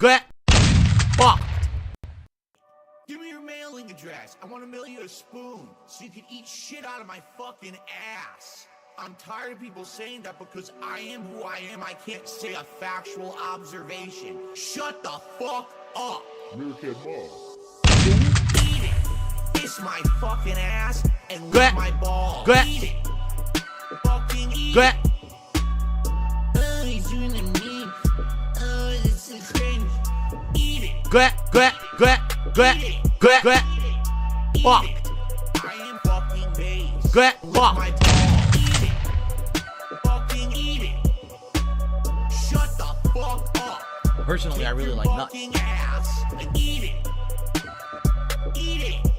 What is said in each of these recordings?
Get fucked. Give me your mailing address. I want to mail you a spoon so you can eat shit out of my fucking ass. I'm tired of people saying that because I am who I am, I can't say a factual observation. Shut the fuck up. Meerkat Mom. Eat it. Kiss my fucking ass and lick my balls. Eat it. Fucking eat it. Oh, he's doing the meme. Oh, this is cringe. Eat it. Fucked. I am fucking base. Get Lick fucked. my balls. Eat it. Fucking eat it. Shut the fuck up. Personally, I really like nuts. Fucking ass and eat it. Eat it.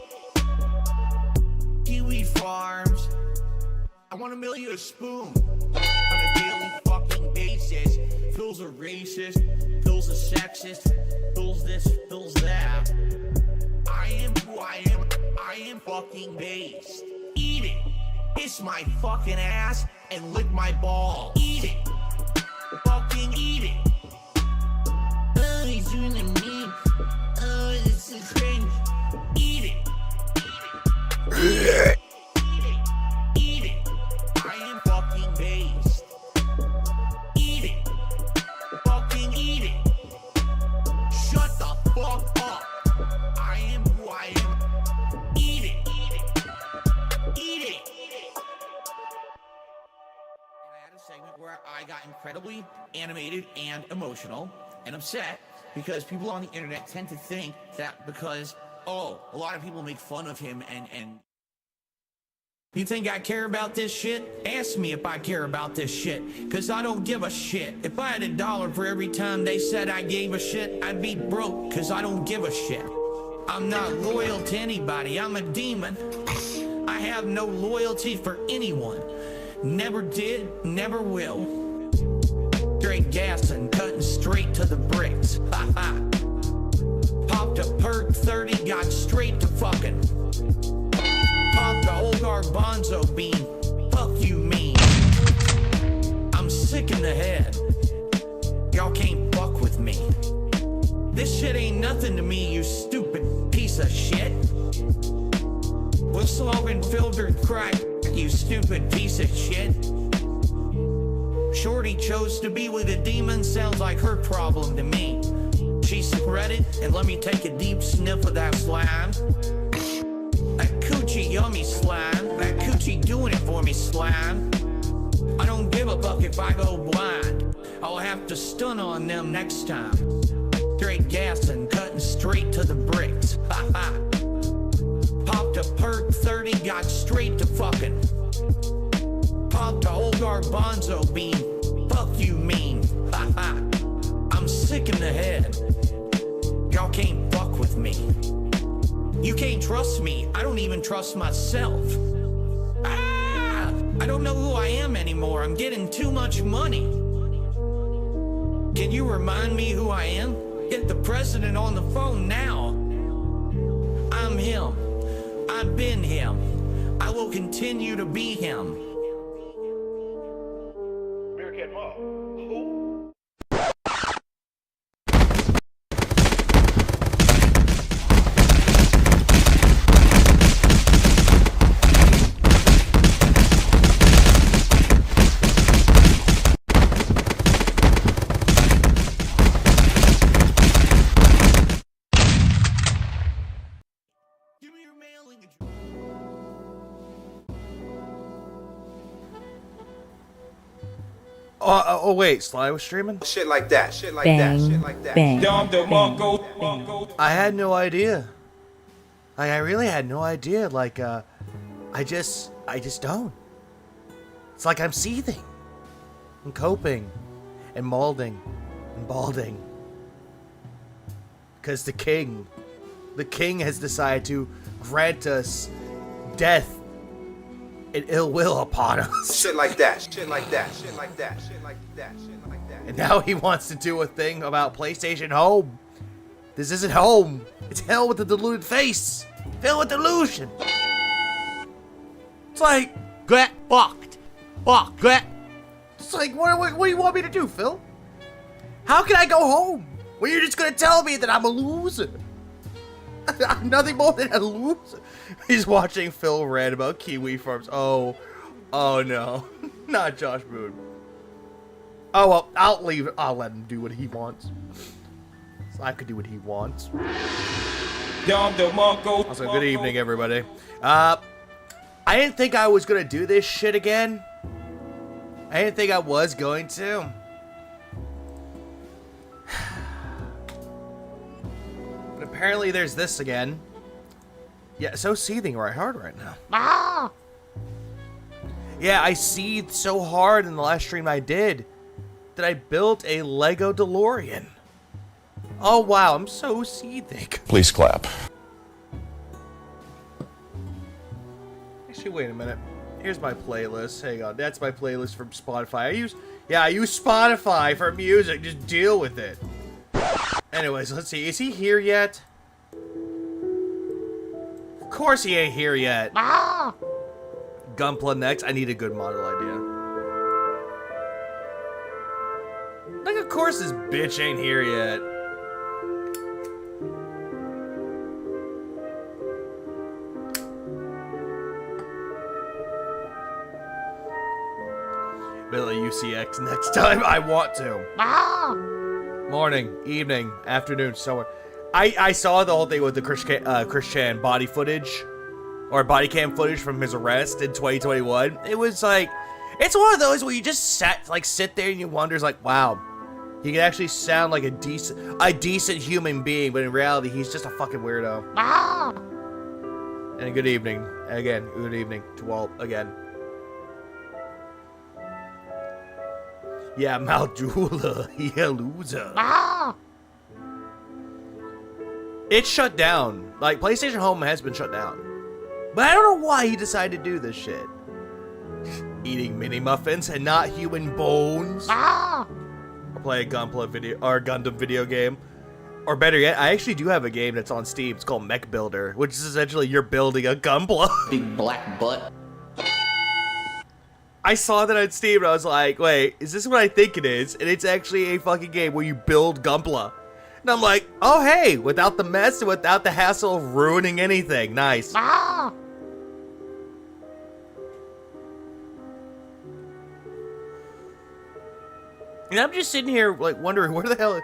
Kiwi Farms. I want to mail you a spoon on a daily fucking basis. Phil's a racist. Phil's a sexist. Phil's this. Phil's that. I am who I am. I am fucking based. Eat it. Kiss my fucking ass and lick my ball. Eat it. Fucking eat it. Oh, he's doing the meme. Oh, this is cringe. Eat it. Eat it. Eat it. I am fucking based. Eat it. Fucking eat it. Shut the fuck up. I am who I am. Eat it. Eat it. Eat it. And I had a segment where I got incredibly animated and emotional and upset because people on the internet tend to think that because, oh, a lot of people make fun of him and you think I care about this shit? Ask me if I care about this shit, cause I don't give a shit. If I had $1 for every time they said I gave a shit, I'd be broke, cause I don't give a shit. I'm not loyal to anybody, I'm a demon. I have no loyalty for anyone. Never did, never will. Straight gas and cutting straight to the bricks. Ha ha. Popped a perk 30, got straight to fucking. Popped the old garbanzo bean. Fuck you mean. I'm sick in the head. Y'all can't fuck with me. This shit ain't nothing to me, you stupid piece of shit. We're smoking filtered crack, you stupid piece of shit. Shorty chose to be with a demon, sounds like her problem to me. She spread it and let me take a deep sniff of that slime. That coochie yummy slime, that coochie doing it for me slime. I don't give a fuck if I go blind. I'll have to stun on them next time. Straight gas and cutting straight to the bricks. Ha ha. Popped a perk 30, got straight to fucking. Popped a old garbanzo bean. Fuck you mean. Ha ha. I'm sick in the head. Y'all can't fuck with me. You can't trust me. I don't even trust myself. Ah! I don't know who I am anymore. I'm getting too much money. Can you remind me who I am? Get the president on the phone now. I'm him. I've been him. I will continue to be him. Meerkat Mom. Who? Give me your mailing address. Oh wait, Sly was streaming? Shit like that, shit like Bang, that, shit like that. bang, I had no idea. I really had no idea. Like, I just don't. It's like I'm seething, and coping, and molding, and balding. Because the king has decided to grant us death and ill will upon us. Shit like that, shit like that, shit like that, shit like that, shit like that. And now he wants to do a thing about PlayStation Home. This isn't home. It's hell with the deluded face. Filled with delusion. It's like, Get fucked. Fuck. Get. it's like, what do you want me to do, Phil? How can I go home Well, you're just gonna tell me that I'm a loser. I'm nothing more than a loser. He's watching Phil rant about kiwi farms. Oh no. Not Josh Boone. Oh, well, I'll leave it. I'll let him do what he wants. So I could do what he wants. Also, good evening, everybody. I didn't think I was gonna do this shit again. I didn't think I was going to. But apparently there's this again. Yeah, so seething right hard right now. Ah! Yeah, I seethed so hard in the last stream I did that I built a Lego DeLorean. Oh wow, I'm so seething. Please clap. Actually, wait a minute. Here's my playlist. Hang on, that's my playlist from Spotify. I use Spotify for music. Just deal with it. Anyways, let's see. Is he here yet? Of course he ain't here yet. Ah! Gunpla next. I need a good model idea. Like, of course this bitch ain't here yet. Billy UCX next time. I want to. Ah! Morning, evening, afternoon, somewhere. I saw the whole thing with the Chris Chan body footage, or body cam footage from his arrest in 2021. It was like, it's one of those where you just sit there and you wonder, like, wow, he can actually sound like a decent human being, but in reality, he's just a fucking weirdo. Ah! And good evening, again, good evening to all again. Yeah, Maldula, yeah, loser. Ah! It's shut down. Like, PlayStation Home has been shut down. But I don't know why he decided to do this shit. Eating mini muffins and not human bones. Ah! Or play a Gunpla video or Gundam video game. Or better yet, I actually do have a game that's on Steam. It's called Mech Builder, which is essentially you're building a Gunpla. Big black butt. I saw that on Steam and I was like, wait, is this what I think it is? And it's actually a fucking game where you build Gunpla. And I'm like, oh hey, without the mess and without the hassle of ruining anything. Nice. Ah! And I'm just sitting here like wondering where the hell...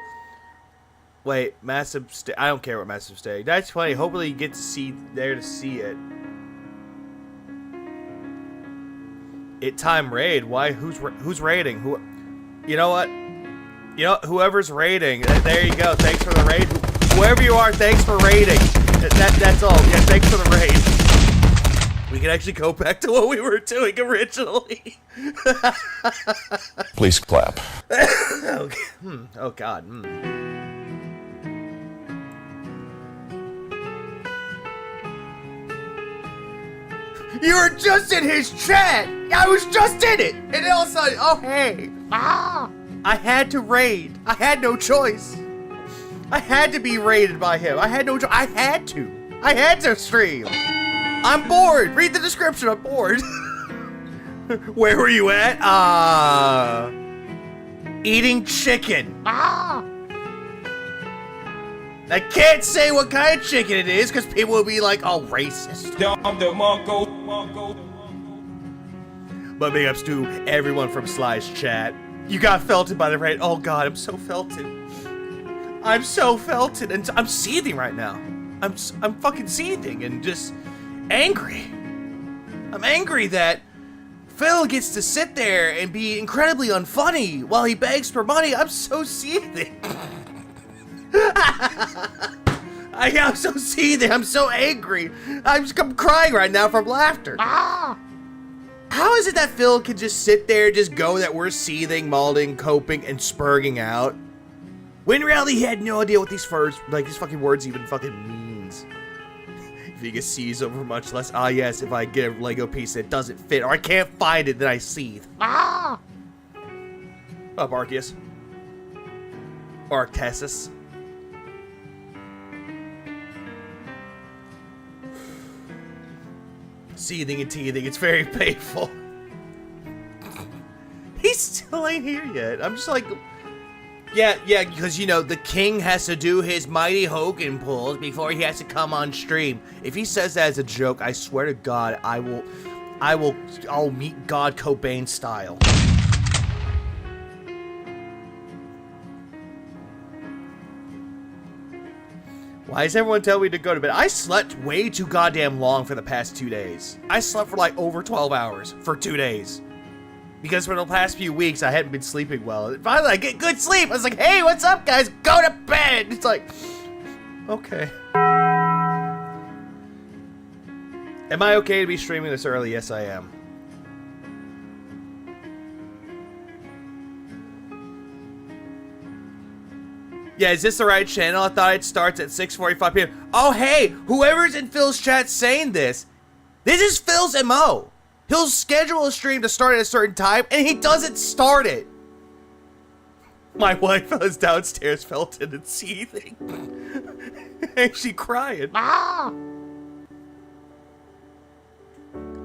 Wait, Massive I don't care what Massive Stay. That's funny. Hopefully you get to see to see it. It time raid. Why? Who's raiding? Who? You know what? You know, whoever's raiding. There you go. Thanks for the raid. Whoever you are, thanks for raiding. That's all. Yeah, thanks for the raid. We can actually go back to what we were doing originally. Please clap. Okay. Oh God. You were just in his chat! I was just in it! And then all of a sudden, oh hey! Ah! I had to raid. I had no choice. I had to be raided by him. I had no choice. I had to stream. I'm bored. Read the description. I'm bored. Where were you at? Eating chicken. Ah! I can't say what kind of chicken it is because people will be like, oh, racist. But big ups to everyone from Sly's chat. You got felted by the raid. Oh God, I'm so felted. I'm so felted, and I'm seething right now. I'm fucking seething and just angry. I'm angry that Phil gets to sit there and be incredibly unfunny while he begs for money. I'm so seething. I'm so seething. I'm so angry. I'm crying right now from laughter. Ah! How is it that Phil can just sit there, just go that we're seething, malding, coping, and spurging out? When in reality, he had no idea what these fucking words even fucking means. If he gets seized over much less, yes, if I get a Lego piece that doesn't fit, or I can't find it, then I seethe. Ah! Up, Arceus. Arctesis. Seething and teething, it's very painful. He still ain't here yet. I'm just like, Yeah, because, you know, the king has to do his mighty Hogan pulls before he has to come on stream. If he says that as a joke, I swear to God, I'll meet God Cobain style. Why does everyone tell me to go to bed? I slept way too goddamn long for the past 2 days. I slept for like over 12 hours for 2 days. Because for the past few weeks, I hadn't been sleeping well. Finally, I get good sleep. I was like, hey, what's up, guys? Go to bed. It's like, okay. Am I okay to be streaming this early? Yes, I am. Yeah, is this the right channel? I thought it starts at 6:45 p.m. Oh, hey, whoever's in Phil's chat saying this is Phil's MO. He'll schedule a stream to start at a certain time, and he doesn't start it. My wife was downstairs, felt it and seething. And she crying. Ah!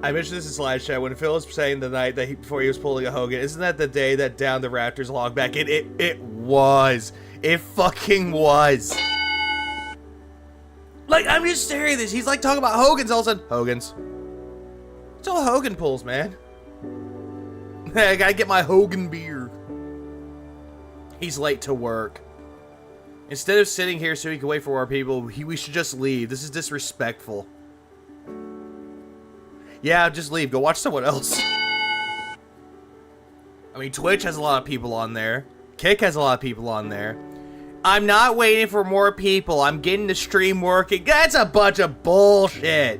I mentioned this in slideshow when Phil was saying the night that before he was pulling a Hogan. Isn't that the day that down the Raptors logged back in? It was. It fucking was. Like, I'm just staring at this. He's like talking about Hogan's all of a sudden. Hogan's. It's all Hogan pulls, man. I gotta get my Hogan beer. He's late to work. Instead of sitting here so he can wait for our people, we should just leave. This is disrespectful. Yeah, just leave. Go watch someone else. I mean, Twitch has a lot of people on there. Kick has a lot of people on there. I'm not waiting for more people. I'm getting the stream working. That's a bunch of bullshit.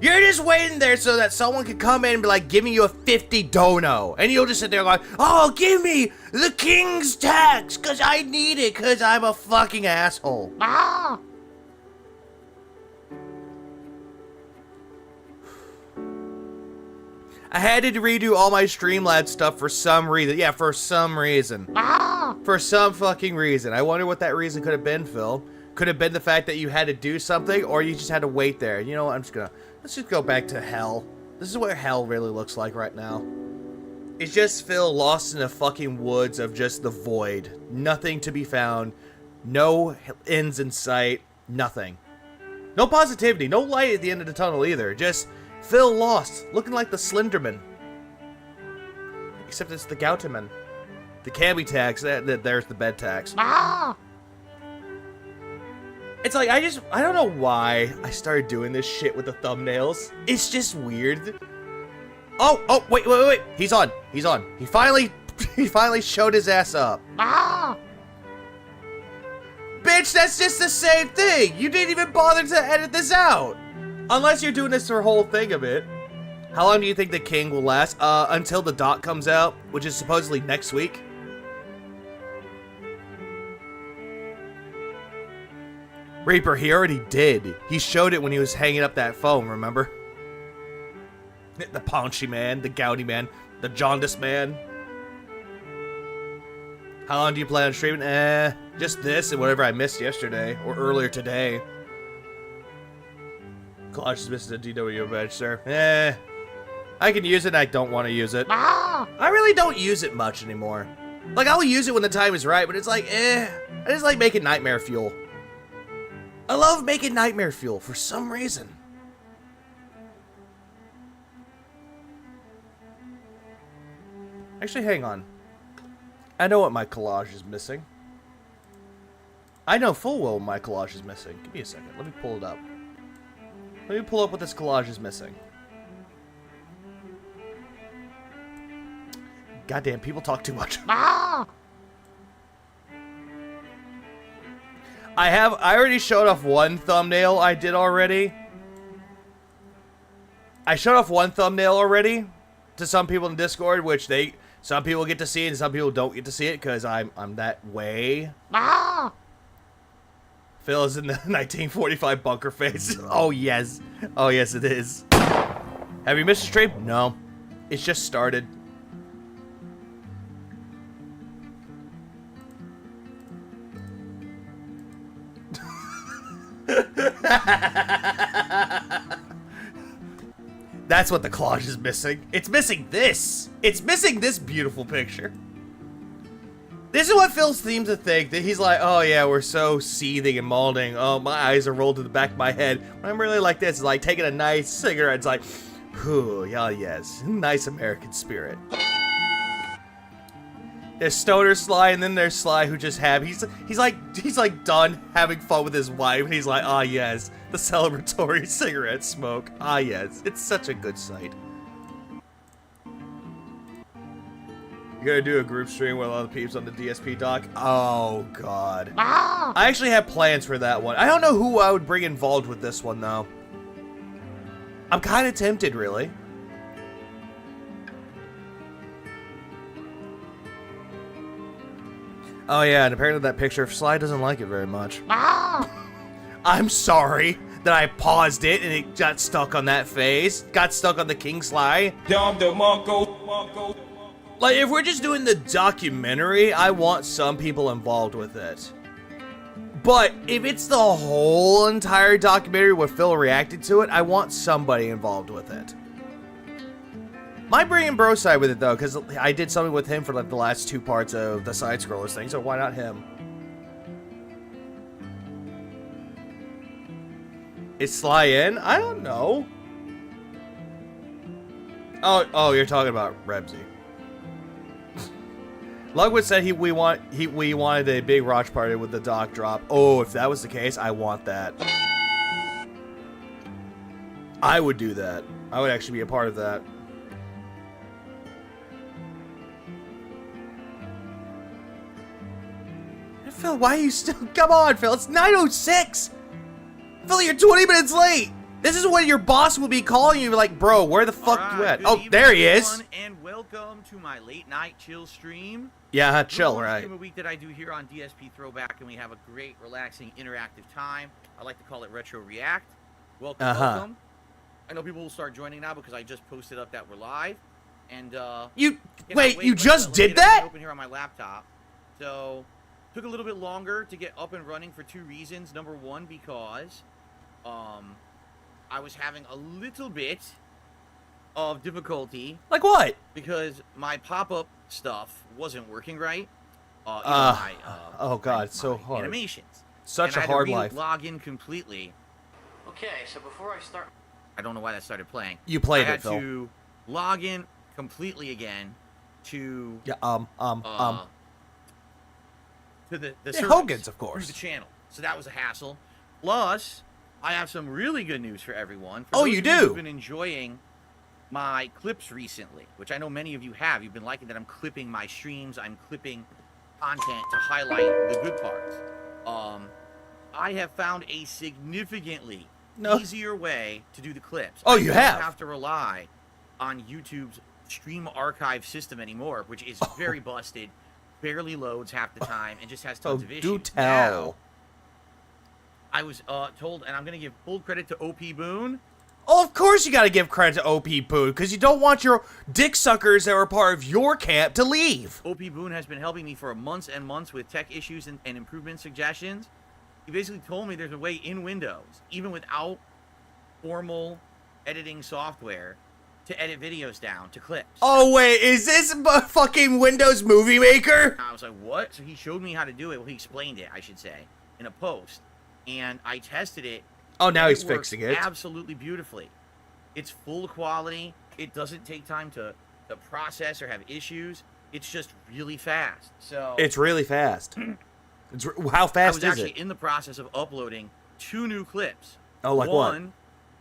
You're just waiting there so that someone can come in and be like, giving you a 50 dono. And you'll just sit there like, oh, give me the king's tax, because I need it, because I'm a fucking asshole. I had to redo all my Streamlabs stuff for some reason. Yeah, for some reason. For some fucking reason. I wonder what that reason could have been, Phil. Could have been the fact that you had to do something, or you just had to wait there. You know what, let's just go back to hell. This is what hell really looks like right now. It's just Phil lost in the fucking woods of just the void. Nothing to be found. No ends in sight. Nothing. No positivity. No light at the end of the tunnel either. Just Phil lost, looking like the Slenderman. Except it's the Gautaman. The Camby tax, there's the bed tax. It's like, I don't know why I started doing this shit with the thumbnails. It's just weird. Oh, wait. He's on. He finally showed his ass up. Bitch, that's just the same thing. You didn't even bother to edit this out. Unless you're doing this for a whole thing of it. How long do you think the king will last? Until the doc comes out, which is supposedly next week. Reaper, he already did. He showed it when he was hanging up that phone, remember? The paunchy man, the gouty man, the jaundiced man. How long do you plan on streaming? Just this and whatever I missed yesterday or earlier today. Collage is missing a DW badge, sir. I can use it and I don't want to use it. I really don't use it much anymore. Like, I'll use it when the time is right, but it's like, I just like making nightmare fuel. I love making nightmare fuel for some reason. Actually, hang on. I know what my collage is missing. I know full well my collage is missing. Give me a second. Let me pull it up. Let me pull up what this collage is missing. Goddamn, people talk too much. I already showed off one thumbnail I did already. I showed off one thumbnail already to some people in Discord, which some people get to see it and some people don't get to see it because I'm that way. Phil is in the 1945 bunker face. Oh, yes. Oh, yes, it is. Have you missed a stream? No. It's just started. That's what the collage is missing. It's missing this. It's missing this beautiful picture. This is what Phil seems to think, that he's like, oh yeah, we're so seething and molding. Oh, my eyes are rolled to the back of my head. When I'm really like this, it's like taking a nice cigarette. It's like, whew, yeah, yes, nice American spirit. There's Stoner Sly, and then there's Sly who just he's like done having fun with his wife, and he's like, ah yes, the celebratory cigarette smoke. Ah yes, it's such a good sight. You gotta do a group stream with all the peeps on the DSP doc? Oh god. I actually have plans for that one. I don't know who I would bring involved with this one though. I'm kind of tempted, really. Oh yeah, and apparently that picture of Sly doesn't like it very much. I'm sorry that I paused it and it got stuck on that face. Got stuck on the King Sly. Like, if we're just doing the documentary, I want some people involved with it. But if it's the whole entire documentary where Phil reacted to it, I want somebody involved with it. Might bring in Broside with it, though, because I did something with him for like the last 2 parts of the side-scrollers thing, so why not him? Is Sly in? I don't know. Oh, you're talking about Rebsy. Lugwood said we wanted a big watch party with the doc drop. Oh, if that was the case, I want that. I would do that. I would actually be a part of that. Phil, why are you still... Come on, Phil. It's 9:06. Phil, you're 20 minutes late. This is when your boss will be calling you like, bro, where the fuck you at? Oh, there he is. And welcome to my late night chill stream. Yeah, chill, right. A week that I do here on DSP Throwback, and we have a great, relaxing, interactive time. I like to call it Retro React. Welcome, welcome. I know people will start joining now because I just posted up that we're live. And you just did that? Open here on my laptop. So took a little bit longer to get up and running for 2 reasons. Number one, because I was having a little bit of difficulty. Like what? Because my pop-up stuff wasn't working right. Oh god, it's so hard. Animations. Such a hard life. Log in completely. Okay, so before I start, I don't know why that started playing. You played it, Phil. I had to log in completely again to to the Hogan's, of course, through the channel. So that was a hassle. Plus, I have some really good news for everyone. Oh, you do? You've been enjoying my clips recently, which I know many of you have. You've been liking that I'm clipping my streams. I'm clipping content to highlight the good parts. I have found a significantly easier way to do the clips. Oh, you have? I don't have to rely on YouTube's stream archive system anymore, which is very busted, barely loads half the time, and just has tons of issues. Do tell. Now, I was told, and I'm going to give full credit to OP Boone. Oh, of course you gotta give credit to OP Boone, because you don't want your dick suckers that were part of your camp to leave. OP Boone has been helping me for months and months with tech issues and improvement suggestions. He basically told me there's a way in Windows, even without formal editing software, to edit videos down to clips. Oh wait, is this fucking Windows Movie Maker? I was like, what? So he showed me how to do it. Well, he explained it, I should say, in a post. And I tested it. Oh, now he's fixing it. Absolutely beautifully. It's full quality. It doesn't take time to process or have issues. It's just really fast. So it's really fast. How fast is it? I was actually in the process of uploading 2 new clips. Oh, like one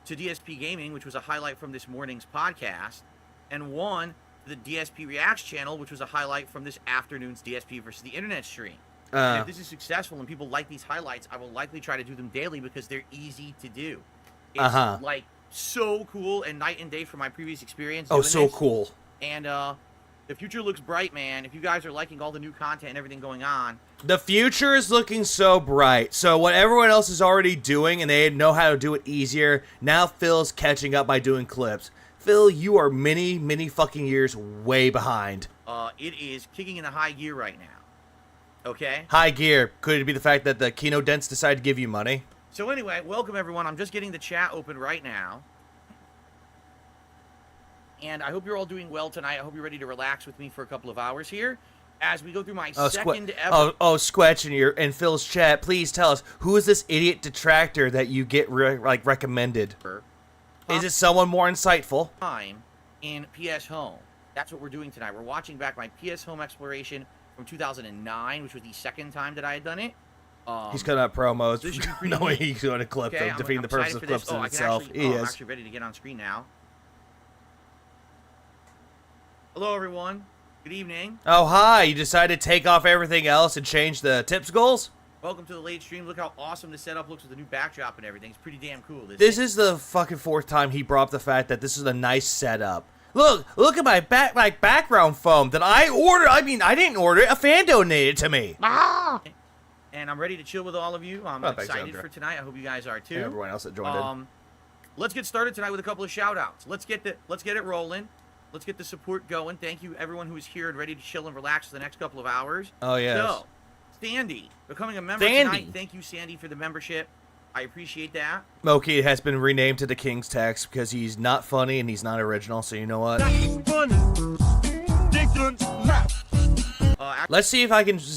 to DSP Gaming, which was a highlight from this morning's podcast, and one to the DSP Reacts channel, which was a highlight from this afternoon's DSP versus the Internet stream. And if this is successful and people like these highlights, I will likely try to do them daily because they're easy to do. It's like so cool and night and day from my previous experience. Oh, so cool. And the future looks bright, man. If you guys are liking all the new content and everything going on. The future is looking so bright. So what everyone else is already doing and they know how to do it easier, now Phil's catching up by doing clips. Phil, you are many fucking years way behind. It is kicking in a high gear right now. Okay. High gear. Could it be the fact that the Kino Dents decided to give you money? So anyway, welcome everyone. I'm just getting the chat open right now. And I hope you're all doing well tonight. I hope you're ready to relax with me for a couple of hours here. as we go through my Oh, second ever. Squetch in Phil's chat, please tell us, who is this idiot detractor that you get recommended? Is it someone more insightful? Time in PS Home. That's what we're doing tonight. We're watching back my PS Home exploration from 2009, which was the second time that I had done it. He's cutting out promos, This should be pretty knowing neat. he's going to clip them, defeating the purpose of clips in itself. I'm actually ready to get on screen now. Hello, everyone. Good evening. Oh, hi. You decided to take off everything else and change the tips goals? Welcome to the late stream. Look how awesome the setup looks with the new backdrop and everything. It's pretty damn cool. This is the fucking fourth time he brought up the fact that this is a nice setup. Look at my background foam that I ordered. I mean, I didn't order it. A fan donated to me. And I'm ready to chill with all of you. I'm excited for tonight. I hope you guys are too. And everyone else that joined in. Let's get started tonight with a couple of shout outs. Let's get it rolling. Let's get the support going. Thank you everyone who is here and ready to chill and relax for the next couple of hours. Oh yes. So, Sandy, becoming a member tonight. Thank you, Sandy, for the membership. I appreciate that. Moki has been renamed to the King's Text because he's not funny and he's not original, so you know what? Let's see if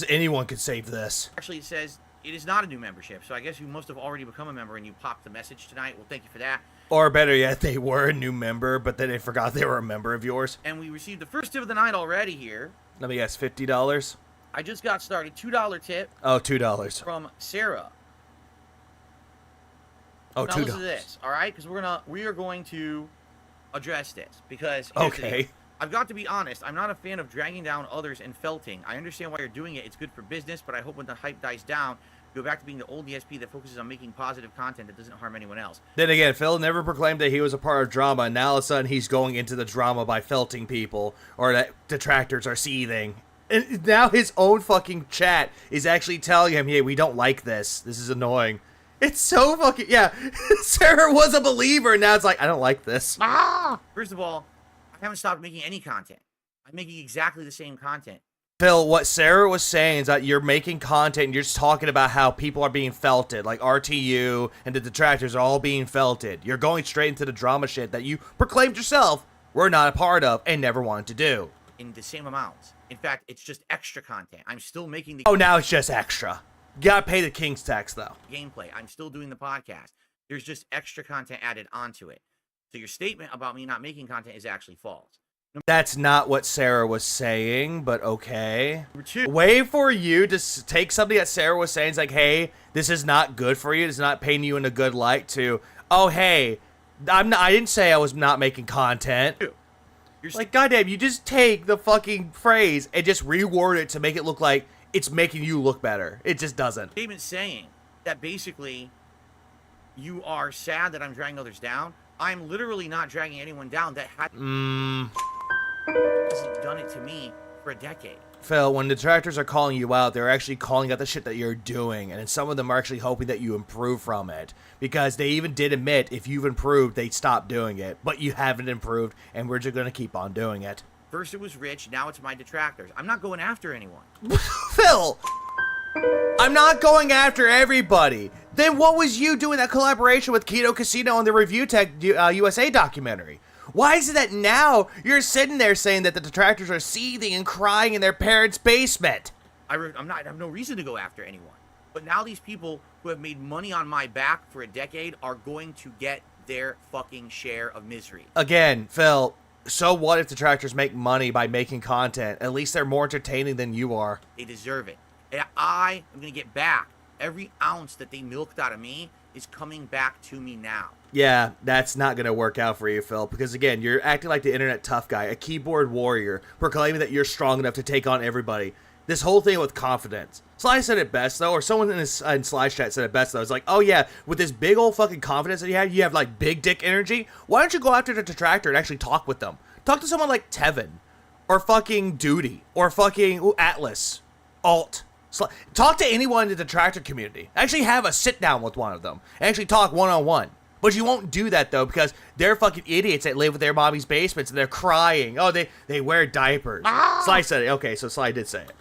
anyone can save this. Actually, it says it is not a new membership, so I guess you must have already become a member and you popped the message tonight. Well, thank you for that. Or better yet, they were a new member, but then they forgot they were a member of yours. And we received the first tip of the night already here. Let me guess, $50? I just got started. $2 tip. Oh, $2. From Sarah. Oh, now $2. listen to this, all right? Because we are going to address this because okay. I've got to be honest. I'm not a fan of dragging down others and felting. I understand why you're doing it. It's good for business, but I hope when the hype dies down, you go back to being the old DSP that focuses on making positive content that doesn't harm anyone else. Then again, Phil never proclaimed that he was a part of drama, and now all of a sudden he's going into the drama by felting people, or that detractors are seething. And now his own fucking chat is actually telling him, hey, we don't like this. This is annoying. It's so fucking, yeah. Sarah was a believer, and now it's like, I don't like this. First of all, I haven't stopped making any content. I'm making exactly the same content. Phil, what Sarah was saying is that you're making content and you're just talking about how people are being felted, like RTU and the detractors are all being felted. You're going straight into the drama shit that you proclaimed yourself were not a part of and never wanted to do. In the same amounts. In fact, it's just extra content. I'm still making the... Oh, now it's just extra. You gotta pay the King's tax, though. Gameplay. I'm still doing the podcast. There's just extra content added onto it. So your statement about me not making content is actually false. That's not what Sarah was saying, but okay. Number two. Way for you to take something that Sarah was saying, it's like, hey, this is not good for you. It's not painting you in a good light to, oh, hey, I didn't say I was not making content. Like, goddamn, you just take the fucking phrase and just reword it to make it look like it's making you look better. It just doesn't. Statement saying that basically you are sad that I'm dragging others down. I'm literally not dragging anyone down that hasn't done it to me for a decade. Phil, when detractors are calling you out, they're actually calling out the shit that you're doing, and some of them are actually hoping that you improve from it. Because they even did admit if you've improved, they'd stop doing it. But you haven't improved, and we're just going to keep on doing it. First it was Rich, now it's my detractors. I'm not going after anyone. Phil! I'm not going after everybody. Then what was you doing that collaboration with Keto Casino on the Review Tech USA documentary? Why is it that now you're sitting there saying that the detractors are seething and crying in their parents' basement? I have no reason to go after anyone. But now these people who have made money on my back for a decade are going to get their fucking share of misery. Again, Phil, so what if detractors make money by making content? At least they're more entertaining than you are. They deserve it. And I am going to get back. Every ounce that they milked out of me is coming back to me now. Yeah, that's not going to work out for you, Phil, because again, you're acting like the internet tough guy, a keyboard warrior, proclaiming that you're strong enough to take on everybody. This whole thing with confidence. Sly said it best, though, or someone in Sly's chat said it best, though. It's like, oh yeah, with this big old fucking confidence that you have like big dick energy, why don't you go after the detractor and actually talk with them? Talk to someone like Tevin, or fucking Duty, or fucking Atlas, Alt. Talk to anyone in the detractor community. Actually have a sit down with one of them. And actually talk one-on-one. But you won't do that, though, because they're fucking idiots that live with their mommy's basements and they're crying. Oh, they wear diapers. Sly said it. Okay, so Sly did say it.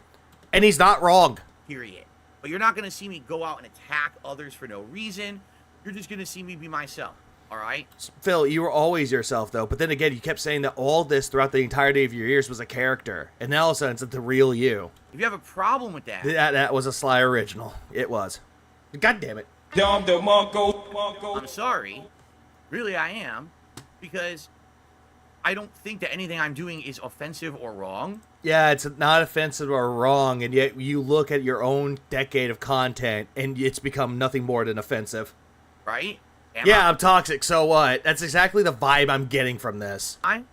And he's not wrong. Period. But you're not going to see me go out and attack others for no reason. You're just going to see me be myself. All right? Phil, you were always yourself, though. But then again, you kept saying that all this throughout the entirety of your years was a character. And now all of a sudden, it's the real you. If you have a problem with that... That was a Sly original. It was. God damn it. I'm sorry. Really, I am. Because I don't think that anything I'm doing is offensive or wrong. Yeah, it's not offensive or wrong, and yet you look at your own decade of content, and it's become nothing more than offensive. Right? I'm toxic, so what? That's exactly the vibe I'm getting from this. Can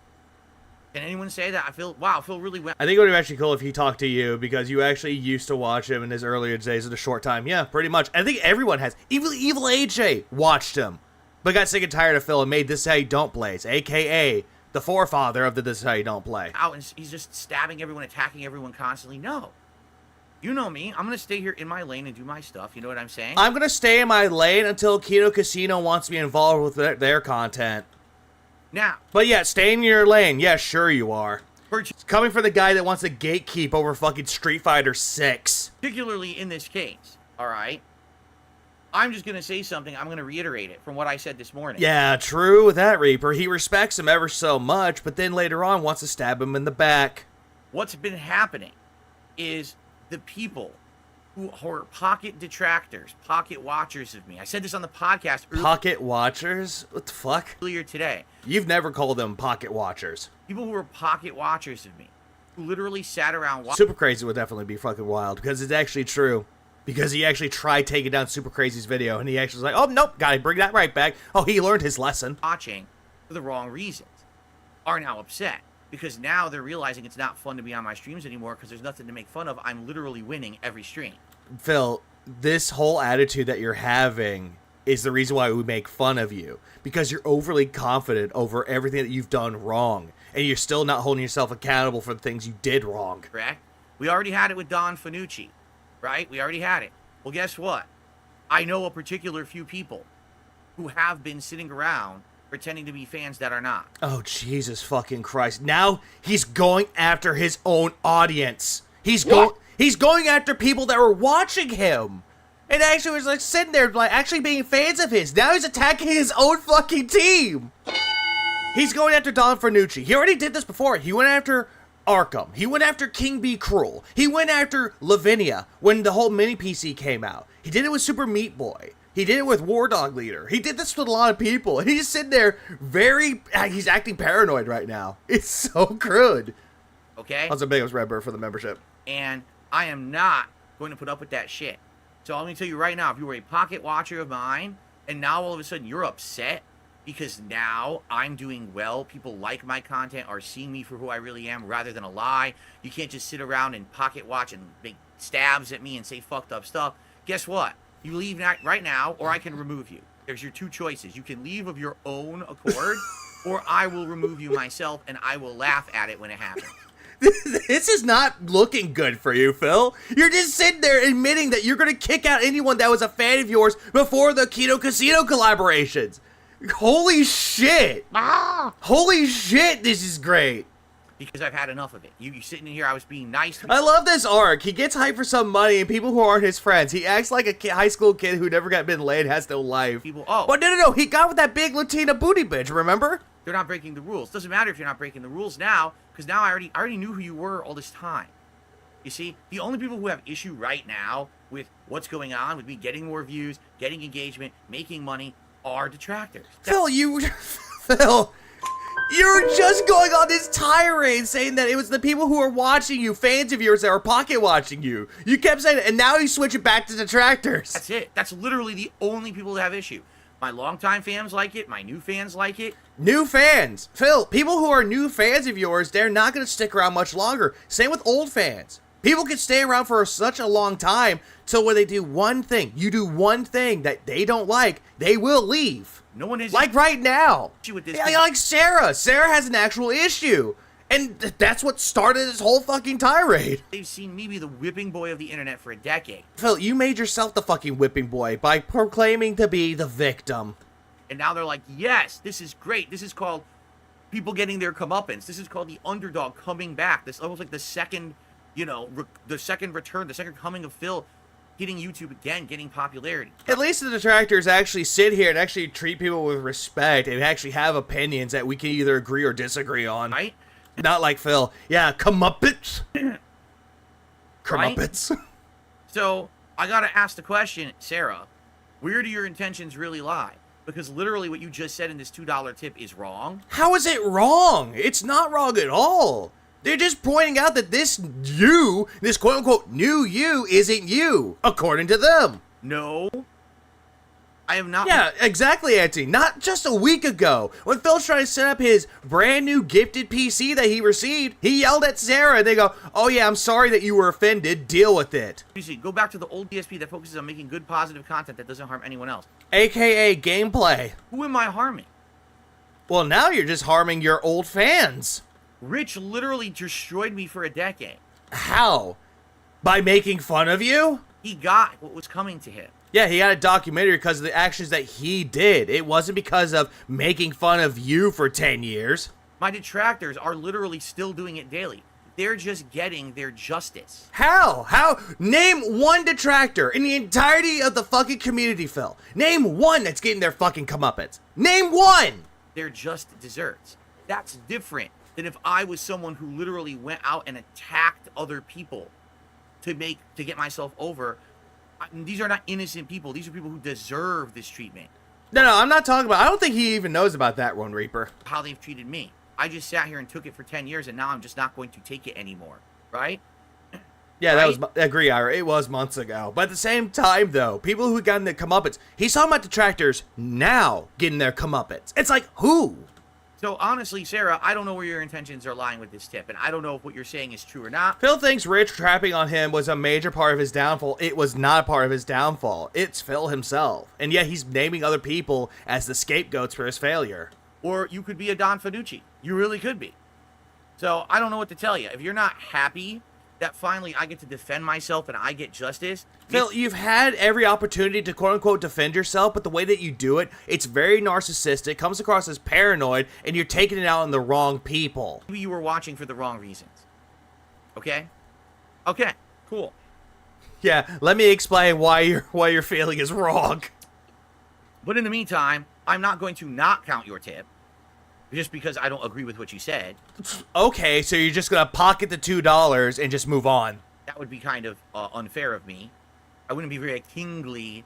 anyone say that? I feel really well. I think it would be actually cool if he talked to you, because you actually used to watch him in his earlier days in a short time. Yeah, pretty much. I think everyone has. Evil AJ watched him, but got sick and tired of Phil and made This Is How You Don't Plays, a.k.a. the forefather of the This Is How You Don't Play. Out and he's just stabbing everyone, attacking everyone constantly. No. You know me. I'm going to stay here in my lane and do my stuff. You know what I'm saying? I'm going to stay in my lane until Kino Casino wants me involved with their content. Now. But yeah, stay in your lane. Yeah, sure you are. It's coming from the guy that wants to gatekeep over fucking Street Fighter 6. Particularly in this case. All right? I'm just going to say something. I'm going to reiterate it from what I said this morning. Yeah, true with that, Reaper. He respects him ever so much, but then later on wants to stab him in the back. What's been happening is the people who are pocket detractors, pocket watchers of me. I said this on the podcast Pocket watchers? What the fuck? Earlier today. You've never called them pocket watchers. People who are pocket watchers of me, who literally sat around watching. Super Crazy would definitely be fucking wild, because it's actually true. Because he actually tried taking down Super Crazy's video, and he actually was like, oh, nope, gotta bring that right back. Oh, he learned his lesson. Watching for the wrong reasons are now upset. Because now they're realizing it's not fun to be on my streams anymore because there's nothing to make fun of. I'm literally winning every stream. Phil, this whole attitude that you're having is the reason why we make fun of you. Because you're overly confident over everything that you've done wrong. And you're still not holding yourself accountable for the things you did wrong. Correct? We already had it with Don Fanucci. Right? We already had it. Well, guess what? I know a particular few people who have been sitting around pretending to be fans that are not. Oh, Jesus fucking Christ. Now he's going after his own audience. He's going after people that were watching him. And actually was like sitting there like actually being fans of his. Now he's attacking his own fucking team. He's going after Don Fanucci. He already did this before. He went after Arkham. He went after King Be Cruel. He went after Lavinia when the whole mini PC came out. He did it with Super Meat Boy. He did it with War Dog Leader. He did this with a lot of people. And he's sitting there he's acting paranoid right now. It's so crude. Okay? That's a big Red Bird for the membership. And I am not going to put up with that shit. So I'm going to tell you right now, if you were a pocket watcher of mine, and now all of a sudden you're upset because now I'm doing well, people like my content, are seeing me for who I really am rather than a lie. You can't just sit around and pocket watch and make stabs at me and say fucked up stuff. Guess what? You leave right now, or I can remove you. There's your two choices. You can leave of your own accord, or I will remove you myself, and I will laugh at it when it happens. This is not looking good for you, Phil. You're just sitting there admitting that you're going to kick out anyone that was a fan of yours before the Kino Casino collaborations. Holy shit. Holy shit, this is great. Because I've had enough of it. You sitting in here, I was being nice. I love this arc. He gets hyped for some money and people who aren't his friends. He acts like a high school kid who never got been laid, has no life. But no, he got with that big Latina booty bitch, remember? They're not breaking the rules. Doesn't matter if you're not breaking the rules now, because now I already knew who you were all this time. You see, the only people who have issue right now with what's going on, with me getting more views, getting engagement, making money, are detractors. Phil, Phil, you're just going on this tirade saying that it was the people who are watching you, fans of yours, that were pocket watching you. You kept saying it, and now you switch it back to detractors. That's it. That's literally the only people that have issue. My longtime fans like it. My new fans like it. New fans. Phil, people who are new fans of yours, they're not going to stick around much longer. Same with old fans. People can stay around for such a long time till when they do one thing. You do one thing that they don't like, they will leave. No one is like right now. With this like Sarah. Sarah has an actual issue. And that's what started this whole fucking tirade. They've seen me be the whipping boy of the internet for a decade. Phil, you made yourself the fucking whipping boy by proclaiming to be the victim. And now they're like, yes, this is great. This is called people getting their comeuppance. This is called the underdog coming back. This almost like the second, the second return, the second coming of Phil. hitting YouTube again, getting popularity. At least the detractors actually sit here and actually treat people with respect and actually have opinions that we can either agree or disagree on. Right? Not like Phil. Yeah, comeuppets. Comeuppets. So, I gotta ask the question, Sarah, where do your intentions really lie? Because literally what you just said in this $2 tip is wrong. How is it wrong? It's not wrong at all. They're just pointing out that this you, this quote-unquote new you, isn't you, according to them. No. I am not. Yeah, exactly, Auntie. Not just a week ago, when Phil's trying to set up his brand new gifted PC that he received, he yelled at Sarah and they go, oh yeah, I'm sorry that you were offended, deal with it. You see, go back to the old DSP that focuses on making good, positive content that doesn't harm anyone else. AKA gameplay. Who am I harming? Well, now you're just harming your old fans. Rich literally destroyed me for a decade. How? By making fun of you? He got what was coming to him. Yeah, he got a documentary because of the actions that he did. It wasn't because of making fun of you for 10 years. My detractors are literally still doing it daily. They're just getting their justice. How? How? Name one detractor in the entirety of the fucking community, Phil. Name one that's getting their fucking comeuppance. Name one! They're just desserts. That's different than if I was someone who literally went out and attacked other people to get myself over. These are not innocent people. These are people who deserve this treatment. No, I'm not talking about... I don't think he even knows about that one, Reaper. How they've treated me. I just sat here and took it for 10 years, and now I'm just not going to take it anymore. Right? Yeah, right? that was... Agree, Ira. It was months ago. But at the same time, though, people who got their comeuppance... He's talking about detractors now getting their comeuppance. It's like, who? So, honestly, Sarah, I don't know where your intentions are lying with this tip, and I don't know if what you're saying is true or not. Phil thinks Rich trapping on him was a major part of his downfall. It was not a part of his downfall. It's Phil himself. And yet he's naming other people as the scapegoats for his failure. Or you could be a Don Fanucci. You really could be. So, I don't know what to tell you. If you're not happy that finally I get to defend myself and I get justice... Phil, you've had every opportunity to quote-unquote defend yourself, but the way that you do it, it's very narcissistic, comes across as paranoid, and you're taking it out on the wrong people. Maybe you were watching for the wrong reasons. Okay? Okay, cool. Yeah, let me explain why your feeling is wrong. But in the meantime, I'm not going to not count your tip, just because I don't agree with what you said. Okay, so you're just gonna pocket the $2 and just move on. That would be kind of unfair of me. I wouldn't be very kingly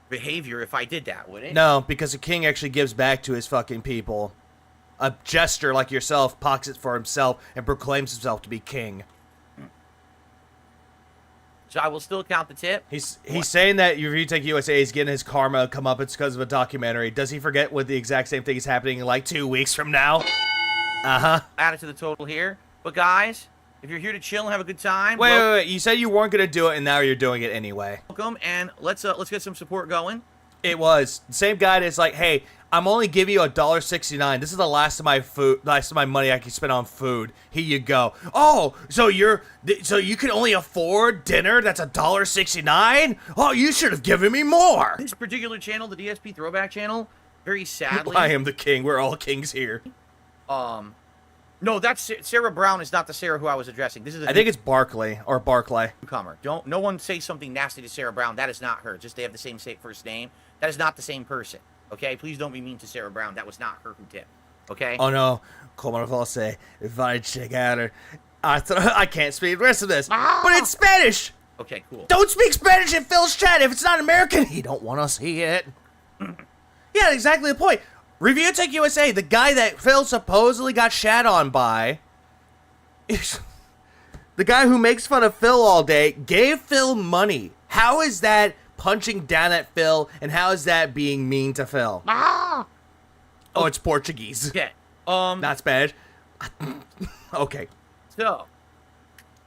behavior if I did that, would it? No, because a king actually gives back to his fucking people. A jester like yourself pockets it for himself and proclaims himself to be king. So I will still count the tip? He's saying that Retake USA is getting his karma come up. It's because of a documentary. Does he forget what the exact same thing is happening in like 2 weeks from now? Uh-huh. Add it to the total here. But guys, if you're here to chill and have a good time... Wait. You said you weren't going to do it, and now you're doing it anyway. Welcome, and let's get some support going. It was. The same guy that's like, hey, I'm only giving you $1.69. This is the last of my money I can spend on food. Here you go. Oh, so you can only afford dinner that's $1.69? Oh, you should have given me more. This particular channel, the DSP Throwback channel, very sadly... I am the king. We're all kings here. No, that's Sarah Brown is not the Sarah who I was addressing. This is I think it's Barkley or Barclay. Newcomer. No one say something nasty to Sarah Brown. That is not her. Just they have the same first name. That is not the same person. Okay, please don't be mean to Sarah Brown. That was not her who tipped. Okay. Oh no, como você vai chegar? I can't speak the rest of this, but it's Spanish. Okay, cool. Don't speak Spanish in Phil's chat if it's not American. He don't want to see it. Yeah, exactly the point. Review Tech USA, the guy that Phil supposedly got shat on by, the guy who makes fun of Phil all day, gave Phil money. How is that punching down at Phil, and how is that being mean to Phil? Oh, it's Portuguese. Okay. Not Spanish. Okay. So.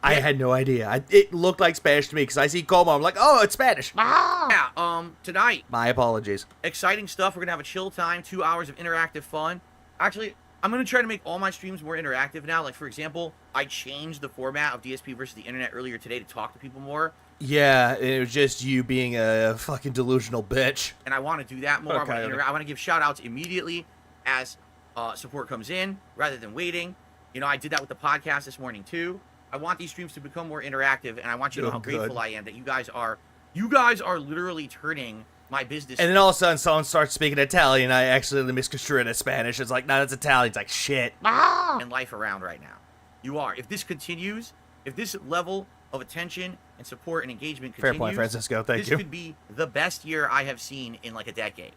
I had no idea. It looked like Spanish to me because I see Como. I'm like, oh, it's Spanish. Yeah. Tonight. My apologies. Exciting stuff. We're gonna have a chill time. 2 hours of interactive fun. Actually, I'm gonna try to make all my streams more interactive now. Like for example, I changed the format of DSP versus the internet earlier today to talk to people more. Yeah, it was just you being a fucking delusional bitch. And I want to do that more. Okay, I want to give shout outs immediately as support comes in rather than waiting. You know, I did that with the podcast this morning too. I want these streams to become more interactive, and I want you to know how Doing grateful good. I am that you guys are literally turning my business. And then all of a sudden, someone starts speaking Italian. I accidentally misconstrue it as Spanish. It's like, no, that's Italian. It's like, shit. and life around right now. You are. If this continues, if this level of attention and support and engagement Fair continues, point, Francisco. Thank this you. could be the best year I have seen in like a decade.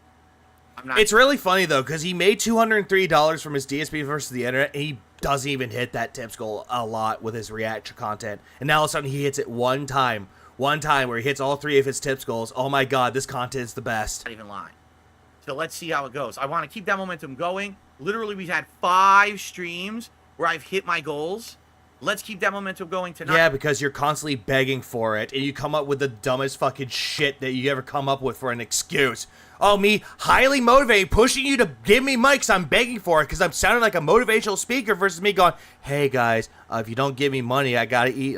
I'm not. It's really funny, though, because he made $203 from his DSP versus the internet, and he doesn't even hit that tips goal a lot with his reaction content. And now all of a sudden, he hits it one time where he hits all 3 of his tips goals. Oh my god, this content is the best. Not even lying. So let's see how it goes. I want to keep that momentum going. Literally, we've had 5 streams where I've hit my goals. Let's keep that momentum going tonight. Yeah, because you're constantly begging for it, and you come up with the dumbest fucking shit that you ever come up with for an excuse. Oh, me highly motivated, pushing you to give me mics. I'm begging for it because I'm sounding like a motivational speaker versus me going, hey guys, if you don't give me money, I gotta eat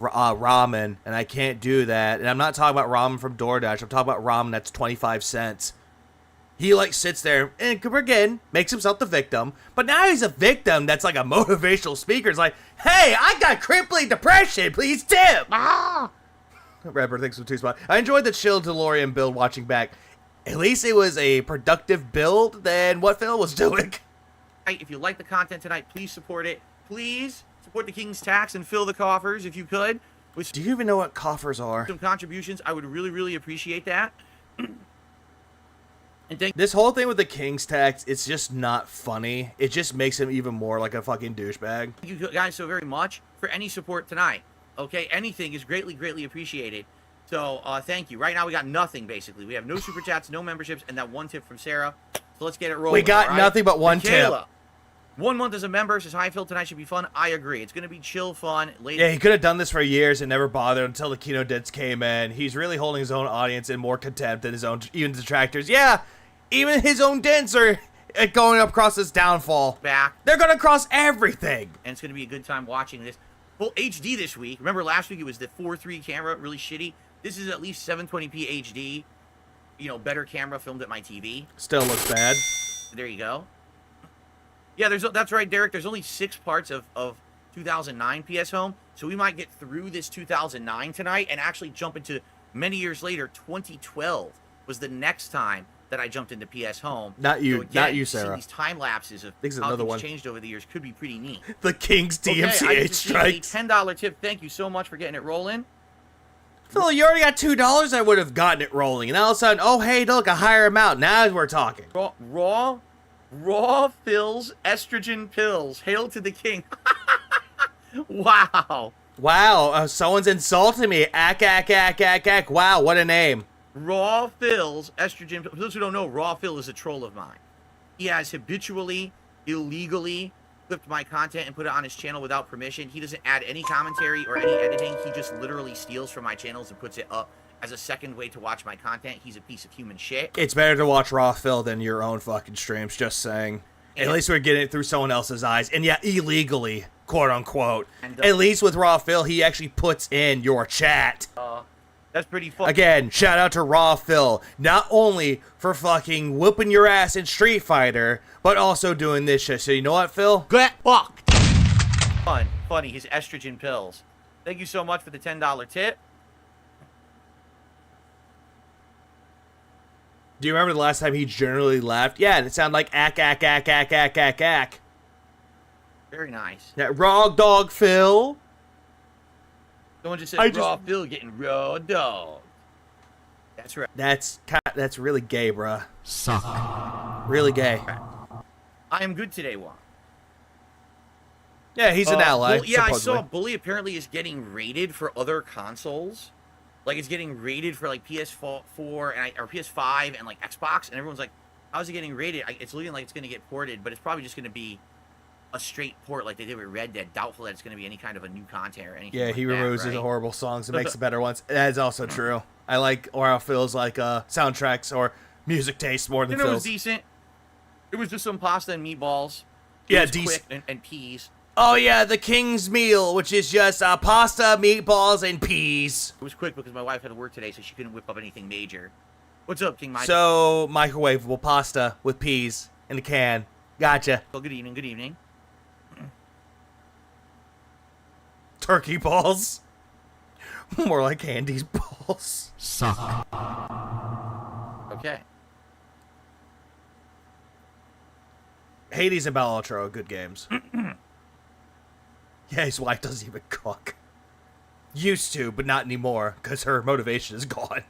ramen, and I can't do that. And I'm not talking about ramen from DoorDash. I'm talking about ramen that's 25 cents. He like sits there and again makes himself the victim, but now he's a victim that's like a motivational speaker. It's like, hey, I got crippling depression. Please tip. Rapper thinks of 2 spot. I enjoyed the chill DeLorean build watching back. At least it was a productive build than what Phil was doing. If you like the content tonight, please support it. Please support the King's Tax and fill the coffers if you could. With Do you even know what coffers are? some contributions, I would really, really appreciate that. And thank This whole thing with the King's Tax, it's just not funny. It just makes him even more like a fucking douchebag. you guys so very much for any support tonight. Okay, anything is greatly, greatly appreciated. So thank you. Right now we got nothing basically. We have no super chats, no memberships, and that 1 tip from Sarah. So let's get it rolling. We got all right? nothing but 1 tip. Michaela, 1 month as a member says, hi Phil, tonight should be fun. I agree. It's gonna be chill fun. Yeah, he could have done this for years and never bothered until the Kino Dents came in. He's really holding his own audience in more contempt than his own even detractors. Yeah, even his own dents are going up across his downfall. back. They're gonna cross everything. And it's going to be a good time watching this. Full HD this week. Remember last week it was the 4:3 camera, really shitty. This is at least 720p HD. You know, better camera filmed at my TV. Still looks bad. There you go. Yeah, that's right, Derek. There's only 6 parts of 2009 PS Home, so we might get through this 2009 tonight and actually jump into many years later. 2012 was the next time that I jumped into PS Home. Not you, So again, not you, seeing Sarah. These time lapses of This is how another things one. changed over the years could be pretty neat. The King's Okay, I DMCA just received strikes. a $10 tip. Thank you so much for getting it rolling. Phil, you already got $2. I would have gotten it rolling, and all of a sudden, oh hey, look, a higher amount. Now we're talking. Raw Phil's estrogen pills. Hail to the king. Wow. Wow, someone's insulting me. Ack. Wow, what a name. Raw Phil's estrogen pills. For those who don't know, Raw Phil is a troll of mine. He has habitually, illegally clipped my content and put it on his channel without permission. He doesn't add any commentary or any editing. He just literally steals from my channels and puts it up as a second way to watch my content. He's a piece of human shit. It's better to watch Raw Phil than your own fucking streams, just saying. At least we're getting it through someone else's eyes. And yeah, illegally, quote unquote. And, At least with Raw Phil, he actually puts in your chat. That's pretty fun. Again, shout out to Raw Phil. Not only for fucking whooping your ass in Street Fighter, but also doing this shit. So you know what, Phil? Get fucked. Funny, his estrogen pills. Thank you so much for the $10 tip. Do you remember the last time he generally laughed? Yeah, and it sounded like ack. Very nice. That Raw Dog Phil. Someone just I said Raw Phil getting raw dog. That's right. That's really gay, bruh. Suck. Really gay. I am good today, Juan. Yeah, he's an ally. Yeah, I supposedly. saw Bully apparently is getting rated for other consoles. Like, it's getting rated for, like, PS4 or PS5 and, like, Xbox. And everyone's like, how's it getting rated? It's looking like it's going to get ported, but it's probably just going to be a straight port like they did with Red Dead. Doubtful that it's going to be any kind of a new content or anything. Yeah, like he that, removes right? his horrible songs and makes the better ones. That is also true. I like Raw Phil's, like, soundtracks or music taste more than You know, it was Phil's. decent. It was just some pasta and meatballs. Yeah, was decent. quick and peas. Oh, yeah, the King's Meal, which is just pasta, meatballs, and peas. It was quick because my wife had to work today, so she couldn't whip up anything major. What's up, King Mike? So, microwavable pasta with peas in a can. Gotcha. Well, good evening, good evening. Turkey balls. More like Andy's balls. Okay. Hades and Battle Ultra are good games. Yeah, his wife doesn't even cook. Used to, but not anymore, because her motivation is gone.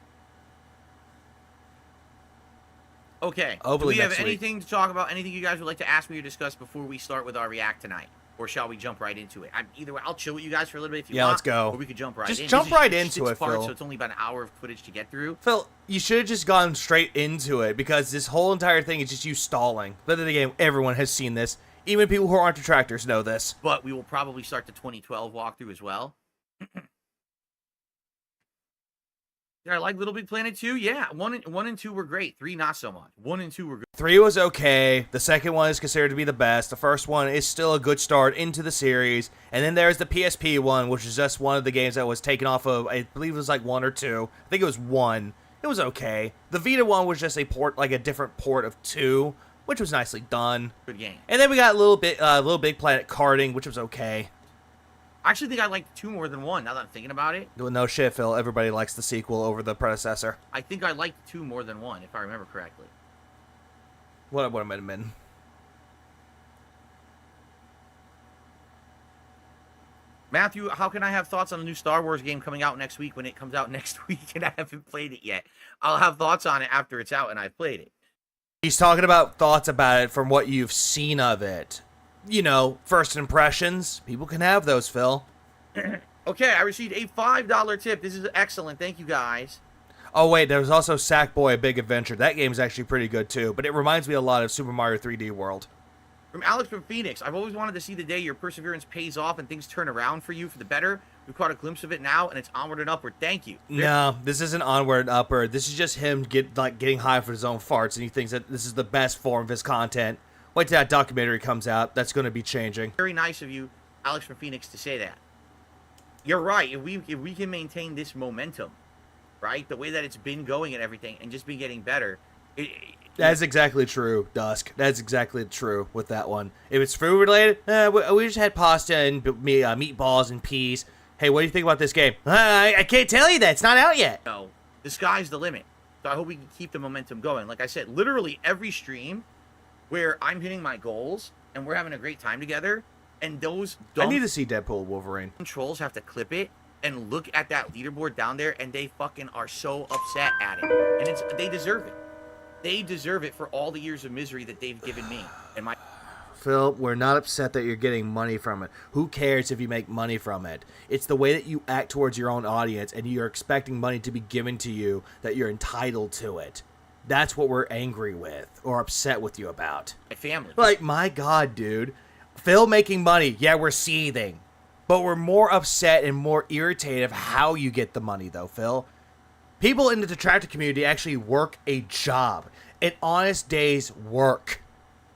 Okay. Do Hopefully we have next week. anything to talk about? Anything you guys would like to ask me or discuss before we start with our react tonight? Or shall we jump right into it? Either way, I'll chill with you guys for a little bit if you want. Yeah, let's go. Or we could jump right Just in. jump This is right just into six it, parts, Phil. So it's only about an hour of footage to get through. Phil, you should have just gone straight into it, because this whole entire thing is just you stalling. But then again, everyone has seen this. Even people who aren't detractors know this. But we will probably start the 2012 walkthrough as well. Did I like Little Big Planet 2? Yeah. 1 and 2 were great. 3 not so much. 1 and 2 were good. 3 was okay. The second one is considered to be the best. The first one is still a good start into the series. And then there's the PSP one, which is just one of the games that was taken off of, I believe it was like 1 or 2. I think it was 1. It was okay. The Vita one was just a port, like a different port of 2, which was nicely done. Good game. And then we got Little Big Planet karting, which was okay. I actually think I liked 2 more than 1, now that I'm thinking about it. No shit, Phil. Everybody likes the sequel over the predecessor. I think I liked 2 more than 1, if I remember correctly. What am I admitting? Matthew, how can I have thoughts on the new Star Wars game coming out next week when it comes out next week and I haven't played it yet? I'll have thoughts on it after it's out and I've played it. He's talking about thoughts about it from what you've seen of it. You know, first impressions. People can have those, Phil. Okay, I received a $5 tip. This is excellent. Thank you, guys. Oh, wait, there was also Sackboy: A Big Adventure. That game's actually pretty good, too. But it reminds me a lot of Super Mario 3D World. From Alex from Phoenix, I've always wanted to see the day your perseverance pays off and things turn around for you for the better. We've caught a glimpse of it now, and it's onward and upward. Thank you. No, this isn't onward and upward. This is just him getting high for his own farts, and he thinks that this is the best form of his content. Wait till that documentary comes out. That's going to be changing. Very nice of you, Alex from Phoenix, to say that. You're right. If we can maintain this momentum, right, the way that it's been going and everything, and just been getting better. That's exactly true, Dusk. That's exactly true with that one. If it's food related, we just had pasta and meatballs and peas. Hey, what do you think about this game? I can't tell you that. It's not out yet. No, the sky's the limit. So I hope we can keep the momentum going. Like I said, literally every stream where I'm hitting my goals and we're having a great time together, and those I need to see Deadpool Wolverine. trolls have to clip it and look at that leaderboard down there, and they fucking are so upset at it. And they deserve it. They deserve it for all the years of misery that they've given me and my... Phil, we're not upset that you're getting money from it. Who cares if you make money from it? It's the way that you act towards your own audience, and you're expecting money to be given to you, that you're entitled to it. That's what we're angry with or upset with you about. my family. Like, my God, dude. Phil making money, yeah, we're seething. But we're more upset and more irritated of how you get the money, though, Phil. People in the detractor community actually work a job. An honest day's work.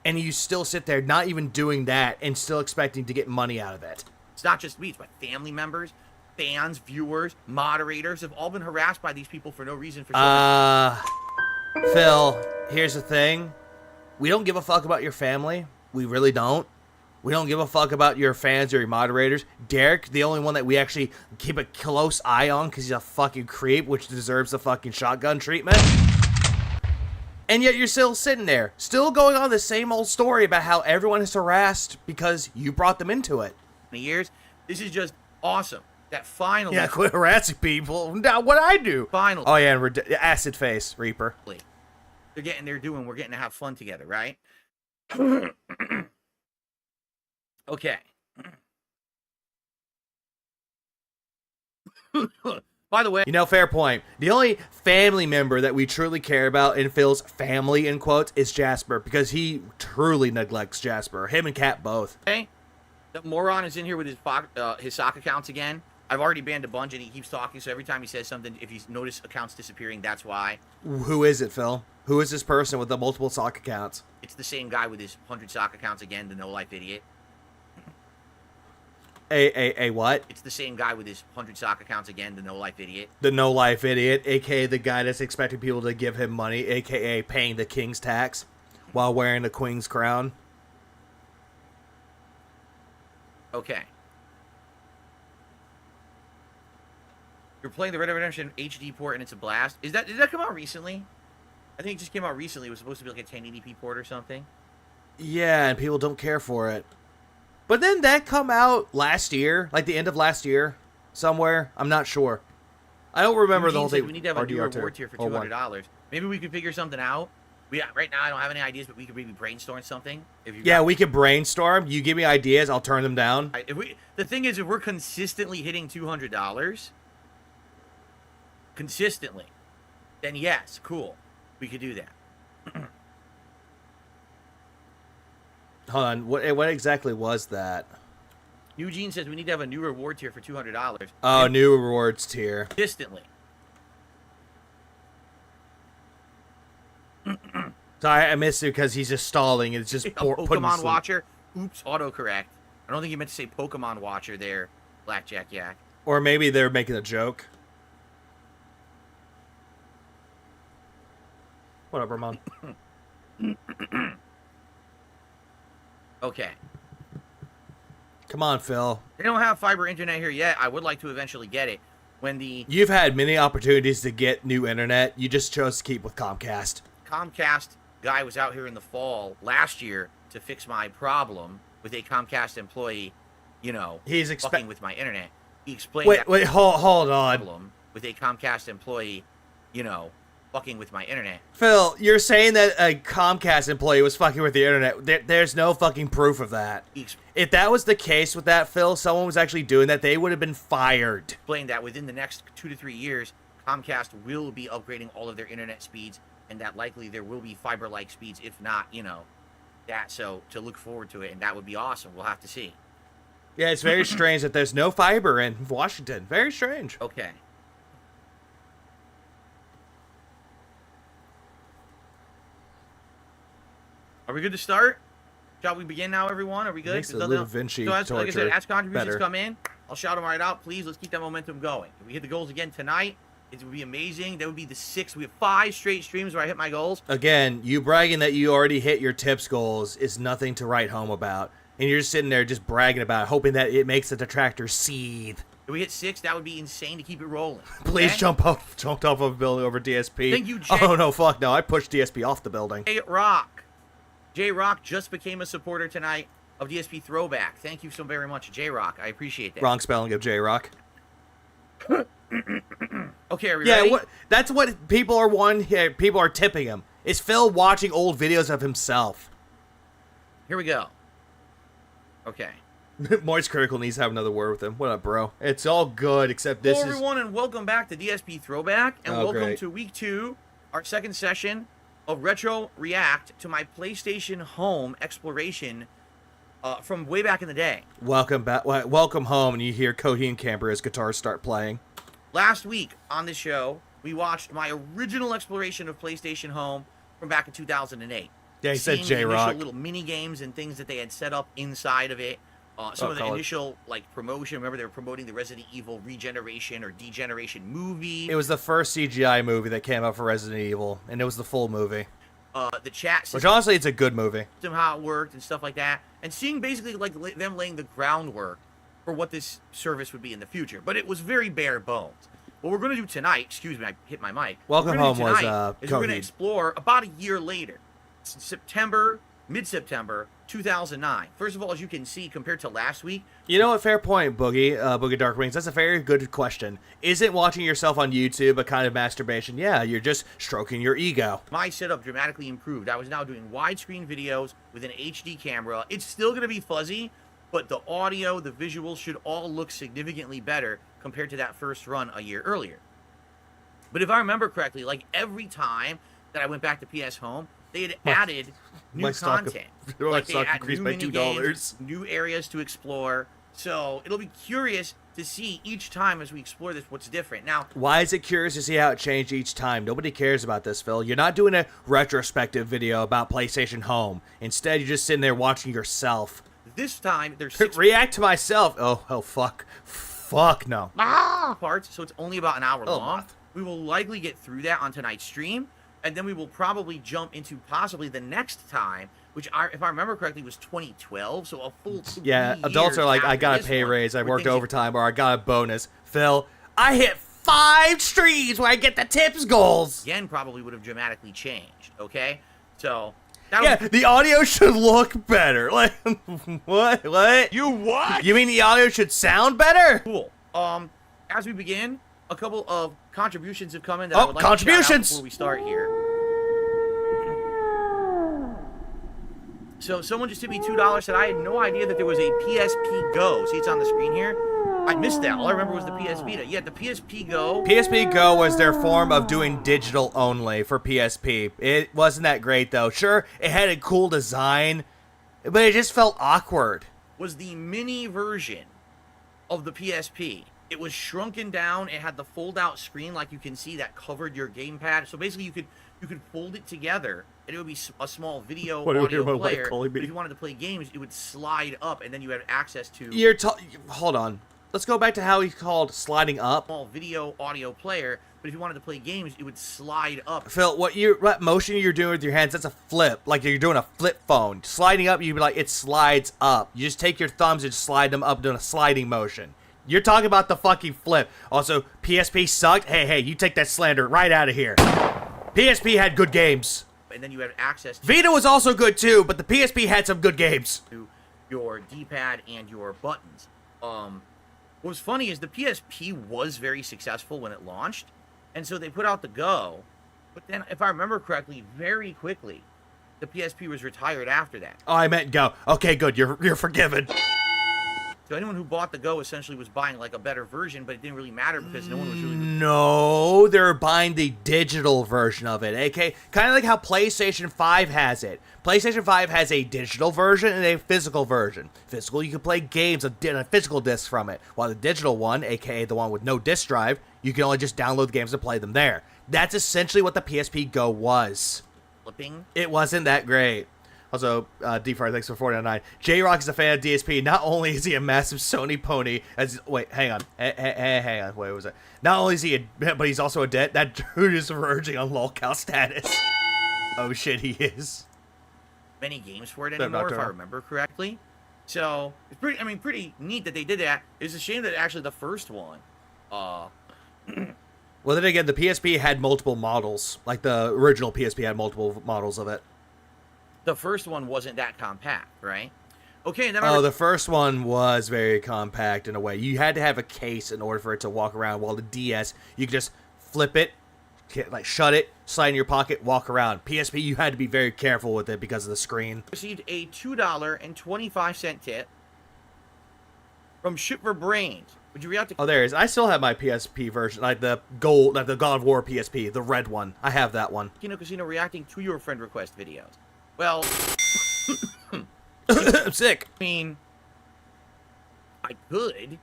And you still sit there not even doing that and still expecting to get money out of it. It's not just me, it's my family members, fans, viewers, moderators have all been harassed by these people for no reason. Phil, here's the thing. We don't give a fuck about your family. We really don't. We don't give a fuck about your fans or your moderators. Derek, the only one that we actually keep a close eye on because he's a fucking creep, which deserves the fucking shotgun treatment. And yet you're still sitting there, still going on the same old story about how everyone is harassed because you brought them into it. Years. This is just awesome. That finally... Yeah, quit harassing people. Now, what I do? Finally. Oh, yeah, and acid face, Reaper. They're getting their due and we're getting to have fun together, right? Okay. By the way, you know, fair point. The only family member that we truly care about in Phil's family, in quotes, is Jasper, because he truly neglects Jasper. Him and Kat both. hey, that moron is in here with his sock accounts again. I've already banned a bunch and he keeps talking, so every time he says something, if you notice accounts disappearing, that's why. Who is it, Phil? Who is this person with the multiple sock accounts? It's the same guy with his 100 sock accounts again, the no-life idiot. A what? It's the same guy with his 100 sock accounts again, the no-life idiot. The no-life idiot, a.k.a. the guy that's expecting people to give him money, a.k.a. paying the king's tax while wearing the queen's crown. Okay. You're playing the Red Dead Redemption HD port, and it's a blast. Did that come out recently? I think it just came out recently. It was supposed to be like a 1080p port or something. Yeah, and people don't care for it. But then that come out last year, like the end of last year, somewhere. I'm not sure. I don't remember Eugene the whole said thing. we need to have a new RDR2 reward tier for or one. $200. Maybe we could figure something out. Right now I don't have any ideas, but we could maybe brainstorm something. Yeah, we could brainstorm. You give me ideas, I'll turn them down. The thing is, if we're consistently hitting $200, consistently, then yes, cool, we could do that. Hold on, what exactly was that? Eugene says we need to have a new reward tier for $200. Oh, new rewards tier. Consistently. Sorry, I missed it because he's just stalling. It's just Pokemon Watcher. Oops, autocorrect. I don't think you meant to say Pokemon Watcher there, Blackjack Yak. Or maybe they're making a joke. Whatever, Mom. Okay. Come on, Phil. They don't have fiber internet here yet. I would like to eventually get it. You've had many opportunities to get new internet. You just chose to keep with Comcast. Comcast guy was out here in the fall last year to fix my problem with a Comcast employee, He's fucking with my internet. He explained Wait, hold on. Problem with a Comcast employee, fucking with my internet. Phil, you're saying that a Comcast employee was fucking with the internet. There's no fucking proof of that. If that was the case with that, Phil, someone was actually doing that, they would have been fired. Explained that within the next 2 to 3 years, Comcast will be upgrading all of their internet speeds, and that likely there will be fiber-like speeds, if not, that. So to look forward to it, and that would be awesome. We'll have to see. Yeah, it's very strange that there's no fiber in Washington. Very strange. Okay. Are we good to start? Shall we begin now, everyone? Are we good? Makes the Lou Vinci like I said, as contributions better. come in, I'll shout them right out. Please, let's keep that momentum going. If we hit the goals again tonight, it would be amazing. That would be the 6th. We have 5 straight streams where I hit my goals. Again, you bragging that you already hit your tips goals is nothing to write home about. And you're just sitting there just bragging about it, hoping that it makes the detractor seethe. If we hit 6, that would be insane to keep it rolling. Please okay? jump off of a building over DSP. Thank you, Jay. Oh, no, fuck no. I pushed DSP off the building. J-Rock just became a supporter tonight of DSP Throwback. Thank you so very much, J-Rock. I appreciate that. Wrong spelling of J-Rock. Okay, are we ready? That's what people are people are tipping him. Is Phil watching old videos of himself? Here we go. Okay. Moist Critical needs to have another word with him. What up, bro? It's all good, except this Hello, everyone, and welcome back to DSP Throwback, and welcome great. to Week 2, our second session of Retro React to my PlayStation Home exploration from way back in the day. Welcome back. Welcome home, and you hear Coheed and Cambria's guitars start playing. Last week on this show, we watched my original exploration of PlayStation Home from back in 2008. Yeah, he said Seeing J-Rock. the initial little mini games and things that they had set up inside of it. Some of the initial promotion. Remember, they were promoting the Resident Evil Regeneration or Degeneration movie. It was the first CGI movie that came out for Resident Evil, and it was the full movie. The chat system, Which honestly, it's a good movie. How it worked and stuff like that, and seeing basically them laying the groundwork for what this service would be in the future. But it was very bare bones. What we're going to do tonight, excuse me, I hit my mic. Welcome Home was is we're going to Coheed. explore about a year later, mid-September 2009. First of all, as you can see, compared to last week, You know what? Fair point, Boogie Dark Wings. That's a very good question. Isn't watching yourself on YouTube a kind of masturbation? Yeah, you're just stroking your ego. my setup dramatically improved. I was now doing widescreen videos with an HD camera. It's still going to be fuzzy, but the audio, the visuals should all look significantly better compared to that first run a year earlier. But if I remember correctly, every time that I went back to PS Home, they had added new content. My They stock had increased new by mini $2. games, new areas to explore. So it'll be curious to see each time as we explore this what's different. Now, Why is it curious to see how it changed each time? Nobody cares about this, Phil. You're not doing a retrospective video about PlayStation Home. Instead, you're just sitting there watching yourself. this time there's 6 React to myself. Oh, fuck. Fuck no. parts, so it's only about an hour long. moth. We will likely get through that on tonight's stream, and then we will probably jump into possibly the next time, which, if I remember correctly, was 2012, so a full 3 Yeah, adults years are like, I after got a this pay one, raise, I where worked things- overtime, or I got a bonus. Phil, I hit 5 streams where I get the tips goals. Again, probably would have dramatically changed. Okay, so Yeah, the audio should look better. Like, what? You what? You mean the audio should sound better? cool. As we begin, a couple of contributions have come in that I Oh, would like to shout out contributions! before we start here. So someone just tipped me $2. Said I had no idea that there was a PSP Go. See, it's on the screen here. I missed that. All I remember was the PS Vita. Yeah, the PSP Go. PSP Go was their form of doing digital only for PSP. It wasn't that great, though. Sure, it had a cool design, but it just felt awkward. Was the mini version of the PSP. It was shrunken down. It had the fold-out screen, like you can see, that covered your gamepad. So basically, you could fold it together, and it would be a small video audio player. But if you wanted to play games, it would slide up, and then you had access to Hold on. Let's go back to how he called sliding up. small video audio player. But if you wanted to play games, it would slide up. Phil, what motion you're doing with your hands, that's a flip. Like you're doing a flip phone. Sliding up, you'd be like, it slides up. You just take your thumbs and slide them up doing a sliding motion. You're talking about the fucking flip. Also, PSP sucked. Hey, you take that slander right out of here. PSP had good games. And then you had access to Vita was also good too, but the PSP had some good games. your D-pad and your buttons. What was funny is the PSP was very successful when it launched, and so they put out the Go, but then, if I remember correctly, very quickly, the PSP was retired after that. Oh, I meant Go. Okay, good. You're forgiven. So anyone who bought the Go essentially was buying like a better version, but it didn't really matter because no one was really... No, they're buying the digital version of it, okay? Kind of like how PlayStation 5 has it. PlayStation 5 has a digital version and a physical version. Physical, you can play games on a physical disc from it, while the digital one, aka the one with no disc drive, you can only just download the games and play them there. That's essentially what the PSP Go was. Flipping. It wasn't that great. Also, D-Fire, thanks for 499. J-Rock is a fan of DSP. Not only is he a massive Sony pony, wait, hang on. Hang on, wait, what was it? Not only is he but he's also a debt. That dude is verging on lolcow status. Oh shit, he is. Many games for it anymore, if I remember correctly. So, it's pretty neat that they did that. It's a shame that actually the first one, Well, then again, the PSP had multiple models. Like, the original PSP had multiple models of it. the first one wasn't that compact, right? Okay, and then the first one was very compact in a way. You had to have a case in order for it to walk around, while the DS, you could just flip it, like shut it, slide in your pocket, walk around. PSP, you had to be very careful with it because of the screen. received a $2.25 tip from Shipper Brains. Would you react to... Oh, there it is. I still have my PSP version, like the gold, like the God of War PSP, the red one. I have that one. Casino reacting to your friend request videos? Well, I'm sick. I mean, I could,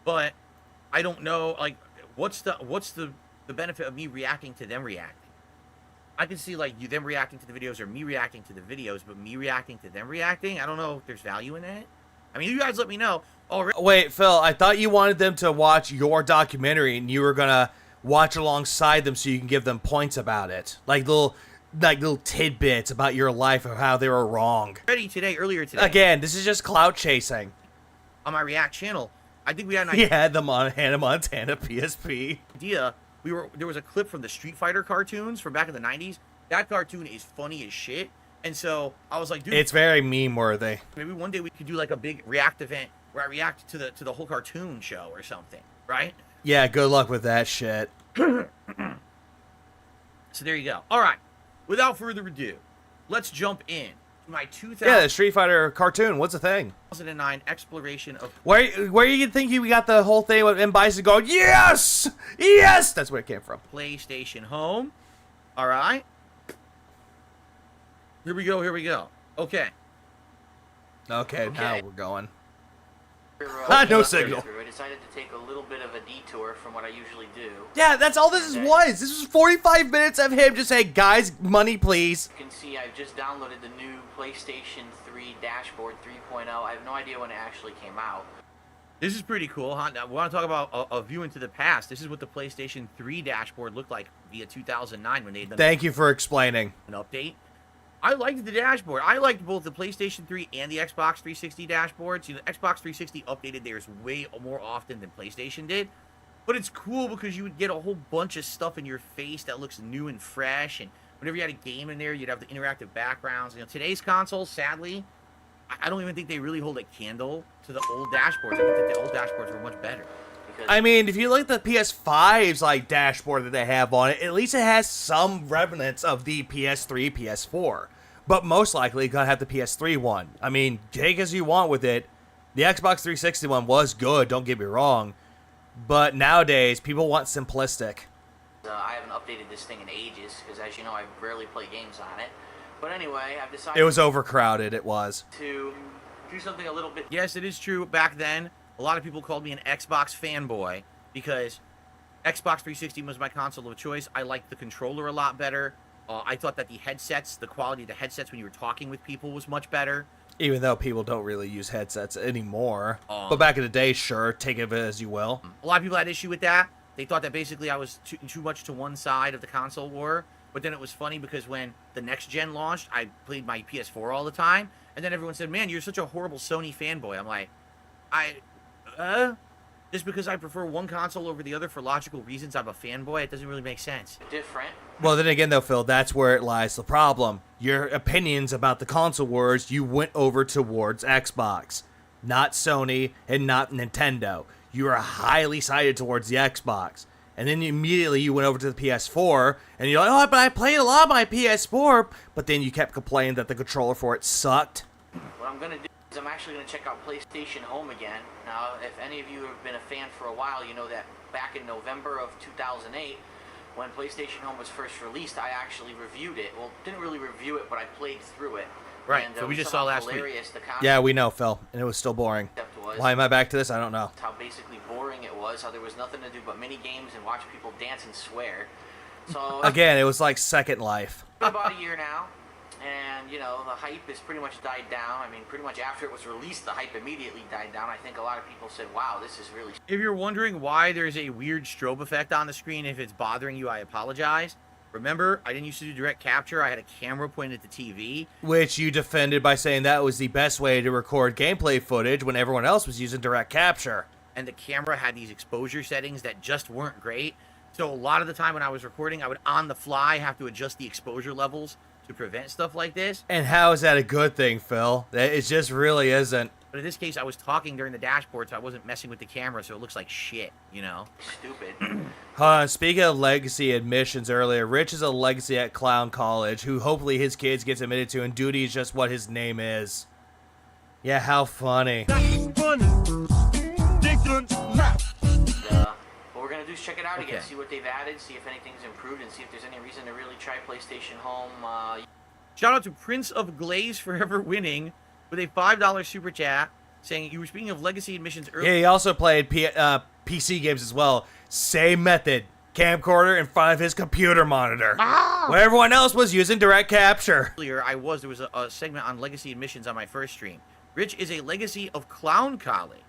but I don't know. Like, what's the benefit of me reacting to them reacting? I can see like them reacting to the videos or me reacting to the videos, but me reacting to them reacting, I don't know if there's value in that. I mean, you guys let me know. Wait, Phil, I thought you wanted them to watch your documentary and you were gonna watch alongside them so you can give them points about it, like little tidbits about your life of how they were wrong. Earlier today. Again, this is just clout chasing. On my React channel, I think we had an idea. Yeah, the Hannah Montana PSP. There was a clip from the Street Fighter cartoons from back in the 90s. That cartoon is funny as shit. And so I was like, dude, it's very meme worthy. Maybe one day we could do like a big React event where I react to the whole cartoon show or something, right? Yeah, good luck with that shit. So there you go. All right. Without further ado, let's jump in to my 2000. Yeah, the Street Fighter cartoon. What's the thing? 2009 exploration of... Where you think you got the whole thing with M. Bison going, yes! Yes! That's where it came from. PlayStation Home. All right. Here we go. Okay. Okay, now we're going. No signal. I decided to take a little bit of a detour from what I usually do. Yeah, that's all this was. This was 45 minutes of him just saying, guys, money, please. You can see I've just downloaded the new PlayStation 3 dashboard 3.0. I have no idea when it actually came out. This is pretty cool, huh? Now, we want to talk about a view into the past. This is what the PlayStation 3 dashboard looked like via 2009 when they had done Thank you for explaining. An update. I liked the dashboard. I liked both the PlayStation 3 and the Xbox 360 dashboard. See, the Xbox 360 updated theirs way more often than PlayStation did. But it's cool because you would get a whole bunch of stuff in your face that looks new and fresh, and whenever you had a game in there, you'd have the interactive backgrounds. You know, today's consoles, sadly, I don't even think they really hold a candle to the old dashboards. I think that the old dashboards were much better. I mean, if you look at the PS5's like dashboard that they have on it, at least it has some remnants of the PS3, PS4. But most likely, you're gonna have the PS3 one. I mean, take as you want with it. The Xbox 360 one was good, don't get me wrong. But nowadays, people want simplistic. I haven't updated this thing in ages, because as you know, I rarely play games on it. But anyway, I've decided... It was overcrowded, it was. ...to do something a little bit... Yes, it is true. Back then, a lot of people called me an Xbox fanboy, because Xbox 360 was my console of choice. I liked the controller a lot better. I thought that the headsets, the quality of the headsets when you were talking with people was much better. Even though people don't really use headsets anymore. But back in the day, sure, take it as you will. A lot of people had issue with that. They thought that basically I was too much to one side of the console war. But then it was funny because when the next gen launched, I played my PS4 all the time. And then everyone said, man, you're such a horrible Sony fanboy. I'm like, just because I prefer one console over the other for logical reasons, I'm a fanboy. It doesn't really make sense. different. Well, then again, though, Phil, that's where it lies the problem. Your opinions about the console wars, you went over towards Xbox, not Sony and not Nintendo. You were highly sided towards the Xbox. And then immediately you went over to the PS4, and you're like, oh, but I played a lot of my PS4, but then you kept complaining that the controller for it sucked. What I'm going to do is I'm actually going to check out PlayStation Home again. Now, if any of you have been a fan for a while, you know that back in November of 2008, when PlayStation Home was first released, I actually reviewed it. Well, didn't really review it, but I played through it. Right, And, so we just saw last week. Yeah, we know, Phil, and it was still boring. Why am I back to this? I don't know. How basically boring it was, how there was nothing to do but mini games and watch people dance and swear. So Again, it was like Second Life. about a year now, and you know, the hype has pretty much died down. I mean, pretty much after it was released, the hype immediately died down. I think a lot of people said, wow, this is really... If you're wondering why there's a weird strobe effect on the screen, if it's bothering you, I apologize. Remember, I didn't used to do direct capture. I had a camera pointed at the TV. Which you defended by saying that was the best way to record gameplay footage when everyone else was using direct capture. And the camera had these exposure settings that just weren't great. So a lot of the time when I was recording, I would on the fly have to adjust the exposure levels to prevent stuff like this. And how is that a good thing, Phil? It just really isn't. But in this case, I was talking during the dashboard, so I wasn't messing with the camera, so it looks like shit, you know? Stupid. Speaking of legacy admissions earlier, Rich is a legacy at Clown College, who hopefully his kids gets admitted to, and Duty is just what his name is. Yeah, how funny. What we're going to do is check it out again, see what they've added, see if anything's improved, and see if there's any reason to really try PlayStation Home. Shout out to Prince of Glaze Forever Winning with a $5 super chat saying you were speaking of legacy admissions earlier. Yeah, he also played PC games as well. Same method. Camcorder in front of his computer monitor. Where everyone else was using direct capture. Earlier, there was a segment on legacy admissions on my first stream. Rich is a legacy of Clown College.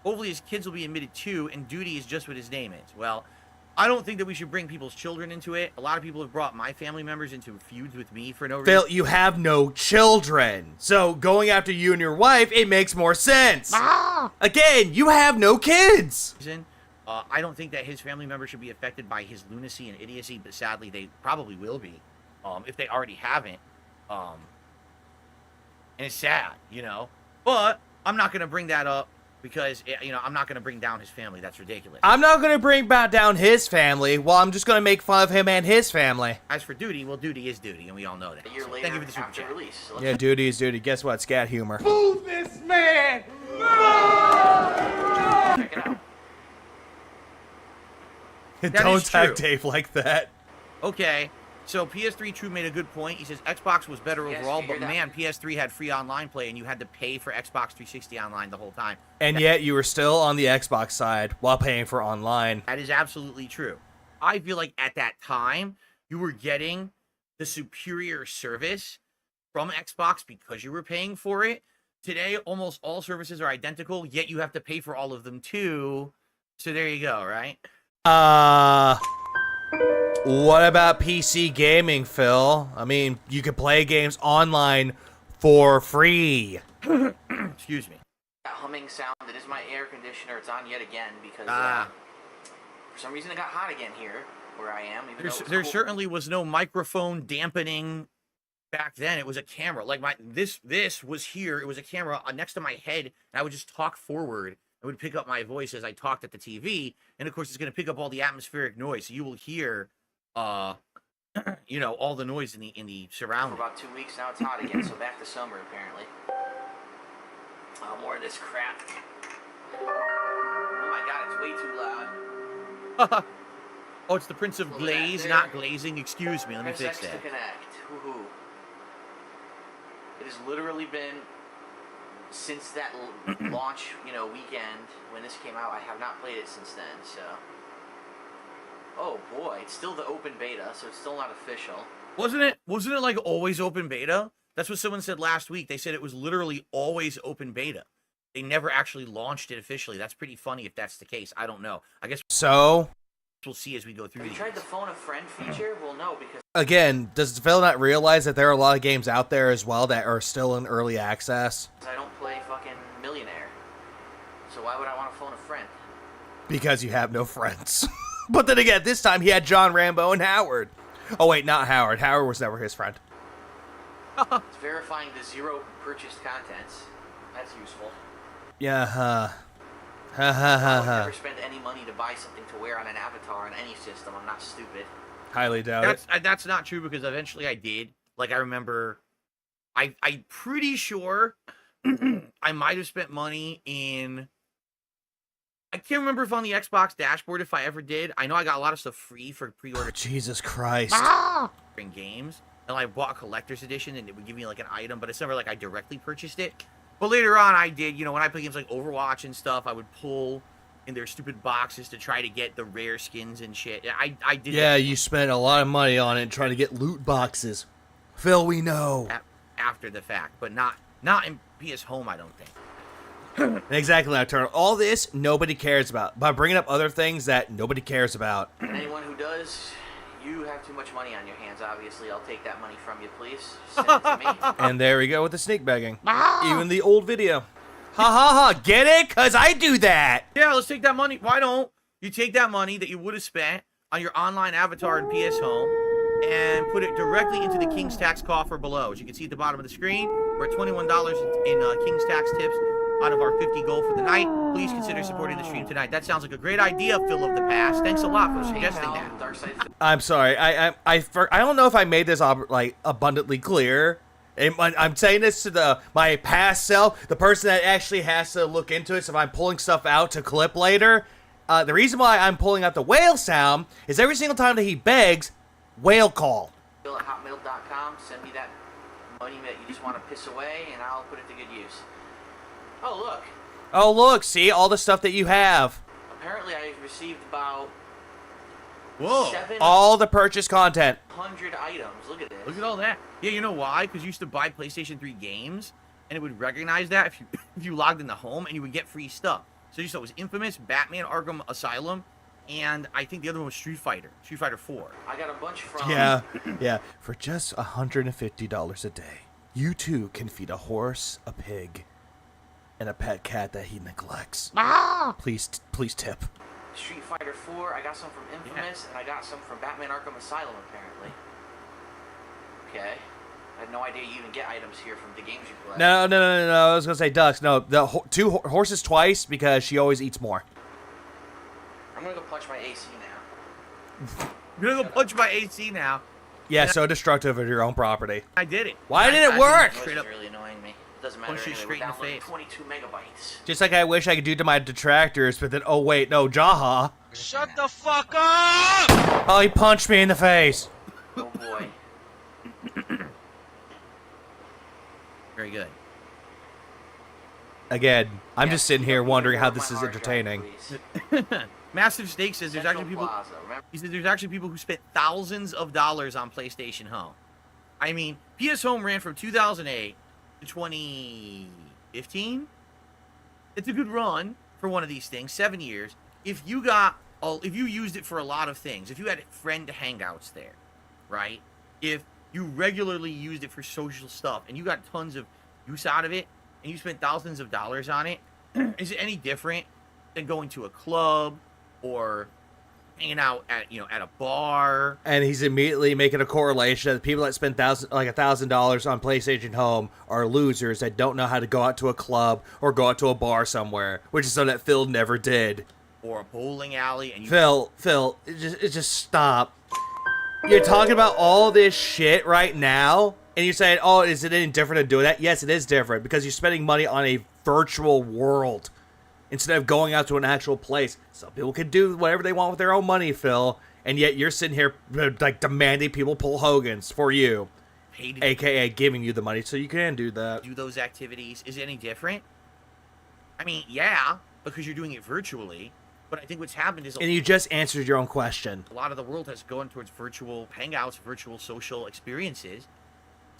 Hopefully his kids will be admitted too, and Duty is just what his name is. Well, I don't think that we should bring people's children into it. A lot of people have brought my family members into feuds with me for no reason. Phil, you have no children. So going after you and your wife, it makes more sense. Again, you have no kids. I don't think that his family members should be affected by his lunacy and idiocy, but sadly they probably will be, if they already haven't. And it's sad, you know. But I'm not going to bring that up. Because, you know, I'm not going to bring down his family. That's ridiculous. I'm not going to bring down his family. Well, I'm just going to make fun of him and his family. As for Duty, well, Duty is Duty, and we all know that. A year later, Thank you for the super chat. release. So Yeah, Duty is Duty. Guess what? Scat humor. Move this man! check it out. Don't is true. tag Dave like that. Okay, so PS3 True made a good point. He says Xbox was better Yes, overall, you but hear that? man, PS3 had free online play, and you had to pay for Xbox 360 online the whole time. And yet you were still on the Xbox side while paying for online. That is absolutely true. I feel like at that time, you were getting the superior service from Xbox because you were paying for it. Today, almost all services are identical, yet you have to pay for all of them too. So there you go, right? What about PC gaming, Phil? I mean, you can play games online for free. Excuse me. That humming sound, it is my air conditioner. It's on yet again because For some reason, it got hot again here where I am. Even though it was There cool. certainly was no microphone dampening back then. It was a camera. Like this was here. It was a camera next to my head, and I would just talk forward. It would pick up my voice as I talked at the TV, and of course, it's going to pick up all the atmospheric noise. So you will hear, you know, all the noise in the For surrounding. about 2 weeks now, it's hot again. So back to summer apparently. More of this crap. Oh my God, it's way too loud. Oh, it's the Prince of Look at that Glaze, there. not glazing. Excuse me. Let me Press fix X that. to connect. Woohoo. It has literally been since that launch, you know, weekend when this came out. I have not played it since then. So, oh boy, it's still the open beta, so it's still not official. Wasn't it like always open beta? That's what someone said last week. They said it was literally always open beta. They never actually launched it officially. That's pretty funny if that's the case. I don't know. I guess So, we'll see as we go through Have you these. tried the phone a friend feature? Well, no, because again, does Phil not realize that there are a lot of games out there as well that are still in early access? I don't play fucking Millionaire. So why would I want to phone a friend? Because you have no friends. But then again, this time he had John Rambo and Howard. Oh wait, not Howard. Howard was never his friend. It's verifying the 0 purchased contents. That's useful. Yeah, huh. Ha ha I ha would ha. never spend any money to buy something to wear on an avatar on any system. I'm not stupid. Highly doubt it. That's not true because eventually I did. Like I remember, I'm pretty sure I might have spent money in. I can't remember if on the Xbox dashboard if I ever did. I know I got a lot of stuff free for pre-order Jesus Christ. in games, and I bought a collector's edition, and it would give me like an item, but it's never like I directly purchased it. But later on, I did. You know, when I play games like Overwatch and stuff, I would pull in their stupid boxes to try to get the rare skins and shit. I did. Yeah, that you spent a lot of money on it trying to get loot boxes. Phil, we know. after the fact, but not in PS Home. I don't think. Exactly, Nocturnal. All this, nobody cares about. By bringing up other things that nobody cares about. Anyone who does, you have too much money on your hands, obviously. I'll take that money from you, please. Send it to me. And there we go with the sneak begging. Even the old video. Ha ha ha, get it? Cause I do that. Yeah, let's take that money. Why don't you take that money that you would have spent on your online avatar in PS Home and put it directly into the King's Tax coffer below? As you can see at the bottom of the screen, we're at $21 in King's Tax tips out of our 50 goal for the night. Please consider supporting the stream tonight. That sounds like a great idea, Phil of the past. Thanks a lot for suggesting that. Dark Side I'm sorry. I don't know if I made this like abundantly clear. I'm saying this to my past self, the person that actually has to look into it. So if I'm pulling stuff out to clip later, the reason why I'm pulling out the whale sound is every single time that he begs, whale call. Phil at hotmail.com. Send me that money that you just want to piss away, and I'll put it to good use. Oh, look. Oh look, see all the stuff that you have, Apparently, I've received about Whoa. 700 all the purchase content. items. Look at this. Look at all that. Yeah, you know why? Because you used to buy PlayStation 3 games, and it would recognize that if you logged in the home, and you would get free stuff. So you saw it was Infamous, Batman, Arkham Asylum, and I think the other one was Street Fighter 4. I got a bunch from... Yeah, yeah. For just $150 a day, you too can feed a horse, a pig, and a pet cat that he neglects. Please tip. Street Fighter 4. I got some from Infamous, and I got some from Batman Arkham Asylum, apparently. Okay. I had no idea you even get items here from the games you play. No. I was gonna say ducks. No, the two horses twice because she always eats more. I'm gonna go punch my AC now. You're gonna go punch my AC now. Yeah, so destructive of your own property. I did it. Why did it I work? This Straight is up. really annoying me. It doesn't matter Punch you anyway. straight in We're the downloading face. 22 megabytes. Just like I wish I could do to my detractors, but then oh wait, no, Jaha. Shut the fuck up! Oh, he punched me in the face. Oh boy. Very good. Again, I'm Yeah, just sitting here you wondering how can this my is hard drive, entertaining. please. Massive Snake says there's Central actually people. Plaza, remember? He said there's actually people who spent thousands of dollars on PlayStation Home. I mean, PS Home ran from 2008 to 2015. It's a good run for one of these things. 7 years. If you used it for a lot of things, if you had friend hangouts there, right? If you regularly used it for social stuff and you got tons of use out of it and you spent thousands of dollars on it, is it any different than going to a club or hanging out at at a bar. And he's immediately making a correlation that the people that spend $1,000 on PlayStation Home are losers that don't know how to go out to a club or go out to a bar somewhere, which is something that Phil never did. Or a bowling alley, and Phil, just stop. You're talking about all this shit right now, and you're saying, oh, is it any different than doing that? Yes, it is different, because you're spending money on a virtual world instead of going out to an actual place. Some people can do whatever they want with their own money, Phil, and yet you're sitting here like demanding people pull Hogan's for you, aka giving you the money so you can do that. Do those activities. Is it any different? I mean, yeah, because you're doing it virtually. But I think what's happened is... And you just answered your own question. A lot of the world has gone towards virtual hangouts, virtual social experiences.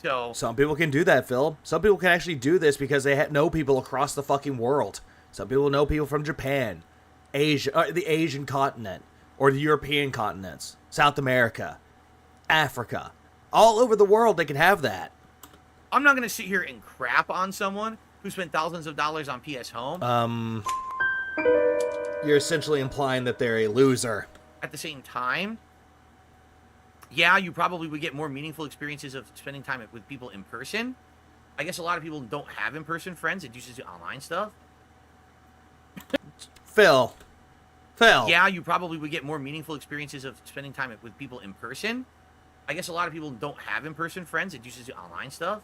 So... Some people can do that, Phil. Some people can actually do this because they know people across the fucking world. Some people know people from Japan, Asia, the Asian continent, or the European continents, South America, Africa. All over the world they can have that. I'm not going to sit here and crap on someone who spent thousands of dollars on PS Home. You're essentially implying that they're a loser. At the same time, yeah, you probably would get more meaningful experiences of spending time with people in person. I guess a lot of people don't have in-person friends. It uses online stuff. Phil. Yeah, you probably would get more meaningful experiences of spending time with people in person. I guess a lot of people don't have in-person friends. It uses online stuff.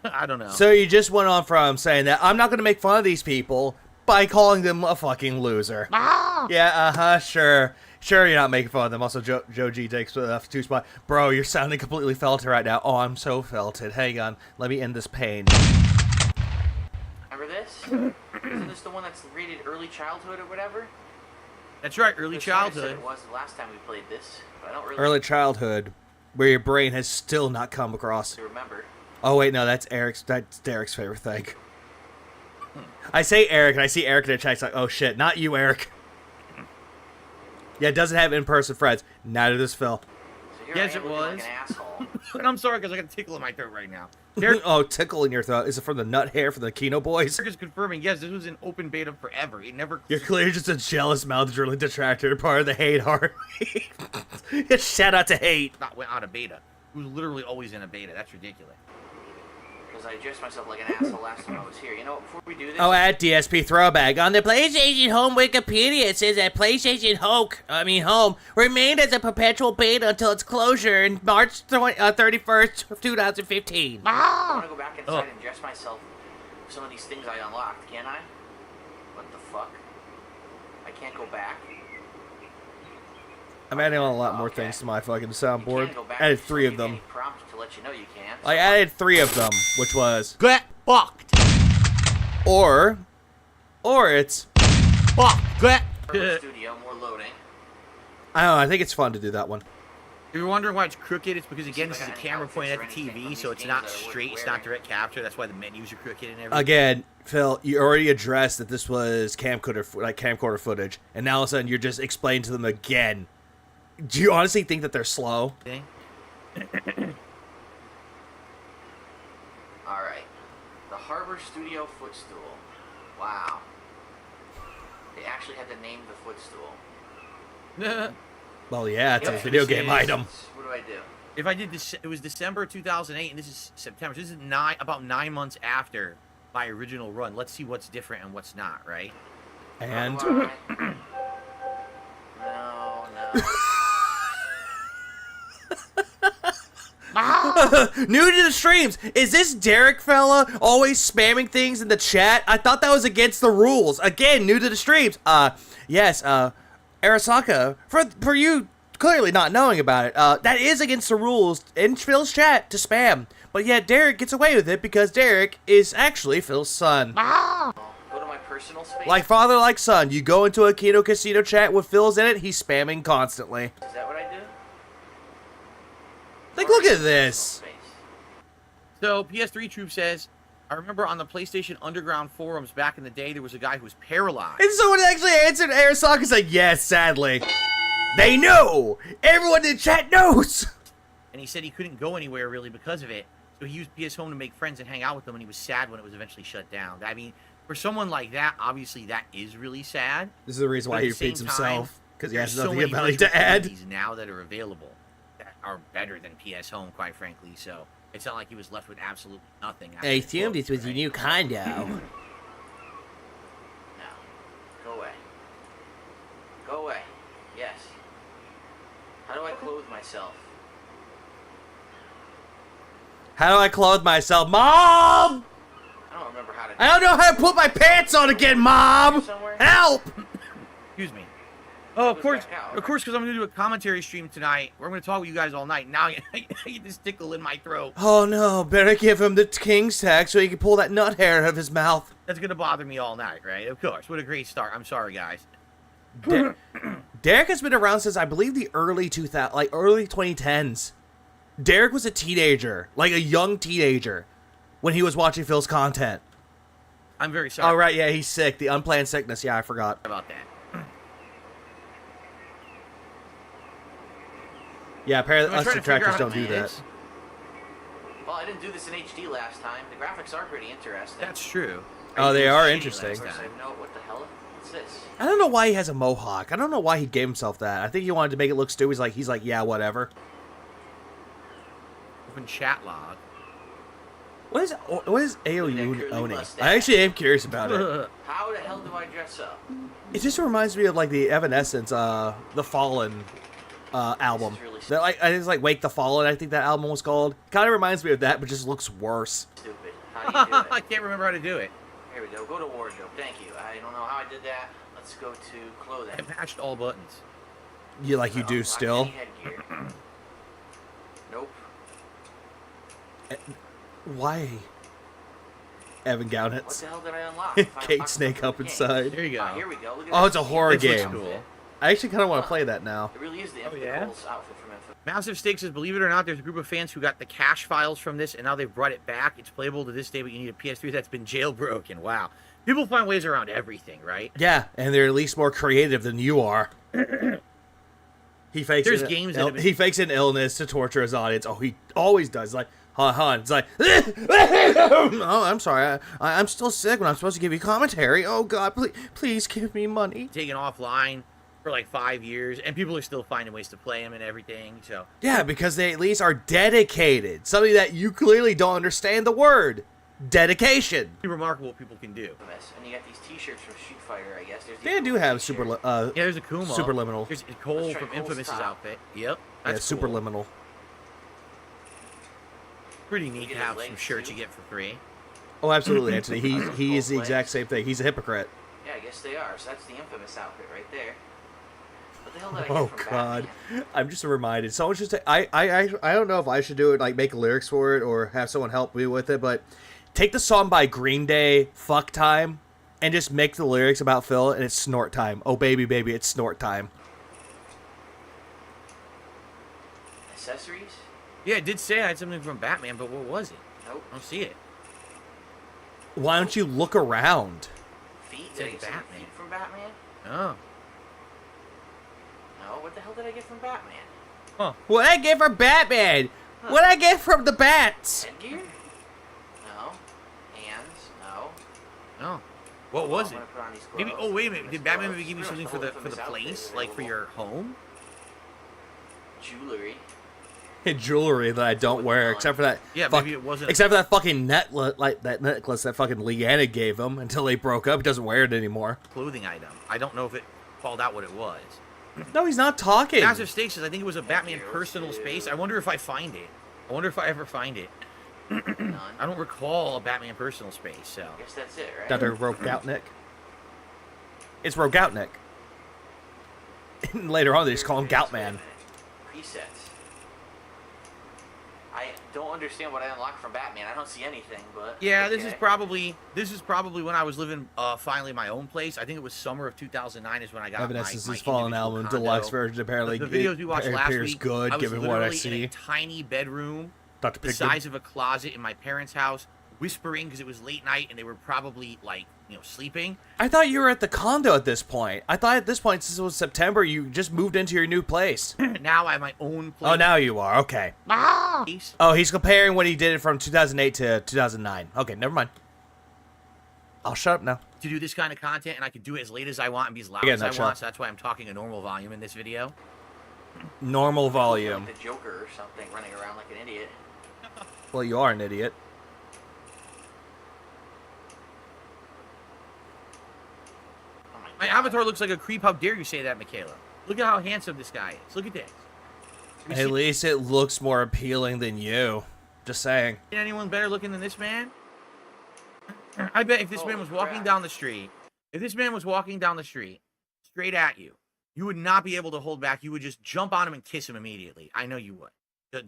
I don't know. So you just went on from saying that I'm not going to make fun of these people by calling them a fucking loser. Ah! Yeah, sure. Sure, you're not making fun of them. Also, Joe G takes 2 spot. Bro, you're sounding completely felted right now. Oh, I'm so felted. Hang on. Let me end this pain. Remember this? Isn't this the one that's rated early childhood or whatever? That's right, early childhood. It was the last time we played this, but I don't really Early childhood, where your brain has still not come across. remember. Oh wait, no, that's Derek's favorite thing. I say Eric, and I see Eric in the chat. It's like, oh shit, not you, Eric. Yeah, it doesn't have in-person friends. Neither does Phil. So here Yes, I am it looking was. like an asshole. And I'm sorry because I got a tickle in my throat right now. Oh, tickle in your throat. Is it from the nut hair from the Kino Boys? Derek is confirming, yes, this was an open beta forever. It never... You're clearly just a jealous mouth drilling detractor, part of the hate army. Shout out to hate. Not went out of beta. It was literally always in a beta. That's ridiculous. Because I dressed myself like an asshole last time I was here. You know what, before we do this... Oh, at DSP Throwback. On the PlayStation Home Wikipedia, it says that PlayStation Home remained as a perpetual beta until its closure in March 31st, 2015. I want to go back inside and dress myself with some of these things I unlocked, can't I? What the fuck? I can't go back? I'm adding on a lot more things to my fucking soundboard. I added 3 of them. Prompt to let you know you can. I added 3 of them, which was... Get fucked. Or it's... Fuck. Get. Studio, more loading. I don't know, I think it's fun to do that one. If you're wondering why it's crooked, it's because, again, this is a camera pointed at the TV, so it's not straight, it's not direct capture. That's why the menus are crooked and everything. Again, Phil, you already addressed that this was camcorder footage, and now all of a sudden you're just explaining to them again. Do you honestly think that they're slow? Alright. The Harbor Studio Footstool. Wow. They actually had to name the footstool. Well, yeah, it's a video game item. What do I do? If I did this, it was December 2008, and this is September. This is about 9 months after my original run. Let's see what's different and what's not, right? And... No. New to the streams, is this Derek fella always spamming things in the chat? I thought that was against the rules. Again, new to the streams. Yes, Arasaka, for you clearly not knowing about it, that is against the rules in Phil's chat to spam. But yet Derek gets away with it because Derek is actually Phil's son. Go to my personal space. Like father, like son. You go into a Kino Casino chat with Phil's in it, he's spamming constantly. Is that what I do? Like, look at this. So, PS3 Troop says, I remember on the PlayStation Underground forums back in the day, there was a guy who was paralyzed. And someone actually answered Arasaka and said, yes, sadly. They know! Everyone in chat knows! And he said he couldn't go anywhere, really, because of it. So he used PS Home to make friends and hang out with them, and he was sad when it was eventually shut down. I mean, for someone like that, obviously that is really sad. This is the reason why he repeats himself. Because he has There's so nothing many of value virtual to add. communities now that are available that are better than PS Home, quite frankly. So it's not like he was left with absolutely nothing. after I the assumed book, this was your right? new condo. No. Go away. Go away. Yes. How do I clothe myself? How do I clothe myself? Mom! I don't remember how to. I don't know how to put my pants on again, Mom! Somewhere? Help! Excuse me. Oh, of Goes course, back out. of course, because I'm going to do a commentary stream tonight. We're going to talk with you guys all night. Now I get this tickle in my throat. Oh no, better give him the king's tag so he can pull that nut hair out of his mouth. That's going to bother me all night, right? Of course. What a great start. I'm sorry, guys. Derek has been around since I believe the early 2010s. Derek was a teenager, like a young teenager, when he was watching Phil's content. I'm very sorry Oh right, yeah, he's sick. The unplanned sickness. Yeah, I forgot. about that. Yeah, apparently I'm us trying to figure detractors out don't how to do that. this. Well, I didn't do this in HD last time. The graphics are pretty interesting. That's true. Oh, they It was are shitty interesting. last Of course, time. I know what the hell. What's this? I don't know why he has a mohawk. I don't know why he gave himself that. I think he wanted to make it look stupid. He's like, yeah, whatever. Open chat log. What is AOU curly owning? mustache. I actually am curious about it. How the hell do I dress up? It just reminds me of like the Evanescence, the Fallen album. This is really That like it's like Wake the Fallen. I think that album was called. Kind of reminds me of that, but just looks worse. Stupid. How do you do I it? can't remember how to do it. Here we go. Go to wardrobe. Thank you. I don't know how I did that. Let's go to clothing. I mashed all buttons. You like you No, do lock still. any headgear. Nope. Why? Evan What Gownitz. the hell did I unlock? If I Kate unlocked Snake something up in the inside. There you go. Here we go. Look at Oh, that. it's a horror This looks game. cool. I actually kind of want to play that now. It really is the Oh, yeah? Nicole's outfit from Infamous. Massive Stakes says, believe it or not, there's a group of fans who got the cache files from this, and now they've brought it back. It's playable to this day, but you need a PS3 that's been jailbroken. Wow. People find ways around everything, right? Yeah, and they're at least more creative than you are. He fakes There's an, games that have been- he fakes an illness to torture his audience. Oh, he always does. Like, huh? It's like, oh, I'm sorry. I'm still sick when I'm supposed to give you commentary. Oh God, please give me money. Taken offline for like 5 years, and people are still finding ways to play them and everything, so... Yeah, because they at least are dedicated. Something that you clearly don't understand the word. Dedication. Pretty remarkable what people can do. Infamous. And you got these t-shirts from Street Fighter, I guess. There's the They do Akuma have t-shirt. Yeah, there's a Kuma. Superliminal. There's Cole Let's try from Cole's Infamous's top. outfit. Yep. Yeah, That's cool. superliminal. Pretty neat Look to at his have some legs, shirts too. you get for free. Oh, absolutely, Anthony. He is the Legs. exact same thing. He's a hypocrite. Yeah, I guess they are. So that's the Infamous outfit right there. What the hell did I get Oh from God, Batman? I'm just reminded. Someone should say, I don't know if I should do it, like make lyrics for it, or have someone help me with it. But take the song by Green Day, "Fuck Time," and just make the lyrics about Phil, and it's snort time. Oh baby, baby, it's snort time. Accessories? Yeah, it did say I had something from Batman, but what was it? Nope. I don't see it. Why don't you look around? Feet? Said Did I get some Batman. feet from Batman? Oh. No. What the hell did I get from Batman? Huh. What I get from Batman? What I get from the bats? Headgear? No. Hands? No. No. What was I'm it? gonna put on these Maybe. gloves. Oh, wait a minute. Infamous Did Batman gloves. maybe give you Pretty something much for the Infamous outfit place, like for available. your home? Jewelry. Jewelry that I don't wear, except for that. Yeah, maybe it wasn't- Except for that fucking that necklace that fucking Leanna gave him until they broke up. He doesn't wear it anymore. Clothing item. I don't know if it called out what it was. No, he's not talking. Massive Stakes says, I think it was a Batman personal space. I wonder if I find it. I wonder if I ever find it. None. I don't recall a Batman personal space, so... Guess that's it, right? Dr. Rogoutnik. It's Rogoutnik. And later on, they just call him Goutman. Presets. I don't understand what I unlocked from Batman. I don't see anything, but Yeah, okay. this is probably when I was living finally my own place. I think it was summer of 2009 is when I got Evanescence's my Fallen individual album condo. deluxe version apparently The videos we watched last appears week, good I was given what I literally in see. a tiny bedroom Dr. the Pigman. size of a closet in my parents' house, whispering because it was late night and they were probably like, sleeping. I thought you were at the condo at this point. I thought at this point, since it was September, you just moved into your new place. Now I have my own place. Oh, now you are. Okay. Oh, he's comparing when he did it from 2008 to 2009. Okay, never mind. I'll shut up now. to do this kind of content, and I could do it as late as I want and be as loud Again, as I that's want. right. So that's why I'm talking a normal volume in this video. Normal volume. Like the Joker or something, running around like an idiot. Well, you are an idiot. Oh My God. avatar looks like a creep. How dare you say that, Michaela? Look at how handsome this guy is. Look at this. Have you At least it looks more appealing than you. Just saying. seen anyone better looking than this man? I bet if this man was walking down the street, straight at you, you would not be able to hold back. You would just jump on him and kiss him immediately. I know you would.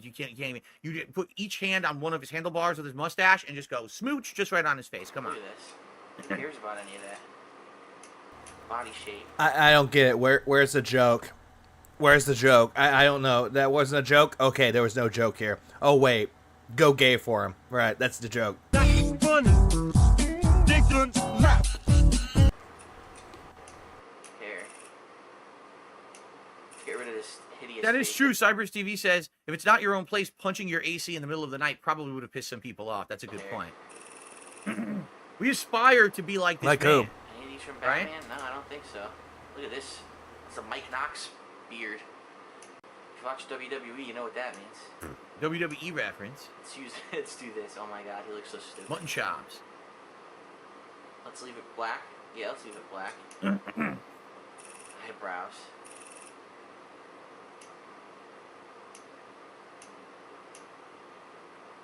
You can't even. You put each hand on one of his handlebars with his mustache and just go smooch just right on his face. Come on. Look at this. Who cares about any of that? Body shape. I don't get it. Where's the joke? Where's the joke? I don't know. That wasn't a joke? Okay, there was no joke here. Oh, wait. Go gay for him. Right, that's the joke. Here. Get rid of this hideous That is face. true. Cybers TV says if it's not your own place, punching your AC in the middle of the night probably would have pissed some people off. That's a good point. We aspire to be like this Like man. who? Any of these from Right? Batman? No, I don't think so. Look at this. It's a Mike Knox beard. If you watch WWE, you know what that means. WWE reference. Let's do this. Oh my God, he looks so stupid. Mutton chops. Let's leave it black. Yeah, let's leave it black. Eyebrows.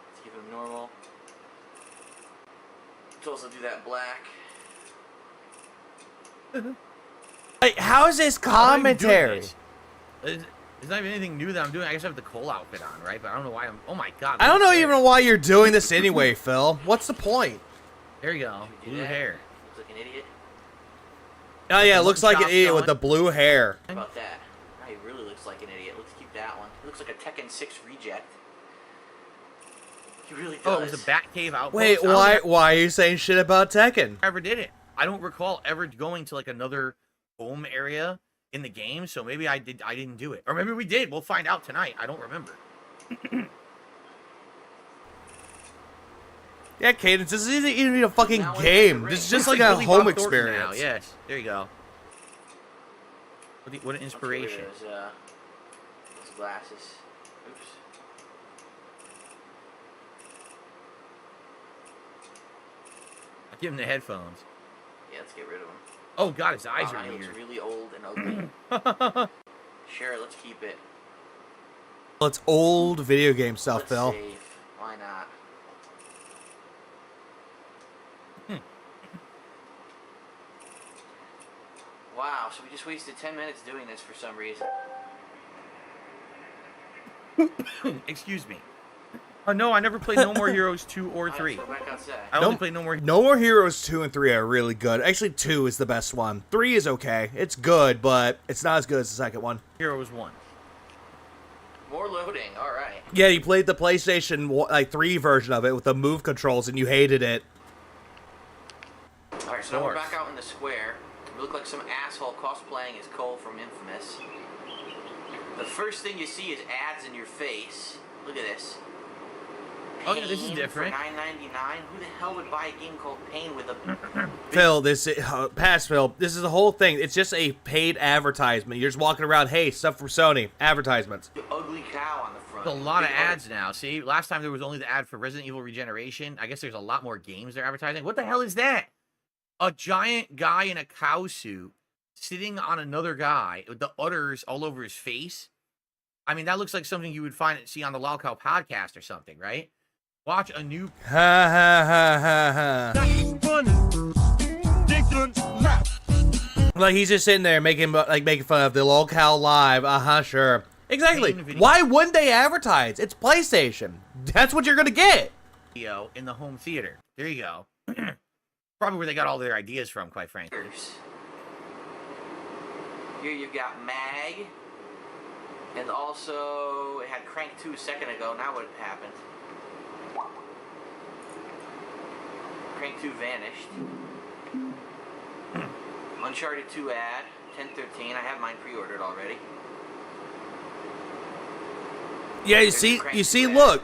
Let's keep him normal. Let's also do that black. Like, how is this commentary? There's not even anything new that I'm doing. I guess I have the Cole outfit on, right? But I don't know why I'm. Oh my God. I don't know look at even why you're doing this anyway, Phil. What's the point? There you go. Should we do Blue that? hair. Looks like an idiot. Oh, yeah, it looks like an Chops idiot with going. the blue hair. How about that? Now he really looks like an idiot. Let's keep that one. He looks like a Tekken 6 reject. He really does. Oh, it was a Batcave outpost. Wait, I don't why think are you saying shit about Tekken? I ever did it? I don't recall ever going to like another home area in the game, so maybe I didn't do it. Or maybe we did. We'll find out tonight. I don't remember. Yeah, Cadence, this isn't even a fucking Now we're in game. the This is ring. just Looks like a Billy home Bob Thornton experience. now. Yes, there you go. What an inspiration. Those glasses. Oops. I'll give him the headphones. Yeah, let's get rid of him. Oh God, his eyes Wow, are he looks weird. really old and ugly. Sure, let's keep it. Well, it's old video game stuff, Let's Phil. save. Why not? Wow, so we just wasted 10 minutes doing this for some reason. Excuse me. Oh no, I never played No More Heroes 2 or 3. Let's go back outside. I only played No More. No More Heroes 2 and 3 are really good. Actually, 2 is the best one. 3 is okay. It's good, but it's not as good as the second one. Heroes 1. More loading, alright. Yeah, you played the PlayStation 3 version of it with the move controls, and you hated it. Alright, so now we're back out in the square. We look like some asshole cosplaying as Cole from Infamous. The first thing you see is ads in your face. Look at this. Oh, yeah, this is Pain different. For $9.99? Who the hell would buy a game called Pain with a... Phil, this is the whole thing. It's just a paid advertisement. You're just walking around, hey, stuff from Sony. Advertisements. ugly cow on the front. There's a lot of Big ads now. See, last time there was only the ad for Resident Evil Regeneration. I guess there's a lot more games they're advertising. What the hell is that? A giant guy in a cow suit sitting on another guy with the udders all over his face. I mean, that looks like something you would see on the Lol Cow podcast or something, right? Watch a new... Ha ha ha ha ha. Like, he's just sitting there making fun of the locale live. Sure. Exactly. Why wouldn't they advertise? It's PlayStation. That's what you're gonna get. video in the home theater. There you go. Probably where they got all their ideas from, quite frankly. Here you've got Mag. And also, it had Crank 2 a second ago. Now what happened? Crank 2 vanished. Uncharted 2 ad. 10/13. I have mine pre-ordered already. Yeah, you see, look.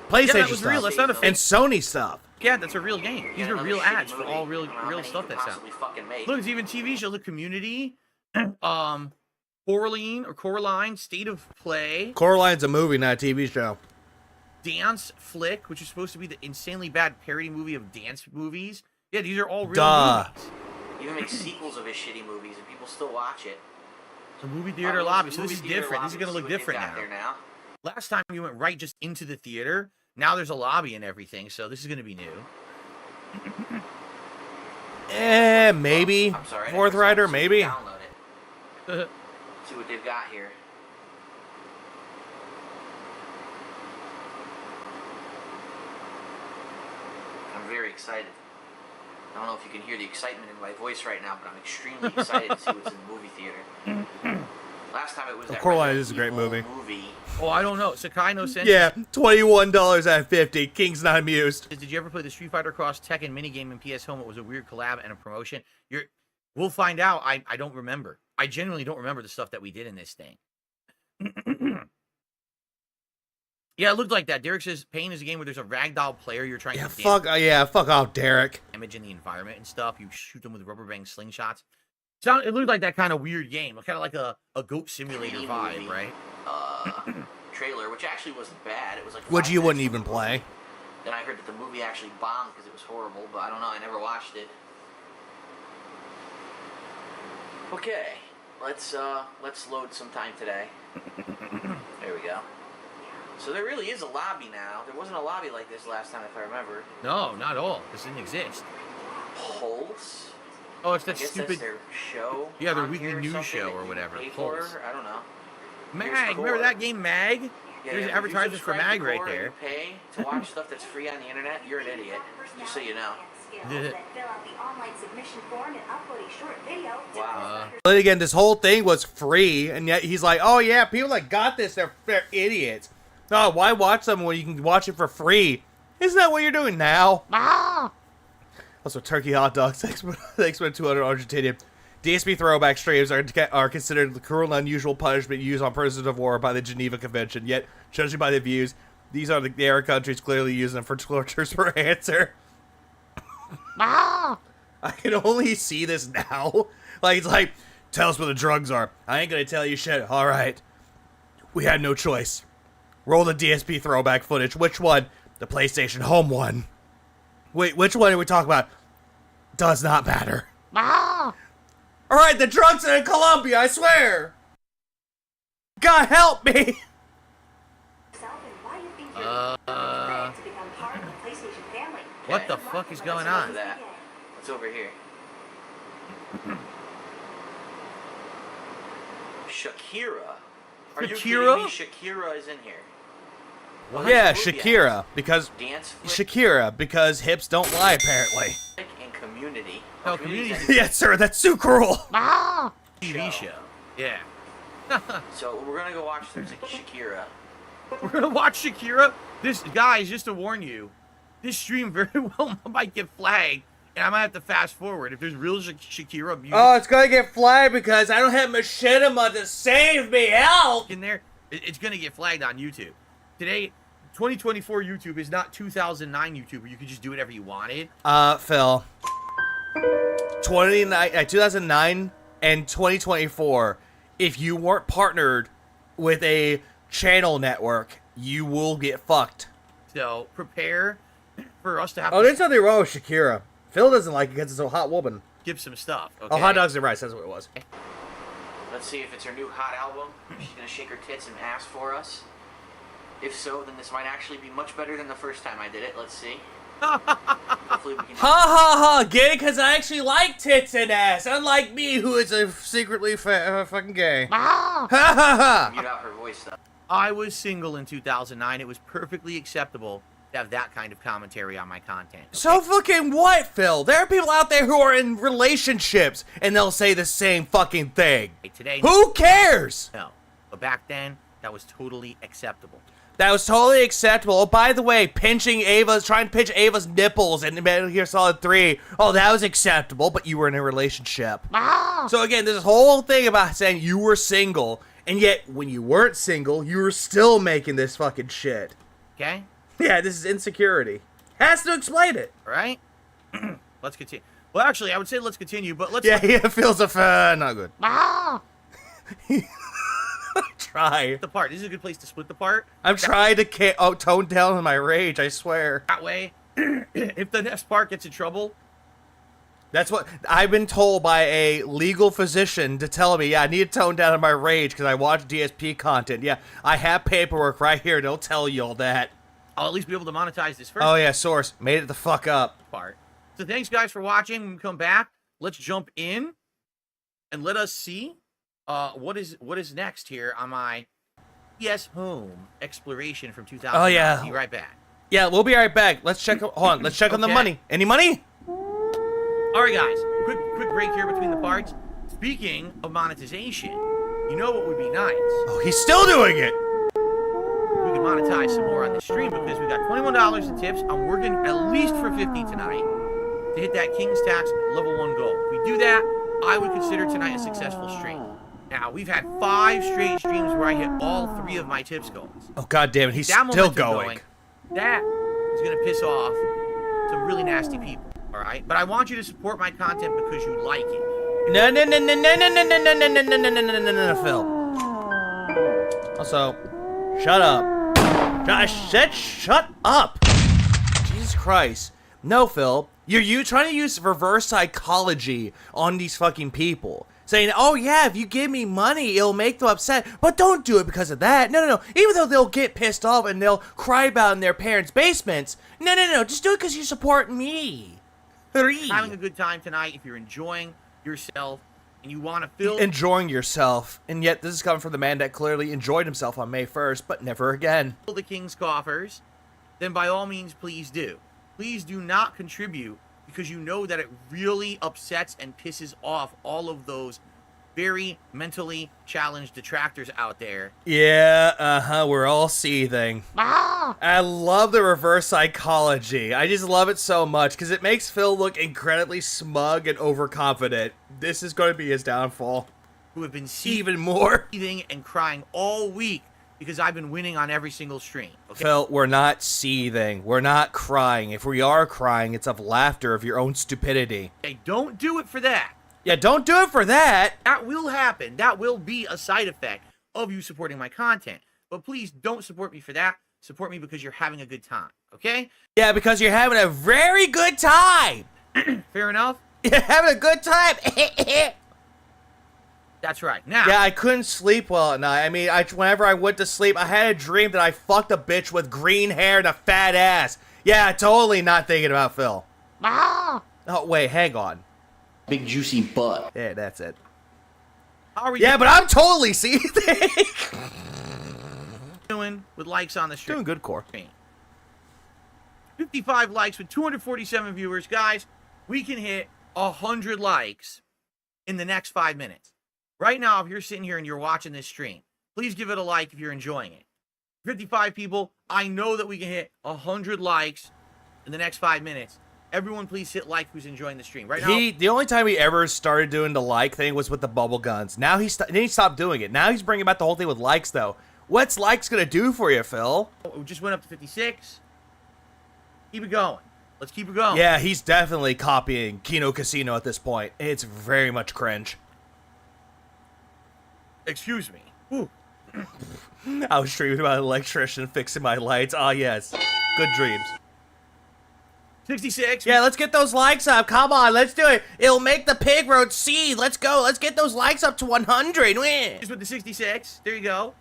PlayStation Yeah, that was stuff. real. That's not a And fake. Sony stuff. Yeah, that's a real game. These are Another real shitty ads for movie. all I don't know how real many stuff you could that's out. possibly fucking make. Look, it's even TV shows. Look, Community, Coraline, State of Play, Coraline's a movie, not a TV show. Dance Flick, which is supposed to be the insanely bad parody movie of dance movies. Yeah, these are all real Duh. movies. You even make sequels of his shitty movies, and people still watch it. The movie theater lobby. So this is different. This is gonna look different now. Last time you went right just into the theater. Now there's a lobby and everything, so this is gonna be new. Maybe. I'm sorry, Fourth Rider, maybe. Download it. See what they've got here. I'm very excited. I don't know if you can hear the excitement in my voice right now, but I'm extremely excited to see what's in the movie theater. Last time it was that Coraline is a great movie. Oh, I don't know. Sakai no sense. Yeah, $21.50. King's not amused. Did you ever play the Street Fighter Cross Tekken minigame in PS Home? It was a weird collab and a promotion. We'll find out. I don't remember. I genuinely don't remember the stuff that we did in this thing. Yeah, it looked like that. Derek says Pain is a game where there's a ragdoll player you're trying to fuck off, Derek. damage in the environment and stuff. You shoot them with rubber band slingshots. It looked like that kind of weird game. Kind of like a goat simulator vibe, right? Trailer, which actually wasn't bad. It was like Which you wouldn't even play. Then I heard that the movie actually bombed because it was horrible, but I don't know. I never watched it. Okay, let's load some time today. There we go. So there really is a lobby now. There wasn't a lobby like this last time, if I remember. No, not at all. This didn't exist. Pulse. Oh, it's that I guess stupid. That's their show. Yeah, their on weekly here news show or that you whatever. pay for? Pulse. I don't know. Mag. Remember that game, Mag? Yeah, There's if you advertisements for subscribe to Mag right Core and there. You pay to watch stuff that's free on the internet. You're an idiot. Just so you know. Wow. But again, this whole thing was free, and yet he's like, oh yeah, people that got this, they're idiots. No, why watch them when you can watch it for free? Isn't that what you're doing now? Also, turkey hot dogs, thanks for 200 Argentinian. DSP throwback streams are considered the cruel and unusual punishment used on prisoners of war by the Geneva Convention, yet, judging by the views, these are the Arab countries clearly using them for tortures for answer. I can only see this now. Like, it's like, tell us where the drugs are. I ain't gonna tell you shit. Alright. We had no choice. Roll the DSP throwback footage. Which one? The PlayStation Home one. Wait, which one are we talking about? Does not matter. Alright, the drugs are in Colombia, I swear! God help me! What the fuck is going on? What's over here? Shakira? Are you kidding me? Shakira is in here. What? Yeah, Shakira, because Dance hips don't lie, apparently. and Community. No, Community. Yes, sir, that's so cruel. TV show. Yeah. So we're gonna go watch Shakira. We're gonna watch Shakira. This, guys, just to warn you, this stream very well might get flagged, and I might have to fast forward if there's real Shakira music. Oh, it's gonna get flagged because I don't have machinima to save me. Help! In there, it's gonna get flagged on YouTube. Today, 2024 YouTube is not 2009 YouTube where you could just do whatever you wanted. Phil. 2009 and 2024, if you weren't partnered with a channel network, you will get fucked. So prepare for us to have Oh, to there's nothing wrong with Shakira. Phil doesn't like it because it's a hot woman. skip some stuff. Okay? Oh, hot dogs and rice, that's what it was. Let's see if it's her new hot album. She's gonna shake her tits and ass for us. If so, then this might actually be much better than the first time I did it. Let's see. Hopefully we can. Gay, because I actually like tits and ass, unlike me, who is a secretly fucking gay. Mute out her voice though. I was single in 2009. It was perfectly acceptable to have that kind of commentary on my content. Okay? So fucking what, Phil? There are people out there who are in relationships, and they'll say the same fucking thing. Today, Who cares? no. But back then, that was totally acceptable. That was totally acceptable. Oh, by the way, trying to pinch Ava's nipples in Metal Gear Solid 3. Oh, that was acceptable, but you were in a relationship. So again, this whole thing about saying you were single, and yet when you weren't single, you were still making this fucking shit. Okay? Yeah, this is insecurity. Has to explain it. All right? Let's continue. Well, actually, I would say let's continue, but let's... Yeah, he feels not good. Try. The part. This is a good place to split the part. I'm trying to tone down my rage, I swear. That way, if the next part gets in trouble... That's what I've been told by a legal physician to tell me, yeah, I need to tone down my rage because I watch DSP content. Yeah, I have paperwork right here. They'll tell you all that. I'll at least be able to monetize this first. Oh, yeah, source. Made it the fuck up. Part. So thanks, guys, for watching. When we come back, let's jump in and let us see what is next here on my PS Home exploration from 2000. Oh, yeah. Be right back. Yeah, we'll be right back. Let's check. Hold on. Let's check on the money. Any money? All right, guys. Quick break here between the parts. Speaking of monetization, you know what would be nice? Oh, he's still doing it. We can monetize some more on the stream because we got $21 in tips. I'm working at least for 50 tonight to hit that King's Tax level 1 goal. If we do that, I would consider tonight a successful stream. Now, we've had 5 straight streams where I hit all 3 of my tips goals. Oh, god damn it. He's still going. That is going to piss off some really nasty people. All right, but I want you to support my content because you like it. No, Phil. Also, shut up. I said shut up. Jesus Christ. No, Phil. You're trying to use reverse psychology on these fucking people. Saying, oh yeah, if you give me money, it'll make them upset. But don't do it because of that. No. Even though they'll get pissed off and they'll cry about it in their parents' basements. No. Just do it because you support me. Having a good time tonight. If you're enjoying yourself and you want to feel enjoying yourself, and yet this is coming from the man that clearly enjoyed himself on May 1st, but never again. The King's coffers, then by all means, please do. Please do not contribute because you know that it really upsets and pisses off all of those very mentally challenged detractors out there. Yeah, we're all seething. I love the reverse psychology. I just love it so much because it makes Phil look incredibly smug and overconfident. This is going to be his downfall. Who have been even more seething and crying all week because I've been winning on every single stream. Okay? Phil, we're not seething. We're not crying. If we are crying, it's of laughter of your own stupidity. Hey, don't do it for that. Yeah, don't do it for that. That will happen. That will be a side effect of you supporting my content. But please don't support me for that. Support me because you're having a good time, okay? Yeah, because you're having a very good time. Fair enough? You're having a good time. That's right. Now. Yeah, I couldn't sleep well at night. I mean, whenever I went to sleep, I had a dream that I fucked a bitch with green hair and a fat ass. Yeah, totally not thinking about Phil. Oh, wait, hang on. Big juicy butt. Yeah, that's it. How are we but I'm totally seething. Doing with likes on the stream. Doing good, Core. 55 likes with 247 viewers. Guys, we can hit 100 likes in the next 5 minutes. Right now, if you're sitting here and you're watching this stream, please give it a like if you're enjoying it. 55 people, I know that we can hit 100 likes in the next 5 minutes. Everyone, please hit like who's enjoying the stream. Right now, the only time he ever started doing the like thing was with the bubble guns. Now he stopped doing it. Now he's bringing back the whole thing with likes, though. What's likes gonna do for you, Phil? We just went up to 56. Keep it going. Let's keep it going. Yeah, he's definitely copying Kino Casino at this point. It's very much cringe. Excuse me. Ooh. I was dreaming about an electrician fixing my lights. Ah, yes. Good dreams. 66. Yeah, let's get those likes up. Come on, let's do it. It'll make the pig road seethe. Let's go. Let's get those likes up to 100. Just with the 66. There you go.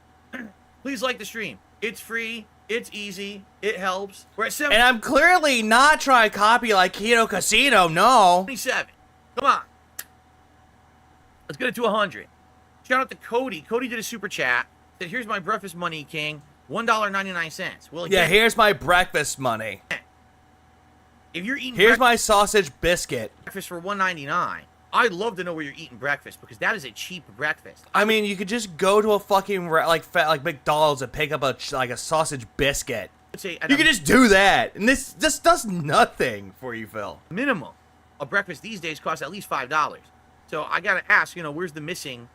Please like the stream. It's free. It's easy. It helps. We're at 7. And I'm clearly not trying to copy like Kino Casino. No. 27. Come on. Let's get it to 100. Shout out to Cody. Cody did a super chat. Said, here's my breakfast money, King. $1.99. Well, yeah, here's my breakfast money. If you're eating here's my sausage biscuit. Breakfast for $1.99. I'd love to know where you're eating breakfast because that is a cheap breakfast. I mean, you could just go to a fucking like McDonald's and pick up a sausage biscuit. You could just do that, and this does nothing for you, Phil. Minimum, a breakfast these days costs at least $5. So I gotta ask, where's the missing,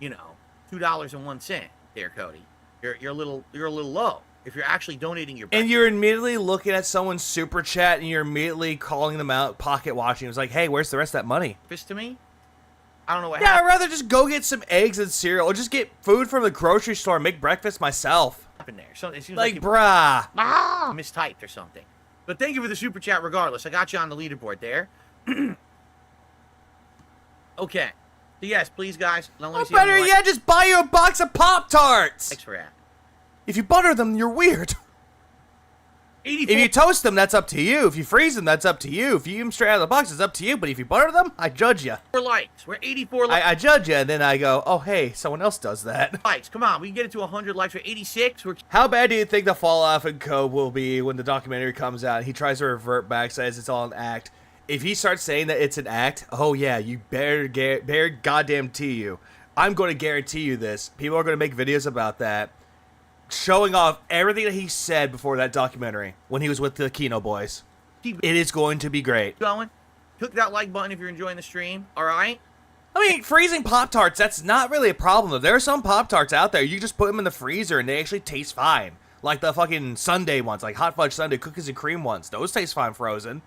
$2.01 there, Cody? You're a little low. if you're actually donating your And you're immediately looking at someone's super chat and you're immediately calling them out, pocket watching. It's like, hey, where's the rest of that money? breakfast to me, I don't know what Yeah, happened I'd rather just go get some eggs and cereal or just get food from the grocery store and make breakfast myself. there. So it seems Like, you bruh. mistyped or something. But thank you for the super chat regardless. I got you on the leaderboard there. Okay. So yes, please, guys. Or better yet, just buy you a box of Pop-Tarts. Thanks for that. If you butter them, you're weird. 84. If you toast them, that's up to you. If you freeze them, that's up to you. If you eat them straight out of the box, it's up to you. But if you butter them, I judge you. Likes. We're 84 likes. I judge you, and then I go, oh, hey, someone else does that. Likes. Come on, we can get it to 100 likes. We're 86. We're How bad do you think the fall off in Cope will be when the documentary comes out? He tries to revert back, says it's all an act. If he starts saying that it's an act, oh yeah, you better goddamn you. I'm going to guarantee you this. People are going to make videos about that, showing off everything that he said before that documentary when he was with the Kino Boys. It is going to be great. going. Click that like button if you're enjoying the stream. All right. I mean, freezing Pop-Tarts, that's not really a problem, though. There are some Pop-Tarts out there. You just put them in the freezer, and they actually taste fine. Like the fucking sundae ones, like Hot Fudge Sundae, cookies and cream ones. Those taste fine frozen.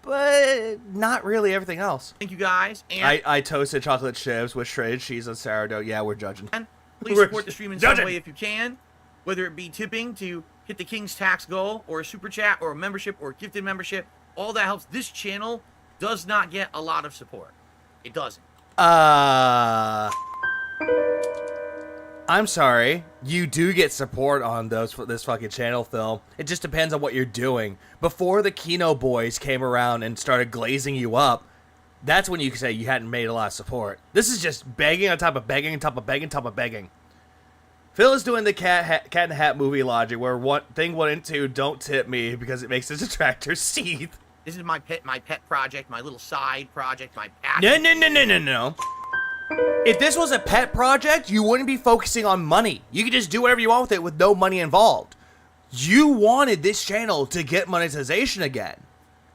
But not really everything else. Thank you, guys. And I toasted chocolate chips with shredded cheese and sourdough. Yeah, we're judging. please support the stream in some way if you can. Whether it be tipping to hit the King's tax goal, or a super chat, or a membership, or a gifted membership. All that helps. This channel does not get a lot of support. It doesn't. I'm sorry. You do get support on this fucking channel, Phil. It just depends on what you're doing. Before the Kino Boys came around and started glazing you up, that's when you could say you hadn't made a lot of support. This is just begging on top of begging on top of begging on top of begging. Phil is doing the Cat in the Hat movie logic, where one and two don't tip me because it makes the detractor seethe. This is my pet project, my little side project, my passion. No. If this was a pet project, you wouldn't be focusing on money. You could just do whatever you want with it with no money involved. You wanted this channel to get monetization again.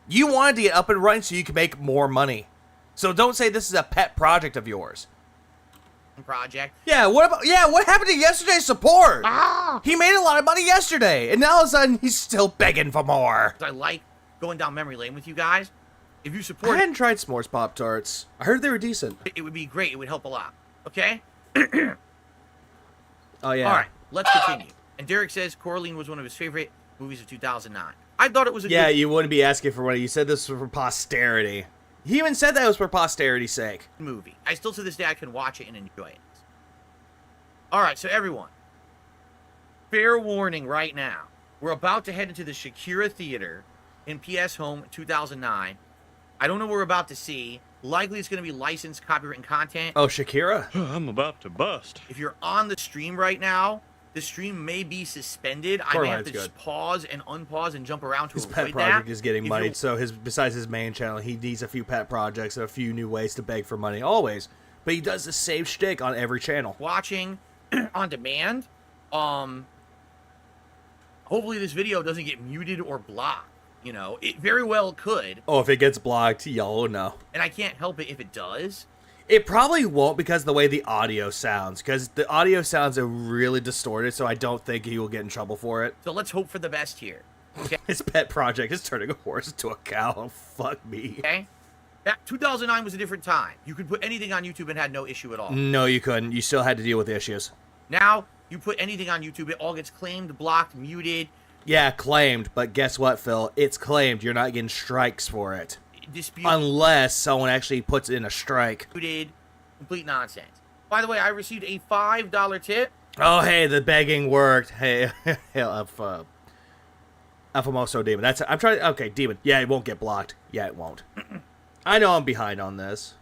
You wanted to get up and running so you could make more money. So don't say this is a pet project of yours. Project. What happened to yesterday's support? He made a lot of money yesterday, and now all of a sudden he's still begging for more. I like going down memory lane with you guys. If you I support, hadn't tried s'mores Pop-Tarts. I heard they were decent. it would be great. It would help a lot. Okay. Oh yeah. All right. Let's continue. And Derek says Coraline was one of his favorite movies of 2009. I thought it was a Yeah, good you wouldn't be asking for money. You said this was for posterity. He even said that it was for posterity's sake. movie. I still to this day I can watch it and enjoy it. All right, so everyone, fair warning right now. We're about to head into the Shakira Theater in PS Home 2009. I don't know what we're about to see. Likely it's going to be licensed copywritten content. Oh, Shakira? I'm about to bust. If you're on the stream right now, the stream may be suspended. I may have to just pause and unpause and jump around to His avoid pet project that. is getting If money, you're- so besides his main channel, he needs a few pet projects and a few new ways to beg for money, always. But he does the same shtick on every channel. Watching on demand, hopefully this video doesn't get muted or blocked. You know, it very well could, Oh, if it gets blocked, y'all know. and I can't help it if it does. It probably won't because of the way the audio sounds, because the audio sounds are really distorted, so I don't think he will get in trouble for it. So let's hope for the best here. Okay. His pet project is turning a horse into a cow. Oh, fuck me. Okay. That 2009 was a different time. You could put anything on YouTube and had no issue at all. No, you couldn't. You still had to deal with issues. Now you put anything on YouTube, it all gets claimed, blocked, muted, Yeah, claimed, but guess what, Phil? It's claimed. You're not getting strikes for it. disputed, Unless someone actually puts in a strike. complete nonsense. By the way, I received a $5 tip. Oh, hey, the begging worked. Hey, Alphamoso Demon. I'm trying. Okay, Demon. Yeah, it won't get blocked. Yeah, it won't. I know I'm behind on this.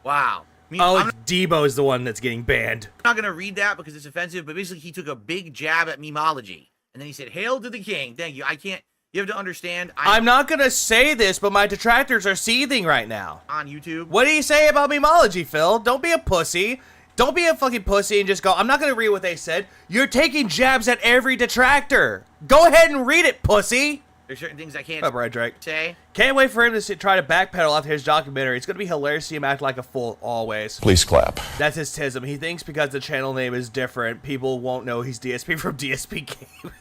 Wow. Oh, Debo's the one that's getting banned. I'm not going to read that because it's offensive, but basically he took a big jab at memology. And then he said, "Hail to the king." Thank you. I can't, you have to understand. I'm not going to say this, but my detractors are seething right now. On YouTube. What do you say about memology, Phil? Don't be a pussy. Don't be a fucking pussy and just go, I'm not going to read what they said. You're taking jabs at every detractor. Go ahead and read it, pussy. There's certain things I can't Up, right, Drake. say. Can't wait for him to try to backpedal after his documentary. It's going to be hilarious to see him act like a fool always. Please clap. That's his tism. He thinks because the channel name is different, people won't know he's DSP from DSP Gaming.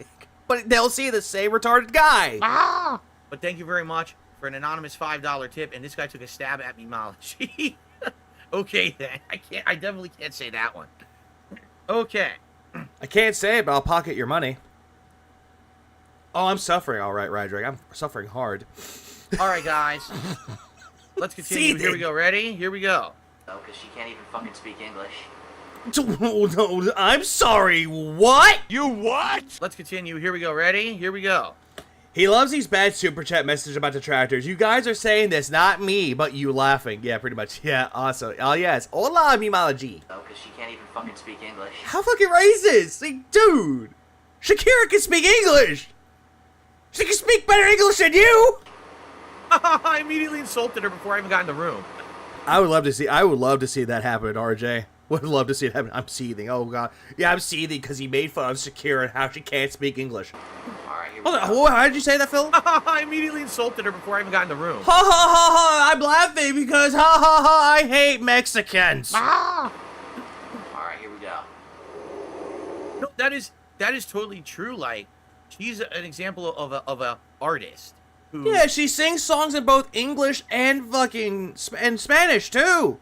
But they'll see the same retarded guy. But thank you very much for an anonymous $5 tip, and this guy took a stab at me, Malachi. Okay, then. I definitely can't say that one. Okay. I can't say it, but I'll pocket your money. Oh, I'm suffering. All right, Drake. I'm suffering hard. All right, guys. Let's continue. Here we go. Ready? Here we go. No, because she can't even fucking speak English. No, I'm sorry. What? You what? Let's continue. Here we go. Ready? Here we go. He loves these bad super chat messages about detractors. You guys are saying this, not me, but you laughing. Yeah, pretty much. Yeah, awesome. Oh, yes. Hola, Mimalaji. No, because she can't even fucking speak English. How fucking racist? Like, dude. Shakira can speak English. She can speak better English than you. I immediately insulted her before I even got in the room. I would love to see that happen, RJ. Would love to see it happen. I'm seething. Oh god. Yeah, I'm seething because he made fun of Shakira and how she can't speak English. Alright, here we Hold go. on, how did you say that, Phil? I immediately insulted her before I even got in the room. Ha ha ha ha! I'm laughing because ha ha ha! I hate Mexicans. Alright, here we go. No, that is totally true. Like, she's an example of a artist who. Yeah, she sings songs in both English and fucking and Spanish too.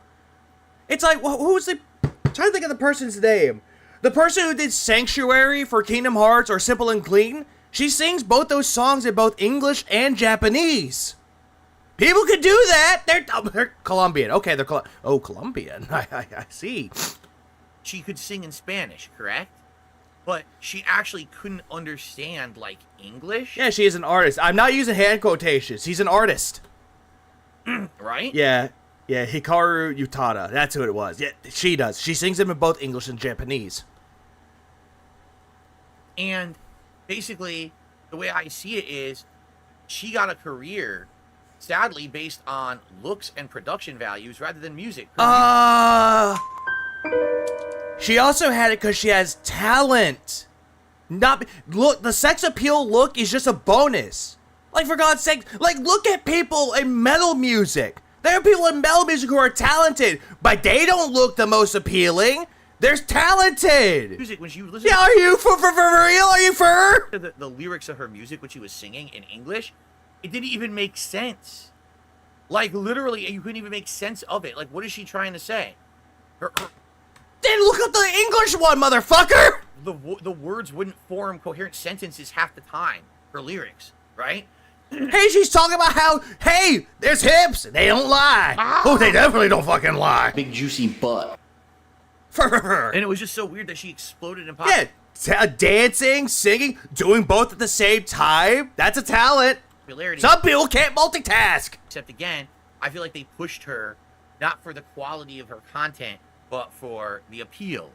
It's like, who's the? I'm trying to think of the person's name. The person who did Sanctuary for Kingdom Hearts or Simple and Clean. She sings both those songs in both English and Japanese. People can do that. They're Colombian. Okay, they're Colombian. I see. She could sing in Spanish, correct? But she actually couldn't understand, like, English. Yeah, she is an artist. I'm not using hand quotations. She's an artist. Right? Yeah, Hikaru Utada. That's who it was. Yeah, she does. She sings them in both English and Japanese. And basically, the way I see it is, she got a career, sadly, based on looks and production values rather than music. She also had it because she has talent. Look, the sex appeal look is just a bonus. Like, for God's sake, like, look at people in metal music. There are people in metal music who are talented, but they don't look the most appealing. They're talented. Music, when she listen yeah, are you for real? Are you for? The lyrics of her music, when she was singing in English, it didn't even make sense. Like, literally, you couldn't even make sense of it. Like, what is she trying to say? Then look up the English one, motherfucker! The words wouldn't form coherent sentences half the time. Her lyrics, right? Hey, she's talking about how, hey, there's hips, they don't lie. Oh, they definitely don't fucking lie. Big juicy butt. And it was just so weird that she exploded in pop. Yeah, dancing, singing, doing both at the same time. That's a talent. Popularity. Some people can't multitask. Except again, I feel like they pushed her not for the quality of her content, but for the appeal.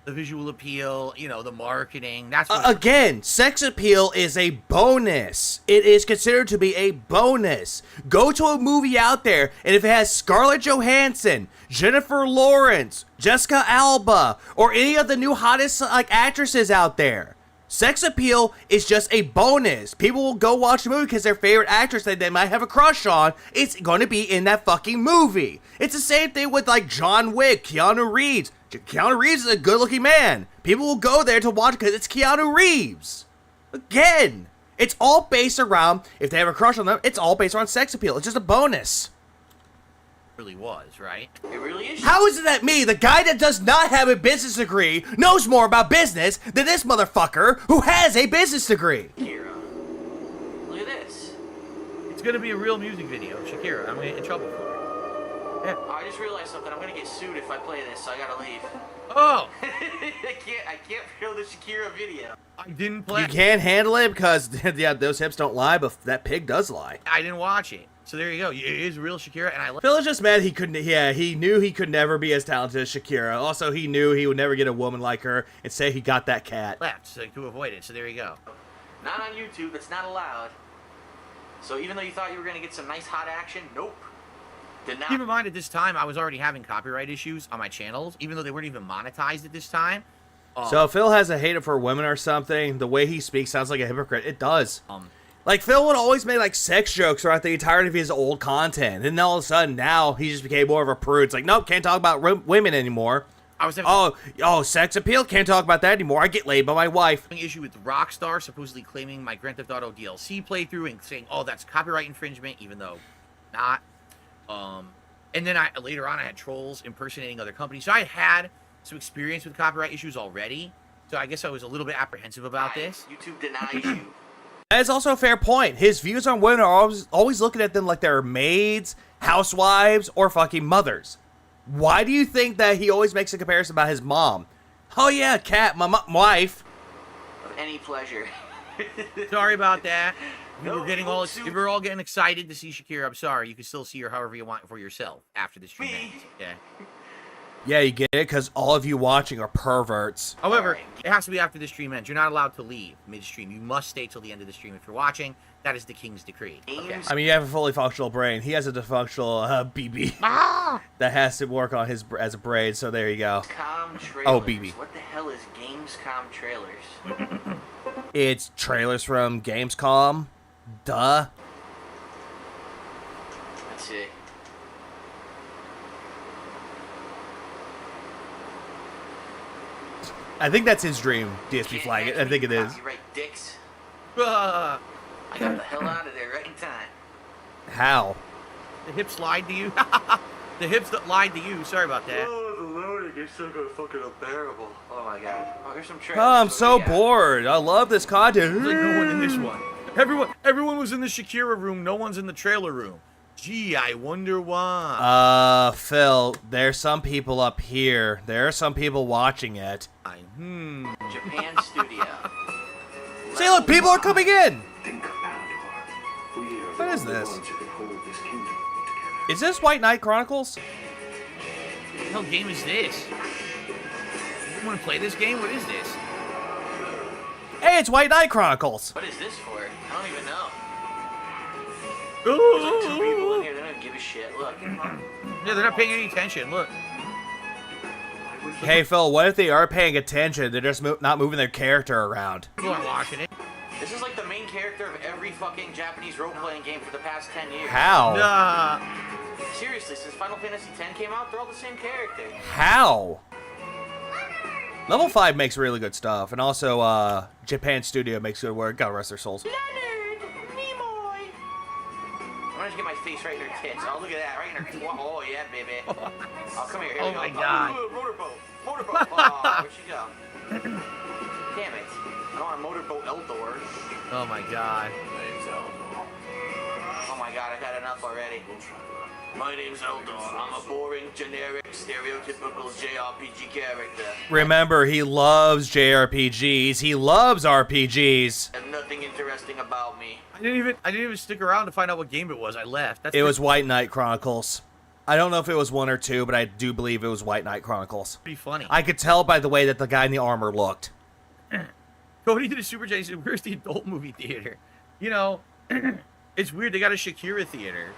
The visual appeal, you know, the marketing. That's what again, sex appeal is a bonus. It is considered to be a bonus. Go to a movie out there, and if it has Scarlett Johansson, Jennifer Lawrence, Jessica Alba, or any of the new hottest actresses out there, sex appeal is just a bonus. People will go watch a movie because their favorite actress that they might have a crush on is going to be in that fucking movie. It's the same thing with like John Wick, Keanu Reeves. Keanu Reeves is a good-looking man. People will go there to watch because it's Keanu Reeves. Again, it's all based around, if they have a crush on them, it's all based around sex appeal. It's just a bonus. It really was, right? It really is. How is it that me, the guy that does not have a business degree, knows more about business than this motherfucker who has a business degree? Shakira. Look at this. It's gonna be a real music video, Shakira. I'm gonna get in trouble for it. Yeah. I just realized something. I'm gonna get sued if I play this, so I gotta leave. Oh! I can't show the Shakira video. I didn't play. You can't handle it because yeah, those hips don't lie, but that pig does lie. I didn't watch it. So there you go. It is real Shakira, and I love. Phil is just mad he couldn't. Yeah, he knew he could never be as talented as Shakira. Also, he knew he would never get a woman like her and say he got that cat. Left so to avoid it. So there you go. Not on YouTube. It's not allowed. So even though you thought you were gonna get some nice hot action, nope. Did not. Keep in mind, at this time, I was already having copyright issues on my channels, even though they weren't even monetized at this time. So if Phil has a hate for women or something, the way he speaks sounds like a hypocrite. It does. Like, Phil would always make, like, sex jokes throughout the entirety of his old content. And then all of a sudden, now, he just became more of a prude. It's like, nope, can't talk about women anymore. Oh, sex appeal? Can't talk about that anymore. I get laid by my wife. An issue with Rockstar supposedly claiming my Grand Theft Auto DLC playthrough and saying, oh, that's copyright infringement, even though not. And then later on, I had trolls impersonating other companies. So I had some experience with copyright issues already. So I guess I was a little bit apprehensive about this. YouTube denies you. That is also a fair point. His views on women are always looking at them like they're maids, housewives, or fucking mothers. Why do you think that he always makes a comparison about his mom? Oh yeah, Kat, my wife. Of any pleasure. Sorry about that. We were all getting excited to see Shakira. I'm sorry. You can still see her however you want for yourself after the stream ends. Yeah. Yeah, you get it? Because all of you watching are perverts. However, it has to be after the stream ends. You're not allowed to leave mid-stream. You must stay till the end of the stream if you're watching. That is the king's decree. Okay. I mean, you have a fully functional brain. He has a dysfunctional BB that has to work on his as a brain. So there you go. Oh, BB. What the hell is Gamescom trailers? It's trailers from Gamescom. Duh. Let's see. I think that's his dream, DSP flag. I think it is. Copyright dicks. I got the hell out of there right in time. How? The hips lied to you? The hips that lied to you. Sorry about that. Oh, the loading is so fucking unbearable. Oh my god. Oh, here's some trailers. Oh, I'm so bored. I love this content. There's like no one in this one. Everyone was in the Shakira room. No one's in the trailer room. Gee, I wonder why. Phil, there's some people up here. There are some people watching it. Japan Studio. See, look, people are coming in. What is this? Is this White Knight Chronicles? What the hell game is this? You want to play this game? What is this? Hey, it's White Knight Chronicles. What is this for? I don't even know. There's like 2 people in here. They don't give a shit. Look. Yeah, they're not paying any attention. Look. Hey, Phil, what if they are paying attention? They're just not moving their character around. People aren't watching it. This is like the main character of every fucking Japanese role-playing game for the past 10 years. How? Seriously, since Final Fantasy X came out, they're all the same character. How? Level 5 makes really good stuff, and also, Japan Studio makes good work. Gotta rest their souls. Leonard! Nimoy! I'm gonna just get my face right in her tits. Oh, look at that, right in her twat. Oh, yeah, baby. Oh, come here. Here we go. My God. Motorboat. Oh, where'd she go? Damn it. I don't want a motorboat Eldor. Oh, my God. Oh, my God, I've had enough already. My name's Eldor. I'm a boring, generic, stereotypical JRPG character. Remember, he loves JRPGs. He loves RPGs. There's nothing interesting about me. I didn't even stick around to find out what game it was. I left. It was White Knight Chronicles. I don't know if it was 1 or 2, but I do believe it was White Knight Chronicles. Pretty funny. I could tell by the way that the guy in the armor looked. Cody did a super chat. He said, "Where's the adult movie theater?" You know, it's weird. They got a Shakira theater.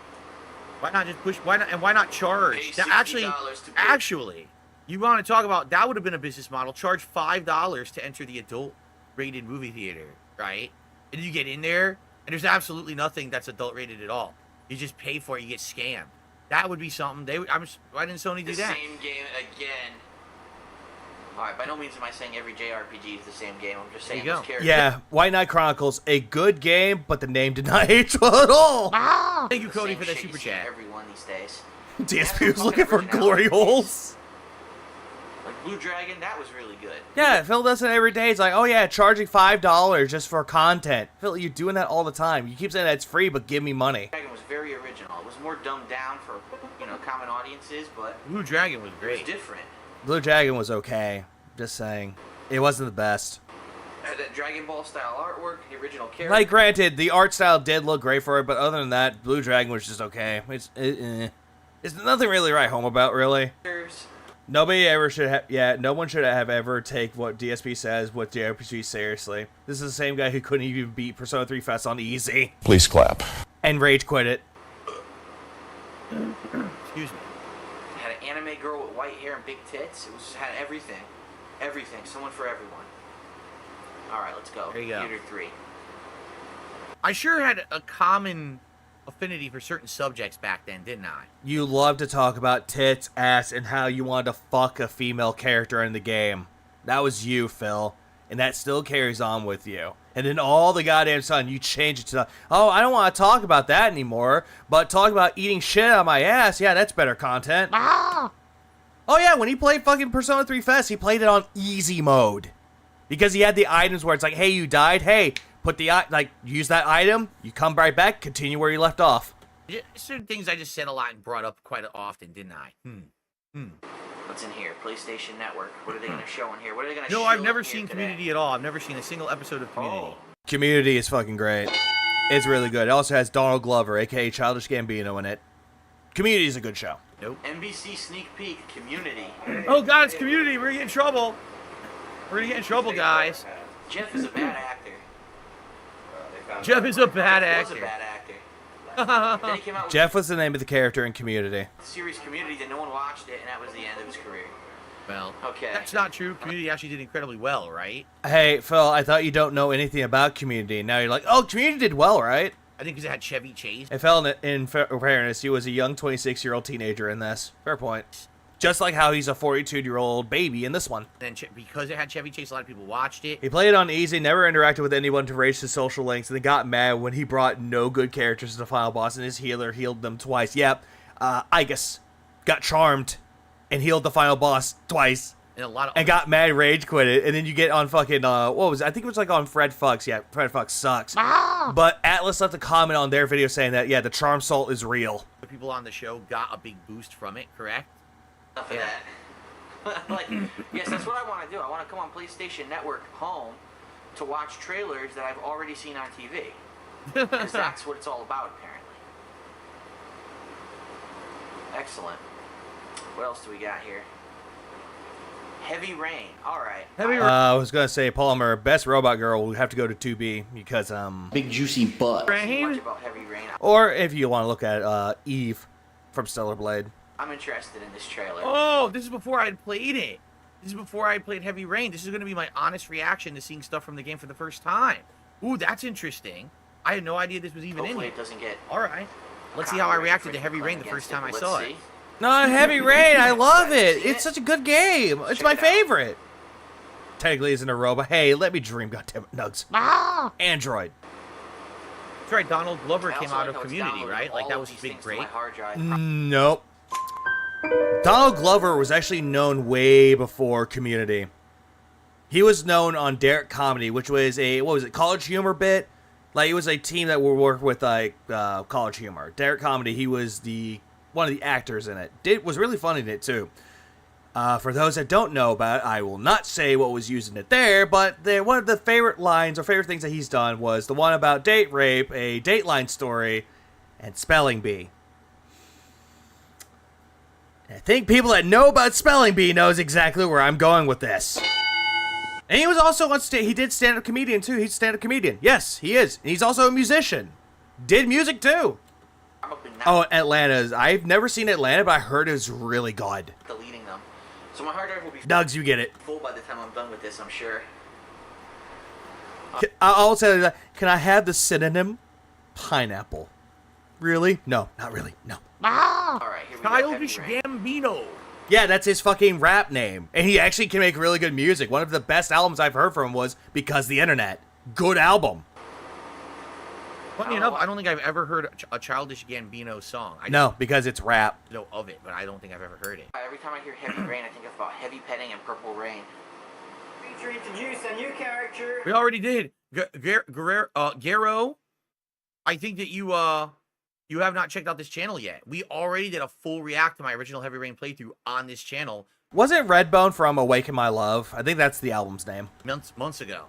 Why not just push? Why not charge? That actually, you want to talk about that would have been a business model. Charge $5 to enter the adult-rated movie theater, right? And you get in there, and there's absolutely nothing that's adult-rated at all. You just pay for it. You get scammed. That would be something. Why didn't Sony do that? The same game again. Alright, by no means am I saying every JRPG is the same game. I'm just saying those characters. Yeah, White Knight Chronicles, a good game, but the name did not age well at all. Thank you, Cody, for that super chat. Everyone these days. DSP was looking for glory holes. Like Blue Dragon, that was really good. Yeah, Phil does it every day. He's like, oh yeah, charging $5 just for content. Phil, you're doing that all the time. You keep saying that it's free, but give me money. Blue Dragon was very original. It was more dumbed down for, common audiences, but Blue Dragon was great. It was different. Blue Dragon was okay. Just saying. It wasn't the best. That Dragon Ball style artwork, the original character. Like, granted, the art style did look great for it, but other than that, Blue Dragon was just okay. It's nothing really right home about, really. Nobody ever should have, no one should have ever take what DSP says, what JRPG seriously. This is the same guy who couldn't even beat Persona 3 Fest on easy. Please clap. And rage quit it. Excuse me. It had an anime girl with white hair and big tits. It had everything. Everything. Someone for everyone. Alright, let's go. There you go. Theater 3. I sure had a common affinity for certain subjects back then, didn't I? You love to talk about tits, ass, and how you wanted to fuck a female character in the game. That was you, Phil. And that still carries on with you. And then all the goddamn sudden, you change it to, oh, I don't want to talk about that anymore, but talk about eating shit out of my ass, yeah, that's better content. Ah! Oh yeah, when he played fucking Persona 3 Fest, he played it on easy mode. Because he had the items where it's like, hey, you died, hey, put the, like, use that item, you come right back, continue where you left off. Yeah, certain things I just said a lot and brought up quite often, didn't I? What's in here? PlayStation Network. What are they going to show in here? What are they going to show? No, I've never in here seen today? Community at all. I've never seen a single episode of Community. Community is fucking great. It's really good. It also has Donald Glover, aka Childish Gambino, in it. Community is a good show. Nope. NBC sneak peek. Community. Oh god, it's Community. We're gonna get in trouble. We're gonna get in trouble, guys. Jeff is a bad actor. Jeff is a bad He was a actor. bad actor. Then he came out with Jeff was the name of the character in Community. the series Community that no one watched it, and that was the end of his career. Well, Okay. that's not true. Community actually did incredibly well, right? Hey, Phil, I thought you don't know anything about Community. Now you're like, oh, Community did well, right? I think because it had Chevy Chase. Hey, Phil, in fairness, he was a young 26-year-old teenager in this. Fair point. Just like how he's a 42-year-old baby in this one. Then because it had Chevy Chase, a lot of people watched it. He played it on easy, never interacted with anyone to raise his social links, and then got mad when he brought no good characters to the final boss, and his healer healed them twice. Yep, Igus got charmed and healed the final boss twice. And a lot of And got mad, rage quit it, and then you get on fucking, what was it? I think it was like on Fred Fucks. Yeah, Fred Fucks sucks. But Atlas left a comment on their video saying that, yeah, the charm salt is real. the people on the show got a big boost from it, correct? Enough of that. Like, yes, that's what I want to do. I want to come on PlayStation Network home to watch trailers that I've already seen on TV. Because that's what it's all about, apparently. Excellent. What else do we got here? Heavy Rain. All right. I was going to say, Palmer, best robot girl will have to go to 2B because, Big juicy butt. Much Rain? about Heavy Rain. or if you want to look at Eve from Stellar Blade. I'm interested in this trailer. Oh, this is before I had played it. This is before I played Heavy Rain. This is going to be my honest reaction to seeing stuff from the game for the first time. Ooh, that's interesting. I had no idea this was even Hopefully in it here. doesn't get... All right. Let's see how I reacted to Heavy Rain the first time I saw it. No, Heavy Rain, I love it. It's such a good game. It's my favorite. Technically, isn't a robot. Hey, let me dream, goddammit, Nugs. Android. That's right, Donald Glover came out of Community, right? Like, that was his big break. Nope. Donald Glover was actually known way before Community. He was known on Derek Comedy, which was a, what was it, College Humor bit? Like, it was a team that would work with, like, College Humor. Derek Comedy, he was one of the actors in it. Was really funny in it, too. For those that don't know about it, I will not say what was used in it there, but one of the favorite lines or favorite things that he's done was the one about date rape, a Dateline story, and spelling bee. I think people that know about spelling bee knows exactly where I'm going with this. And he was also on stage. He did stand-up comedian too. He's a stand-up comedian. Yes, he is. And he's also a musician. Did music too. Oh, Atlanta's. I've never seen Atlanta, but I heard it was really good. Deleting them. So my hard drive will be Nugs, you get it. full by the time I'm done with this, I'm sure. I'll tell you that. Can I have the synonym? Pineapple. Really? No, not really. No. Alright, here we go. Childish Heavy Rain. Gambino. Yeah, that's his fucking rap name. And he actually can make really good music. One of the best albums I've heard from him was Because the Internet. Good album. Funny enough, I don't think I've ever heard a Childish Gambino song. I No, because it's rap. just know of it, but I don't think I've ever heard it. Every time I hear Heavy Rain, I think about Heavy Petting and Purple Rain. To introduce a new character. We already did. Garo, I think that you have not checked out this channel yet. We already did a full react to my original Heavy Rain playthrough on this channel Wasn't Redbone from Awaken My Love? I think that's the album's name. months ago.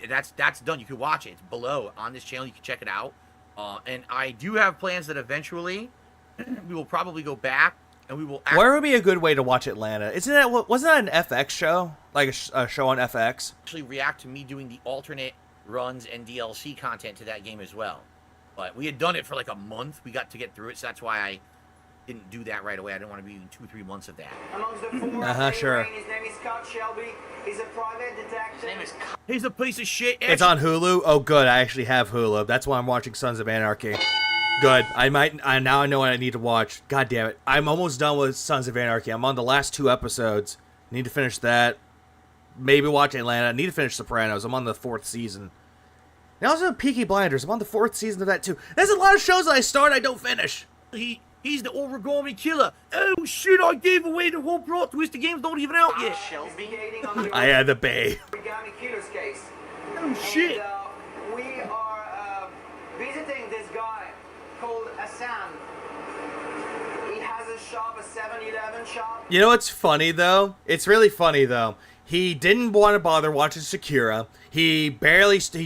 That's done. You can watch it. It's below on this channel. You can check it out. And I do have plans that eventually we will probably go back and we will. Where would be a good way to watch Atlanta? Wasn't that an FX show? Like a show on FX? Actually react to me doing the alternate runs and DLC content to that game as well. But we had done it for like a month. We got to get through it, so that's why didn't do that right away. I didn't want to be doing 2-3 months of that. Amongst the four, Sure. his name is Scott Shelby. He's a private detective. His name is He's a piece of shit. It's on Hulu. Oh, good. I actually have Hulu. That's why I'm watching Sons of Anarchy. Good. Now I know what I need to watch. God damn it. I'm almost done with Sons of Anarchy. I'm on the last 2 episodes. Need to finish that. Maybe watch Atlanta. I need to finish Sopranos. I'm on the 4th season. And also Peaky Blinders. I'm on the 4th season of that too. There's a lot of shows that I start I don't finish. He's the origami killer. Oh shit! I gave away the whole plot twist. The game's not even out yet. Shelby. I had the bay. Origami killer's case. Oh shit! And, we are visiting this guy called Hassan. He has a shop, a 7-Eleven shop. You know what's funny though? It's really funny though. He didn't want to bother watching Shakira. He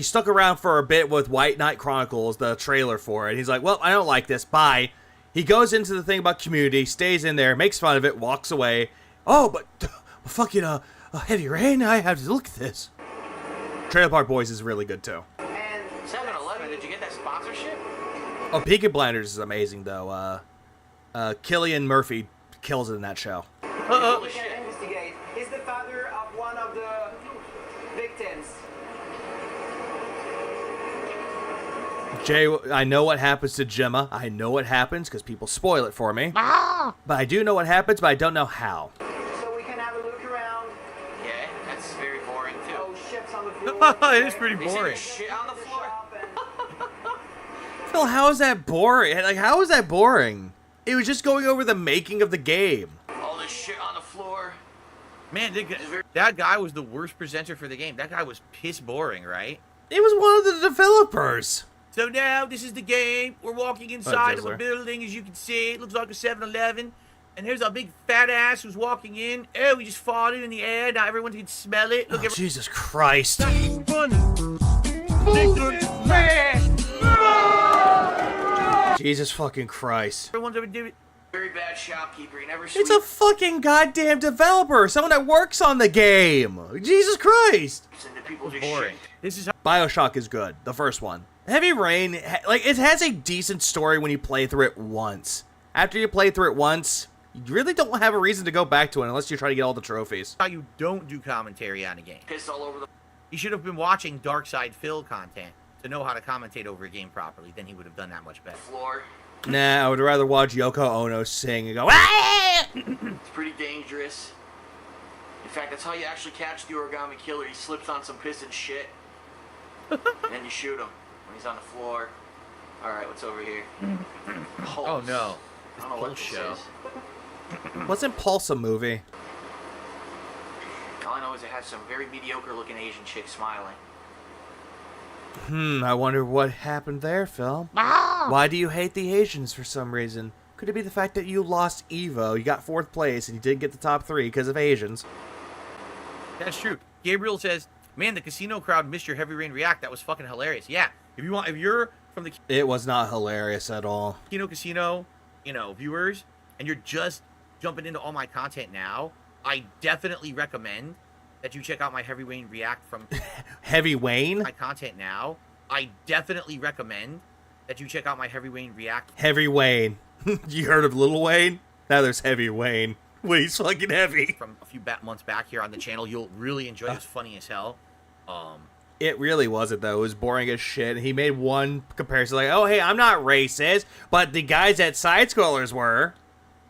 stuck around for a bit with White Knight Chronicles, the trailer for it. He's like, well, I don't like this. Bye. He goes into the thing about Community, stays in there, makes fun of it, walks away. Oh, but fucking Heavy Rain, I have to look at this. Trailer Park Boys is really good too. And 7-Eleven, did you get that sponsorship? Oh, Peaky Blinders is amazing though. Cillian Murphy kills it in that show. we can investigate. He's the father of one of the victims. Jay, I know what happens to Gemma. I know what happens because people spoil it for me. But I do know what happens, but I don't know how. So we can have a look around. Yeah, that's very boring too. Oh, shit's on the floor. It is pretty They say boring. shit on the floor. Phil, how is that boring? Like, how is that boring? It was just going over the making of the game. All this shit on the floor. Man, that guy was the worst presenter for the game. That guy was piss boring, right? It was one of the developers. So now, this is the game. We're walking inside of a building, as you can see. It looks like a 7-Eleven. And there's a big fat ass who's walking in. Oh, we just farted in the air. Now everyone can smell it. Look, Jesus Christ. Jesus fucking Christ. Everyone's ever do it. Very bad shopkeeper. He never It's a fucking goddamn developer. Someone that works on the game. Jesus Christ. People just Boring. shit. This is how BioShock is good. The first one. Heavy Rain, like, it has a decent story when you play through it once. After you play through it once, you really don't have a reason to go back to it unless you're trying to get all the trophies. how you don't do commentary on a game. Piss all over the You should have been watching Dark Side Phil content to know how to commentate over a game properly. Then he would have done that much better. floor. Nah, I would rather watch Yoko Ono sing and go, ah! It's pretty dangerous. In fact, that's how you actually catch the origami killer. He slips on some piss and shit. And then you shoot him when he's on the floor. Alright, what's over here? Pulse. Oh no. I don't know what this show. is. Wasn't Pulse a movie? All I know is it has some very mediocre looking Asian chick smiling. I wonder what happened there, Phil. Why do you hate the Asians for some reason? Could it be the fact that you lost Evo, you got 4th place, and you didn't get the top 3 because of Asians? That's true. Gabriel says, man, the casino crowd missed your Heavy Rain react. That was fucking hilarious. Yeah. If you're from the It was not hilarious at all. Casino, viewers, and you're just jumping into all my content now, I definitely recommend that you check out my Heavy Rain react from Heavy Wayne? my content now. I definitely recommend that you check out my Heavy Rain react Heavy Wayne. You heard of Little Wayne? Now there's Heavy Wayne. Well, he's fucking heavy. from a few months back here on the channel. You'll really enjoy it. It's funny as hell. It really wasn't, though. It was boring as shit. He made one comparison like, oh, hey, I'm not racist, but the guys at Side Scrollers were.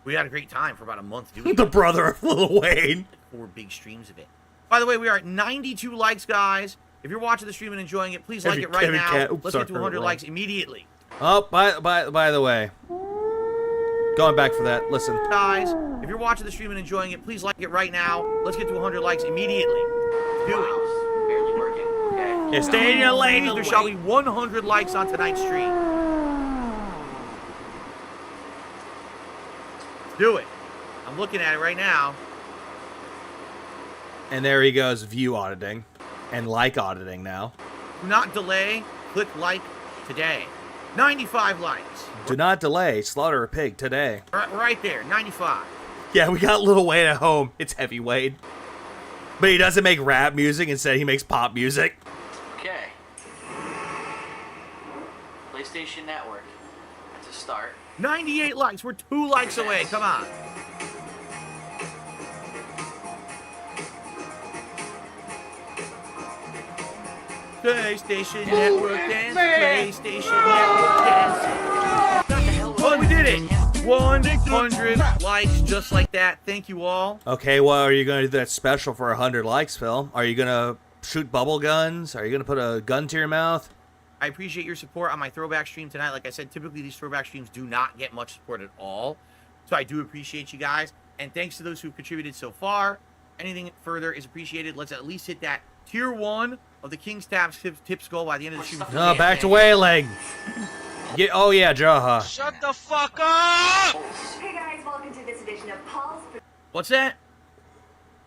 We had a great time for about a month doing The brother of Lil Wayne. 4 big streams of it. By the way, we are at 92 likes, guys. If you're watching the stream and enjoying it, please like it right now. Let's get to 100 likes immediately. Oh, by the way. Going back for that, listen. Guys, if you're watching the stream and enjoying it, please like it right now. Let's get to 100 likes immediately. Do it. Barely working. Okay. Yeah, stay in your lane. There shall be 100 likes on tonight's stream. Do it. I'm looking at it right now. And there he goes, view auditing. And like auditing now. Do not delay. Click like today. 95 likes. Do not delay. Slaughter a pig today. Right there. 95. Yeah, we got Lil Wayne at home. It's Heavy Wayne. But he doesn't make rap music. Instead, he makes pop music. Okay. PlayStation Network. That's a start. 98 likes. We're 2 likes away. Come on. PlayStation Network dance. PlayStation Network dance. Oh, we did it. 100 likes just like that. Thank you all. Okay, well, are you going to do that special for 100 likes, Phil? Are you going to shoot bubble guns? Are you going to put a gun to your mouth? I appreciate your support on my throwback stream tonight. Like I said, typically these throwback streams do not get much support at all. So I do appreciate you guys. And thanks to those who've contributed so far. Anything further is appreciated. Let's at least hit that tier 1 of the King's Tips goal by the end of the stream. No, back to Wailing. Yeah, oh, yeah, Jaha. Shut the fuck up! Hey guys, welcome to this edition of Paul's... What's that?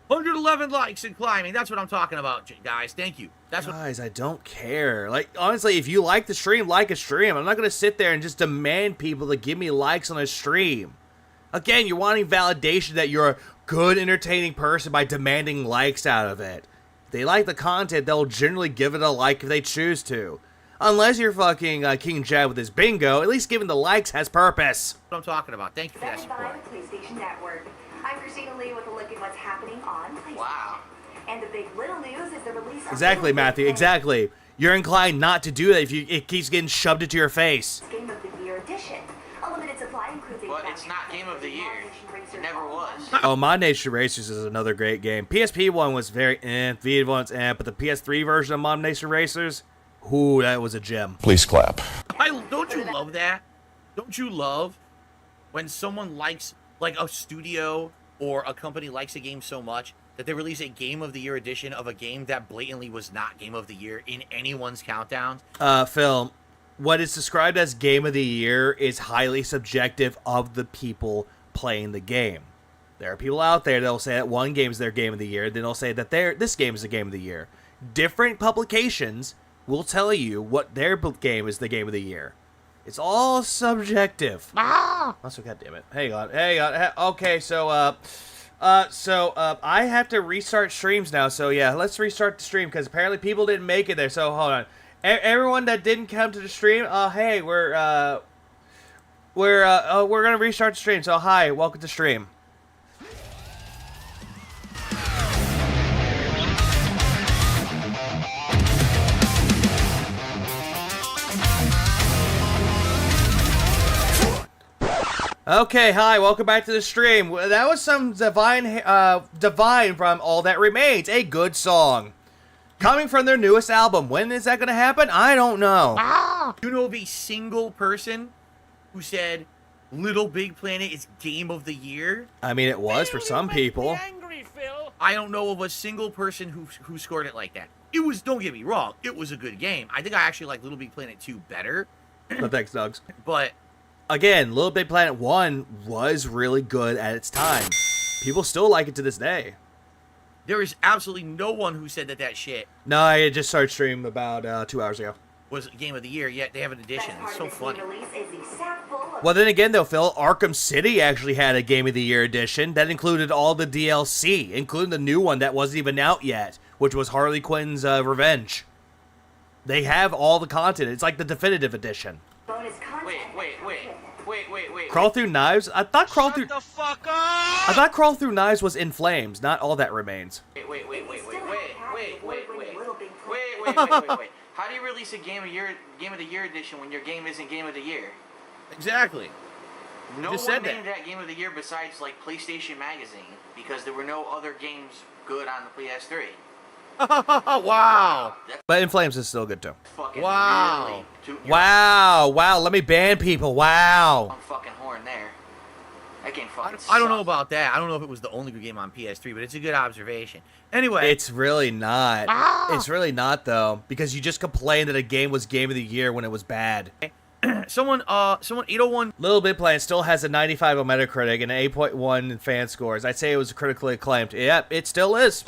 111 likes and climbing. That's what I'm talking about, guys. Thank you. That's what. Guys, I don't care. Like, honestly, if you like the stream, like a stream. I'm not going to sit there and just demand people to give me likes on a stream. Again, you're wanting validation that you're a good, entertaining person by demanding likes out of it. If they like the content, they'll generally give it a like if they choose to. Unless you're fucking King Chad with his bingo, at least giving the likes has purpose. That's what I'm talking about. Thank you for that Presented by support. the PlayStation Network. I'm Christina Lee with a look at what's happening on PlayStation. Wow. And the big little news is the release of Exactly, Little Big Matthew, Planet exactly. You're inclined not to do that if it keeps getting shoved into your face. Game of the Year edition. A limited supply includes a But it's not Game of the Year. It never was. Oh, Mod Nation Racers is another great game. PSP one was very Vita one's but the PS3 version of Mod Nation Racers, ooh, that was a gem. Please clap. Don't you love that? Don't you love when someone likes, like a studio or a company likes a game so much that they release a Game of the Year edition of a game that blatantly was not Game of the Year in anyone's countdowns? Phil, what is described as Game of the Year is highly subjective of the people playing the game. There are people out there that'll say that one game is their Game of the Year, then they'll say that this game is the Game of the Year. Different publications will tell you what their game is the Game of the Year. It's all subjective. Also, goddammit. Hang on. Okay, so I have to restart streams now. So yeah, let's restart the stream because apparently people didn't make it there. So hold on. Everyone that didn't come to the stream, hey, we're gonna restart the stream. So hi, welcome to stream. Okay, hi, welcome back to the stream. That was some divine from All That Remains, a good song. Coming from their newest album. When is that going to happen? I don't know. You know of a single person who said Little Big Planet is Game of the Year? I mean, it was for some people. I don't know of a single person who scored it like that. It was, don't get me wrong, it was a good game. I think I actually like Little Big Planet 2 better. No thanks, Nugs. But again, Little Big Planet 1 was really good at its time. People still like it to this day. there is absolutely no one who said that shit No, I just started streaming about 2 hours ago. was Game of the Year, yet they have an edition. It's so funny. Well, then again, though, Phil, Arkham City actually had a Game of the Year edition that included all the DLC, including the new one that wasn't even out yet, which was Harley Quinn's Revenge. They have all the content. It's like the definitive edition. Wait. Crawl Through Knives? I thought Crawl Through... Shut the fuck up! I thought Crawl Through Knives was In Flames, not All That Remains. Wait. How do you release a Game of the Year edition when your game isn't Game of the Year? Exactly. No Just one said that. named that Game of the Year besides like PlayStation Magazine because there were no other games good on the PS3. Wow. But In Flames is still good, too. Fucking Wow. really, Wow, let me ban people, wow. I'm fucking horn there. That game fucking I don't know sucked. about that. I don't know if it was the only good game on PS3, but it's a good observation. Anyway. It's really not. It's really not, though, because you just complained that a game was Game of the Year when it was bad. Someone 801. Little Big Planet still has a 95 on Metacritic and an 8.1 in fan scores. I'd say it was critically acclaimed. Yep, it still is.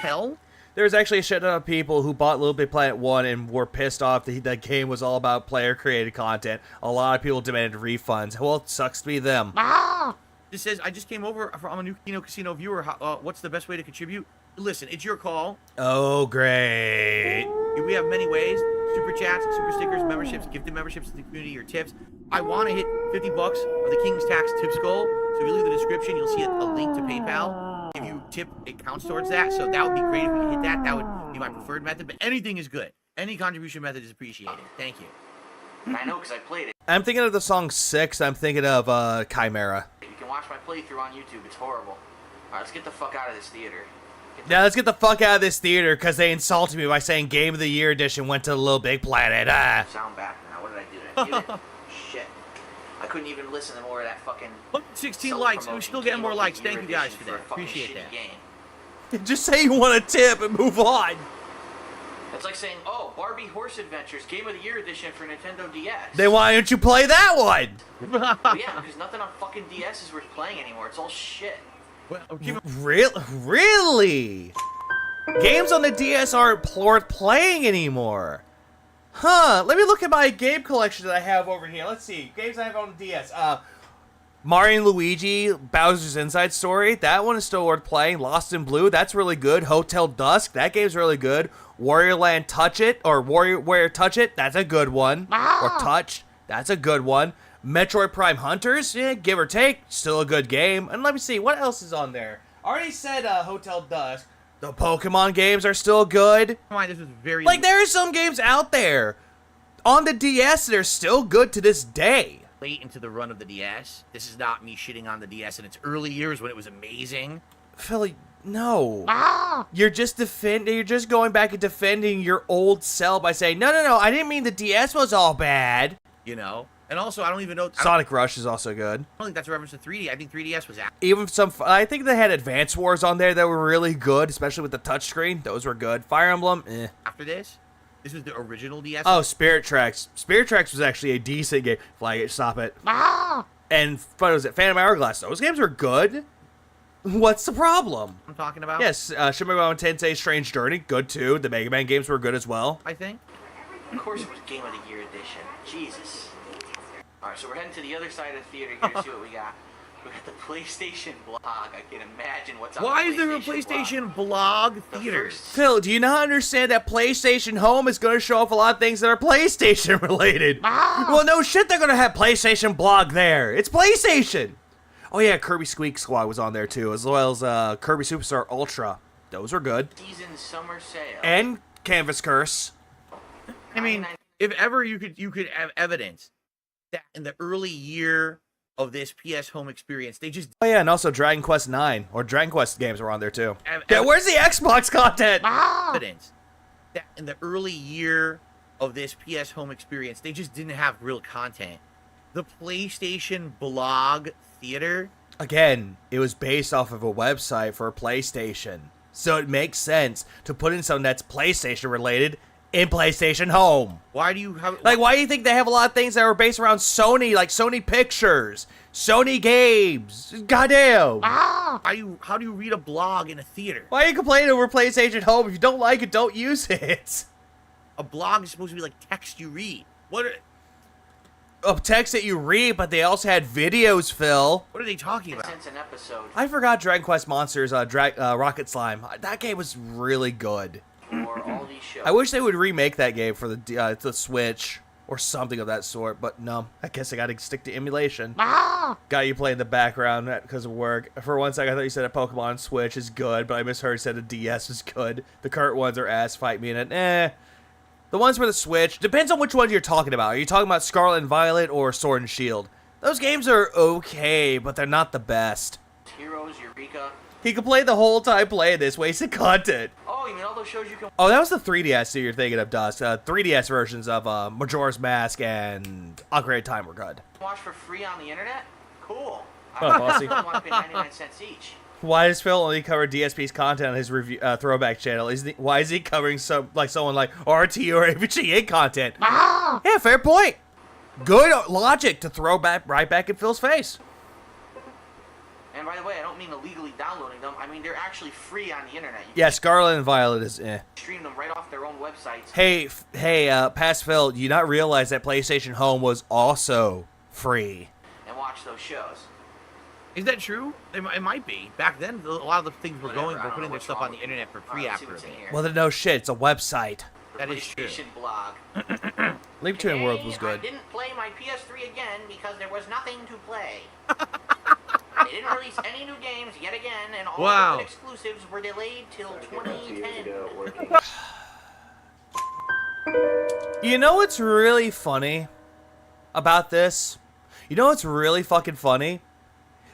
Hell? There's actually a shit ton of people who bought Little Big Planet 1 and were pissed off that the game was all about player-created content. A lot of people demanded refunds. Well, it sucks to be them. This says, I just came over. I'm a new Kino Casino viewer. What's the best way to contribute? Listen, it's your call. Oh, great. We have many ways super chats, super stickers, memberships, gifted memberships to the community, or tips. I want to hit 50 bucks of the King's Tax tips goal. So if you leave the description, you'll see a link to PayPal. If you tip, it counts towards that. So that would be great if we could hit that. That would be my preferred method. But anything is good. Any contribution method is appreciated. Thank you. I know because I played it. I'm thinking of the song 6. I'm thinking of Chimera. You can watch my playthrough on YouTube. It's horrible. All right, let's get the fuck out of this theater. Yeah, let's get the fuck out of this theater because they insulted me by saying Game of the Year edition went to the Little Big Planet. Sound back now. What did I do? Did I mute it? Shit. I couldn't even listen to more of that fucking... 16 likes. We're still getting more likes. Thank you guys for that. Appreciate that. Game. Just say you want a tip and move on. It's like saying, oh, Barbie Horse Adventures Game of the Year edition for Nintendo DS. Then why don't you play that one? Well, yeah, because nothing on fucking DS is worth playing anymore. It's all shit. Well, really? Games on the DS aren't worth playing anymore. Huh, let me look at my game collection that I have over here. Let's see, games I have on the DS. Mario and Luigi, Bowser's Inside Story, that one is still worth playing. Lost in Blue, that's really good. Hotel Dusk, that game's really good. Warrior Land Touch It, or Warrior Touch It, that's a good one. Or Touch, that's a good one. Metroid Prime Hunters, yeah, give or take, still a good game. And let me see, what else is on there? I already said Hotel Dusk. The Pokemon games are still good. Come on, this is very... Like, there are some games out there on the DS that are still good to this day. Late into the run of the DS. This is not me shitting on the DS in its early years when it was amazing. Philly, no. You're just going back and defending your old self by saying, no, I didn't mean the DS was all bad. You know? And also, I don't even know... Sonic Rush is also good. I don't think that's a reference to 3D. I think 3DS was out. Even I think they had Advance Wars on there that were really good, especially with the touchscreen. Those were good. Fire Emblem, eh. After this was the original DS. Oh, Spirit Tracks. Spirit Tracks was actually a decent game. Flag it, stop it. And what was it? Phantom Hourglass. Those games were good. What's the problem? I'm talking about? Yes, Shin Megami Tensei Strange Journey, good too. The Mega Man games were good as well. I think. Of course it was Game of the Year edition. Jesus. Alright, so we're heading to the other side of the theater here to see what we got. We got the PlayStation blog. I can imagine what's on Why the is there a PlayStation blog theater? Phil, do you not understand that PlayStation Home is going to show off a lot of things that are PlayStation related? Well, no shit, they're going to have PlayStation blog there. It's PlayStation. Oh yeah, Kirby Squeak Squad was on there too, as well as Kirby Superstar Ultra. Those were good. Season summer sale. And Canvas Curse. I mean, if ever you could have evidence that in the early year of this PS Home experience, they just... Oh yeah, and also Dragon Quest 9, or Dragon Quest games were on there too. Yeah, where's the Xbox content? Evidence that in the early year of this PS Home experience, they just didn't have real content. The PlayStation blog theater... Again, it was based off of a website for PlayStation. So it makes sense to put in something that's PlayStation related in PlayStation Home. Why do you have... Why do you think they have a lot of things that are based around Sony, like Sony Pictures, Sony Games? Goddamn. How do you read a blog in a theater? Why are you complaining over PlayStation Home? If you don't like it, don't use it. A blog is supposed to be like text you read. Text that you read, but they also had videos, Phil. What are they talking about? Since an episode. I forgot Dragon Quest Monsters, Rocket Slime. That game was really good. For all these shows. I wish they would remake that game for the Switch or something of that sort, but no. I guess I gotta stick to emulation. Got you playing in the background because of work. For one second, I thought you said a Pokemon Switch is good, but I misheard you said a DS is good. The current ones are ass. Fight me in it. The ones for the Switch, depends on which one you're talking about. Are you talking about Scarlet and Violet or Sword and Shield? Those games are okay, but they're not the best. Heroes, Eureka. He could play the whole time playing this, wasted content. Oh, you mean all those shows you can... Oh, that was the 3DS that you're thinking of, Dust. 3DS versions of Majora's Mask and Ocarina of Time were good. Watch for free on the internet? Cool. Oh, bossy. I want to pay 99 cents each. Why does Phil only cover DSP's content on his review throwback channel? Why is he covering someone like RT or AVGA content? Yeah, fair point. Good logic to throw right back in Phil's face. And by the way, I don't mean illegally downloading them. I mean they're actually free on the internet. You yeah, Scarlet and Violet is stream them right off their own websites. Hey, past Phil, do you not realize that PlayStation Home was also free? And watch those shows. Is that true? It might be. Back then, a lot of the things were putting their stuff on the internet for free after a bit. Well, then no shit, it's a website. That is true. PlayStation blog. Leap Train World was I good. didn't play my PS3 again because there was nothing to play. They didn't release any new games yet again, and all Wow. the exclusives were delayed till 2010. You know what's really funny about this? You know what's really fucking funny?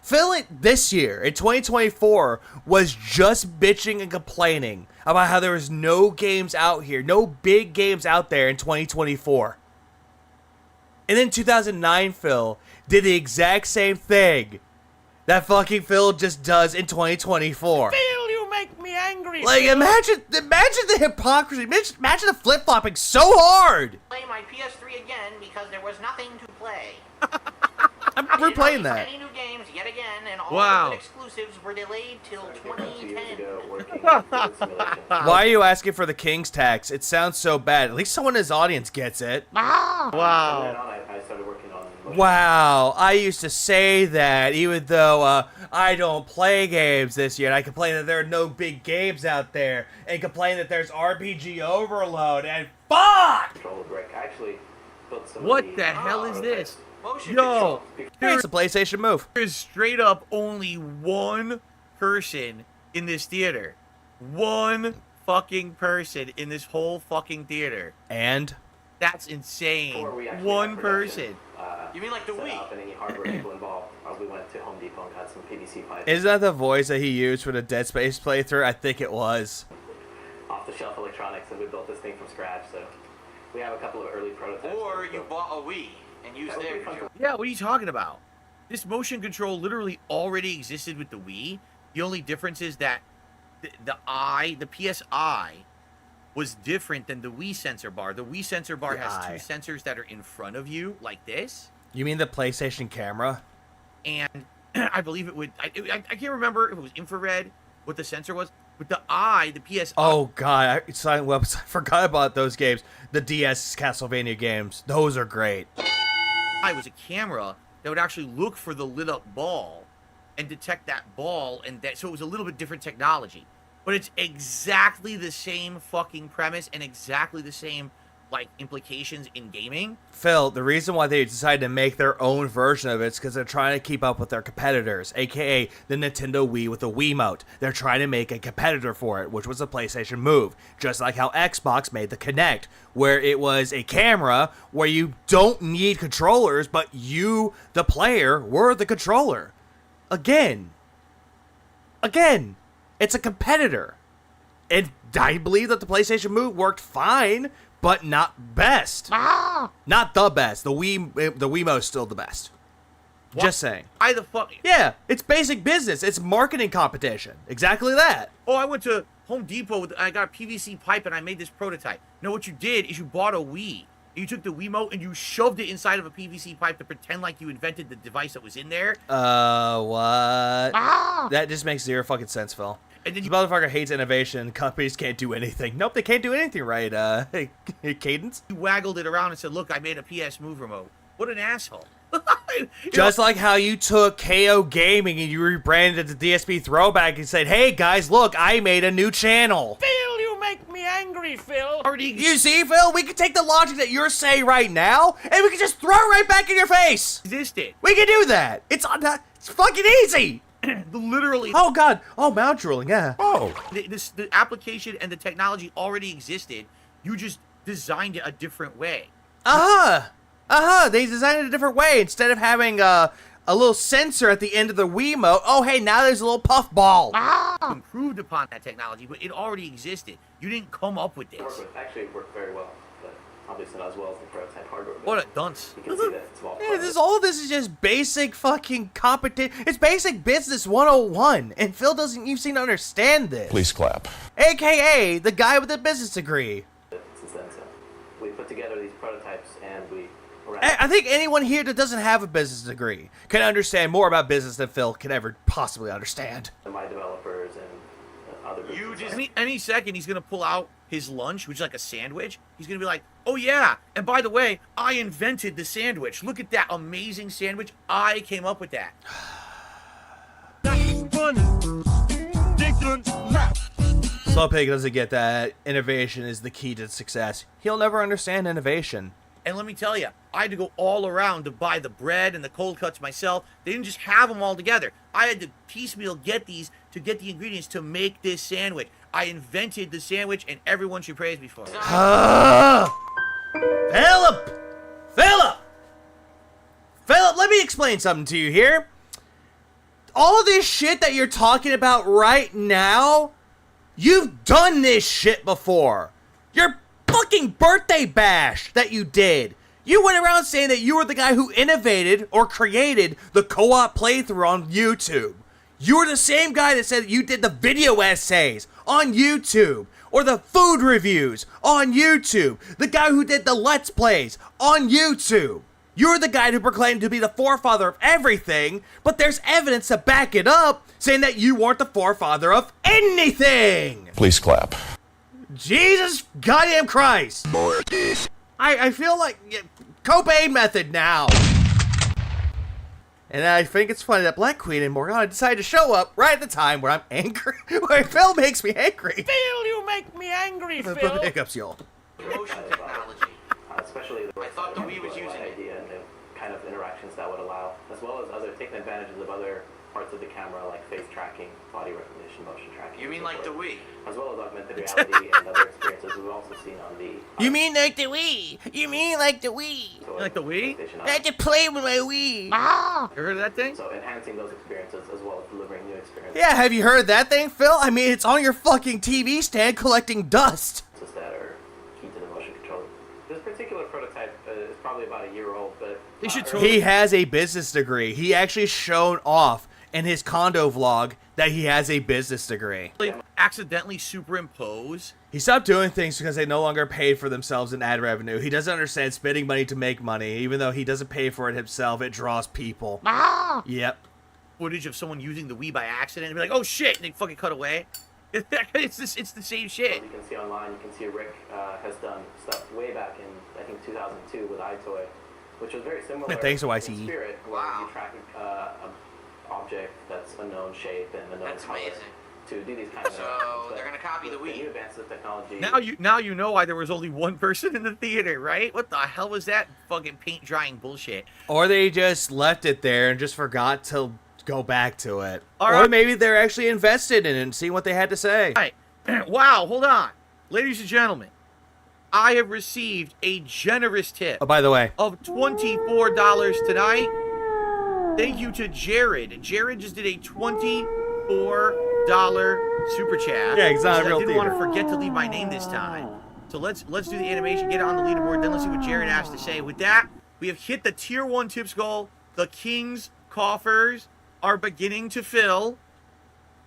Phil this year, in 2024, was just bitching and complaining about how there was no games out here, no big games out there in 2024. And then 2009 Phil did the exact same thing that fucking Phil just does in 2024. Phil, you make me angry. Like, imagine the hypocrisy. Imagine the flip-flopping so hard. Play my PS3 again because there was nothing to play. I'm They didn't replaying release that. any new games yet again, and all Wow. the exclusives were delayed till 2010. Why are you asking for the king's tax? It sounds so bad. At least someone in his audience gets it. Wow. I started working on motion. Wow, I used to say that even though I don't play games this year, and I complain that there are no big games out there, and complain that there's RPG overload, and fuck! Control the brick. I actually built some of What the hell is this? Motion Yo, It's a PlayStation move. there's straight up only one person in this theater. One fucking person in this whole fucking theater. And? That's insane. Before we actually One got production, person. You mean like the set Wii? up and any hardware people involved. We went to Home Depot and got some PVC pipes. Isn't that the voice that he used for the Dead Space playthrough? I think it was. Off-the-shelf electronics, and we built this thing from scratch. So we have a couple of early prototypes. Or you bought a Wii and used theirs. Yeah, what are you talking about? This motion control literally already existed with the Wii. The only difference is that the PSI was different than the Wii sensor bar. The Wii sensor bar has two sensors that are in front of you, like this. You mean the PlayStation camera? And I believe it would... I can't remember if it was infrared, what the sensor was. But the PSI... Oh, God. Silent Webs. I forgot about those games. The DS Castlevania games. Those are great. was a camera that would actually look for the lit up ball and detect that ball, and that, so it was a little bit different technology, but it's exactly the same fucking premise and exactly the same like implications in gaming. Phil, the reason why they decided to make their own version of it is because they're trying to keep up with their competitors, aka the Nintendo Wii with the Wiimote. They're trying to make a competitor for it, which was the PlayStation Move, just like how Xbox made the Kinect, where it was a camera where you don't need controllers, but you, the player, were the controller. Again, it's a competitor. And I believe that the PlayStation Move worked fine, but not best. Not the best. The Wiimo's still the best. What? Just saying. Why the fuck? Yeah, it's basic business. It's marketing competition. Exactly that. Oh, I went to Home Depot. I got a PVC pipe and I made this prototype. No, what you did is you bought a Wii. You took the Wiimote and you shoved it inside of a PVC pipe to pretend like you invented the device that was in there. What? That just makes zero fucking sense, Phil. And then This motherfucker hates innovation. Companies can't do anything. Nope, they can't do anything right, Cadence. you waggled it around and said, look, I made a PS Move remote. What an asshole. Just like how you took KO Gaming and you rebranded it to DSP Throwback and said, hey guys, look, I made a new channel. Phil, you make me angry, Phil. You see, Phil, we can take the logic that you're saying right now and we can just throw it right back in your face. existed. We can do that. It's fucking easy. Literally. Oh god. Oh, mouth drooling, yeah. Oh. The application and the technology already existed. You just designed it a different way. They designed it a different way. Instead of having a little sensor at the end of the Wiimote, oh hey, now there's a little puff ball. You improved upon that technology, but it already existed. You didn't come up with this. Actually, it worked very well, but obviously not as well as the prototype hardware. What a dunce. You can see that it's small. Yeah, all this is just basic fucking competition. It's basic business 101, and Phil doesn't even seem to understand this. Please clap. AKA the guy with the business degree. Since then, so we put together these prototypes and we. I think anyone here that doesn't have a business degree can understand more about business than Phil can ever possibly understand. My developers and other. You just any second he's gonna pull out his lunch, which is like a sandwich. He's gonna be like, "Oh yeah, and by the way, I invented the sandwich. Look at that amazing sandwich. I came up with that." That's funny. They don't laugh. Slowpoke doesn't get that innovation is the key to success. He'll never understand innovation. And let me tell you, I had to go all around to buy the bread and the cold cuts myself. They didn't just have them all together. I had to piecemeal get these to get the ingredients to make this sandwich. I invented the sandwich, and everyone should praise me for it. Philip, let me explain something to you here. All this shit that you're talking about right now, you've done this shit before. Your fucking birthday bash that you did. You went around saying that you were the guy who innovated or created the co-op playthrough on YouTube. You were the same guy that said you did the video essays on YouTube, or the food reviews on YouTube, the guy who did the Let's Plays on YouTube. You're the guy who proclaimed to be the forefather of everything, but there's evidence to back it up, saying that you weren't the forefather of anything! Please clap. Jesus goddamn Christ! I feel like Cobain method now. And I think it's funny that Black Queen and Morgana decided to show up right at the time where I'm angry, where Phil makes me angry. Phil, you make me angry, Phil. The hiccups, y'all. Motion technology. Especially I thought the Wii was using it. idea and the kind of interactions that would allow, as well as other taking advantages of other parts of the camera like face tracking, body recognition, motion tracking. You mean like the Wii? As well as augmented reality and other experiences we've also seen on the. You mean like the Wii? You mean like the Wii? Like the Wii? I had to play with my Wii. You heard of that thing? So enhancing those experiences as well as delivering new experiences. Yeah, have you heard that thing, Phil? I mean, it's on your fucking TV stand collecting dust. That are key to the motion control. This particular prototype is probably about a year old, but They should He has a business degree. He actually showed off in his condo vlog that he has a business degree. Accidentally superimpose. He stopped doing things because they no longer paid for themselves in ad revenue. He doesn't understand spending money to make money. Even though he doesn't pay for it himself, it draws people. Yep. Footage of someone using the Wii by accident and be like, oh shit, and they fucking cut away. It's the same shit. you can see online, you can see Rick has done stuff way back in, I think, 2002 with iToy, which was very similar. Thanks to in YCE. Spirit, where you track an object that's a known shape and a known That's color. amazing. To do these kinds of So they're gonna copy the with Wii. new advances of technology. Now you know why there was only one person in the theater, right? What the hell was that fucking paint drying bullshit? Or they just left it there and just forgot to go back to it. All Or right. maybe they're actually invested in it and see what they had to say. All right. Wow, hold on. Ladies and gentlemen, I have received a generous tip Oh, by the way, of $24 tonight. Thank you to Jared. Jared just did a $24 super chat. Yeah, he's not a Because real I didn't want to theater. forget to leave my name this time. So let's do the animation, get it on the leaderboard, then let's see what Jared has to say. With that, we have hit the tier 1 tips goal. The King's coffers are beginning to fill.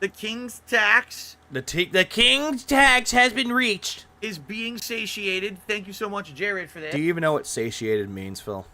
The King's tax the King's tax has been reached. is being satiated. Thank you so much, Jared, for this. Do you even know what satiated means, Phil?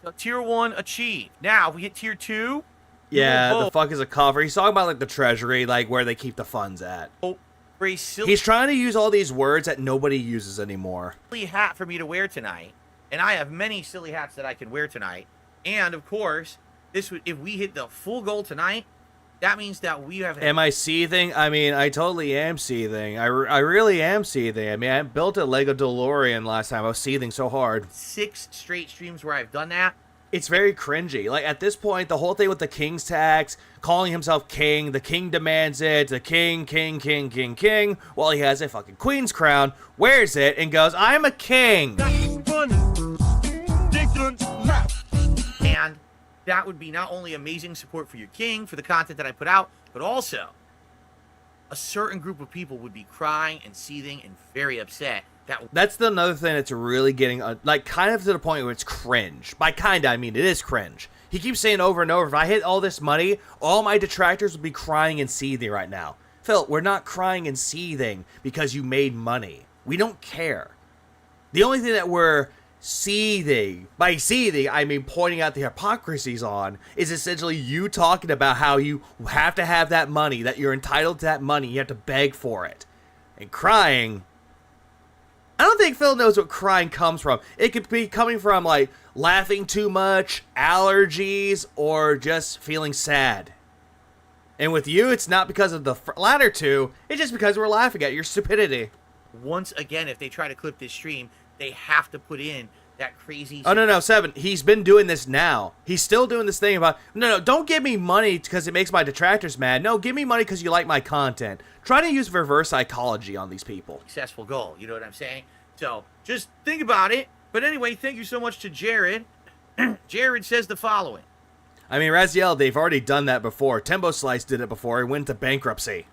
So, tier 1 achieved. Now, if we hit tier 2. Yeah, Oh. the fuck is a coffer? He's talking about like the treasury, like where they keep the funds at. For a silly He's trying to use all these words that nobody uses anymore. hat for me to wear tonight, and I have many silly hats that I can wear tonight. And of course, this would, if we hit the full goal tonight, that means that we have Am I seething? I mean, I totally am seething. I really am seething. I mean, I built a Lego DeLorean last time. I was seething so hard. 6 straight streams where I've done that. It's very cringy. Like, at this point, the whole thing with the King's tax, calling himself king, the king demands it, the king, while he has a fucking queen's crown, wears it, and goes, I'm a king! And that would be not only amazing support for your king, for the content that I put out, but also a certain group of people would be crying and seething and very upset. That's another thing that's really getting, like, kind of to the point where it's cringe. By kinda, I mean it is cringe. He keeps saying over and over, if I hit all this money, all my detractors would be crying and seething right now. Phil, we're not crying and seething because you made money. We don't care. The only thing that we're seething, by seething, I mean pointing out the hypocrisies on, is essentially you talking about how you have to have that money, that you're entitled to that money, you have to beg for it. And crying, I don't think Phil knows what crying comes from. It could be coming from, like, laughing too much, allergies, or just feeling sad. And with you, it's not because of the latter two. It's just because we're laughing at your stupidity. Once again, if they try to clip this stream, they have to put in that crazy... Oh, no, 7. He's been doing this now. He's still doing this thing about, no, don't give me money because it makes my detractors mad. No, give me money because you like my content. Try to use reverse psychology on these people. Successful goal, you know what I'm saying? So, just think about it. But anyway, thank you so much to Jared. Jared says the following. I mean, Raziel, they've already done that before. Tembo Slice did it before. He went into bankruptcy.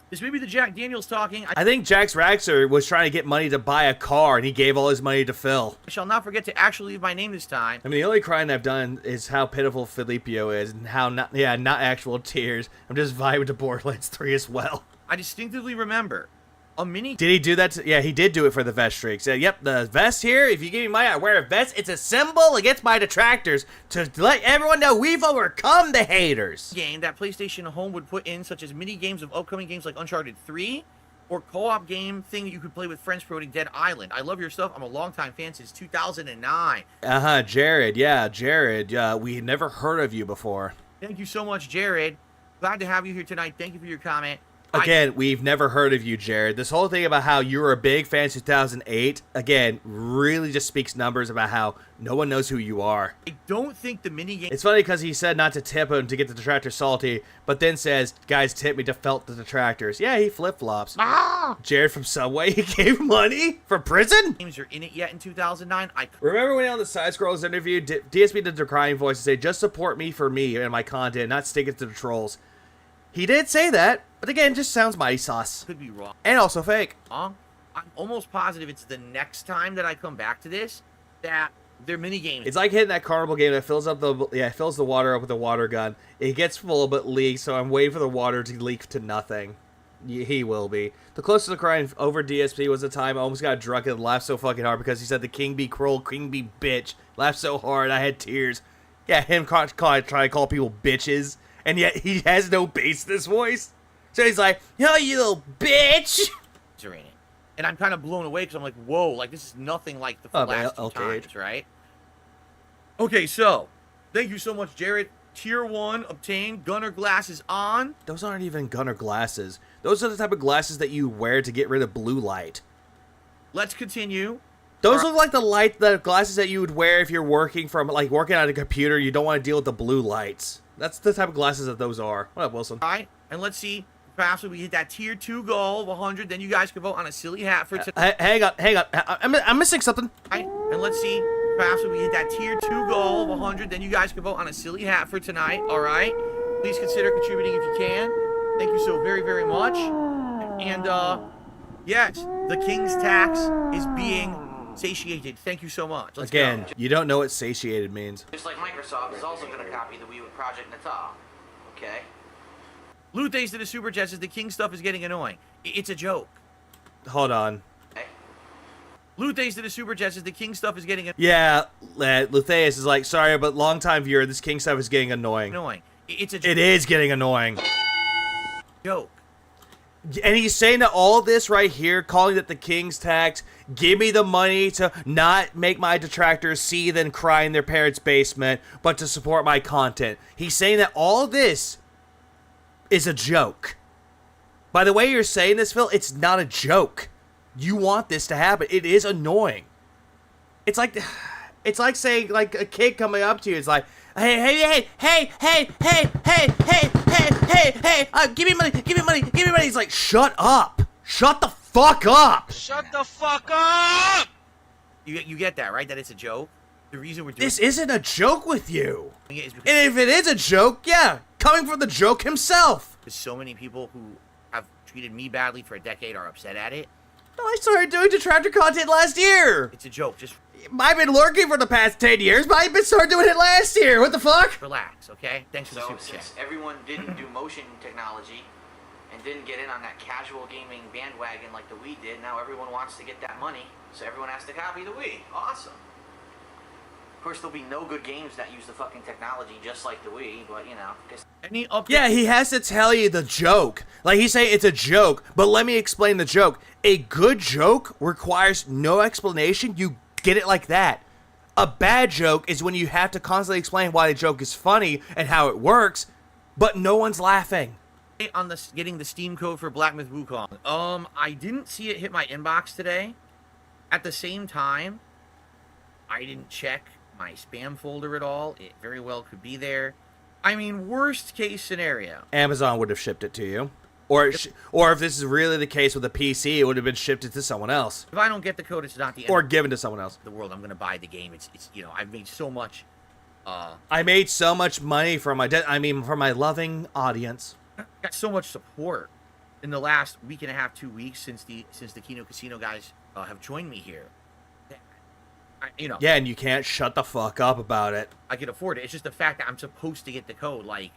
This may be the Jack Daniels talking. I think Jax Raxer was trying to get money to buy a car, and he gave all his money to Phil. I shall not forget to actually leave my name this time. I mean, the only crying I've done is how pitiful Filipio is, and how not actual tears. I'm just vibing to Borderlands 3 as well. I distinctively remember a mini... Did he do that? Yeah, he did do it for the vest streaks. Yep, the vest here, if you give me money, I wear a vest. It's a symbol against my detractors to let everyone know we've overcome the haters. Game that PlayStation Home would put in, such as mini games of upcoming games like Uncharted 3, or co-op game thing that you could play with friends promoting Dead Island. I love your stuff. I'm a longtime fan since 2009. Jared. Yeah, Jared. We had never heard of you before. Thank you so much, Jared. Glad to have you here tonight. Thank you for your comment. Again, we've never heard of you, Jared. This whole thing about how you were a big fan since 2008, again, really just speaks numbers about how no one knows who you are. I don't think the minigame... It's funny because he said not to tip him to get the detractors salty, but then says, guys, tip me to felt the detractors. Yeah, he flip-flops. Jared from Subway, he gave money for prison? Games are in it yet in 2009? Remember when on the Side Scrolls interview, DSP did the crying voice and say, just support me for me and my content, not stick it to the trolls. He did say that, but again, just sounds mighty sauce. Could be wrong. And also fake. I'm almost positive it's the next time that I come back to this that they're mini-gaming. It's like hitting that carnival game that fills the water up with a water gun. It gets full but leaks, so I'm waiting for the water to leak to nothing. He will be. The closest to crying over DSP was the time I almost got drunk and laughed so fucking hard because he said the king be cruel, king be bitch. Laughed so hard I had tears. Yeah, him trying to call people bitches. And yet he has no bass in his voice. So he's like, yo, you little bitch. And I'm kind of blown away because I'm like, whoa, like this is nothing like the last two times, right? Okay, so thank you so much, Jared. Tier 1 obtained. Gunner glasses on. Those aren't even gunner glasses. Those are the type of glasses that you wear to get rid of blue light. Let's continue. Those look like the glasses that you would wear if you're working on a computer. You don't want to deal with the blue lights. That's the type of glasses that those are. What up, Wilson? All right, and let's see. Perhaps when we hit that tier 2 goal of 100, then you guys can vote on a silly hat for tonight. Hang on. I'm missing something. All right, and let's see. Perhaps when we hit that tier 2 goal of 100, then you guys can vote on a silly hat for tonight. All right? Please consider contributing if you can. Thank you so very, very much. And, yes, the King's tax is being satiated. Thank you so much. Let's Again, go. you don't know what satiated means. Just like Microsoft is also going to copy the Wii with Project Natal. Okay? Loot days to the Super Jets says the King stuff is getting annoying. It's a joke. Hold on. Okay. Loot days to the Super Jets says the King stuff is getting Yeah, Lutheus is like, sorry, but longtime viewer, this King stuff is getting annoying. It's a joke. It is getting annoying. Joke. And he's saying that all this right here, calling it the King's tax, give me the money to not make my detractors seethe and cry in their parents' basement, but to support my content. He's saying that all this is a joke. By the way you're saying this, Phil, it's not a joke. You want this to happen. It is annoying. It's like saying, like, a kid coming up to you, it's like, hey, give me money. He's like, shut up. Shut the fuck up. Shut the fuck up! You get that, right? That it's a joke? The reason we're doing this isn't a joke with you. And if it is a joke, yeah, coming from the joke himself. So many people who have treated me badly for a decade are upset at it. No, I started doing detractor content last year. It's a joke. Just I've been lurking for the past 10 years, but I've been started doing it last year. What the fuck? Relax, okay? Thanks for the super since chat. everyone didn't do motion technology and didn't get in on that casual gaming bandwagon like the Wii did, now everyone wants to get that money, so everyone has to copy the Wii. Awesome. Of course, there'll be no good games that use the fucking technology just like the Wii, but you know. Yeah, he has to tell you the joke. Like, he's saying it's a joke, but let me explain the joke. A good joke requires no explanation. You get it like that. A bad joke is when you have to constantly explain why the joke is funny and how it works. but no one's laughing. On the getting the Steam code for Black Myth Wukong. I didn't see it hit my inbox today. At the same time, I didn't check my spam folder at all. It very well could be there. I mean, worst case scenario, Amazon would have shipped it to you. Or if this is really the case with a PC, it would have been shipped to someone else. if I don't get the code, it's not the end Or of given to someone else. the world. I'm going to buy the game. It's I've made so much. I made so much money from from my loving audience. Got so much support in the last week and a half, 2 weeks since the Kino Casino guys have joined me here. Yeah, and you can't shut the fuck up about it. I can afford it. It's just the fact that I'm supposed to get the code. Like,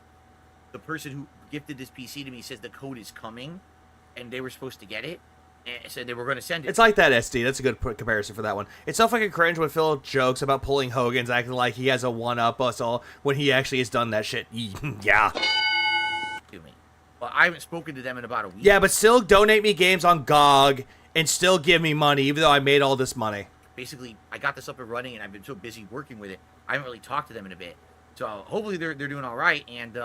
the person who gifted this PC to me says the code is coming, and they were supposed to get it, and said they were going to send it. It's like that, SD. That's a good comparison for that one. It's so fucking cringe when Phil jokes about pulling Hogan's, acting like he has a one-up us all, when he actually has done that shit. Yeah. To me. Well, I haven't spoken to them in about a week. Yeah, but still donate me games on GOG, and still give me money, even though I made all this money. Basically, I got this up and running, and I've been so busy working with it, I haven't really talked to them in a bit. So hopefully they're doing all right, and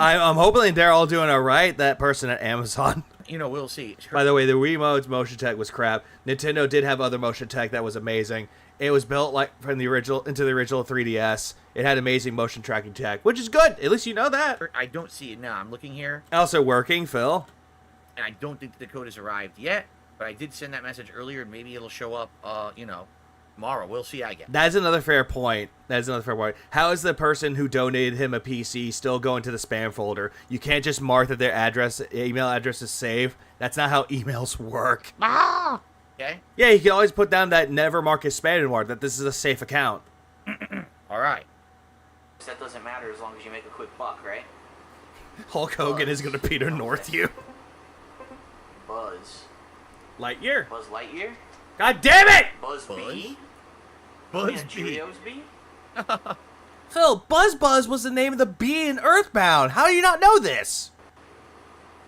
I'm hoping they're all doing all right. That person at Amazon. We'll see. By the way, the Wiimote's motion tech was crap. Nintendo did have other motion tech that was amazing. It was built like from the original 3DS. It had amazing motion tracking tech, which is good. At least you know that. I don't see it now. I'm looking here, Also working, Phil. and I don't think the code has arrived yet. But I did send that message earlier, and maybe it'll show up, tomorrow. We'll see, I guess. That's another fair point. How is the person who donated him a PC still going to the spam folder? You can't just mark that their email address is saved. That's not how emails work. Okay? Yeah, you can always put down that never mark as spam anymore, that this is a safe account. All right. That doesn't matter as long as you make a quick buck, right? Hulk Hogan is going to Peter North you. Buzz. Lightyear. Buzz Lightyear? God damn it! Buzz B? Buzz Yeah, B. Cheerios B? Phil, Buzz was the name of the bee in Earthbound. How do you not know this?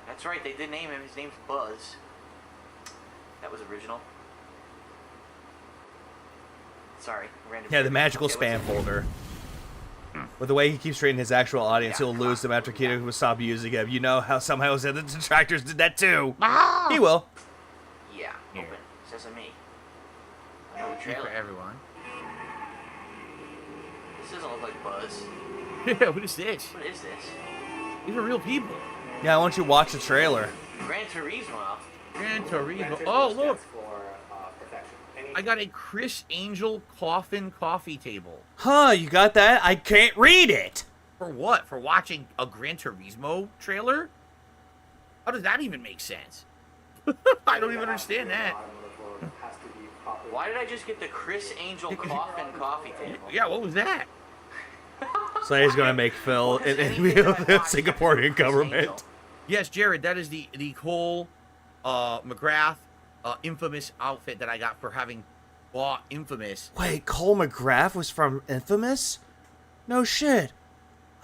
That's right, they did name him. His name's Buzz. That was original. Sorry, random. Yeah, the magical spam folder. With the way he keeps treating his actual audience, he'll lose them after Kino will stop using him. You know how somehow the detractors did that too. He will. Yeah, open. Sesame. No For trailer. everyone. This doesn't look like Buzz. Yeah, what is this? What is this? These are real people. Yeah, I want you to watch the trailer. Gran Turismo. Gran Turismo. Oh, look. I got a Chris Angel coffin coffee table. Huh, you got that? I can't read it. For what? For watching a Gran Turismo trailer? How does that even make sense? I don't even understand that. Why did I just get the Chris Angel coffin coffee table? Yeah, what was that? So he's gonna make Phil in the Singaporean government. Yes, Jared, that is the Cole McGrath infamous outfit that I got for having bought Infamous. Wait, Cole McGrath was from Infamous? No shit.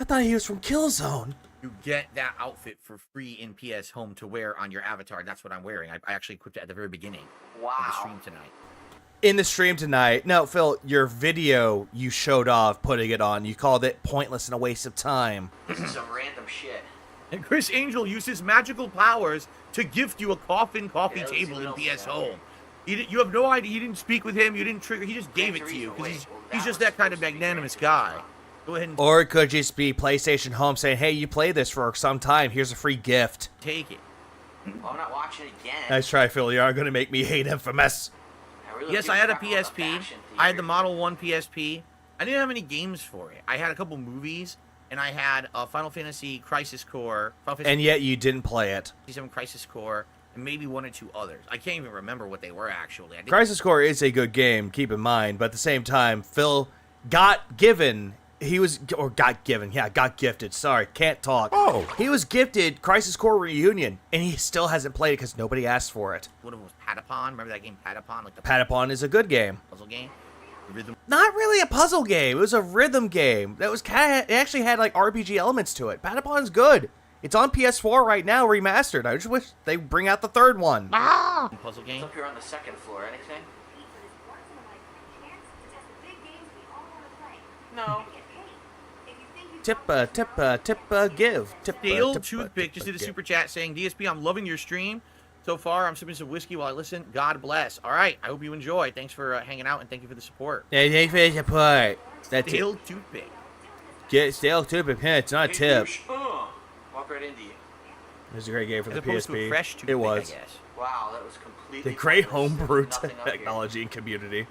I thought he was from Killzone. You get that outfit for free in PS Home to wear on your avatar. That's what I'm wearing. I actually equipped it at the very beginning of the stream tonight. In the stream tonight. No, Phil, your video you showed off putting it on. You called it pointless and a waste of time. This is some random shit. And Chris Angel uses magical powers to gift you a coffin coffee table in PS Home. You have no idea. You didn't speak with him. You didn't trigger. He just gave it to you because he's just that kind of magnanimous guy. Go ahead and Or it could just be PlayStation Home saying, hey, you play this for some time. Here's a free gift. take it. Well, I'm not watching it again. Nice try, Phil. You are going to make me hate Infamous. really Yes, do I had a talk about PSP. fashion I had the theory. Model 1 PSP. I didn't have any games for it. I had a couple movies, and I had Final Fantasy Crisis Core, Final Fantasy And yet you didn't play it. 7 Crisis Core, and maybe one or two others. I can't even remember what they were, actually. I think Crisis Core is a good game, keep in mind, but at the same time, Phil got gifted, sorry, can't talk. Oh. He was gifted Crisis Core Reunion, and he still hasn't played it because nobody asked for it. one of them was Patapon. Remember that game, Patapon? Like the Patapon is a good game. puzzle game? The rhythm. Not really a puzzle game, it was a rhythm game. That was it actually had like RPG elements to it. Patapon's good. It's on PS4 right now, remastered. I just wish they bring out the third one. Puzzle game. It's up here on the second floor. Anything? No. give. Dale Toothpick just did a super chat saying, DSP, I'm loving your stream. So far, I'm sipping some whiskey while I listen. God bless. All right. I hope you enjoy. Thanks for hanging out, and thank you for the support. Yeah, thanks for the support. That's Dale Toothpick. Get Dale Toothpick. Hey, it's not a tip. Walk right into you. It was a great game for the As opposed to a PSP. fresh toothpick, It was. I guess. Wow, that was completely. The great pointless. homebrew There's nothing up here. technology and community.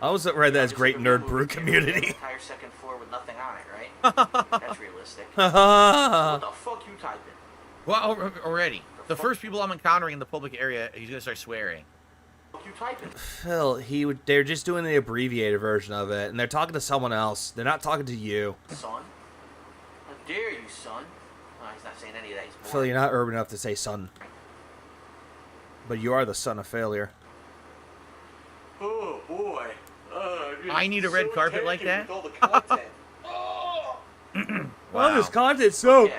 I always read that as great nerd brew community. Entire second floor with nothing on it, right? That's realistic. What What the fuck you typing? Well, already. The first people I'm encountering in the public area, he's going to start swearing. What you typing? Phil, they're just doing the abbreviated version of it, and they're talking to someone else. They're not talking to you. Son? How dare you, son? Oh, he's not saying any of that. He's bored. Phil, you're not urban enough to say son. But you are the son of failure. Oh, boy. I need a red carpet like that? With all the content. Wow, this content's so... Okay.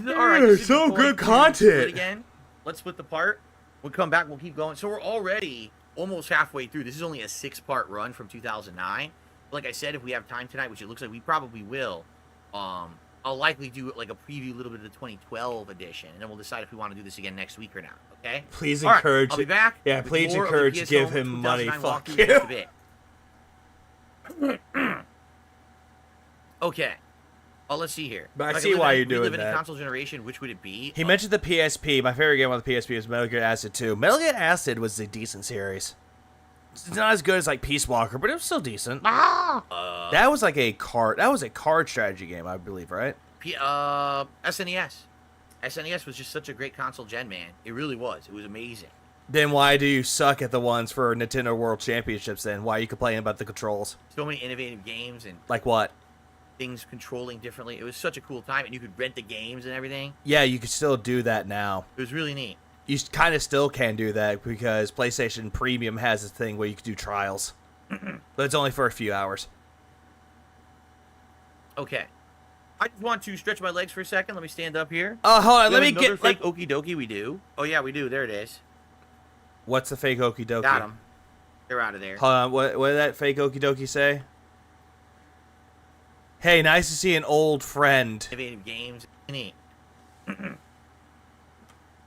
All right, It's so good content. Again, let's split the part. We'll come back. We'll keep going. So we're already almost halfway through. This is only a 6-part run from 2009. Like I said, if we have time tonight, which it looks like we probably will, I'll likely do like a preview, a little bit of the 2012 edition, and then we'll decide if we want to do this again next week or not. Okay? Please All right, encourage. I'll be back. Yeah, with please more of the encourage. PS Give Home him money. 2009 Fuck walkthrough in you. just a bit. Okay. Let's see here. But I If could see live why in- you're doing relive any that. console generation, which would it be? He mentioned the PSP. My favorite game on the PSP was Metal Gear Acid 2. Metal Gear Acid was a decent series. It's not as good as like Peace Walker, but it was still decent. That was like a card. That was a card strategy game, I believe, right? SNES. SNES was just such a great console gen, man. It really was. It was amazing. Then why do you suck at the ones for Nintendo World Championships? Then why are you complaining about the controls? So many innovative games and Like what? things controlling differently. It was such a cool time, and you could rent the games and everything. Yeah, you could still do that now. It was really neat. You kind of still can do that because PlayStation Premium has a thing where you can do trials. But it's only for a few hours. Okay. I just want to stretch my legs for a second. Let me stand up here. Oh, hold on. We Let have me another get... fake okie dokie we do. Oh, yeah, we do. There it is. What's the fake okie dokie? Got them. They're out of there. Hold on. What did that fake okie dokie say? Hey, nice to see an old friend. Innovative games. Neat.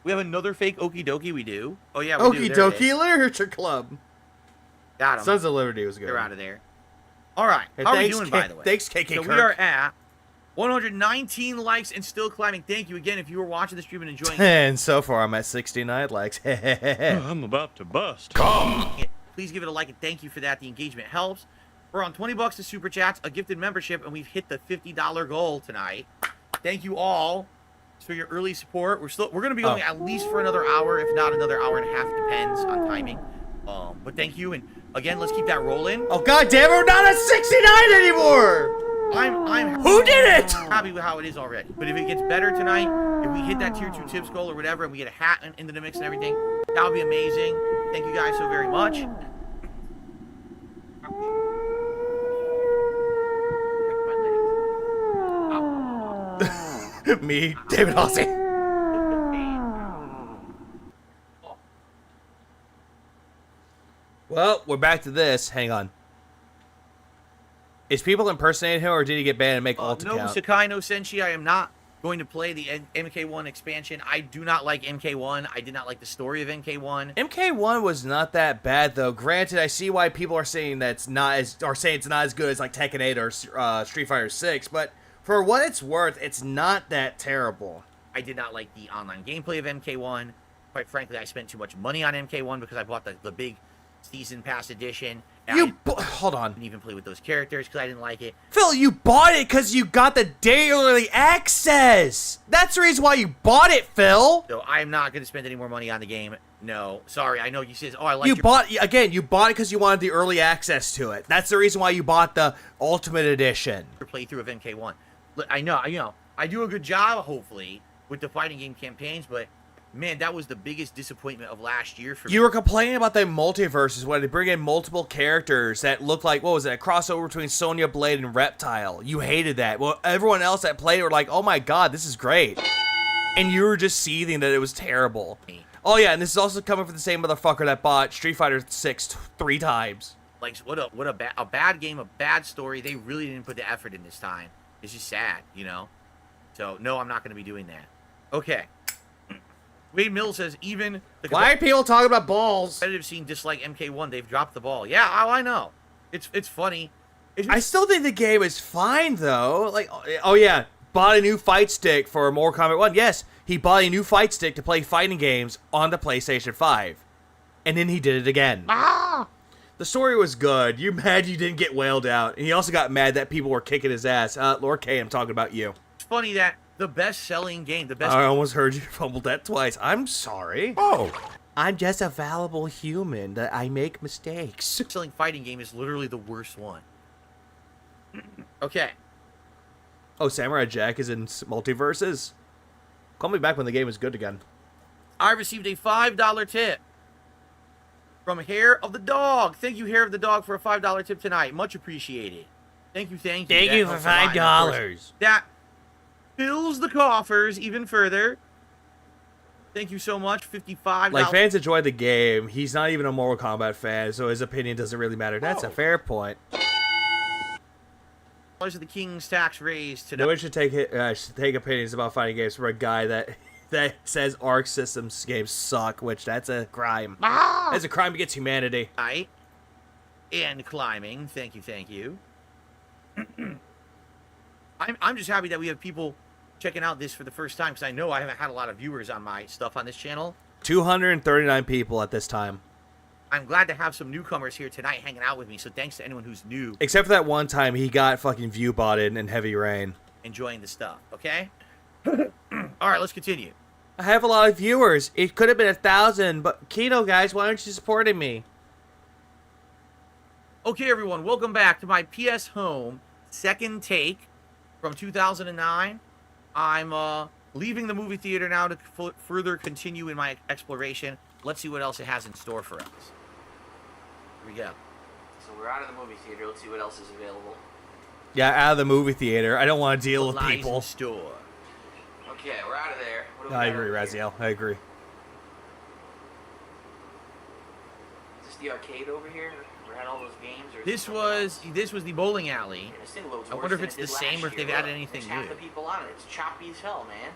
We have another fake okie dokie we do. Oh, yeah, we do. Okie There it is. dokie Literature Club. Got them. Sons of Liberty was good. They're out of there. All right. Hey, How are we thanks, doing, by the way? Thanks, KK So Kirk. we are at 119 likes and still climbing. Thank you again if you were watching the stream and enjoying it. And so far, I'm at 69 likes. I'm about to bust. Please give it a like and thank you for that. The engagement helps. We're on 20 bucks to super chats, a gifted membership, and we've hit the $50 goal tonight. Thank you all for your early support. We're going to be going at least for another hour, if not another hour and a half, depends on timing. But thank you, and again, let's keep that rolling. Oh god damn it, we're not at 69 anymore! I'm Who did it? happy with how it is already. But if it gets better tonight, if we hit that tier 2 tips goal or whatever, and we get a hat into the mix and everything, that would be amazing. Thank you guys so very much. Me, David Hossie. Well, we're back to this. Hang on. Is people impersonating him, or did he get banned and make alt No account? Sakai, no Senshi. I am not going to play the MK1 expansion. I do not like MK1. I did not like the story of MK1. MK1 was not that bad though. Granted, I see why people are saying that's not as, or saying it's not as good as like Tekken 8 or Street Fighter 6, but for what it's worth, it's not that terrible. I did not like the online gameplay of MK1. Quite frankly, I spent too much money on MK1 because I bought the big season pass edition. And Hold on. I didn't even play with those characters because I didn't like it. Phil, you bought it because you got the daily access. That's the reason why you bought it, Phil. So I'm not going to spend any more money on the game. No, sorry. I know you said, oh, I like You bought it because you wanted the early access to it. That's the reason why you bought the Ultimate Edition. your playthrough of MK1. Look, I know, I do a good job, hopefully, with the fighting game campaigns, but man, that was the biggest disappointment of last year for me. You were complaining about the multiverses when they bring in multiple characters that look like, what was it, a crossover between Sonya Blade and Reptile. You hated that. Well, everyone else that played were like, oh my god, this is great. And you were just seething that it was terrible. Oh yeah, and this is also coming from the same motherfucker that bought Street Fighter 6 3 times. Like, what a bad game, a bad story. They really didn't put the effort in this time. It's just sad, you know? So, no, I'm not going to be doing that. Okay. Wade Mills says, even the Why are people talking about balls? competitive scene dislike MK1. They've dropped the ball. Yeah, I know. It's funny. It's just, I still think the game is fine, though. Like, oh yeah, bought a new fight stick for Mortal Kombat 1. Yes, he bought a new fight stick to play fighting games on the PlayStation 5. And then he did it again. The story was good. You're mad you didn't get wailed out. And he also got mad that people were kicking his ass. Lord K, I'm talking about you. it's funny that the best-selling game, the best I almost heard you fumble that twice. I'm sorry. Oh. I'm just a fallible human. That I make mistakes. selling fighting game is literally the worst one. Okay. Oh, Samurai Jack is in multiverses? Call me back when the game is good again. I received a $5 tip from Hair of the Dog. Thank you, Hair of the Dog, for a $5 tip tonight. Much appreciated. Thank you. Thank That you for helps a lot. And of course, $5. That fills the coffers even further. Thank you so much. $55. Like, fans enjoy the game. He's not even a Mortal Kombat fan, so his opinion doesn't really matter. That's a fair point. of the King's tax raise today. No one should take opinions about fighting games from a guy that says Arc Systems games suck, which that's a crime. That's a crime against humanity. And climbing. Thank you. I'm just happy that we have people checking out this for the first time, because I know I haven't had a lot of viewers on my stuff on this channel. 239 people at this time. I'm glad to have some newcomers here tonight hanging out with me, so thanks to anyone who's new. Except for that one time he got fucking view botted in Heavy Rain. Enjoying the stuff, okay? Alright, let's continue. I have a lot of viewers. It could have been 1,000, but Kino, guys, why aren't you supporting me? Okay, everyone, welcome back to my PS Home second take from 2009. I'm leaving the movie theater now to further continue in my exploration. Let's see what else it has in store for us. Here we go. So we're out of the movie theater. Let's see what else is available. Yeah, out of the movie theater. I don't want to deal with Lies people. in store. Okay, we're out of there. What do we I got agree, over Raziel. I agree. Is this the arcade over here? Where had all those games? Or is This something else? was the bowling alley. Yeah, this thing looks I worse wonder if than it's it did the same last or if they've year. added Look, anything there's half new. the people on it. It's choppy as hell, man.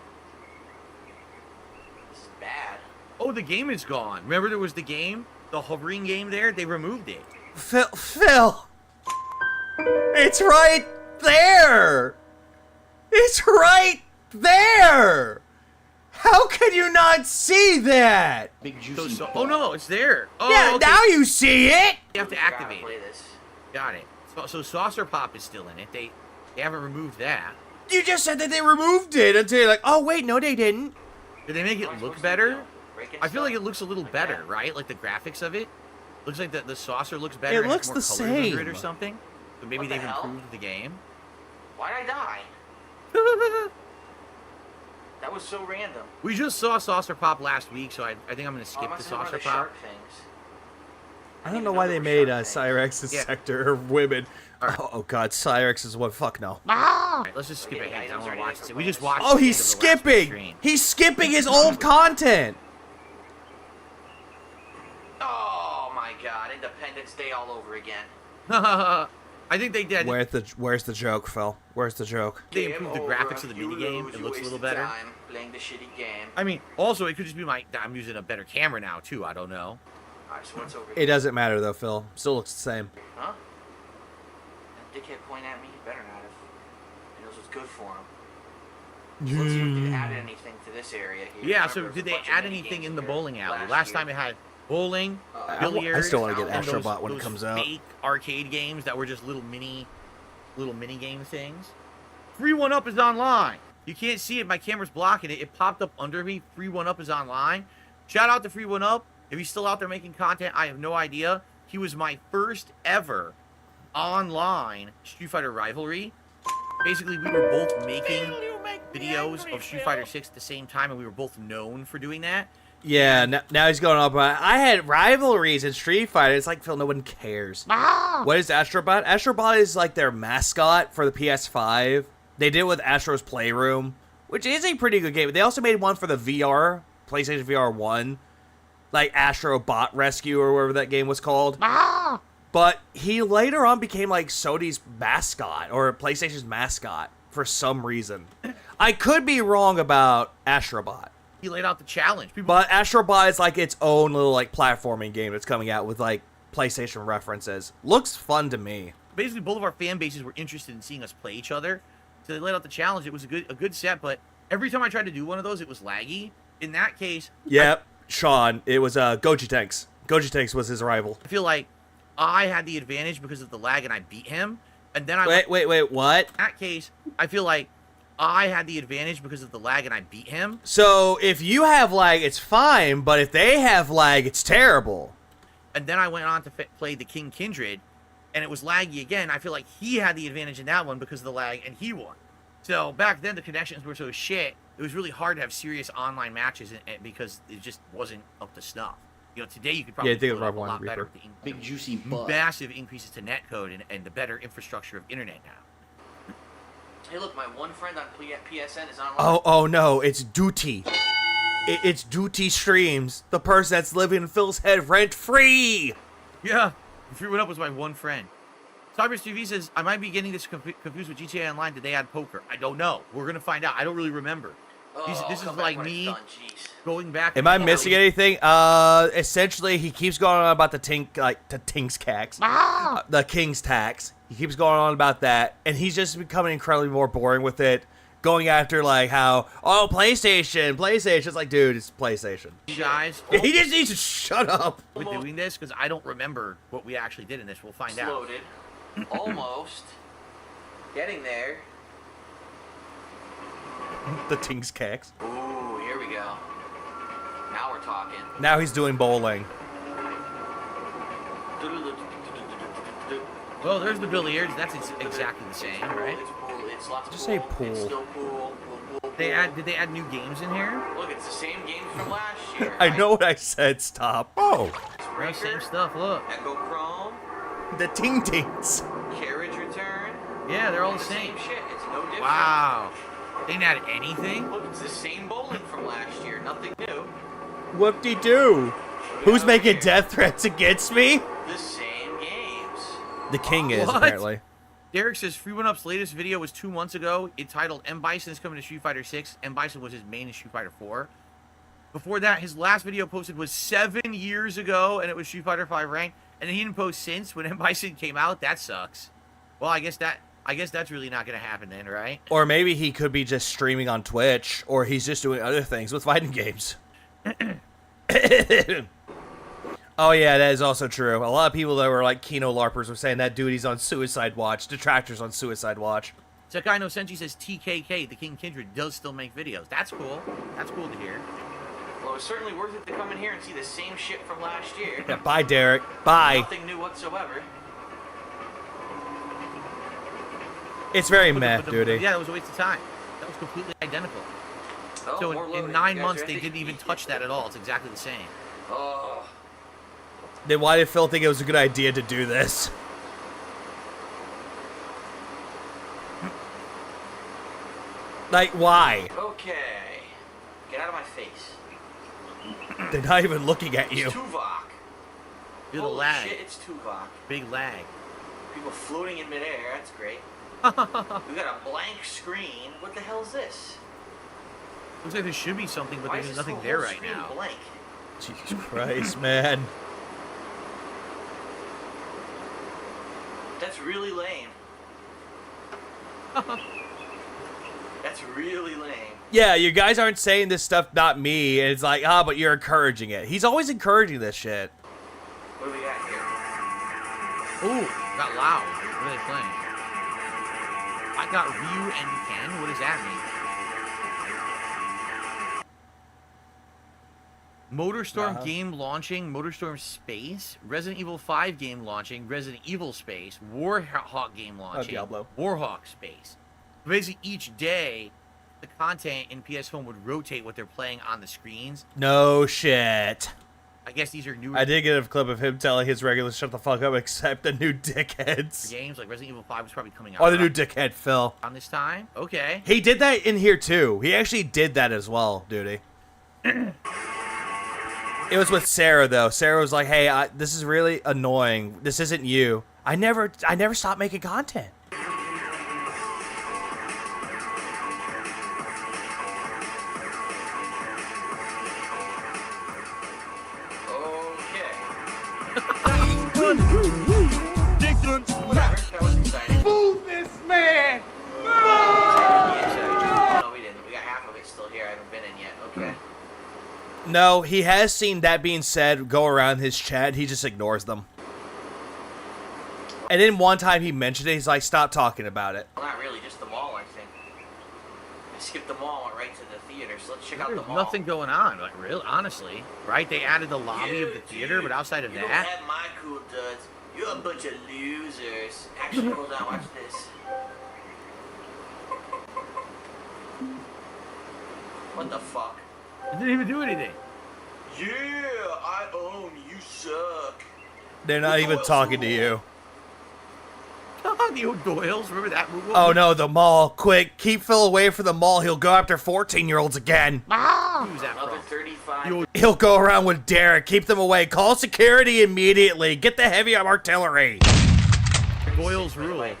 This is bad. Oh, the game is gone. Remember there was the game? The hovering game there? They removed it. Phil! It's right there! It's right there! How can you not see that? Big juicy butt. Oh no, it's there. Oh, Yeah, okay. now you see it! You have to Gotta activate play it. this. Got it. So Saucer Pop is still in it. They haven't removed that. You just said that they removed it until you're like, oh wait, no they didn't. Did they make What am I it look supposed to better? do? Breaking I feel like stuff? it looks a little Like better, that? right? Like the graphics of it. Looks like the saucer looks better. It and has looks more the colors under it same. or something. So maybe What the they've hell? improved the game. Why'd I die? That was so random. We just saw Saucer Pop last week, so I think I'm gonna Oh, I skip the must have been one of Saucer the Pop. shark things. I don't know why they made Cyrex's Yeah. sector of women. Alright. Oh god, Cyrex is one. Fuck no. Alright, let's just skip Okay, ahead. I items want to are watch ready it. for We just bonus. watched. Oh, the he's end of the last skipping! stream. He's skipping his old content! Oh my god, Independence Day all over again. I think they did. Where's the joke, Phil? Where's the joke? They Game improved the over. graphics of the You minigame. lose. It You looks a little wasted better. time playing the shitty game. I mean, also it could just be I'm using a better camera now too. I don't know. Alright, so what's over It here? doesn't matter though, Phil. Still looks the same. Huh? That dickhead pointing at me? He better not have. He knows what's good for him. So let's see if they added anything to this area here. Yeah. Remember, So there's a did they bunch of add mini anything games in the here bowling alley? last Last year. time it had bowling, I billiards. still want to get and Astrobot when it those comes out. Fake arcade games that were just little mini game things. Free One Up is online. You can't see it. My camera's blocking it. It popped up under me. Free One Up is online. Shout out to Free One Up. If he's still out there making content, I have no idea. He was my first ever online Street Fighter rivalry. Basically, we were both making videos of Street Fighter 6 at the same time, and we were both known for doing that. Yeah, now he's going up. I had rivalries in Street Fighter. It's like, Phil, no one cares. What is Astrobot? Astrobot is like their mascot for the PS5. They did it with Astro's Playroom, which is a pretty good game. They also made one for the VR, PlayStation VR 1, like Astro Bot Rescue or whatever that game was called. But he later on became like Sony's mascot or PlayStation's mascot for some reason. I could be wrong about Astrobot. He laid out the challenge. But Astrobot is like its own little like platforming game that's coming out with like PlayStation references. Looks fun to me. Basically, both of our fan bases were interested in seeing us play each other. So they laid out the challenge. It was a good set, but every time I tried to do one of those, it was laggy. In that case... Yep, Sean. It was Goji Tanks. Goji Tanks was his rival. I feel like I had the advantage because of the lag, and I beat him. And then I... Wait, what? In that case, I feel like I had the advantage because of the lag, and I beat him. So, if you have lag, it's fine, but if they have lag, it's terrible. And then I went on to play the King Kindred, and it was laggy again. I feel like he had the advantage in that one because of the lag, and he won. So, back then, the connections were so shit, it was really hard to have serious online matches because it just wasn't up to snuff. You know, today you could probably do it a lot better with the big juicy butt. Massive increases to netcode and the better infrastructure of internet now. Hey, look, my one friend on PSN is online. Oh no, it's Duty. It's Duty Streams, the person that's living in Phil's head rent-free. Yeah, Free One Up was my one friend. Cybers TV says, I might be getting this confused with GTA Online. Did they add poker? I don't know. We're going to find out. I don't really remember. This is like me going back. Am I missing anything? Essentially, he keeps going on about the King's tax. The King's tax. He keeps going on about that, and he's just becoming incredibly more boring with it. Going after like how, oh, PlayStation. It's like, dude, it's PlayStation. You guys, he just needs to shut up with doing this because I don't remember what we actually did in this. We'll find out. Almost. Getting there. The King's cacks. Ooh, here we go. Now we're talking. Now he's doing bowling. Well, there's the billiards. That's exactly the same, right? It's lots of just say pool. It's still pool. Did they add new games in here? Look, it's the same games from last year. I know what I said. Stop. Oh. Same stuff. Look. Echo Chrome. The Ting Tings. Carriage Return. Yeah, they're all the same. Shit. It's no different. Wow. They didn't add anything? Look, it's the same bowling from last year. Nothing new. Whoop-de-doo. Who's making death threats against me? The same games. The King is, apparently. Derek says, Free One Up's latest video was 2 months ago. It titled M. Bison is coming to Street Fighter 6. M. Bison was his main in Street Fighter 4. Before that, his last video posted was 7 years ago, and it was Street Fighter 5 ranked. And he didn't post since when M. Bison came out. That sucks. Well, I guess that's really not going to happen then, right? Or maybe he could be just streaming on Twitch, or he's just doing other things with fighting games. Oh yeah, that is also true. A lot of people that were like Kino LARPers were saying that dude's on Suicide Watch, Detractor's on Suicide Watch. Sakai no Senshi says TKK, the King Kindred, does still make videos. That's cool. That's cool to hear. Well, it was certainly worth it to come in here and see the same shit from last year. Yeah, bye, Derek. Bye. Nothing new whatsoever. It's very meh, dude. Yeah, it was a waste of time. That was completely identical. Oh, so in 9 months, they didn't even touch that at all. It's exactly the same. Oh. Then why did Phil think it was a good idea to do this? Like, why? Okay. Get out of my face. They're not even looking at you. It's Tuvok. Feel the lag. Shit, it's Tuvok. Big lag. People floating in midair. That's great. We got a blank screen. What the hell is this? Looks like there should be something, but there's nothing there right now. Blank? Jesus Christ, man. That's really lame. That's really lame. Yeah, you guys aren't saying this stuff, not me. And it's like, but you're encouraging it. He's always encouraging this shit. What do we got here? Ooh, got loud. What are they playing? I got Ryu and Ken. What does that mean? Motorstorm game launching, Motorstorm Space, Resident Evil 5 game launching, Resident Evil Space, Warhawk game launching, Diablo. Warhawk Space. Basically, each day, the content in PS Home would rotate what they're playing on the screens. No shit. I guess these are newer. I did get a clip of him telling his regulars shut the fuck up, except the new dickheads. Games like Resident Evil 5 was probably coming out. Oh, the new dickhead, Phil. On this time? Okay. He did that in here, too. He actually did that as well, Duty. It was with Sarah, though. Sarah was like, hey, this is really annoying. This isn't you. I never stopped making content. No, he has seen that being said go around his chat. He just ignores them. And then one time he mentioned it, he's like, stop talking about it. Well, not really, just the mall, I think. I skipped the mall, went right to the theater, so let's check out the There's mall. nothing going on, like, really, honestly. Right? They added the lobby of the theater, but outside of you that... don't have my cool duds. You're a bunch of losers. Actually, hold on, watch this. What the fuck? It didn't even do anything. Yeah, I own, you suck. They're not even talking to you. The O'Doyles, remember that movie? Oh no, the mall. Quick, keep Phil away from the mall. He'll go after 14-year-olds again. Who's that Another from? 35. He'll go around with Derek. Keep them away. Call security immediately. Get the heavy artillery. Doyle's Rule. I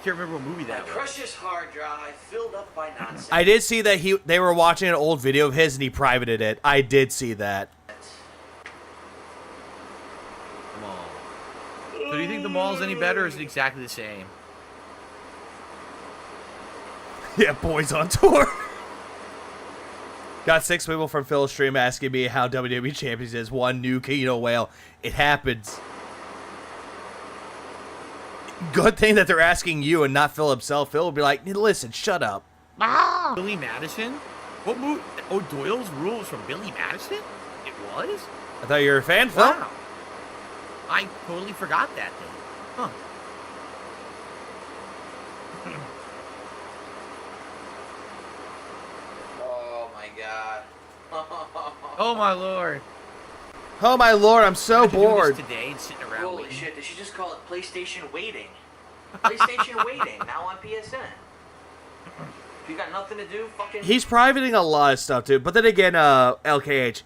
can't remember what movie that was. Precious hard drive filled up by nonsense. I did see that they were watching an old video of his and he privated it. I did see that. Mall. So do you think the mall's any better or is it exactly the same? Yeah, boys on tour. Got 6 people from Phil's stream asking me how WWE Champions is. One new Kino whale. It happens. Good thing that they're asking you and not Phil himself. Phil will be like, listen, shut up. Billy Madison? What movie? Oh, Doyle's Rule was from Billy Madison? It was? I thought you were a fan, Phil. Wow. I totally forgot that thing. Huh. Oh my god. Oh my lord. Oh my lord, I'm so Imagine doing bored. this today and sitting around Holy waiting. shit, they should just call it PlayStation Waiting. PlayStation Waiting, now on PSN. If you got nothing to do, fucking... He's privating a lot of stuff too. But then again, LKH,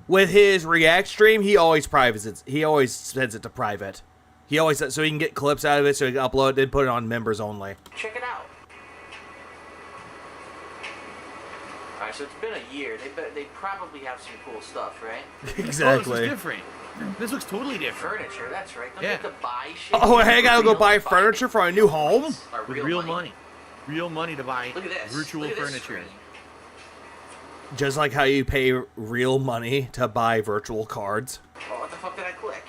with his React stream, he always privates it. He always sends it to private. He always so he can get clips out of it, so he can upload it and put it on members only. Check it out. Alright, so it's been a year. They probably have some cool stuff, right? Exactly. Oh, this is different. This looks totally different. Furniture, that's right. Don't Yeah. you have to buy shit? Oh, hey, I gotta go buy furniture for a new home? Or With real money. Real money to buy Look at this. virtual Look at this furniture. screen. Just like how you pay real money to buy virtual cards. Oh, what the fuck did I click?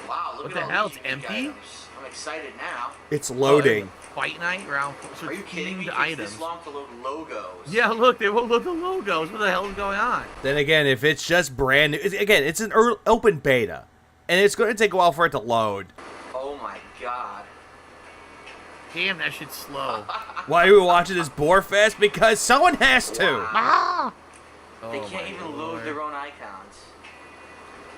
Wow, look What at the all hell? these It's unique empty? items. I'm excited now. It's loading. Fight night around Are you kidding me? It themed takes items. this long to load logos. Yeah, look, they won't load the logos. What the hell is going on? Then again, if it's just brand new, it's an open beta. And it's going to take a while for it to load. Oh my god. Damn, that shit's slow. Why are we watching this Boar Fest? Because someone has to. Wow. Oh They can't my even Lord. load their own icons.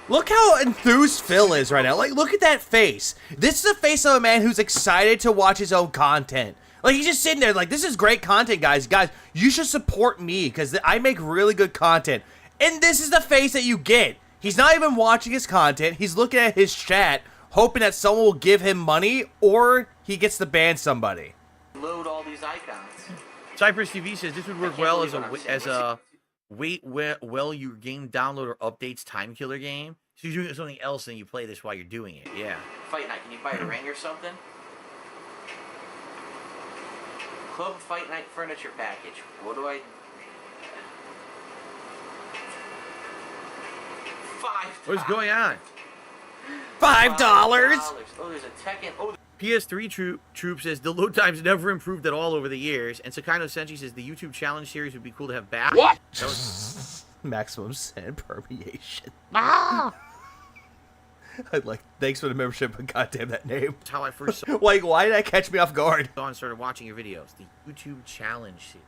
Look how enthused Phil is right now. Like, look at that face. This is the face of a man who's excited to watch his own content. Like, he's just sitting there like, this is great content, guys. Guys, you should support me because I make really good content. And this is the face that you get. He's not even watching his content. He's looking at his chat, hoping that someone will give him money or he gets to ban somebody. Load all these icons. Cypress TV says this would work can't well believe as what I'm a wait well your game download or updates time killer game. So you're doing something else and you play this while you're doing it. Yeah. Fight night. Can you buy a ring or something? Club Fight Night furniture package. What do I... $5. What's going on? $5? Oh, there's a Tekken. Oh, PS3 Troop says the load times never improved at all over the years. And Sakano Senshi says the YouTube challenge series would be cool to have back. What? Maximum sand permeation. I'd like, thanks for the membership, but goddamn that name. That's how I first saw Like, why did that catch me off guard? and started watching your videos. The YouTube challenge series.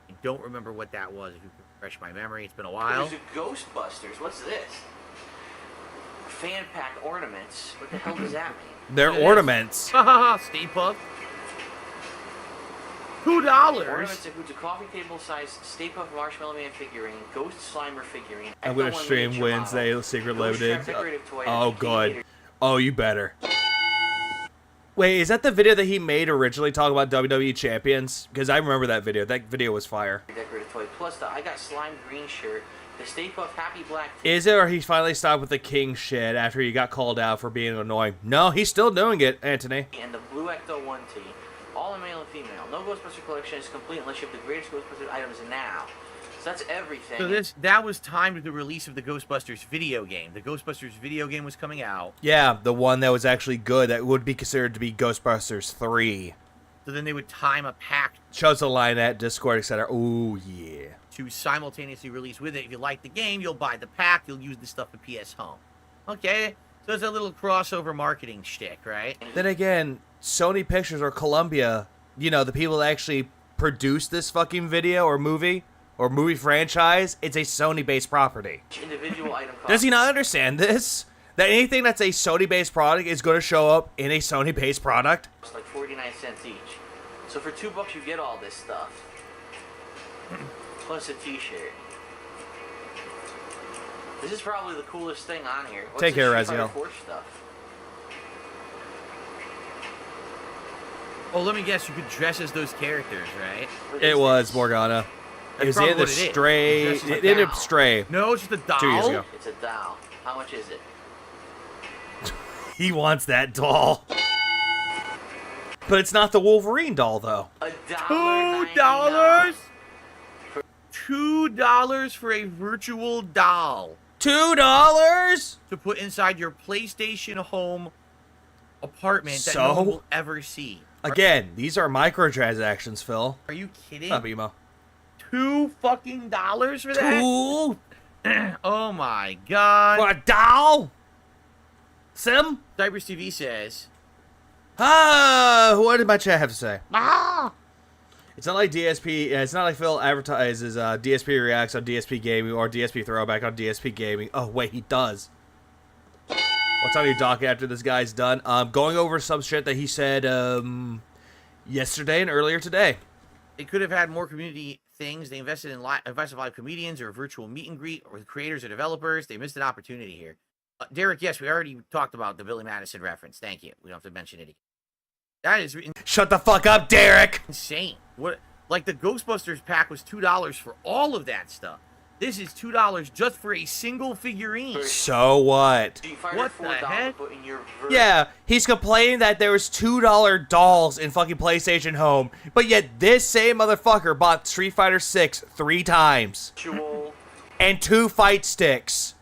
I don't remember what that was. If you could refresh my memory, it's been a while. there's a Ghostbusters. What's this? Fan pack ornaments. What the hell does that mean? They're ornaments. Stay Puft. $2. Ornaments includes a coffee table size Stay Puft Marshmallow Man figurine, Ghost Slimer figurine. I'm gonna Ecto-1 stream miniature Wednesday, model, Secret Ghost Limited. Trap decorative toy, Oh, and good. Oh, you better. Wait, is that the video that he made originally talking about WWE Champions? Because I remember that video. That video was fire. decorative toy. Plus the I Got Slime green shirt, the Stay Puft Happy Black Is it, or he finally stopped with the king shit after he got called out for being annoying? No, he's still doing it, Anthony. and the blue Ecto 1 tee. All fallen male and female. No Ghostbuster collection is complete unless you have the greatest Ghostbuster items now. So that's everything. So that was timed with the release of the Ghostbusters video game. The Ghostbusters video game was coming out. Yeah, the one that was actually good. That would be considered to be Ghostbusters 3. So then they would time a pack. Shows the line at Discord, etc. Oh, yeah. To simultaneously release with it. If you like the game, you'll buy the pack. You'll use the stuff at PS Home. Okay? So it's a little crossover marketing shtick, right? Then again, Sony Pictures or Columbia, you know, the people that actually produced this fucking video or movie franchise, it's a Sony-based property. Individual item cost. Does he not understand this? That anything that's a Sony-based product is going to show up in a Sony-based product? It's like 49 cents each. So for $2 you get all this stuff. Plus a t-shirt. This is probably the coolest thing on here. What's Take care, Street Fighter Raziel. 4 stuff? Oh, let me guess, you could dress as those characters, right? It was Morgana. It was in the Stray. It ended up Stray. No, it's just a doll. 2 years ago. It's a doll. How much is it? He wants that doll. But it's not the Wolverine doll, though. $2? $2 for a virtual doll. $2? To put inside your PlayStation Home apartment that no one will ever see. Again, these are microtransactions, Phil. Are you kidding? Up, Emo. $2 fucking dollars for that? $2? Oh my god. For a doll? Sim? Diapers TV says, what did my chat have to say? ah! It's not like DSP, it's not like Phil advertises DSP Reacts on DSP Gaming or DSP Throwback on DSP Gaming. Oh, wait, he does. What's on your docket after this guy's done? Going over some shit that he said yesterday and earlier today. They could have had more community things. They invested in live comedians or a virtual meet and greet or the creators or developers. They missed an opportunity here. Derek, yes, we already talked about the Billy Madison reference. Thank you. We don't have to mention it again. That is Shut the fuck up, Derek! Insane. What? Like the Ghostbusters pack was $2 for all of that stuff. This is $2 just for a single figurine. So what? What the heck? Yeah, he's complaining that there was $2 dolls in fucking PlayStation Home, but yet this same motherfucker bought Street Fighter 6 3 times. And 2 fight sticks.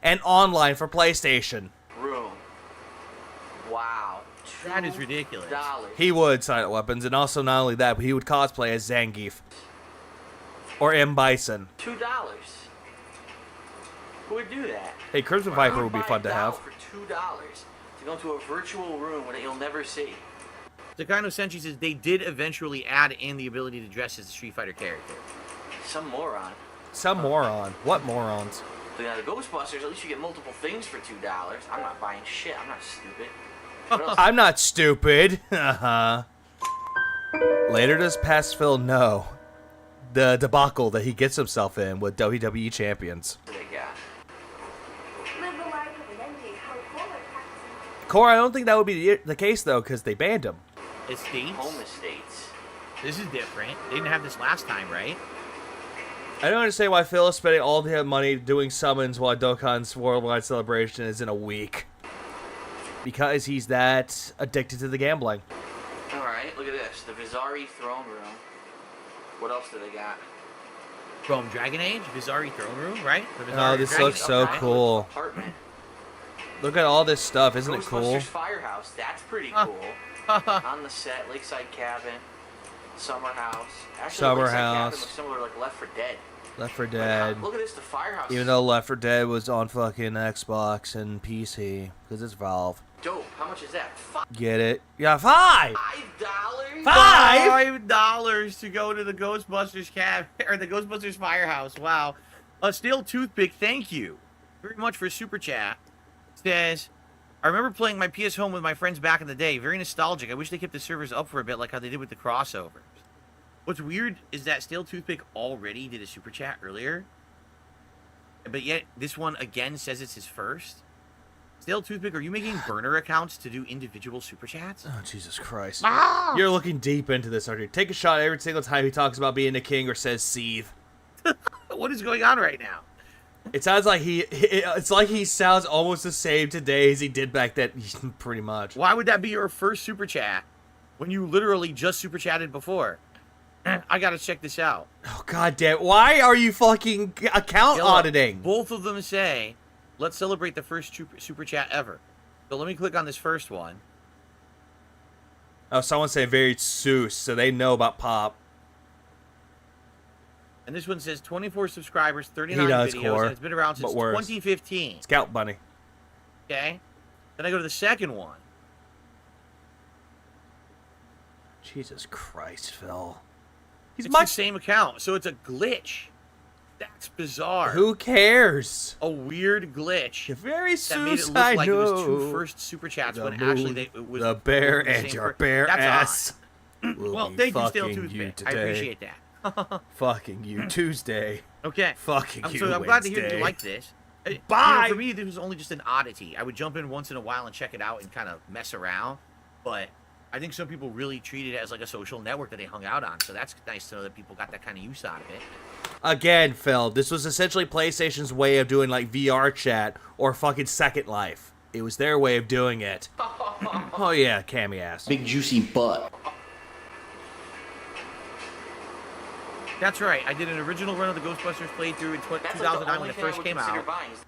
And online for PlayStation. Room. Wow. That is ridiculous. He would Silent Weapons, and also not only that, but he would cosplay as Zangief. Or M. Bison. $2. Who would do that? Hey, Crimson Viper would be fun to have. For $2 to go into a virtual room that you'll never see. Takano Senshi says they did eventually add in the ability to dress as a Street Fighter character. Some moron. Some moron. What morons? So now the Ghostbusters, at least you get multiple things for $2. I'm not buying shit. I'm not stupid. I'm not stupid. Later does past Phil know the debacle that he gets himself in with WWE Champions. Core, I don't think that would be the case, though, because they banned him. Estates? Home estates. This is different. They didn't have this last time, right? I don't understand why Phil is spending all the money doing summons while Dokkan's worldwide celebration is in a week. Because he's that addicted to the gambling. Alright, look at this. The Vizari Throne Room. What else do they got? From Dragon Age, Vizari Throne Room, right? Oh, this looks so cool. Apartment. Look at all this stuff, isn't it cool? Ghostbusters Firehouse, that's pretty cool. On the set, Lakeside Cabin, Summer House. Actually, Summer Lakeside House. Cabin looks similar, like Left 4 Dead. Left 4 Dead. Look at this, the Firehouse. Even though Left 4 Dead was on fucking Xbox and PC, because it's Valve. Dope. How much is that? Get it? Yeah, $5. $5? $5 to go to the Ghostbusters or the Ghostbusters Firehouse. Wow. Steel Toothpick, thank you very much for super chat. Says, I remember playing my PS Home with my friends back in the day. Very nostalgic. I wish they kept the servers up for a bit like how they did with the crossovers. What's weird is that Steel Toothpick already did a super chat earlier. But yet, this one again says it's his first. Steel Toothpick, are you making burner accounts to do individual super chats? Oh, Jesus Christ. You're looking deep into this, aren't you? Take a shot every single time he talks about being a king or says seethe. What is going on right now? It sounds like it's like he sounds almost the same today as he did back then, pretty much. Why would that be your first super chat? when you literally just super chatted before. I gotta check this out. Oh, god damn. Why are you fucking account auditing? Both of them say, let's celebrate the first super chat ever. So let me click on this first one. Oh, someone said very Seuss, so they know about pop. And this one says 24 subscribers, 39 videos, core, and it's been around since 2015. Scout Bunny. Okay? Then I go to the second one. Jesus Christ, Phil. It's the same account, so it's a glitch. That's bizarre. Who cares? A weird glitch. Very that made it look I like know. it was two first super chats when actually it was the bear the and your bare That's ass. Well, thank you, Stale Tuesday. I appreciate that. Fucking you Tuesday. Okay. Fucking you So I'm glad to hear you like this. Bye. For me, this was only just an oddity. I would jump in once in a while and check it out and kind of mess around, but I think some people really treat it as like a social network that they hung out on. So that's nice to know that people got that kind of use out of it. Again, Phil, this was essentially PlayStation's way of doing like VR chat or fucking Second Life. It was their way of doing it. Oh yeah, Cammy ass. Big juicy butt. That's right. I did an original run of the Ghostbusters playthrough in 2009 when it first came out.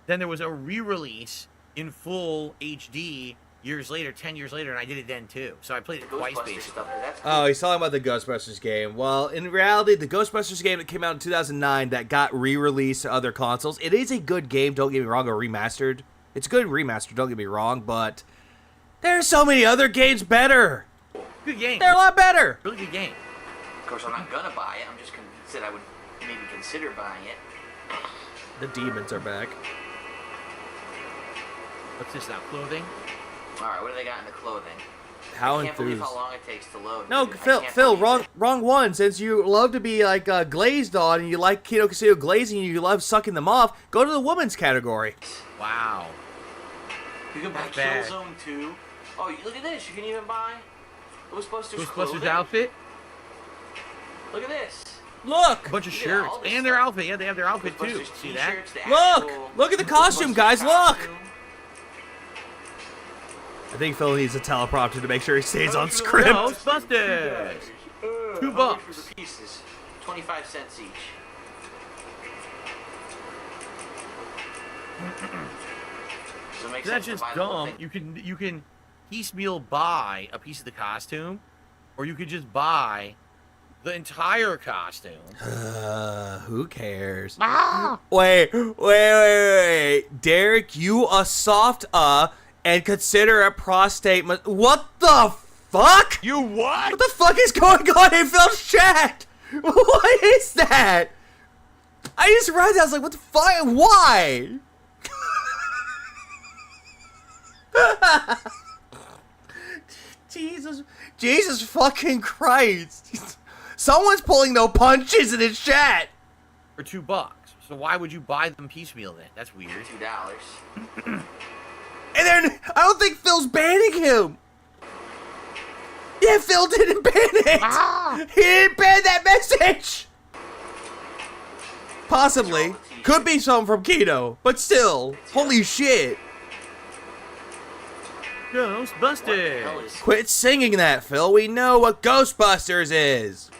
Then there was a re-release in full HD years later, 10 years later, and I did it then too. So I played it twice, basically. Oh, he's talking about the Ghostbusters game. Well, in reality, the Ghostbusters game that came out in 2009 that got re-released to other consoles, it is a good game, don't get me wrong, or remastered. It's a good remaster, don't get me wrong, but there's so many other games better. Good game. They're a lot better. Really good game. Of course, I'm not gonna buy it. I'm just said I would maybe consider buying it. The demons are back. What's this now? Clothing? Alright, what do they got in the clothing? How I can't believe enthused. how long it takes to load. No, dude. Phil, wrong one. Since you love to be like glazed on and you like Keto Casino glazing and you love sucking them off, go to the women's category. Wow. You can buy Killzone 2. Oh, look at this. You can even buy Ghostbusters clothing. Outfit? Look at this. Look! A bunch of shirts. And their outfit. Yeah, they have their outfit too. See that? Look at the costume, guys. Look! I think Phil needs a teleprompter to make sure he stays on script. Ghostbusters! $2. For pieces. 25 cents each. So it makes That's sense just to buy the whole dumb. thing. You can piecemeal buy a piece of the costume, or you could just buy the entire costume. Who cares? Wait. Derek, you a soft and consider a prostate. What the fuck? You what? What the fuck is going on in Phil's chat? What is that? I just read that. I was like, what the fuck? Why? Jesus fucking Christ. Someone's pulling no punches in his chat. For $2. So why would you buy them piecemeal then? That's weird. $2. And then I don't think Phil's banning him. Yeah, Phil didn't ban it. He didn't ban that message. Possibly. Could be something from Keto, but still. Holy shit. Ghostbusters. Quit singing that, Phil. We know what Ghostbusters is.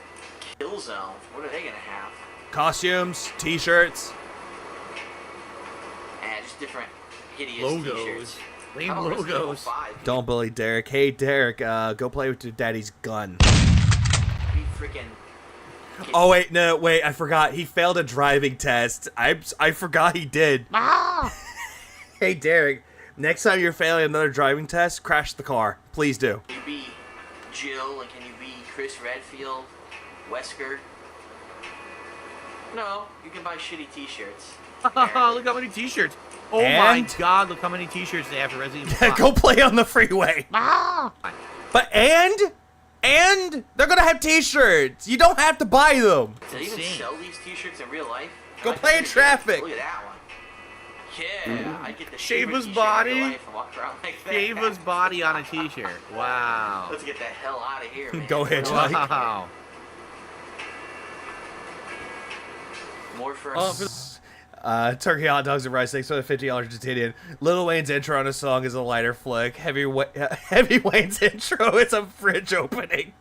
Killzone. What are they gonna have? Costumes, t-shirts. Just different hideous Logos. t-shirts. Lame Oh, Resident Evil logos. 5. Don't bully Derek. Hey, Derek, go play with your daddy's gun. You freaking. Oh, wait, no, wait, I forgot. He failed a driving test. I forgot he did. Hey, Derek, next time you're failing another driving test, crash the car. Please do. Can you be Jill and can you be Chris Redfield, Wesker? No, you can buy shitty t-shirts. Look how many t-shirts. Oh my god, look how many t-shirts they have for Resident Evil 5. Go play on the freeway. But and they're gonna have t-shirts. You don't have to buy them. Do they even sell these t-shirts in real life? Go play in traffic. Look at that one. Yeah, I get the Shaver's t-shirt body. in real life and walk around like that. Shaver's body on a t-shirt. Wow. Let's get the hell out of here, man. Go ahead, Johnny. Wow. More for Turkey hot dogs and rice, thanks for the $50 Argentinian. Lil Wayne's intro on a song is a lighter flick. Heavy Wayne's intro is a fridge opening.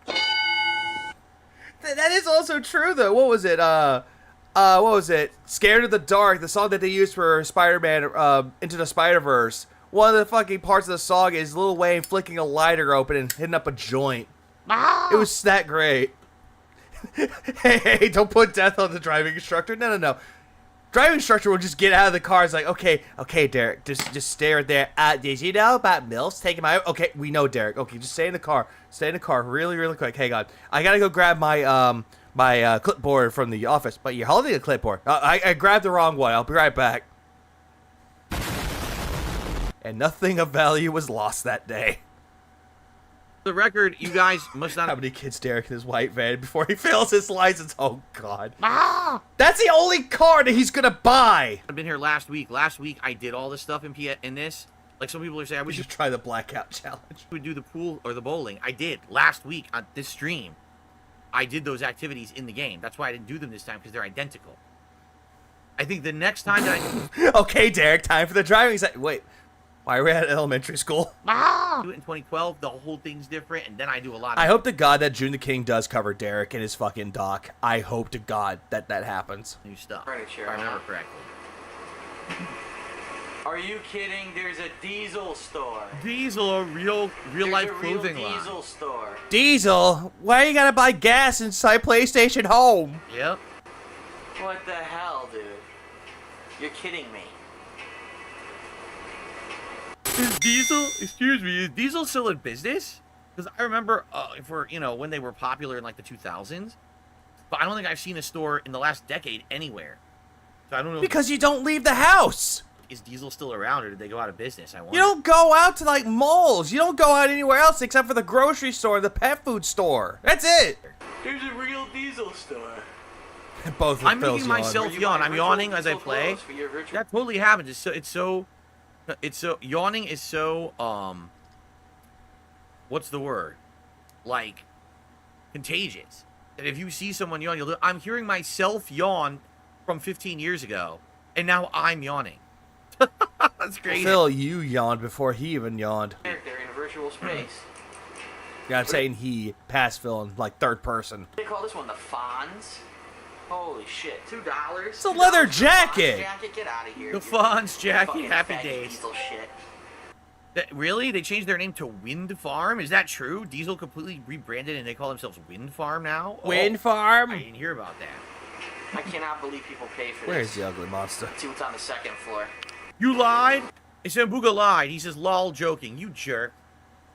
That is also true, though. What was it? What was it? Scared of the Dark, the song that they used for Spider-Man, Into the Spider-Verse. One of the fucking parts of the song is Lil Wayne flicking a lighter open and hitting up a joint. It was that great. Hey, don't put death on the driving instructor. No. Driving instructor will just get out of the car. It's like, okay, Derek, just stay right there. Did you know about Mills taking my... Okay, we know, Derek. Okay, just stay in the car. Stay in the car really, really quick. Hang on. I gotta go grab my, clipboard from the office. But you're holding a clipboard. I grabbed the wrong one. I'll be right back. And nothing of value was lost that day. The record, you guys must not... How many kids Derek in his white van before he fails his license? Oh, God. That's the only car that he's gonna buy! I've been here last week. Last week, I did all this stuff in this. Like, some people are saying, we should try the blackout challenge. We would do the pool or the bowling. I did. Last week, on this stream, I did those activities in the game. That's why I didn't do them this time, because they're identical. I think the next time that I... Okay, Derek, time for the driving... Wait... Why are we at elementary school? Do it in 2012, the whole thing's different, and then I do a lot of... I hope to God that June the King does cover Derek in his fucking doc. I hope to God that happens. New stuff, Furniture, if I remember correctly. Are you kidding? There's a Diesel store. Diesel, a real-life clothing line. Diesel store. Diesel? Why you gotta buy gas inside PlayStation Home? Yep. What the hell, dude? You're kidding me. Is Diesel still in business? Because I remember, when they were popular in, like, the 2000s. But I don't think I've seen a store in the last decade anywhere. So I don't know. Because you don't leave the house! Is Diesel still around, or did they go out of business? I wonder. You don't go out to, like, malls. You don't go out anywhere else except for the grocery store, the pet food store. That's it! There's a real Diesel store. Both I'm making myself yawn. I'm yawning as I play. That totally happens. Yawning is so, what's the word? Like, contagious. That if you see someone yawn, you'll do... I'm hearing myself yawn from 15 years ago, and now I'm yawning. That's crazy. Phil, you yawned before he even yawned. They're in a virtual space. Yeah, I'm saying he passed Phil in, like, third person. They call this one the Fonz. Holy shit, $2? It's a leather jacket. Get out of here. The Fonz jacket, happy days. Diesel shit. Really? They changed their name to Wind Farm? Is that true? Diesel completely rebranded and they call themselves Wind Farm now? Wind Farm? I didn't hear about that. I cannot believe people pay for Where's this. the ugly monster? Let's see what's on the second floor. You lied? Sambuca lied. He says, lol, joking. You jerk.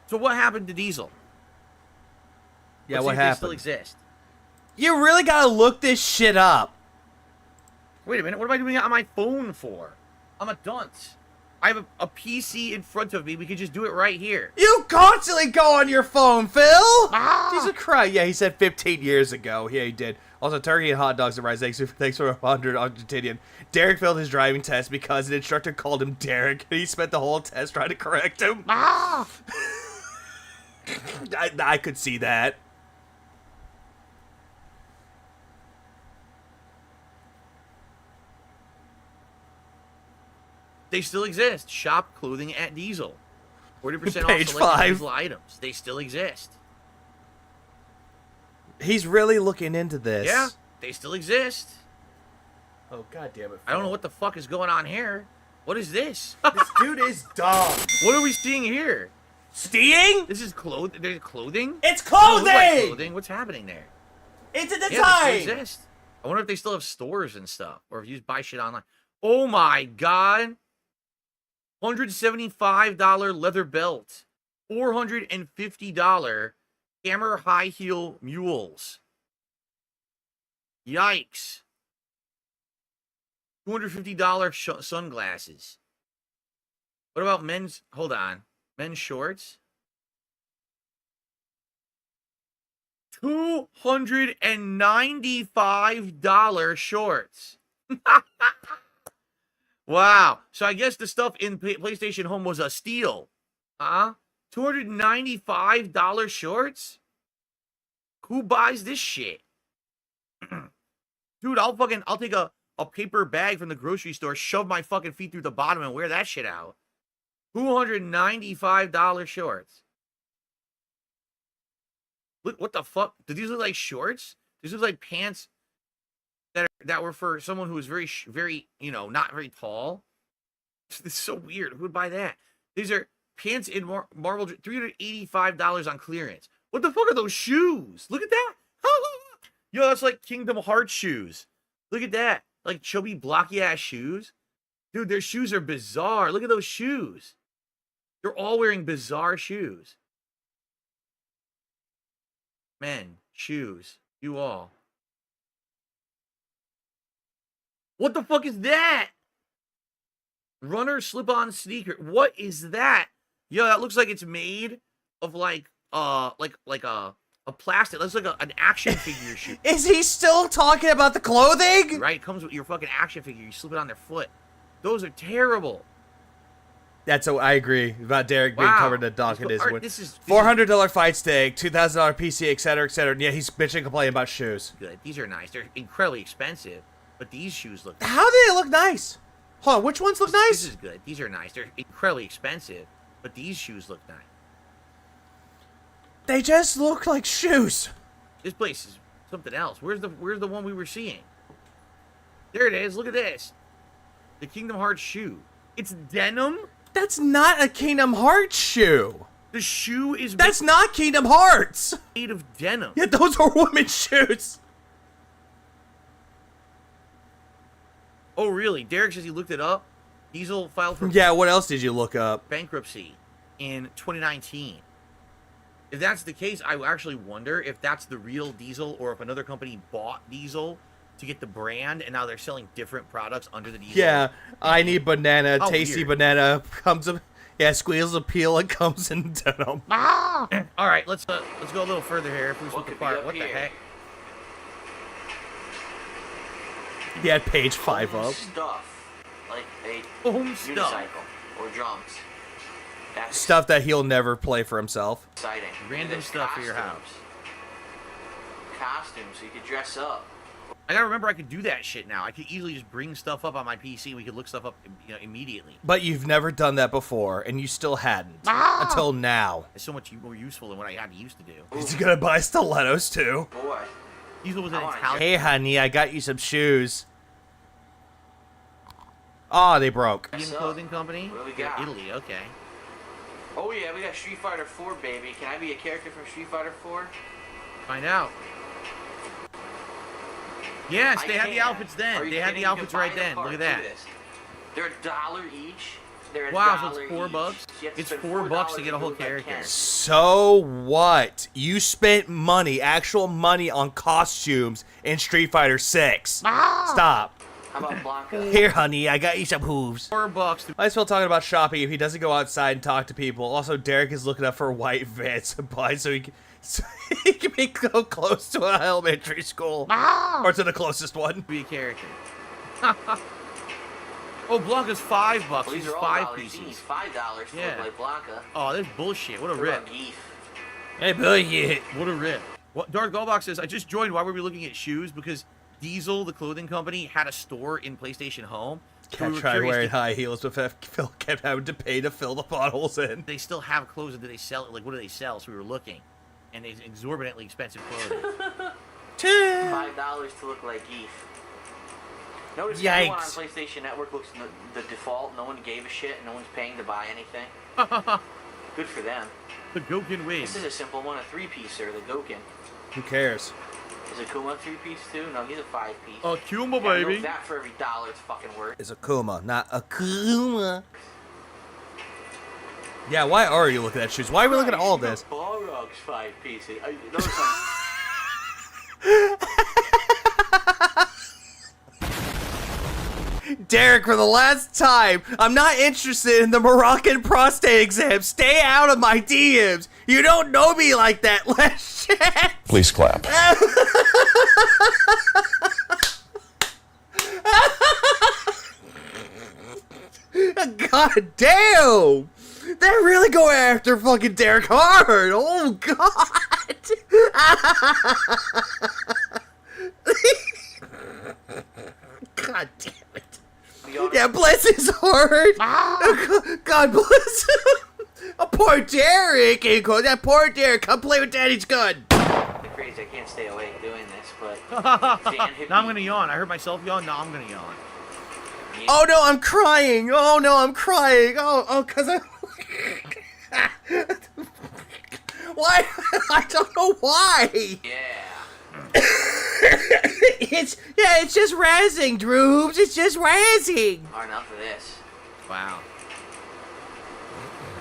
So what happened to Diesel? Yeah, Let's what see if happened? They still exist. You really gotta look this shit up. Wait a minute. What am I doing it on my phone for? I'm a dunce. I have a PC in front of me. We could just do it right here. You constantly go on your phone, Phil! Jesus Christ. Yeah, he said 15 years ago. Yeah, he did. Also, turkey and hot dogs and rice. Thanks for 100 Argentinian. Derek failed his driving test because an instructor called him Derek, and he spent the whole test trying to correct him. I could see that. They still exist. Shop clothing at Diesel. 40% off Page selected 5. Diesel items. They still exist. He's really looking into this. Yeah, they still exist. Oh, God damn it. I don't know what the fuck is going on here. What is this? This dude is dumb. What are we seeing here? Skiing? This is clothing. There's clothing? It's Oh, it looks like clothing! clothing. What's happening there? It's a Yeah, design! they still exist. I wonder if they still have stores and stuff, or if you just buy shit online. Oh my god! $175 leather belt, $450 hammer high heel mules. Yikes! $250 sunglasses. What about men's? Hold on, men's shorts. $295 shorts. Wow. So I guess the stuff in PlayStation Home was a steal. $295 shorts? Who buys this shit? Dude, I'll take a a paper bag from the grocery store, shove my fucking feet through the bottom, and wear that shit out. $295 shorts. Look, what the fuck? Do these look like shorts? These look like pants that were for someone who was very, you know, not very tall. This is so weird. Who would buy that? These are pants in Marvel, $385 on clearance. What the fuck are those shoes? Look at that. Yo, that's like Kingdom Hearts shoes. Look at that. Like chubby, blocky ass shoes. Dude, their shoes are bizarre. Look at those shoes. They're all wearing bizarre shoes. Men, shoes, you all. What the fuck is that? Runner slip-on sneaker. What is that? Yo, that looks like it's made of like a plastic. That's like an action figure shoe. Is he still talking about the clothing? Right, it comes with your fucking action figure. You slip it on their foot. Those are terrible. I agree about Derek being covered in dog. It is $400 fight stick, $2,000 PC, etc., etc. And yeah, he's bitching, complaining about shoes. Good. These are nice. They're incredibly expensive, but these shoes look nice. How do they look nice? Hold on, which ones look nice? This is good. These are nice. They're incredibly expensive, but these shoes look nice. They just look like shoes. This place is something else. Where's the one we were seeing? There it is. Look at this. The Kingdom Hearts shoe. It's denim? That's not a Kingdom Hearts shoe. The shoe is That's not Kingdom Hearts. Made of denim. Yeah, those are women's shoes. Oh, really? Derek says he looked it up. Diesel filed for Yeah, what else did you look up? bankruptcy in 2019. If that's the case, I actually wonder if that's the real Diesel or if another company bought Diesel to get the brand and now they're selling different products under the Diesel. Yeah, I need banana, Oh, tasty weird. banana comes up. Yeah, squeals a peel and comes in denim. All right, let's go a little further here. If we split the part, what the heck? He had page 5 up. Stuff like a Home stuff. unicycle or drums. That's Stuff that he'll never play for himself. exciting. Random There's stuff for your house. Costumes, so you could dress up. I gotta remember I could do that shit now. I could easily just bring stuff up on my PC. We could look stuff up, immediately. But you've never done that before, and you still hadn't. Until now. It's so much more useful than what I had used to do. He's gonna buy stilettos, too. Boy, Diesel was an I wanna Italian. Hey, honey, I got you some shoes. Oh, they broke. Clothing company. What do we got? Italy, okay. oh yeah, we got Street Fighter 4, baby. Can I be a character from Street Fighter 4? Find out. Yes, they had the can. outfits Are then. you They had kidding? the You outfits can buy right them then. Look apart. at that. this. They're $1 each. They're Wow, so $1 it's $4 each. bucks? You have to It's spend $4 to $4 get a whole do it like character. 10. So what? You spent money, actual money, on costumes in Street Fighter 6. Stop. How about Blanca? Here, honey, I got you some hooves. $4. I feel talking about shopping if he doesn't go outside and talk to people. Also, Derek is looking up for white Vans to buy so he can be so close to an elementary school. Or to the closest one. Be a character. Oh, Blanca's $5. Well, these These are all five dollars pieces. each. $5 for Yeah. like Blanca. Oh, that's bullshit. What a What rip. about Geef? Hey, bullshit. What a rip. What Darth Goldbox says, I just joined. Why were we looking at shoes? Because Diesel, the clothing company, had a store in PlayStation Home. So we Can't were try curious wearing to- high heels with Phil kept having to pay to fill the potholes in. They still have clothes, and do they sell it? Like, what do they sell? So we were looking. And it's exorbitantly expensive clothing. $5 to look like Geef. Notice everyone on Yikes. PlayStation Network looks the default. No one gave a shit. No one's paying to buy anything. Good for them. The Gokin wins. This is a simple one, a 3-piecer, the Gokin. Who cares? Is Akuma a 3-piece too? No, he's a 5-piece. Akuma, Yeah, baby. milk that for every $1 it's fucking worth. It's Akuma, not Akuma. Yeah, why are you looking at shoes? Why are we looking at all this? Balrog's 5 pieces. Derek, for the last time, I'm not interested in the Moroccan prostate exam. Stay out of my DMs. You don't know me like that. Last chance. Please clap. God damn. They're really going after fucking Derek hard. Oh, God. God damn it. Yeah, bless his heart. God bless him. Oh, poor Derek. That poor Derek. Come play with Daddy's gun. Crazy, I can't stay awake doing this, but now I'm gonna yawn. I heard myself yawn. Now I'm gonna yawn. Oh no, I'm crying. Oh no, I'm crying. Cause I. Why? I don't know why. Yeah. It's just razzing, Droobs. It's just razzing. Enough of this. Wow.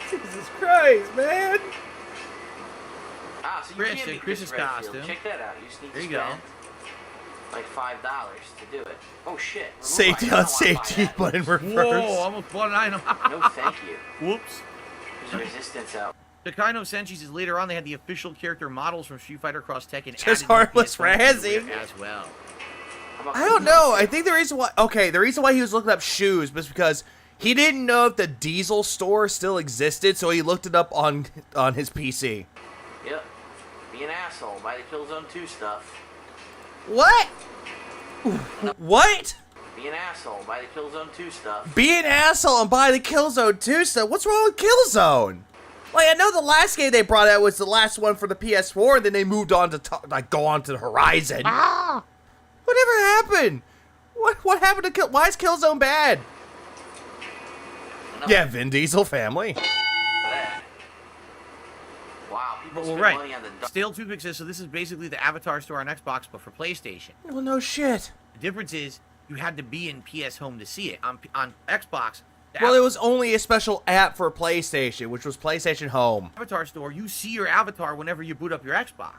Jesus Christ, man. So you Chris, can't beat Chris's Redfield. costume. Check that out. You just need There to you go. spend like $5 to do it. Oh shit. Remove Safety I don't on wanna buy safety that. button reverse. Whoa, almost bought an item. No, thank you. Whoops. There's resistance out. Takano Senshi says later on they had the official character models from Street Fighter Cross Tekken. Just harmless razzing. As well. I don't know. I think the reason why he was looking up shoes was because he didn't know if the Diesel store still existed, so he looked it up on his PC. Yep. Be an asshole. Buy the Killzone 2 stuff. What? What? Be an asshole. Buy the Killzone 2 stuff. Be an asshole and buy the Killzone 2 stuff. What's wrong with Killzone? Like, I know the last game they brought out was the last one for the PS4, and then they moved on to go on to the Horizon. Whatever happened? What happened to why is Killzone bad? No. Yeah, Vin Diesel family. Wow, people Well, spend right. money on the Stale Toothpick says, so this is basically the Avatar store on Xbox, but for PlayStation. Well, no shit. The difference is you had to be in PS Home to see it. On Xbox, Well, it was only a special app for PlayStation, which was PlayStation Home. Avatar store, you see your avatar whenever you boot up your Xbox.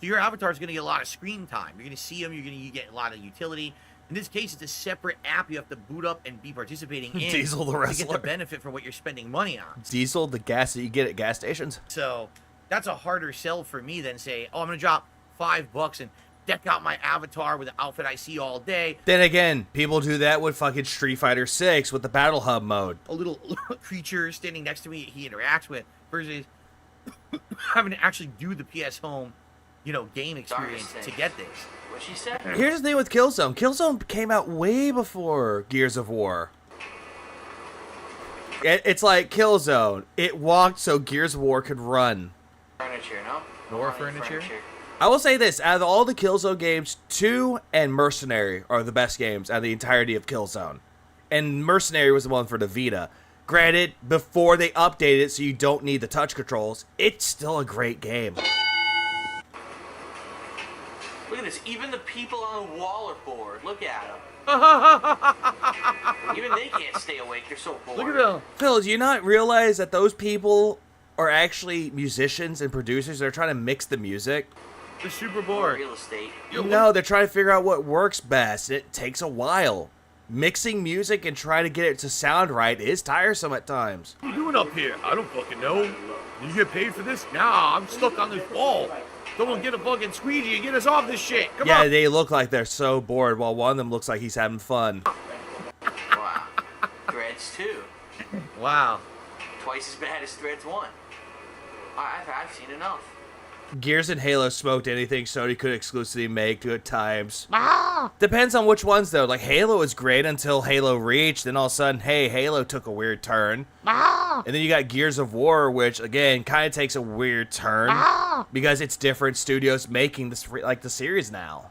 So your avatar is going to get a lot of screen time. You're going to see them. You're going to get a lot of utility. In this case, it's a separate app you have to boot up and be participating in Diesel the to wrestler. get the benefit for what you're spending money on. Diesel, the gas that you get at gas stations. So that's a harder sell for me than say, oh, I'm going to drop $5 and deck out my avatar with the outfit I see all day. Then again, people do that with fucking Street Fighter 6 with the Battle Hub mode. A little creature standing next to me he interacts with versus having to actually do the PS Home, game experience to get this. What she said? Here's the thing with Killzone. Killzone came out way before Gears of War. It's like Killzone. It walked so Gears of War could run. Furniture, no? More furniture? I will say this, out of all the Killzone games, 2 and Mercenary are the best games out of the entirety of Killzone. And Mercenary was the one for the Vita. Granted, before they updated it so you don't need the touch controls, it's still a great game. Look at this. Even the people on the wall are bored. Look at them. Even they can't stay awake. They're so bored. Look at them. Phil, do you not realize that those people are actually musicians and producers? They're trying to mix the music. They're super bored. Real estate. No, they're trying to figure out what works best. It takes a while. Mixing music and trying to get it to sound right is tiresome at times. What are you doing up here? I don't fucking know. You get paid for this? Nah, I'm stuck on this wall. Someone get a fucking squeegee and get us off this shit. Come Yeah, on. they look like they're so bored, while one of them looks like he's having fun. Wow. Threads 2. Wow. Twice as bad as Threads 1. I've seen enough. Gears and Halo smoked anything Sony could exclusively make good times. Depends on which ones, though. Like, Halo was great until Halo Reach. Then all of a sudden, hey, Halo took a weird turn. And then you got Gears of War, which, again, kind of takes a weird turn. Because it's different studios making this, the series now.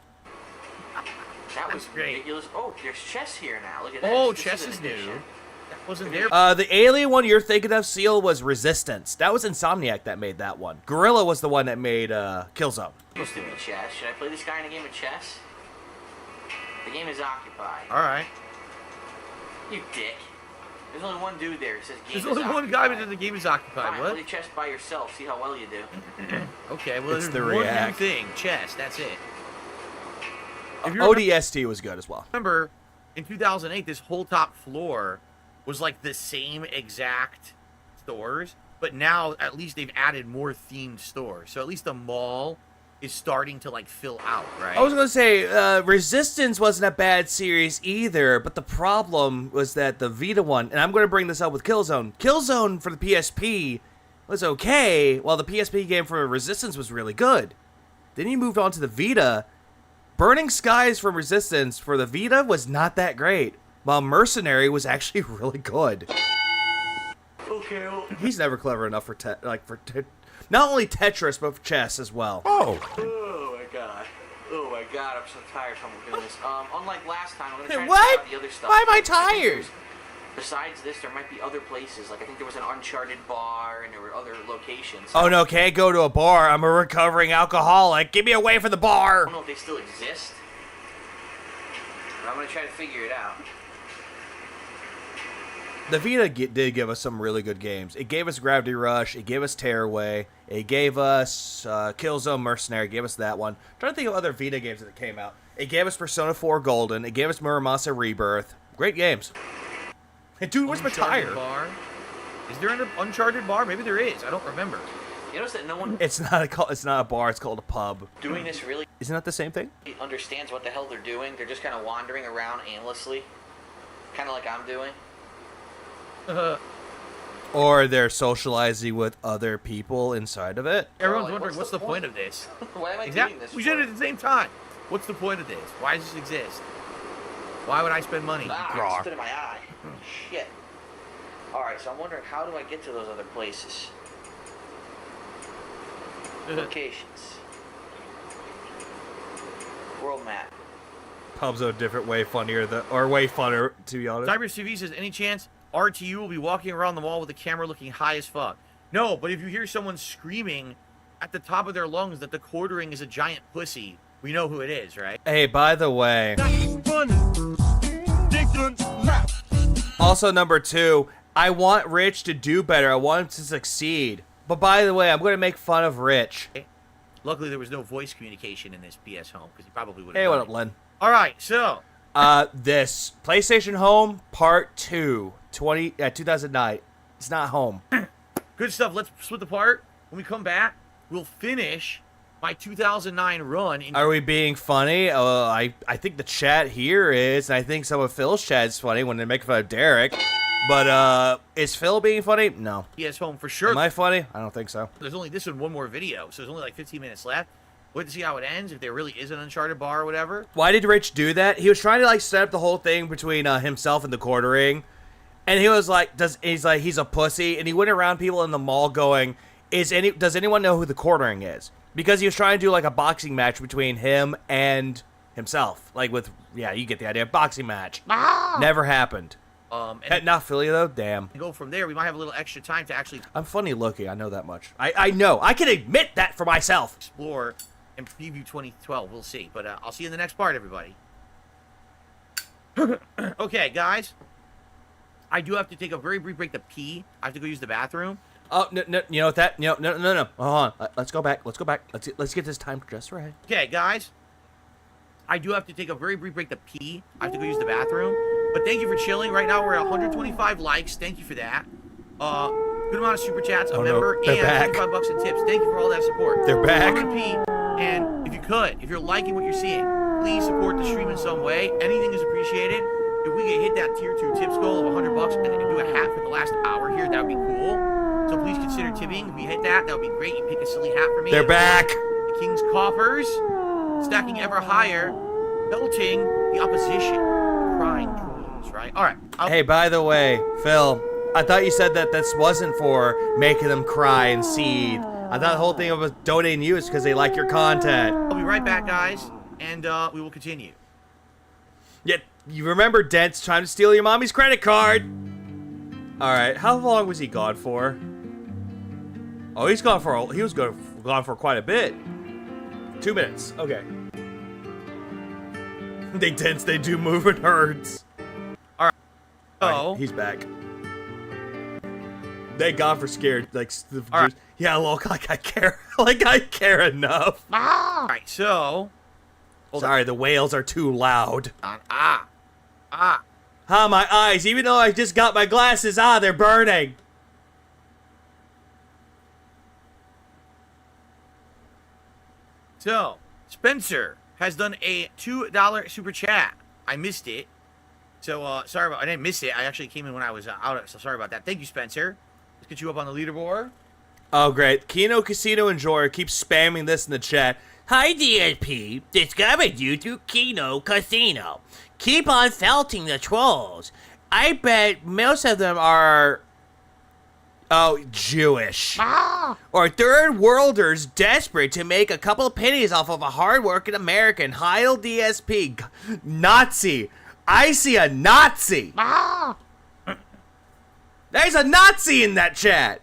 That was great. ridiculous. Oh, there's chess here now. Look at that. Oh, This chess an is new. addition. That wasn't there. The alien one you're thinking of, Seal, was Resistance. That was Insomniac that made that one. Guerrilla was the one that made Killzone. Used to be chess. Should I play this guy in a game of chess? The game is occupied. All right. You dick. There's only one dude there. It says game There's is only occupied. one guy that the game is occupied. Fine, What? play chess by yourself. See how well you do. Okay, well, It's there's the one new React. thing. Chess. That's it. If you ODST was good as well. remember, in 2008, this whole top floor was like the same exact stores, but now at least they've added more themed stores. So at least the mall is starting to fill out, right? I was going to say, Resistance wasn't a bad series either, but the problem was that the Vita one, and I'm going to bring this up with Killzone. Killzone for the PSP was okay, while the PSP game for Resistance was really good. Then you moved on to the Vita, Burning Skies from Resistance for the Vita was not that great, while Mercenary was actually really good. Okay, well... He's never clever enough for not only Tetris, but for chess as well. Oh my god. Oh my god, I'm so tired from doing this. Unlike last time, I'm gonna try to check out the other stuff. Why am I tired? Besides this, there might be other places. Like, I think there was an Uncharted bar, and there were other locations. Oh no, can't go to a bar. I'm a recovering alcoholic. Get me away from the I bar. don't know if they still exist. But I'm gonna try to figure it out. The Vita did give us some really good games. It gave us Gravity Rush. It gave us Tearaway. It gave us Killzone Mercenary. It gave us that one. I'm trying to think of other Vita games that came out. It gave us Persona 4 Golden. It gave us Muramasa Rebirth. Great games. Hey, dude, where's my tire? Bar? Is there an Uncharted bar? Maybe there is. I don't remember. You notice that no one It's not a bar. It's called a pub. doing this really Isn't that the same thing? understands what the hell they're doing. They're just kind of wandering around aimlessly. Kind of like I'm doing. Or they're socializing with other people inside of it. Everyone's like, wondering, what's the point of this? Why am I Exactly. doing this? We should have at the same time. What's the point of this? Why does this exist? Why would I spend money? Ah, I stood in my eye. Shit. Alright, so I'm wondering, how do I get to those other places? Locations. World map. Pubs are a different way funnier, way funner, to be honest. Cyber CV says, any chance RTU will be walking around the mall with the camera looking high as fuck? No, but if you hear someone screaming at the top of their lungs that the quartering is a giant pussy, we know who it is, right? Hey, by the way. Also, number 2, I want Rich to do better. I want him to succeed. But by the way, I'm going to make fun of Rich. Luckily, there was no voice communication in this PS Home, because he probably would have. Hey, what up, Len? All right, so. This PlayStation Home Part 2, 2009. It's not home. Good stuff. Let's split the part. When we come back, we'll finish my 2009 run. Are we being funny? I think the chat here is, and I think some of Phil's chat is funny when they make fun of Derek. But, is Phil being funny? No. PS Home for sure. Am I funny? I don't think so. There's only this and one more video, so there's only like 15 minutes left. Wait to see how it ends, if there really is an Uncharted bar or whatever. Why did Rich do that? He was trying to, like, set up the whole thing between himself and the quartering. And he was like, he's a pussy. And he went around people in the mall going, does anyone know who the quartering is? Because he was trying to do, like, a boxing match between him and himself. Like, you get the idea. Boxing match. Never happened. Not Philly, though? Damn. Go from there. We might have a little extra time to actually... I'm funny looking. I know that much. I know. I can admit that for myself. Explore and preview 2012. We'll see. But I'll see you in the next part, everybody. Okay, guys. I do have to take a very brief break to pee. I have to go use the bathroom. Oh, no, you know what that? No. Hold on. Let's go back. Let's get this time just right. Okay, guys. I do have to take a very brief break to pee. I have to go use the bathroom. But thank you for chilling. Right now we're at 125 likes. Thank you for that. Good amount of super chats, a member, and back. 25 bucks in tips. Thank you for all that support. They're back. I'm gonna pee, and if you're liking what you're seeing, please support the stream in some way. Anything is appreciated. If we can hit that tier 2 tips goal of $100 and do a hat for the last hour here, that would be cool. So please consider tipping. If we hit that would be great. You pick a silly hat for me. They're back. The King's coffers, stacking ever higher, belting the opposition, crying queens, right? All right. Hey, by the way, Phil, I thought you said that this wasn't for making them cry and seed. I thought the whole thing of donating you is because they like your content. I'll be right back, guys, and we will continue. Yeah, you remember Dent's trying to steal your mommy's credit card. All right, how long was he gone for? Oh, he was gone for quite a bit. 2 minutes. Okay. They do move in herds. All right. Oh, he's back. Thank God for scared. Like, right. Yeah, look, like I care. Like I care enough. All right, so. Sorry, the whales are too loud. Ah, my eyes. Even though I just got my glasses, they're burning. So, Spencer has done a $2 super chat. I missed it. So, I didn't miss it. I actually came in when I was out, so sorry about that. Thank you, Spencer. Let's get you up on the leaderboard. Oh, great. Kino Casino Enjoyer keeps spamming this in the chat. Hi, DSP. Discovered you through Kino Casino. Keep on felting the trolls. I bet most of them are... Jewish. Or third worlders desperate to make a couple of pennies off of a hard-working American. Heil DSP. Nazi. I see a Nazi. There's a Nazi in that chat.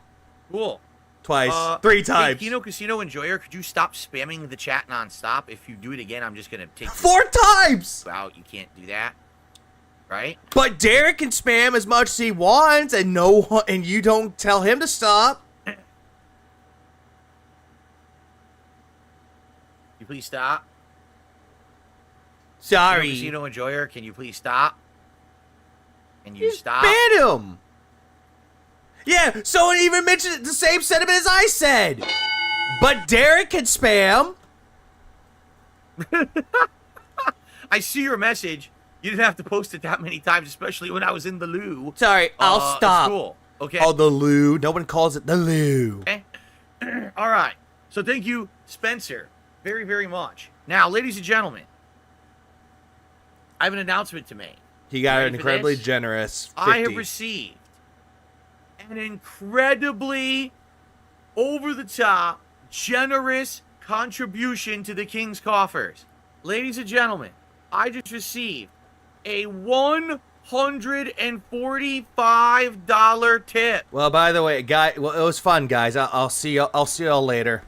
Cool. Twice. 3 times. Hey, Kino Casino Enjoyer, could you stop spamming the chat nonstop? If you do it again, I'm just going to take 4 times! you out. You can't do that. Right? But Derek can spam as much as he wants, and you don't tell him to stop. You please stop? Sorry. Kino Casino Enjoyer, can you please stop? Can you stop? Ban him! Yeah, someone even mentioned the same sentiment as I said. But Derek can spam. I see your message. You didn't have to post it that many times, especially when I was in the loo. Sorry, I'll stop. It's cool. Okay. Oh, the loo. No one calls it the loo. Okay. All right. So thank you, Spencer, very, very much. Now, ladies and gentlemen, I have an announcement to make. He got an incredibly generous 50. I have received an incredibly over-the-top, generous contribution to the King's coffers. Ladies and gentlemen, I just received a $145 tip. Well, by the way, it was fun, guys. I'll see y'all later.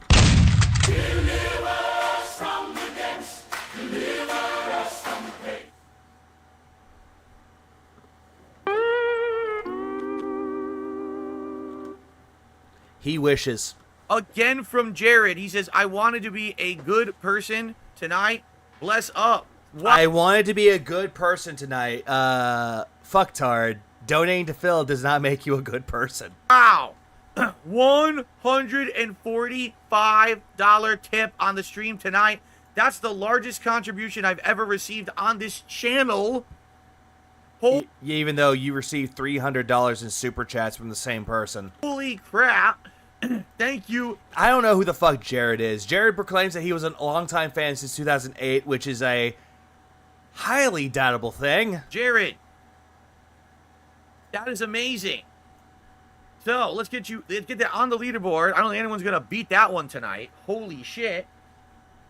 He wishes. Again from Jared. He says, I wanted to be a good person tonight. Bless up. What? I wanted to be a good person tonight. Fucktard. Donating to Phil does not make you a good person. Wow. $145 tip on the stream tonight. That's the largest contribution I've ever received on this channel. Even though you received $300 in super chats from the same person. Holy crap. Thank you. I don't know who the fuck Jared is. Jared proclaims that he was a longtime fan since 2008, which is a highly doubtable thing. Jared, that is amazing. So let's get that on the leaderboard. I don't think anyone's gonna beat that one tonight. Holy shit.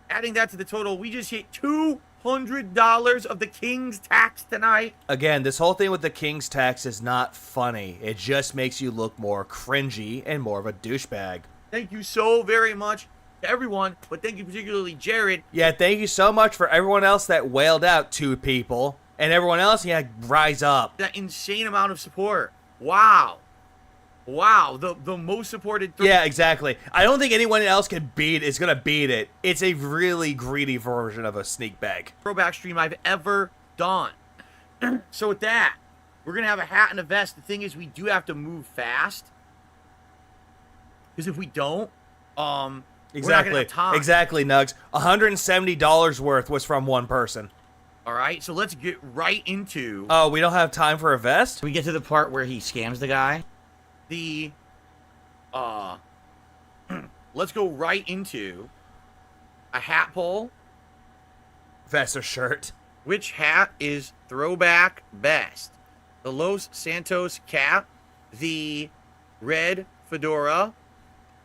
Adding that to the total, we just hit $200 of the King's tax tonight. Again, this whole thing with the King's tax is not funny. It just makes you look more cringy and more of a douchebag. Thank you so very much to everyone, but thank you particularly Jared. Yeah, thank you so much for everyone else that wailed out 2 people. And everyone else, rise up. That insane amount of support. Wow. Wow, the most supported... Yeah, exactly. I don't think anyone else is going to beat it. It's a really greedy version of a sneak bag. Throwback stream I've ever done. So with that, we're going to have a hat and a vest. The thing is, we do have to move fast. Because if we don't, we're not going to have time. Exactly, Nugs. $170 worth was from one person. All right, so let's get right into... Oh, we don't have time for a vest? We get to the part where he scams the guy. Let's go right into a hat poll. Vest or shirt. Which hat is throwback best? The Los Santos cap, the red fedora,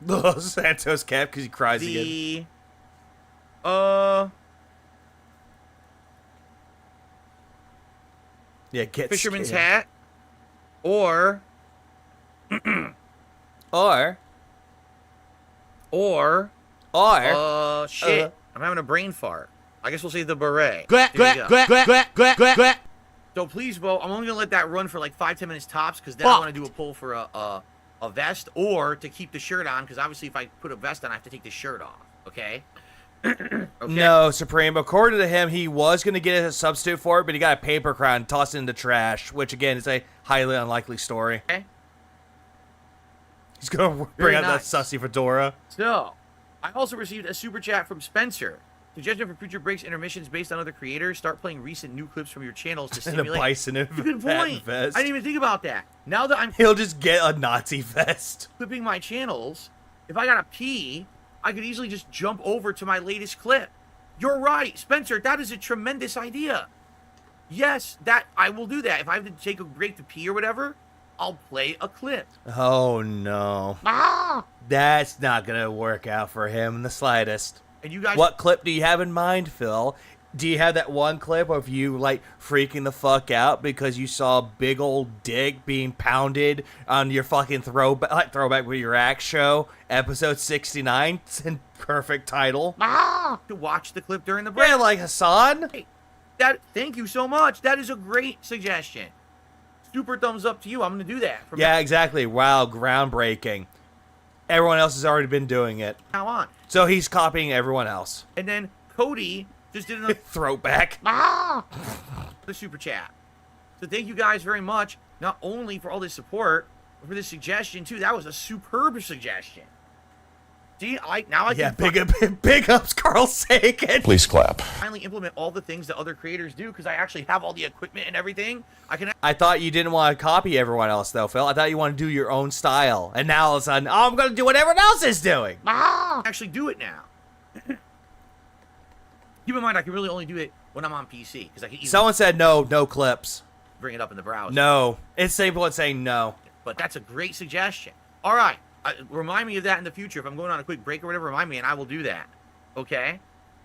The Los Santos cap because he cries again. Yeah, get fisherman's scared. hat, or shit. I'm having a brain fart. I guess we'll say the beret. So please vote. I'm only gonna let that run for like 5-10 minutes tops, because then I want to do a poll for a vest, or to keep the shirt on, because obviously if I put a vest on, I have to take the shirt off. Okay. Okay. No, Supreme. According to him, he was going to get a substitute for it, but he got a paper crown and tossed it in the trash, which, again, is a highly unlikely story. Okay. He's going to bring out that sussy fedora. So, I also received a super chat from Spencer. Suggestion for future breaks, intermissions based on other creators. Start playing recent new clips from your channels to And a simulate. bison Good point. vest. I didn't even think about that. Now that I'm He'll just get a Nazi vest. clipping my channels, if I gotta pee, I could easily just jump over to my latest clip. You're right, Spencer. That is a tremendous idea. Yes, I will do that. If I have to take a break to pee or whatever, I'll play a clip. Oh, no. That's not going to work out for him in the slightest. And you guys... What clip do you have in mind, Phil? Do you have that one clip of you, like, freaking the fuck out because you saw a big old dick being pounded on your fucking throwback with your axe show, episode 69? It's in perfect title. To watch the clip during the break. Yeah, like Hassan. Hey, thank you so much. That is a great suggestion. Super thumbs up to you. I'm going to do that. Yeah, exactly. Wow, groundbreaking. Everyone else has already been doing it. Now on. So he's copying everyone else. And then Cody just did another throwback. The super chat. So thank you guys very much, not only for all this support, but for this suggestion too. That was a superb suggestion. See, big ups, Carl Sagan. Please clap. Finally implement all the things that other creators do because I actually have all the equipment and everything. I thought you didn't want to copy everyone else though, Phil. I thought you want to do your own style, and now all of a sudden, I'm going to do what everyone else is doing. Actually, do it now. Keep in mind, I can really only do it when I'm on PC because I can. Someone said no clips. Bring it up in the browser. No, it's simple as saying no. But that's a great suggestion. All right. Remind me of that in the future. If I'm going on a quick break or whatever, remind me, and I will do that. Okay?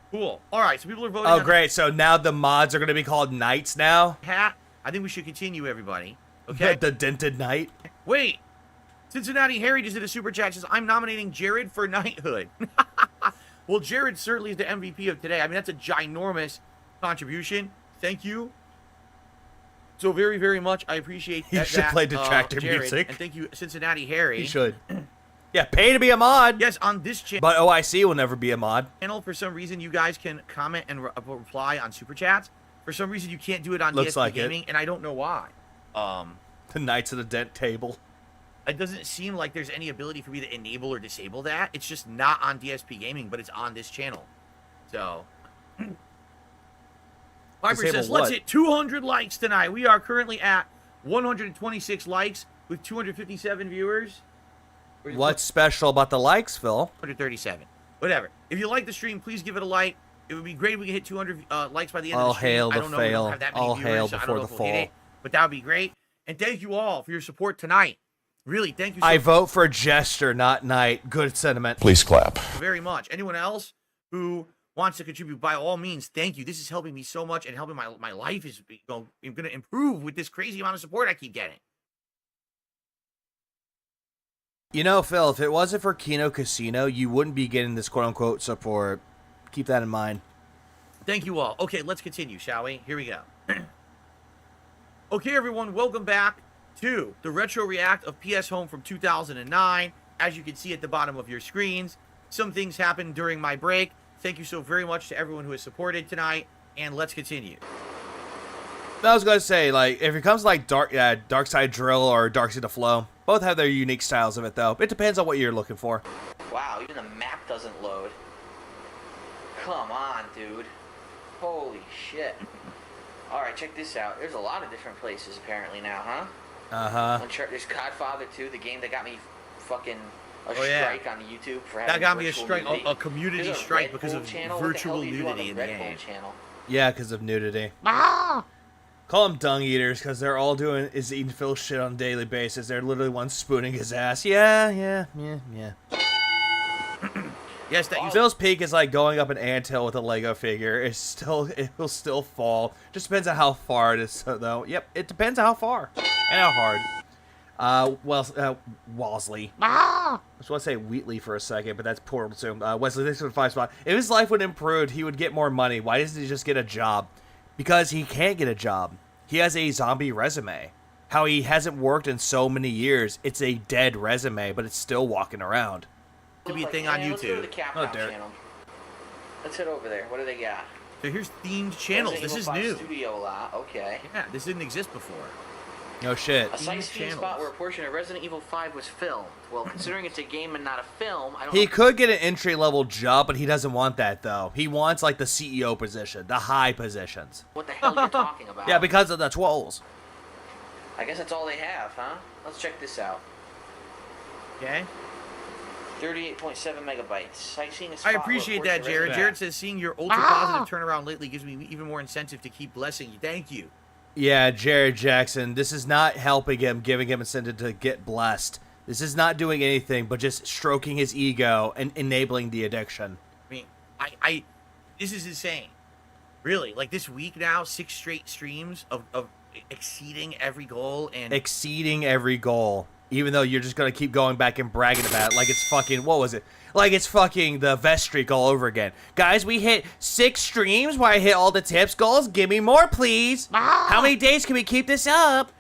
Cool. All right, so people are voting. Oh, great. So now the mods are going to be called knights now? Hat. I think we should continue, everybody. Okay? The dented knight? Wait. Cincinnati Harry just did a super chat. Says, I'm nominating Jared for knighthood. Well, Jared certainly is the MVP of today. I mean, that's a ginormous contribution. Thank you so very, very much. I appreciate that. You should play detractor Jared, music. And thank you, Cincinnati Harry. You should. Yeah, pay to be a mod. Yes, on this channel. But OIC will never be a mod. For some reason, you guys can comment and reply on super chats. For some reason, you can't do it on Looks DSP like Gaming, and I don't know why. The Knights of the Dent table. It doesn't seem like there's any ability for me to enable or disable that. It's just not on DSP Gaming, but it's on this channel. So, Viper says, let's hit 200 likes tonight. We are currently at 126 likes with 257 viewers. What's special about the likes, Phil? 137. Whatever. If you like the stream, please give it a like. It would be great if we could hit 200 likes by the end of the stream. Hail I don't know. We don't have that many viewers, hail so before the fall. But that would be great. And thank you all for your support tonight. Really, thank you so I vote for Jester, not Knight. Good sentiment. Please clap. very much. Anyone else who wants to contribute, by all means, thank you. This is helping me so much, and helping my life is going to improve with this crazy amount of support I keep getting. You know, Phil, if it wasn't for Kino Casino, you wouldn't be getting this quote-unquote support. Keep that in mind. Thank you all. Okay, let's continue, shall we? Here we go. Okay, everyone, welcome back to the Retro React of PS Home from 2009. As you can see at the bottom of your screens, some things happened during my break. Thank you so very much to everyone who has supported tonight, and let's continue. I was going to say, like, if it comes to, like, Dark Side Drill or Dark Side of Flow, both have their unique styles of it, though. It depends on what you're looking for. Wow, even the map doesn't load. Come on, dude. Holy shit. Alright, check this out. There's a lot of different places apparently now, huh? Uh-huh. There's Godfather 2, the game that got me fucking a Oh, yeah. strike on the YouTube for having That got me a virtual strike, nudity. a community There's a strike Red because Bull of channel. What the hell virtual do you do on nudity in the Red Bull game. channel? Yeah, because of nudity. Call them dung eaters, because they're all doing is eating Phil's shit on a daily basis. They're literally one spooning his ass. Yeah. Yes, Phil's peak is like going up an anthill with a Lego figure. It will still fall. Just depends on how far it is, though. Yep, it depends on how far and how hard. Walsley. I just want to say Wheatley for a second, but that's poor too. Wesley, thanks for the 5 spot. If his life would improve, he would get more money. Why doesn't he just get a job? Because he can't get a job. He has a zombie resume. How he hasn't worked in so many years. It's a dead resume, but it's still walking around. To be a thing on Let's go to YouTube. the Capcom channel. Let's head over there. What do they got? So here's themed channels. This is new. Studio lot. Okay. Yeah, this didn't exist before. No shit. A sightseeing spot where a portion of Resident Evil 5 was filmed. Well, considering it's a game and not a film, I don't He know. could get an entry-level job, but he doesn't want that, though. He wants, like, the CEO position, the high positions. What the hell you're talking about? Yeah, because of the trolls. I guess that's all they have, huh? Let's check this out. Okay. 38.7 megabytes. I appreciate that, Jared. Jared says, seeing your ultra positive turnaround lately gives me even more incentive to keep blessing you. Thank you. Yeah, Jared Jackson, this is not helping him, giving him incentive to get blessed. This is not doing anything but just stroking his ego and enabling the addiction. I mean, this is insane. Really, like this week now, 6 straight streams of exceeding every goal and... Exceeding every goal. Even though you're just going to keep going back and bragging about it like it's fucking, what was it? Like it's fucking the vest streak all over again. Guys, we hit 6 streams where I hit all the tips goals. Give me more, please. How many days can we keep this up?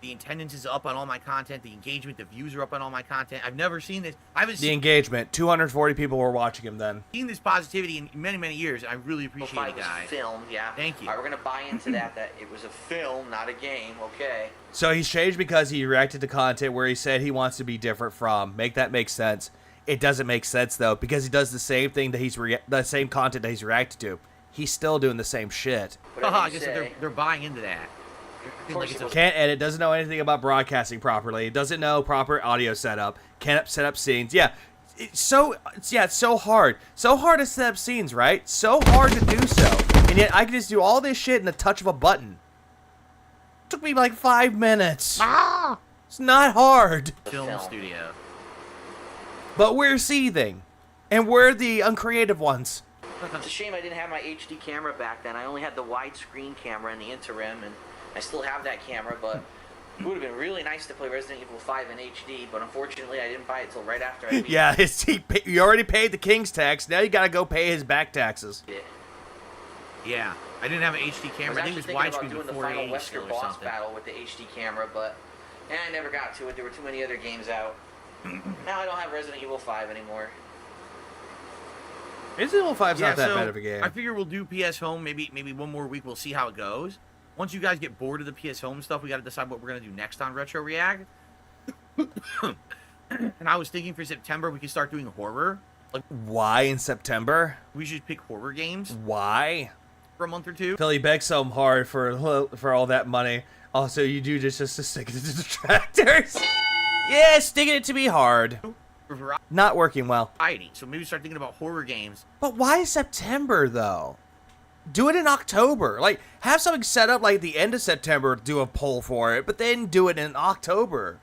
The attendance is up on all my content. The engagement, the views are up on all my content. I've never seen this. I haven't The engagement. 240 people were watching him then. seen this positivity in many, many years. I really appreciate it, guys. Filmed, yeah. Thank you. All right, we're going to buy into that it was a film, not a game, okay? So he's changed because he reacted to content where he said he wants to be different from. Make that make sense. It doesn't make sense, though, because he does the same thing that the same content that he's reacted to. He's still doing the same shit. I guess they're buying into that. Can't edit, doesn't know anything about broadcasting properly, doesn't know proper audio setup, can't set up scenes. Yeah, it's so hard. So hard to set up scenes, right? So hard to do so. And yet I can just do all this shit in the touch of a button. Took me like 5 minutes. It's not hard. Film studio. But we're seething. And we're the uncreative ones. It's a shame I didn't have my HD camera back then. I only had the widescreen camera in the interim, and I still have that camera, but it would have been really nice to play Resident Evil 5 in HD, but unfortunately I didn't buy it till right after I beat it. Yeah, you already paid the king's tax, now you gotta go pay his back taxes. Yeah, I didn't have an HD camera. I think it was widescreen doing the before final 8 Wesker still or boss something. battle with the HD camera, but I never got to it. There were too many other games out. Now I don't have Resident Evil 5 anymore. Resident Evil 5's not that bad of a game. I figure we'll do PS Home maybe one more week. We'll see how it goes. Once you guys get bored of the PS Home stuff, we got to decide what we're going to do next on Retro React. And I was thinking for September we could start doing horror. Like, why in September? We should pick horror games. Why? For a month or two. Philly begs so hard for all that money. Also, you do just to stick it to detractors. Yeah, sticking it to be hard. Not working well. So maybe start thinking about horror games. But why September, though? Do it in October. Like, have something set up like the end of September, do a poll for it, but then do it in October.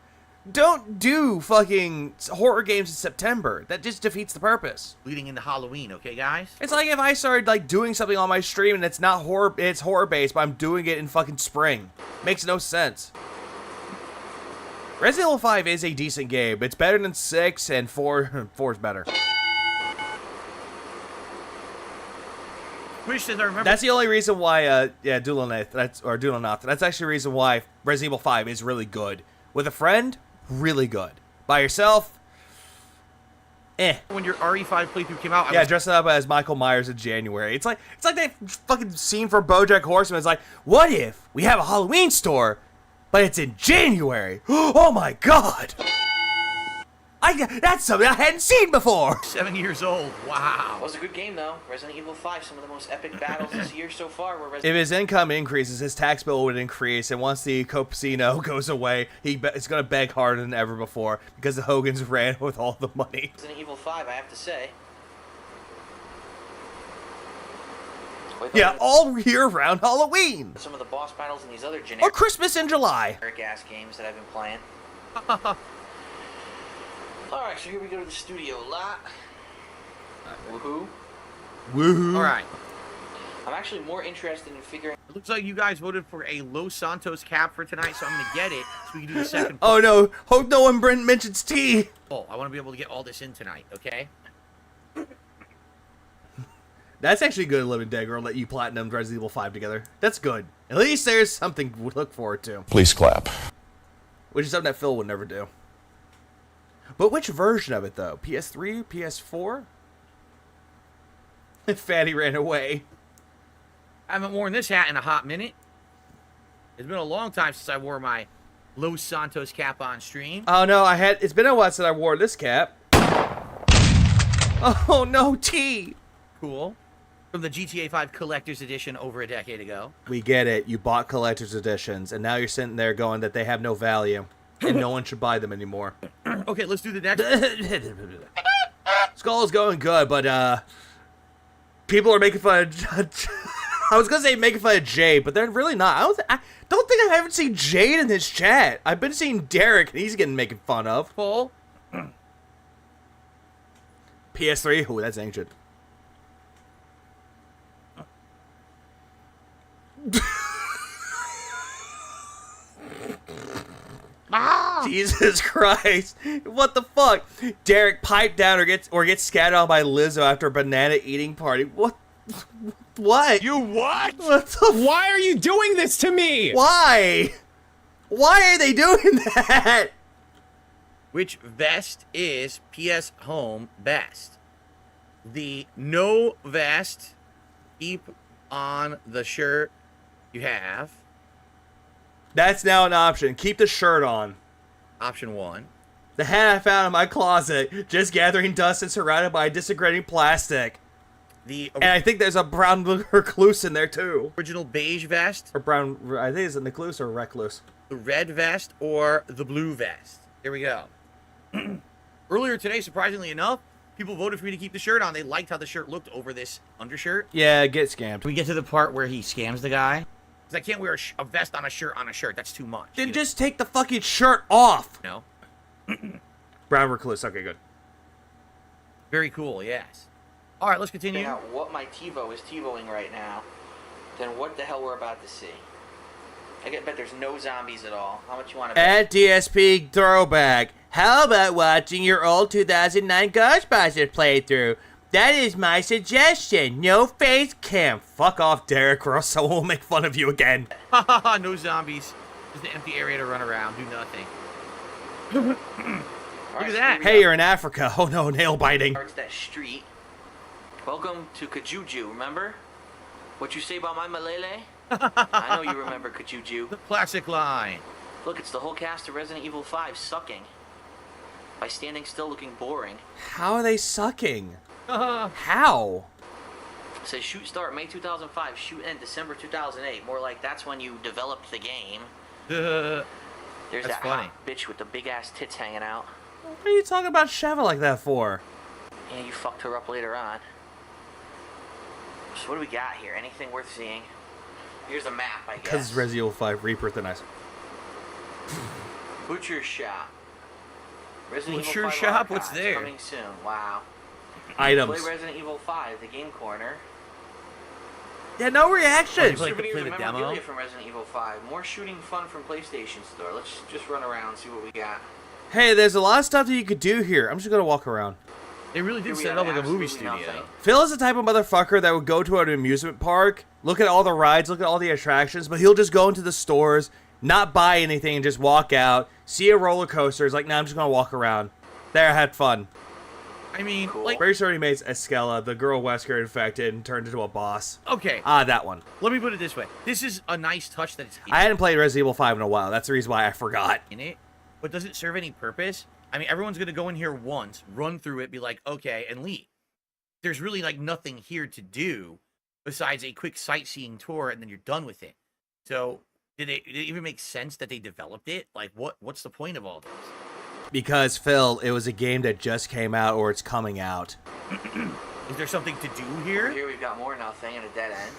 Don't do fucking horror games in September. That just defeats the purpose. Leading into Halloween, okay, guys? It's like if I started, like, doing something on my stream and it's not horror, it's horror-based, but I'm doing it in fucking spring. Makes no sense. Resident Evil 5 is a decent game. It's better than 6, and 4 is better. Wish that I remember. That's the only reason why, Dulonath, that's actually the reason why Resident Evil 5 is really good. With a friend, really good. By yourself, eh. When your RE5 playthrough came out, dressing up as Michael Myers in January. It's like that fucking scene from BoJack Horseman. It's like, what if we have a Halloween store, but it's in January? Oh my god! That's something I hadn't seen before! 7 years old, wow. It was a good game, though. Resident Evil 5, some of the most epic battles this year so far were If his income increases, his tax bill would increase, and once the casino goes away, it's going to beg harder than ever before, because the Hogans ran with all the money. Resident Evil 5, I have to say. Yeah, all year-round Halloween! Some of the boss battles in these other generic... Or Christmas in July! ...ass games that I've been playing. Alright, so here we go to the studio lot. Woohoo. Woohoo. Alright. I'm actually more interested in figuring... It looks like you guys voted for a Los Santos cap for tonight, so I'm going to get it so we can do the second... Oh no, hope no one mentions tea! Oh, I want to be able to get all this in tonight, okay? That's actually good, Living Dead Girl, let you platinum Resident Evil 5 together. That's good. At least there's something to look forward to. Please clap. Which is something that Phil would never do. But which version of it, though? PS3? PS4? Fatty ran away. I haven't worn this hat in a hot minute. It's been a long time since I wore my Los Santos cap on stream. Oh, no, it's been a while since I wore this cap. Oh, no, T! Cool. From the GTA 5 Collector's Edition over a decade ago. We get it. You bought Collector's Editions, and now you're sitting there going that they have no value, and no one should buy them anymore. Okay, let's do the next. Skull's going good, but people are making fun of. I was gonna say making fun of Jade, but they're really not. I don't think I haven't seen Jade in his chat. I've been seeing Derek, and he's getting making fun of. Full. PS3. Ooh, that's ancient. Jesus Christ! What the fuck? Derek piped down or gets scattered on by Lizzo after a banana eating party. What? What? You what? What the? Why are you doing this to me? Why? Why are they doing that? Which vest is PS Home best? The no vest, keep on the shirt you have. That's now an option. Keep the shirt on. Option 1. The hat I found in my closet, just gathering dust and surrounded by disintegrating plastic. And I think there's a brown recluse in there too. Original beige vest. Or brown, I think it's a recluse or recluse. The red vest or the blue vest. Here we go. Earlier today, surprisingly enough, people voted for me to keep the shirt on. They liked how the shirt looked over this undershirt. Yeah, get scammed. We get to the part where he scams the guy. Because I can't wear a vest on a shirt. That's too much. Then just take the fucking shirt off. No. Brown recluse. Okay, good. Very cool, yes. All right, let's continue. Figure out what my TiVo is TiVoing right now, then what the hell we're about to see. I bet there's no zombies at all. How much you want to bet? At DSP Throwback, how about watching your old 2009 Ghostbusters playthrough? That is my suggestion. No face cam. Fuck off, Derek, or else someone will make fun of you again. No zombies. Just an empty area to run around. Do nothing. Look at that. Hey, you're in Africa. Oh no, nail biting. Starts that street. Welcome to Kajuju, remember? What you say about my Malele? I know you remember Kajuju. The classic line. Look, it's the whole cast of Resident Evil 5 sucking. By standing still looking boring. How are they sucking? How? It says shoot start May 2005, shoot end December 2008. More like that's when you developed the game. There's That's that funny. hot bitch with the big ass tits hanging out. What are you talking about Sheva like that for? Yeah, you fucked her up later on. So what do we got here? Anything worth seeing? Here's a map, I guess. Because it's Resident Evil 5 Reaper the Nice. Butcher Shop. Resident Butcher Evil 5 Shop? What's archives there? Coming soon. Wow. Items. Play Resident Evil 5, the game corner. Yeah, no reaction. Play Souvenirs the and demo? memorabilia from Resident Evil 5. More shooting fun from PlayStation Store. Let's just run around and see what we got. Hey, there's a lot of stuff that you could do here. I'm just gonna walk around. They really did Here we set it have up like a movie absolutely studio. nothing. Phil is the type of motherfucker that would go to an amusement park, look at all the rides, look at all the attractions, but he'll just go into the stores, not buy anything, and just walk out, see a roller coaster. It's like, nah, I'm just gonna walk around. There, I had fun. I mean, Cool. like, Pretty sure he made Escala, the girl Wesker infected, and turned into a boss. okay, That one. let me put it this way. This is a nice touch that it's I hadn't played Resident Evil 5 in a while. That's the reason why I forgot. in it, but does it serve any purpose? I mean, everyone's going to go in here once, run through it, be like, okay, and leave. There's really, like, nothing here to do besides a quick sightseeing tour, and then you're done with it. So, did it even make sense that they developed it? Like, what's the point of all this? Because, Phil, it was a game that just came out or it's coming out. Is there something to do here? Here we've got more nothing and a dead end.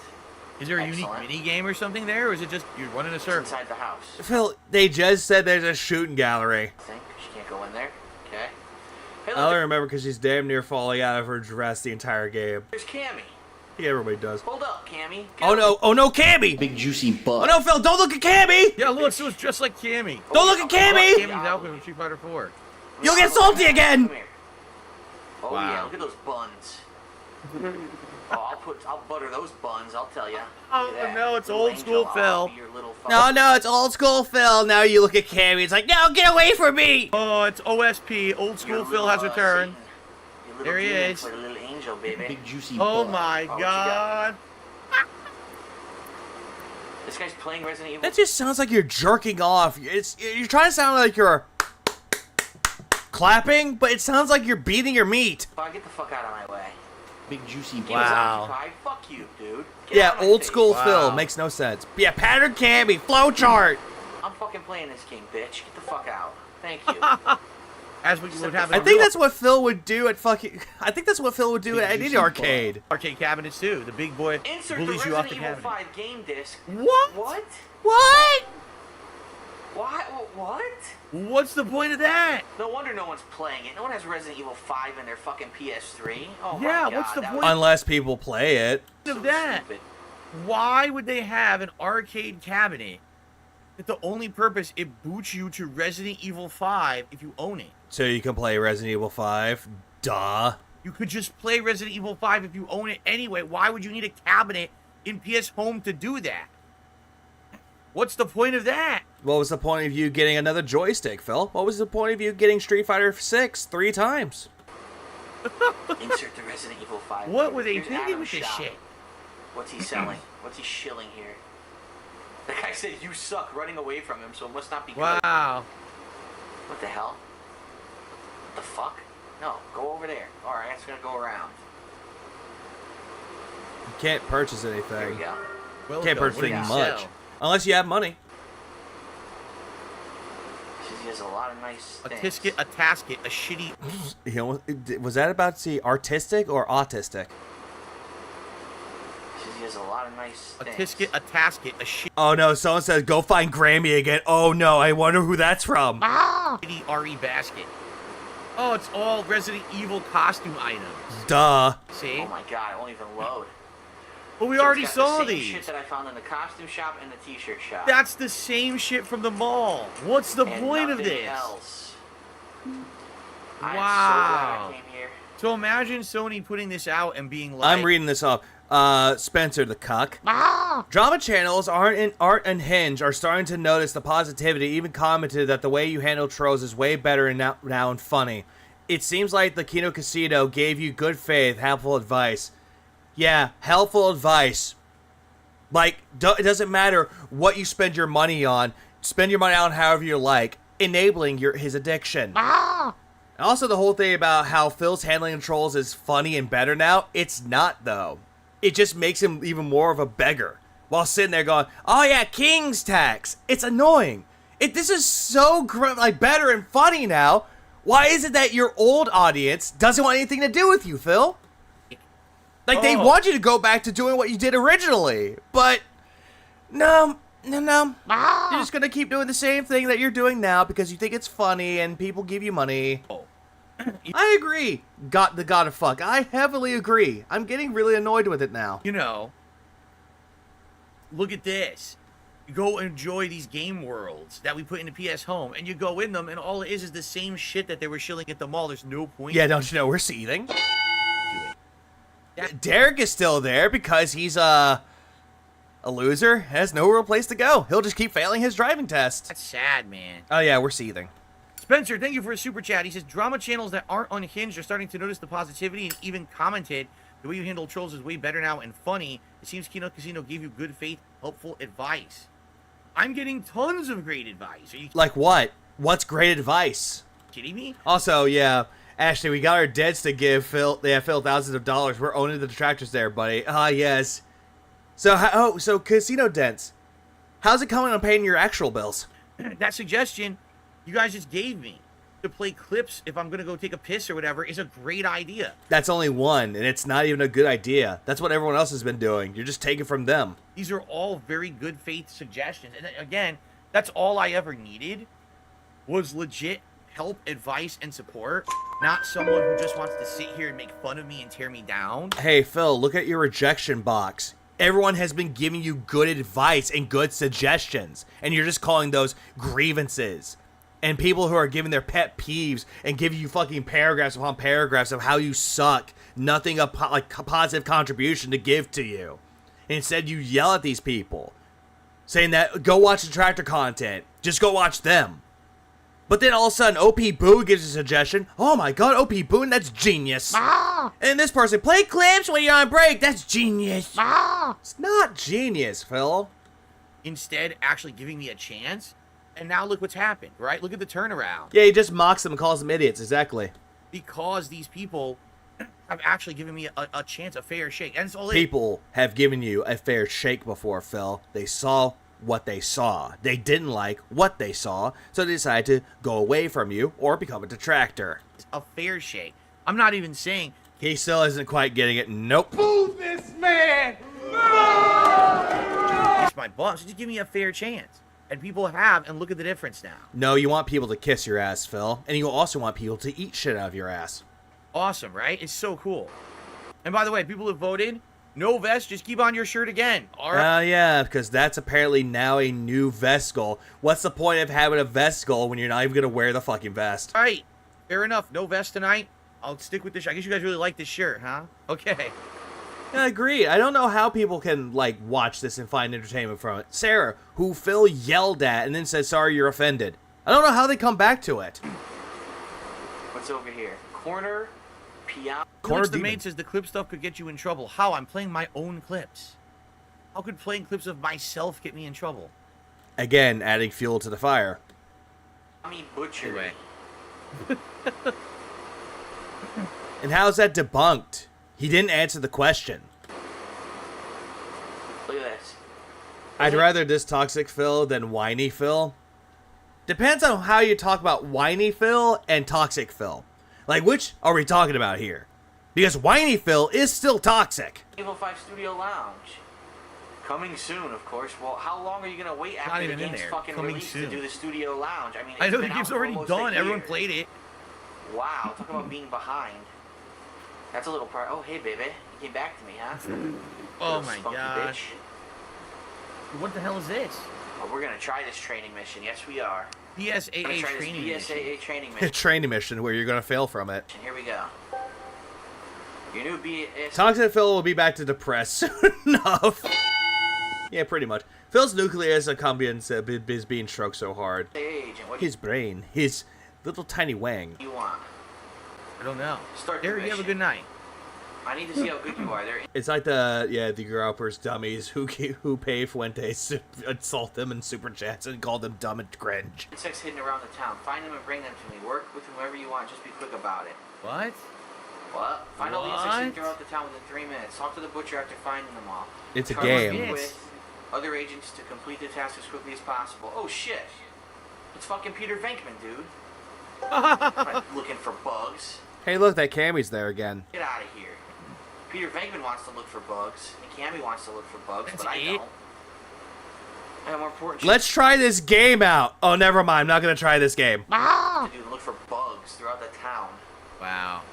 Is there a Excellent. unique mini game or something there, or is it just you're running a It's circle? inside the house. Phil, they just said there's a shooting gallery. I think she can't go in there. Okay. Hey, I only look, remember because she's damn near falling out of her dress the entire game. there's Cammy. Yeah, everybody does. Hold up, Cammy. Oh no, Cammy! Big juicy butt. Oh no, Phil, don't look at Cammy! Yeah, look, so it's just like Cammy. Don't look at Cammy! Cammy's outfit from Street Fighter 4. You'll get salty again! Come here. Oh Wow. yeah, look at those buns. I'll butter those buns, I'll tell ya. Oh, no, it's old school Phil. No, it's old school Phil. Now you look at Cammy, it's like, no, get away from me! Oh, it's OSP. Old school Phil has returned. There he is. Like a little angel, baby. Big juicy Oh butt. my what you god. This guy's playing Resident Evil. That just sounds like you're jerking off. You're trying to sound like you're clapping, but it sounds like you're beating your meat. Oh, get the fuck out of my way. Big juicy Game's butt. Wow. occupied. Fuck you, dude. Get Yeah, out of my old face. school Wow. Phil makes no sense. Yeah, pattern Cammy, flowchart. I'm fucking playing this game, bitch. Get the fuck out. Thank you. As we would have. I think that's what Phil would do at fucking. I think that's what Phil would do at any arcade. Arcade cabinets too. The big boy Insert the bullies you off the Resident Evil cabinet. 5 game disc. What? What? What? What? What's the point of that? No wonder no one's playing it. No one has Resident Evil 5 in their fucking PS3. Oh Yeah, my god. what's the that point? was Unless people play it. Of that. stupid. Why would they have an arcade cabinet that the only purpose it boots you to Resident Evil 5 if you own it? So you can play Resident Evil 5. Duh. You could just play Resident Evil 5 if you own it anyway. Why would you need a cabinet in PS Home to do that? What's the point of that? What was the point of you getting another joystick, Phil? What was the point of you getting Street Fighter 6 3 times? Insert the Resident Evil 5. What were they Here's thinking Adam's with this shop. shit? What's he selling? What's he shilling here? The guy said you suck running away from him, so it must not be good. Wow. What the hell? What the fuck? No, go over there. Alright, it's gonna go around. You can't purchase anything. There we go. Well, Can't purchase what do you anything much. sell? Unless you have money. He has a lot of nice A things. tisket, a tasket, a shitty. You know, was that about to see artistic or autistic? He has a lot of nice A things. tisket, a tasket, a shitty Oh no, someone says go find Grammy again. Oh no, I wonder who that's from. RE basket. Oh, it's all Resident Evil costume items. Duh. See? Oh my god, it won't even load. Well, we So already it's got saw the same these. shit that I found in the costume shop and the t-shirt shop. That's the same shit from the mall. What's the and point of nothing this? Else. Wow. I'm so glad I came here. So imagine Sony putting this out and being like, I'm reading this off. Spencer the cuck. Drama channels aren't unhinged are starting to notice the positivity, even commented that the way you handle trolls is way better and now and funny. It seems like the Kino Casino gave you good faith, helpful advice. Yeah, helpful advice. Like, it doesn't matter what you spend your money on. Spend your money on however you like, enabling his addiction. And also the whole thing about how Phil's handling trolls is funny and better now. It's not, though. It just makes him even more of a beggar. While sitting there going, oh yeah, King's tax. It's annoying. This is so better and funny now. Why is it that your old audience doesn't want anything to do with you, Phil? Like, they want you to go back to doing what you did originally. But, no. You're just going to keep doing the same thing that you're doing now because you think it's funny and people give you money. I agree. The God of Fuck. I heavily agree. I'm getting really annoyed with it now. you know, look at this. You go enjoy these game worlds that we put into PS Home, and you go in them, and all it is the same shit that they were shilling at the mall. There's no point. Yeah, don't you know we're seething? Derek is still there because he's a loser. Has no real place to go. He'll just keep failing his driving test. That's sad, man. Oh yeah, we're seething. Spencer, thank you for a super chat. He says, drama channels that aren't unhinged are starting to notice the positivity and even commented, the way you handle trolls is way better now and funny. It seems Kino Casino gave you good faith, helpful advice. I'm getting tons of great advice. Are you Like what? What's great advice? kidding me? Also, yeah, Ashley, we got our debts to give Phil. They have Phil thousands of dollars. We're owning the detractors there, buddy. Ah, yes. So, so casino dents. How's it coming on paying your actual bills? That suggestion you guys just gave me to play clips if I'm going to go take a piss or whatever is a great idea. That's only one, and it's not even a good idea. That's what everyone else has been doing. You're just taking from them. These are all very good faith suggestions. And again, that's all I ever needed was legit help, advice, and support. Not someone who just wants to sit here and make fun of me and tear me down. Hey, Phil, look at your rejection box. Everyone has been giving you good advice and good suggestions, and you're just calling those grievances. And people who are giving their pet peeves and giving you fucking paragraphs upon paragraphs of how you suck, nothing like a positive contribution to give to you. And instead, you yell at these people, saying that go watch the tractor content, just go watch them. But then all of a sudden, OP Boo gives a suggestion. Oh my god, OP Boo, that's genius. And this person, play clips when you're on break, that's genius. It's not genius, Phil. Instead, actually giving me a chance. And now look what's happened, right? Look at the turnaround. Yeah, he just mocks them and calls them idiots, exactly. Because these people have actually given me a chance, a fair shake. And it's all People have given you a fair shake before, Phil. They saw what they saw. They didn't like what they saw, so they decided to go away from you or become a detractor. A fair shake. I'm not even saying... He still isn't quite getting it. Nope. Move this man! Kiss my butt, so just give me a fair chance. And people have, and look at the difference now. No, you want people to kiss your ass, Phil. And you also want people to eat shit out of your ass. Awesome, right? It's so cool. And by the way, people who voted, no vest, just keep on your shirt again. All right. Yeah, because that's apparently now a new vest goal. What's the point of having a vest goal when you're not even going to wear the fucking vest? All right. Fair enough. No vest tonight. I'll stick with this shirt. I guess you guys really like this shirt, huh? Okay. I agree. I don't know how people can, like, watch this and find entertainment from it. Sarah, who Phil yelled at and then said, sorry, you're offended. I don't know how they come back to it. What's over here? Corner, piano. Corner the maid says the clip stuff could get you in trouble. How? I'm playing my own clips. How could playing clips of myself get me in trouble? Again, adding fuel to the fire. I mean, butcher. Anyway. And how's that debunked? He didn't answer the question. Look at this. I'd rather this toxic Phil than whiny Phil. Depends on how you talk about whiny Phil and toxic Phil. Like, which are we talking about here? Because whiny Phil is still toxic. Evil 5 Studio Lounge. Coming soon, of course. Well, how long are you going to wait after the game's fucking released to do the Studio Lounge? I mean, I know the game's already done. Everyone played it. Wow, talk about being behind. That's a little part. Oh, hey, baby. You came back to me, huh? Oh, my God. Bitch. What the hell is this? Oh, we're going to try this training mission. Yes, we are. BSAA training mission. BSAA training mission. Training mission where you're going to fail from it. Here we go. Your new BS... Toxic Phil will be back to depressed soon enough. Yeah, pretty much. Phil's nucleus accumbens is being stroked so hard. His brain, his little tiny wang. You want? I don't know. Start Derek, you have a good night. I need to see how good you are. It's like the Groupers dummies who pay Fuentes to insult them in super chats and call them dumb and cringe. Insects hidden around the town. Find them and bring them to me. Work with whoever you want. Just be quick about it. What? What? Find all the insects hidden throughout the town within 3 minutes. Talk to the butcher after finding them all. It's a game. With other agents to complete the task as quickly as possible. Oh shit! It's fucking Peter Venkman, dude. I'm not looking for bugs. Hey, look, that Cammy's there again. Get out of here. Peter Venkman wants to look for bugs, and Cammy wants to look for bugs, but I don't. I have more important shit. Let's try this game out. Oh, never mind. I'm not gonna try this game. To do look for bugs throughout the town. Wow.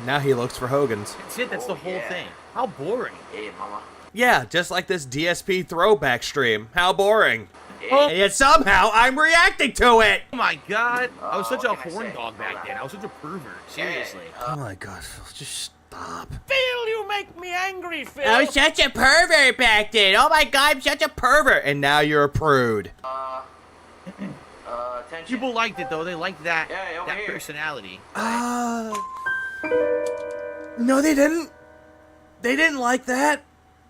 Now he looks for Hogan's. That's it. That's the whole thing. How boring. Hey, mama. Yeah, just like this DSP throwback stream. How boring. Hey. And yet somehow I'm reacting to it. Oh my God. I was such a horn dog back then. I was such a pervert. Seriously. Oh my God, Phil, just stop. Phil, you make me angry, Phil. I was such a pervert back then. Oh my God, I'm such a pervert. And now you're a prude. Attention. People liked it though. They liked that over here. personality. No, they didn't. They didn't like that.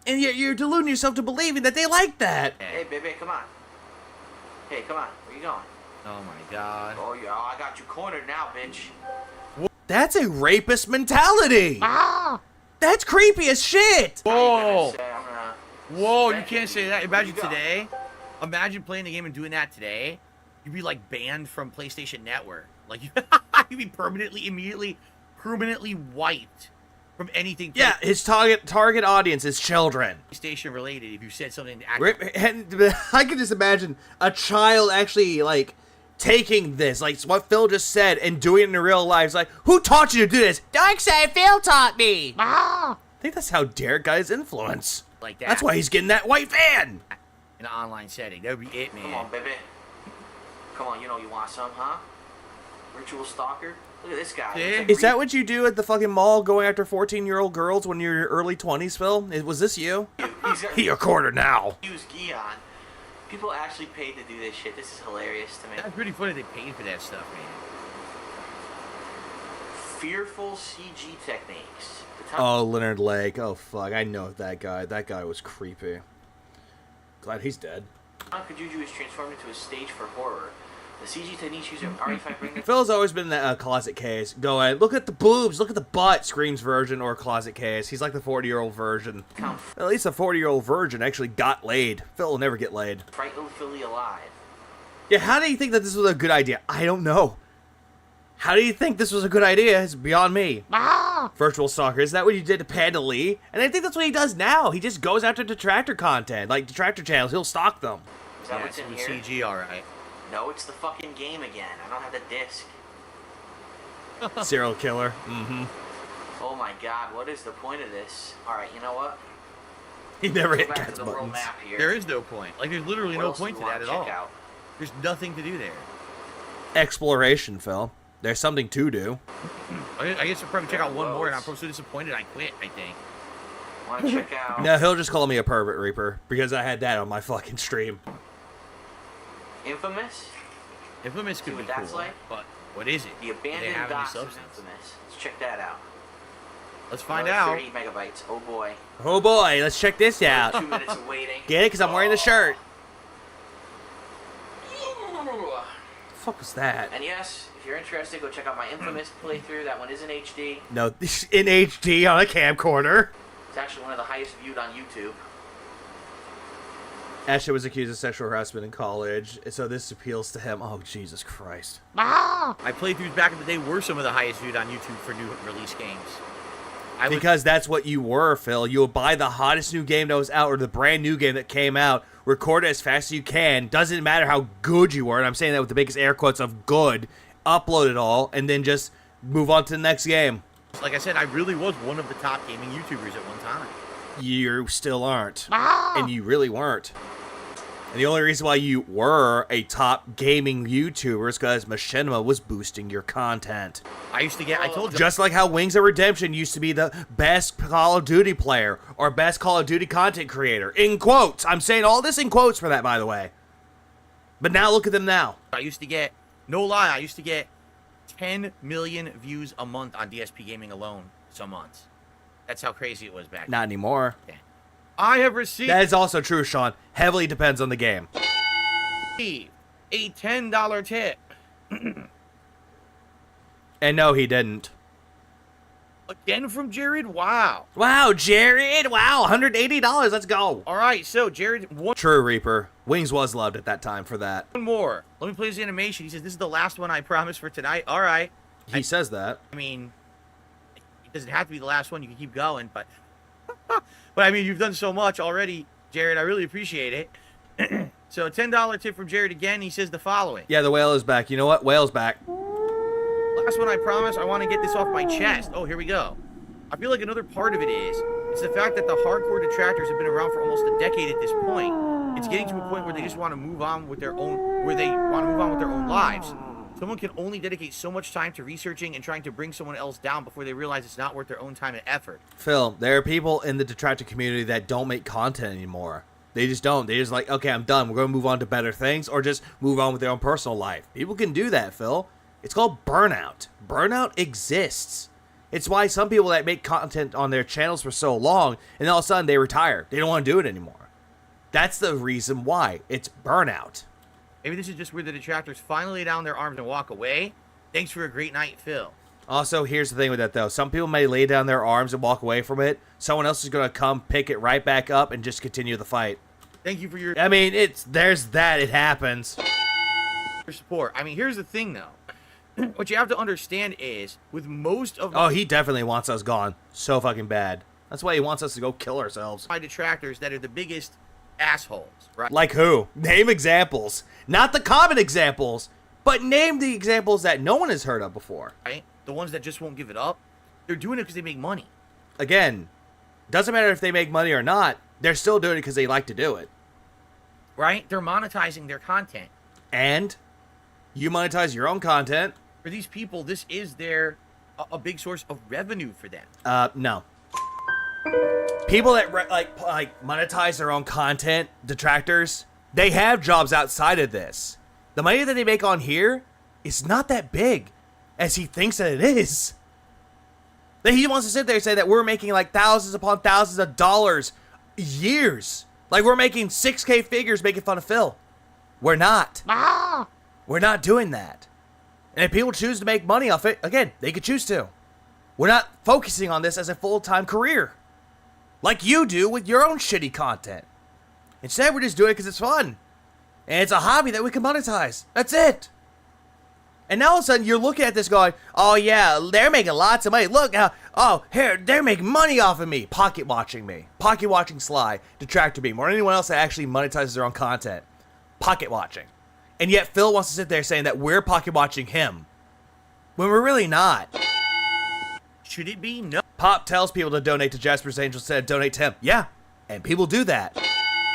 And yet you're deluding yourself to believing that they liked that. Hey, baby, come on. Hey, come on. Where you going? Oh my God. Oh, yeah, I got you cornered now, bitch. That's a rapist mentality. That's creepy as shit. Whoa. I'm Whoa, you can't say that. Imagine today. Imagine playing the game and doing that today. You'd be like banned from PlayStation Network. Like you'd be permanently wiped from anything. Yeah, his target audience is children. PlayStation related. If you said something, I can just imagine a child actually like taking this, like what Phil just said, and doing it in real life. It's like, who taught you to do this? Don't say Phil taught me. I think that's how Derek got his influence. Like that. That's why he's getting that white van. In an online setting, that would be it, man. Come on, baby. Come on, you know you want some, huh? Ritual stalker. Look at this guy. Is that what you do at the fucking mall, going after 14-year-old girls when you're in your early 20s, Phil? Was this you? You're cornered now. Use Gion. People actually paid to do this shit. This is hilarious to me. That's pretty funny they paid for that stuff, man. Fearful CG techniques. Oh, Leonard Lake. Oh, fuck. I know that guy. That guy was creepy. Glad he's dead. Kajuju is transformed into a stage for horror. The CG Tanishi's RE5 bring Phil's always been in that closet case going, look at the boobs, look at the butt, screams version or closet case. He's like the 40-year-old version. At least the 40-year-old virgin actually got laid. Phil will never get laid. Frightened Philly alive. Yeah, how do you think that this was a good idea? I don't know. How do you think this was a good idea? It's beyond me. Virtual Stalker, is that what you did to Panda Lee? And I think that's what he does now. He just goes after detractor content, like detractor channels. He'll stalk them. Is that what's in here? CG, alright. No, it's the fucking game again. I don't have the disc. Serial killer. Mm-hmm. Oh my god, what is the point of this? Alright, you know what? He never hit Go back cat's to the world buttons. map here. There is no point. Like, there's literally What no else point do to you that wanna at all. check out? There's nothing to do there. Exploration, Phil. There's something to do. I guess I'll probably check out one more, and I'm probably so disappointed I quit, I think. Want to check out No, he'll just call me a pervert reaper because I had that on my fucking stream. Infamous? Infamous could See be what that's cool, like? but what is it? The Do they abandoned have any docks of substance? Infamous. Let's check that out. Let's find Another out. 30 megabytes. Oh boy. Oh boy, let's check this out. 2 minutes of waiting. Get it? Because I'm wearing the shirt. Ooh. The fuck was that? And yes, if you're interested, go check out my Infamous playthrough. That one is in HD. No, in HD on a camcorder. It's actually one of the highest viewed on YouTube. Ashley was accused of sexual harassment in college, so this appeals to him. Oh, Jesus Christ. My playthroughs back in the day were some of the highest viewed on YouTube for new release games. Because that's what you were, Phil. You would buy the hottest new game that was out or the brand new game that came out, record it as fast as you can. Doesn't matter how good you were, and I'm saying that with the biggest air quotes of good. Upload it all, and then just move on to the next game. Like I said, I really was one of the top gaming YouTubers at one time. You still aren't. And you really weren't. And the only reason why you were a top gaming YouTuber is because Machinima was boosting your content. I told you. Just like how Wings of Redemption used to be the best Call of Duty player or best Call of Duty content creator. In quotes. I'm saying all this in quotes for that, by the way. But now look at them now. I used to get, no lie, I used to get 10 million views a month on DSP Gaming alone some months. That's how crazy it was back then. Not anymore. Yeah. I have received... That is also true, Sean. Heavily depends on the game. A $10 tip. And no, he didn't. Again from Jared? Wow. Wow, Jared! Wow, $180. Let's go. All right, so Jared... True, Reaper. Wings was loved at that time for that. One more. Let me play his animation. He says, this is the last one I promised for tonight. All right. He says that. I mean, it doesn't have to be the last one. You can keep going, but... But, I mean, you've done so much already, Jared. I really appreciate it. So, $10 tip from Jared again. He says the following. Yeah, the whale is back. You know what? Whale's back. Last one I promise. I want to get this off my chest. Oh, here we go. I feel like another part of it is the fact that the hardcore detractors have been around for almost a decade at this point. It's getting to a point where they just want to move on with their own, lives. Someone can only dedicate so much time to researching and trying to bring someone else down before they realize it's not worth their own time and effort. Phil, there are people in the detractor community that don't make content anymore. They just don't. They just like, okay, I'm done. We're going to move on to better things or just move on with their own personal life. People can do that, Phil. It's called burnout. Burnout exists. It's why some people that make content on their channels for so long and all of a sudden they retire. They don't want to do it anymore. That's the reason why. It's burnout. Maybe this is just where the detractors finally lay down their arms and walk away. Thanks for a great night, Phil. Also, here's the thing with that, though. Some people may lay down their arms and walk away from it. Someone else is going to come pick it right back up and just continue the fight. Thank you for your... I mean, there's that. It happens. ...your support. I mean, here's the thing, though. What you have to understand is, with most of... Oh, he definitely wants us gone. So fucking bad. That's why he wants us to go kill ourselves. ...my detractors that are the biggest assholes, right? Like who? Name examples. Not the common examples, but name the examples that no one has heard of before. Right? The ones that just won't give it up. They're doing it because they make money. Again, doesn't matter if they make money or not. They're still doing it because they like to do it. Right? They're monetizing their content. And you monetize your own content. For these people, this is a big source of revenue for them. No. People that like monetize their own content, detractors, they have jobs outside of this. The money that they make on here is not that big as he thinks that it is. That he wants to sit there and say that we're making like thousands upon thousands of dollars years. Like we're making 6K figures making fun of Phil. We're not. We're We're not doing that. And if people choose to make money off it, again, they could choose to. We're not focusing on this as a full-time career. Like you do with your own shitty content. Instead, we're just doing it because it's fun. And it's a hobby that we can monetize. That's it. And now all of a sudden, you're looking at this going, oh yeah, they're making lots of money. Look, here, they're making money off of me. Pocket watching me. Pocket watching Sly, Detractor Beam, or anyone else that actually monetizes their own content. Pocket watching. And yet Phil wants to sit there saying that we're pocket watching him. When we're really not. Should it be? No. Pop tells people to donate to Jasper's Angels instead of donate to him. Yeah, and people do that.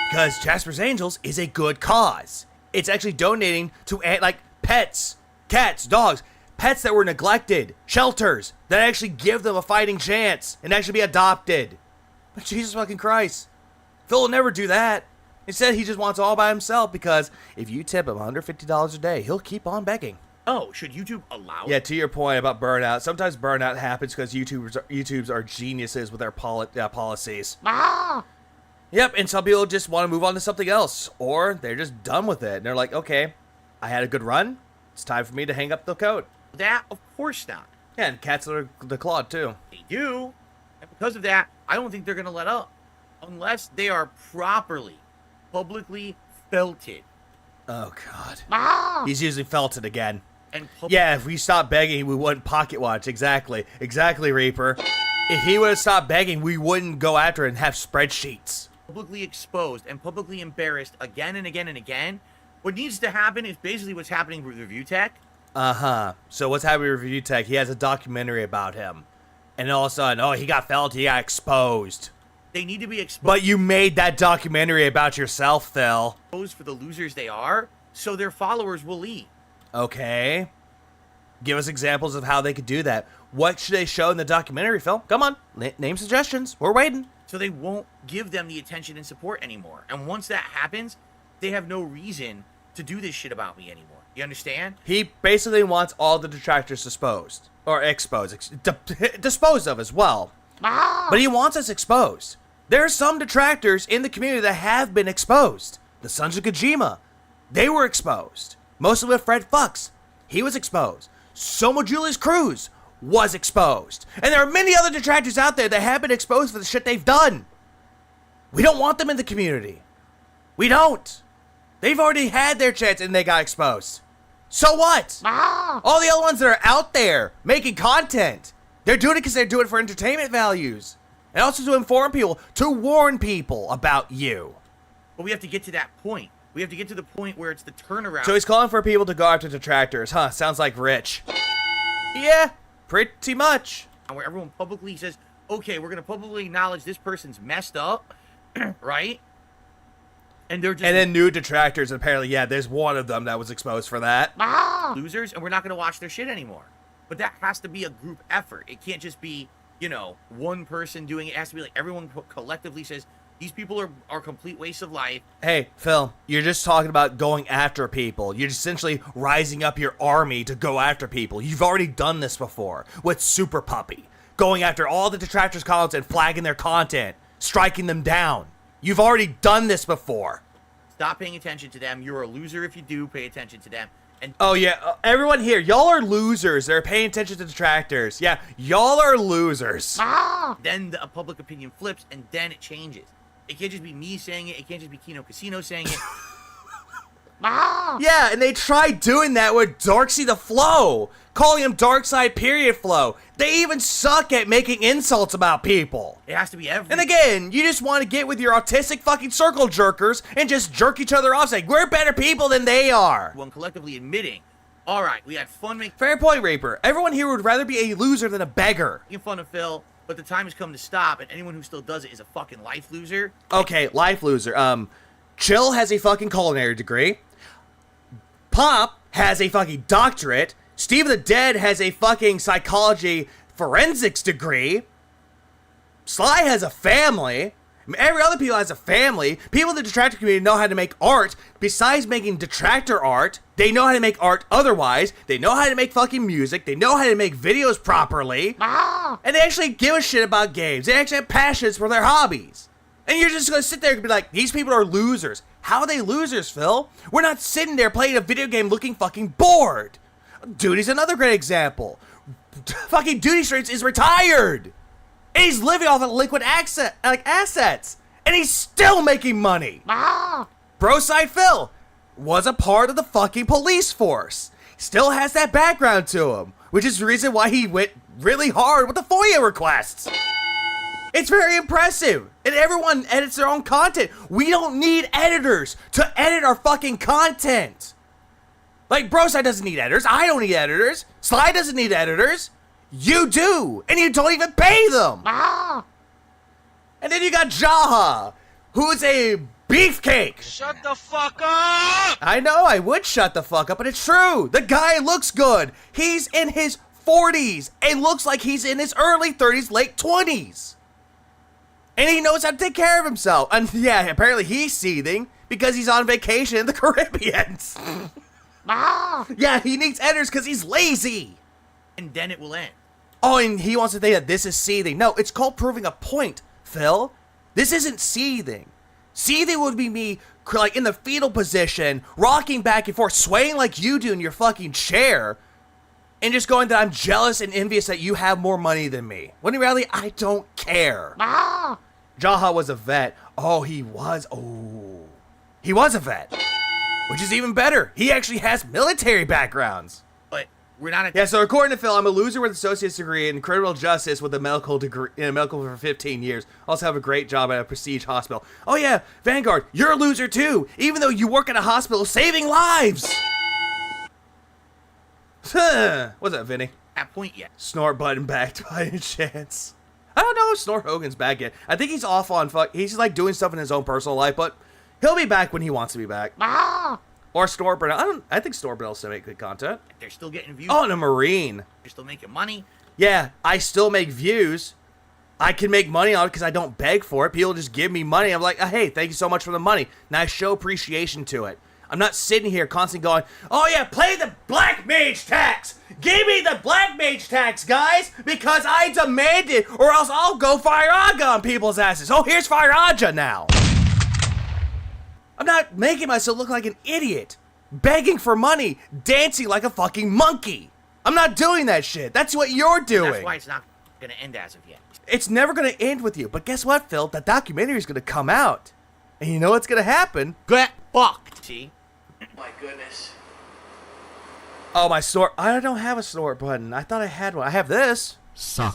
Because Jasper's Angels is a good cause. It's actually donating to, like, pets, cats, dogs, pets that were neglected, shelters, that actually give them a fighting chance and actually be adopted. But Jesus fucking Christ. Phil will never do that. Instead, he just wants all by himself because if you tip him $150 a day, he'll keep on begging. Oh, should YouTube allow it? Yeah, to your point about burnout, sometimes burnout happens because YouTubers are geniuses with their policies. Yep, and some people just want to move on to something else, or they're just done with it. And they're like, okay, I had a good run. It's time for me to hang up the coat. That, of course not. Yeah, and cats are declawed, too. They do. And because of that, I don't think they're going to let up. Unless they are properly, publicly felted. Oh, God. He's using felted again. And yeah, if we stopped begging, we wouldn't pocket watch. Exactly. Exactly, Reaper. If he would have stopped begging, we wouldn't go after it and have spreadsheets. Publicly exposed and publicly embarrassed again and again and again. What needs to happen is basically what's happening with Review Tech. Uh-huh. So what's happening with Review Tech? He has a documentary about him. And all of a sudden, oh, he got felted, he got exposed. They need to be exposed. But you made that documentary about yourself, Phil. Exposed for the losers they are, so their followers will leave. Okay. Give us examples of how they could do that. What should they show in the documentary, Phil? Come on. Name suggestions. We're waiting. So they won't give them the attention and support anymore. And once that happens, they have no reason to do this shit about me anymore. You understand? He basically wants all the detractors disposed. Or exposed. Disposed of as well. But he wants us exposed. There are some detractors in the community that have been exposed. The Sons of Kojima. They were exposed. Mostly with Fred Fucks. He was exposed. Soma Julius Cruz was exposed. And there are many other detractors out there that have been exposed for the shit they've done. We don't want them in the community. We don't. They've already had their chance and they got exposed. So what? All the other ones that are out there making content, they're doing it because they're doing it for entertainment values. And also to inform people, to warn people about you. But we have to get to that point. We have to get to the point where it's the turnaround. So he's calling for people to go after detractors. Huh, sounds like Rich. Yeah, pretty much. Where everyone publicly says, okay, we're going to publicly acknowledge this person's messed up, right? And they're just... And then new detractors, apparently, yeah, there's one of them that was exposed for that. Losers, and we're not going to watch their shit anymore. But that has to be a group effort. It can't just be, you know, one person doing it. It has to be like everyone collectively says, these people are complete waste of life. Hey, Phil, you're just talking about going after people. You're essentially rising up your army to go after people. You've already done this before with Super Puppy. Going after all the detractors' comments and flagging their content. Striking them down. You've already done this before. Stop paying attention to them. You're a loser if you do pay attention to them. And oh, yeah. Everyone here, y'all are losers. They're paying attention to detractors. Yeah, y'all are losers. Then the public opinion flips, and then it changes. It can't just be me saying it. It can't just be Kino Casino saying it. Yeah, and they tried doing that with Darkside the Flow. Calling him Darkside period Flow. They even suck at making insults about people. It has to be every... And again, you just want to get with your autistic fucking circle jerkers and just jerk each other off saying, we're better people than they are. One collectively admitting, all right, we had fun making... Fair point, Reaper. Everyone here would rather be a loser than a beggar. Making fun of Phil, but the time has come to stop, and anyone who still does it is a fucking life loser. Okay, life loser. Chill has a fucking culinary degree. Pop has a fucking doctorate. Steve of the Dead has a fucking psychology forensics degree. Sly has a family. Every other people has a family. People in the detractor community know how to make art. Besides making detractor art, they know how to make art otherwise. They know how to make fucking music. They know how to make videos properly. And they actually give a shit about games. They actually have passions for their hobbies. And you're just gonna sit there and be like, these people are losers. How are they losers, Phil? We're not sitting there playing a video game looking fucking bored. Duty's another great example. Fucking Duty Streets is retired. And he's living off of liquid assets. And he's still making money. Broside Phil was a part of the fucking police force. Still has that background to him, which is the reason why he went really hard with the FOIA requests. It's very impressive. And everyone edits their own content. We don't need editors to edit our fucking content. Like, Broside doesn't need editors. I don't need editors. Sly doesn't need editors. You do. And you don't even pay them. And then you got Jaha, who's a beefcake. Shut the fuck up! I know, I would shut the fuck up, but it's true. The guy looks good. He's in his 40s and looks like he's in his early 30s, late 20s. And he knows how to take care of himself. And yeah, apparently he's seething because he's on vacation in the Caribbean. Yeah, he needs editors because he's lazy. And then it will end. Oh, and he wants to think that this is seething. No, it's called proving a point, Phil. This isn't seething. Seething would be me, like, in the fetal position, rocking back and forth, swaying like you do in your fucking chair, and just going that I'm jealous and envious that you have more money than me. When in reality, I don't care. Jaha was a vet. Oh, he was. Oh, he was a vet. Which is even better. He actually has military backgrounds. But we're not. Yeah, so according to Phil, I'm a loser with an associate's degree in criminal justice with a medical degree in medical for 15 years. Also have a great job at a prestige hospital. Oh yeah, Vanguard, you're a loser too, even though you work at a hospital saving lives. What's that, Vinny? At point yet. Snort button back by any chance? I don't know if Snort Hogan's back yet. I think he's off on he's like doing stuff in his own personal life, but he'll be back when he wants to be back. Or Snort Burnell. I think Snort Burnell still make good content. They're still getting views. Oh, and a Marine. They're still making money. Yeah, I still make views. I can make money on it because I don't beg for it. People just give me money. I'm like, hey, thank you so much for the money. And I show appreciation to it. I'm not sitting here constantly going, oh yeah, play the Black Mage tax. Give me the Black Mage tax, guys, because I demand it, or else I'll go Fire Aga on people's asses. Oh, here's Fire Aga now. I'm not making myself look like an idiot, begging for money, dancing like a fucking monkey. I'm not doing that shit. That's what you're doing. That's why it's not going to end as of yet. It's never going to end with you. But guess what, Phil? The documentary is going to come out. And you know what's going to happen? Get fucked. See? My goodness. Oh, my snort. I don't have a snort button. I thought I had one. I have this. Suck.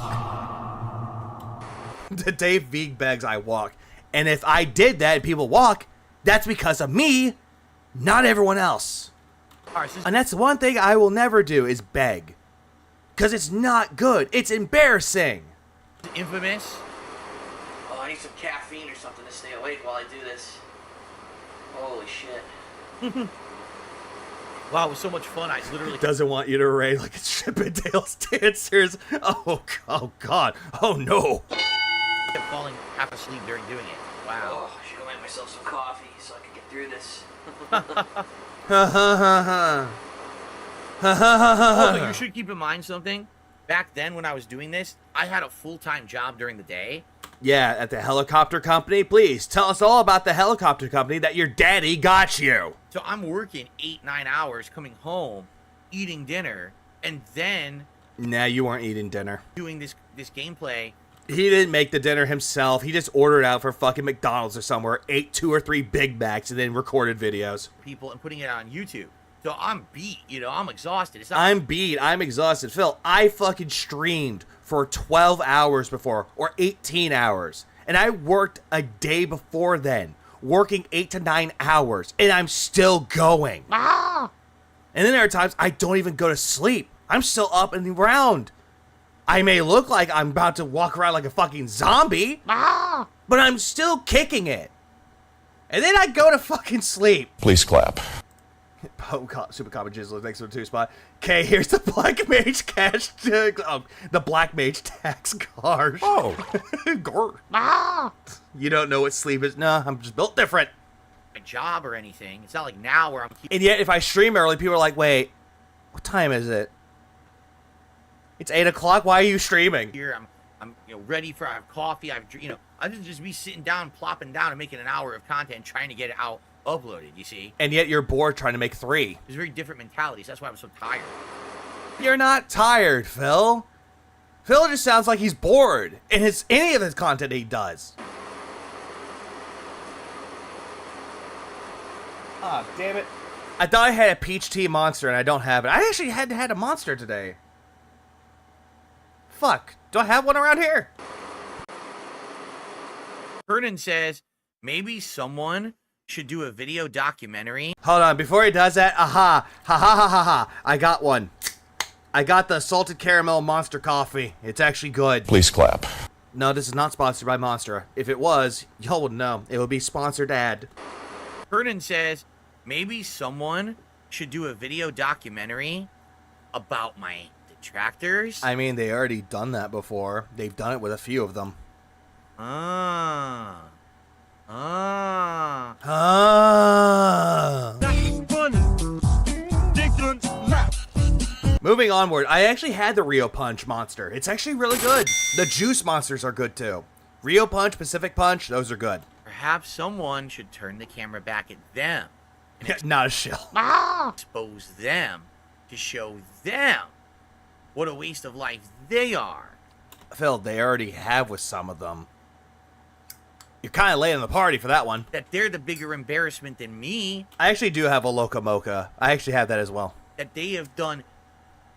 The Dave Veeg begs I walk. And if I did that and people walk, that's because of me, not everyone else. And that's the one thing I will never do is beg. Because it's not good. It's embarrassing. Infamous. Oh, I need some caffeine or something to stay awake while I do this. Holy shit. Wow, it was so much fun. I literally doesn't want you to raid like it's Chippendales dancers. Oh God. Oh no. I kept falling half asleep during doing it. Wow. Oh, I should have made myself some coffee so I could get through this. Also, you should keep in mind something. Back then when I was doing this, I had a full-time job during the day. Yeah, at the helicopter company. Please tell us all about the helicopter company that your daddy got you. So I'm working 8-9 hours, coming home, eating dinner, and then Nah, you weren't eating dinner. Doing this gameplay. He didn't make the dinner himself. He just ordered out for fucking McDonald's or somewhere, ate 2 or 3 Big Macs, and then recorded videos. People and putting it on YouTube. So I'm beat, I'm exhausted. It's not I'm beat. I'm exhausted. Phil, I fucking streamed for 12 hours before, or 18 hours. And I worked a day before then, working 8 to 9 hours, and I'm still going. And then there are times I don't even go to sleep. I'm still up and around. I may look like I'm about to walk around like a fucking zombie, but I'm still kicking it. And then I go to fucking sleep. Please clap. Super Common Jizzle, thanks for the 2 spot. Okay, here's the Black Mage cash. The Black Mage tax card. Oh. You don't know what sleep is? No, I'm just built different. a job or anything. It's not like now where I'm keeping... And yet, if I stream early, people are like, wait, what time is it? It's 8 o'clock? Why are you streaming? Here, I'm ready for... I have coffee. I I'd just be sitting down, plopping down, and making an hour of content, trying to get it out uploaded, you see? And yet you're bored trying to make 3. There's very different mentalities. That's why I'm so tired. You're not tired, Phil. Phil just sounds like he's bored in any of his content he does. Ah, damn it. I thought I had a peach tea monster and I don't have it. I actually hadn't had a monster today. Fuck. Do I have one around here? Vernon says, maybe someone should do a video documentary. Hold on, before he does that, aha, ha ha ha ha ha, I got one. I got the salted caramel Monster coffee. It's actually good. Please clap. No, this is not sponsored by Monster. If it was, y'all would know. It would be sponsored ad. Vernon says, maybe someone should do a video documentary about my detractors. I mean, they already done that before. They've done it with a few of them. Moving onward, I actually had the Rio Punch monster. It's actually really good. The juice monsters are good too. Rio Punch, Pacific Punch, those are good. Perhaps someone should turn the camera back at them. And Not a shill. expose them to show them what a waste of life they are. Phil, they already have with some of them. You're kind of late on the party for that one. That they're the bigger embarrassment than me. I actually do have a Loca Mocha. I actually have that as well. That they have done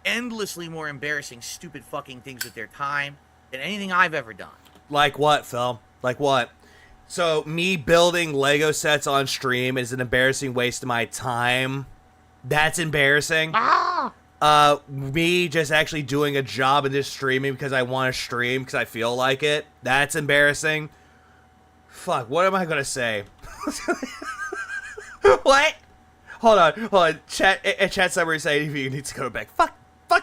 endlessly more embarrassing, stupid fucking things with their time than anything I've ever done. Like what, Phil? Like what? So, me building Lego sets on stream is an embarrassing waste of my time. That's embarrassing. Me just actually doing a job in this streaming because I want to stream because I feel like it. That's embarrassing. Fuck, what am I going to say? What? Hold on. Chat summary saying if you need to go back. Fuck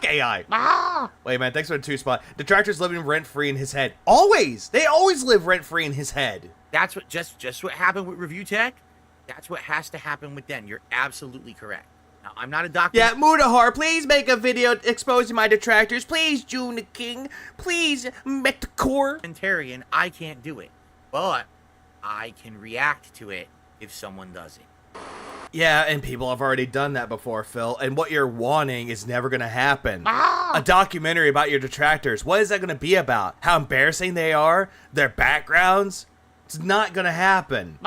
AI. Wait, man, thanks for the 2 spot. Detractor's living rent-free in his head. Always! They always live rent-free in his head. That's what just what happened with Review Tech. That's what has to happen with them. You're absolutely correct. Now, I'm not a doctor. Yeah, Mudahar, please make a video exposing my detractors. Please, June the King. Please, Metacore. Tarian, I can't do it. But I can react to it if someone does it. Yeah, and people have already done that before, Phil. And what you're wanting is never going to happen. A documentary about your detractors. What is that going to be about? How embarrassing they are? Their backgrounds? It's not going to happen.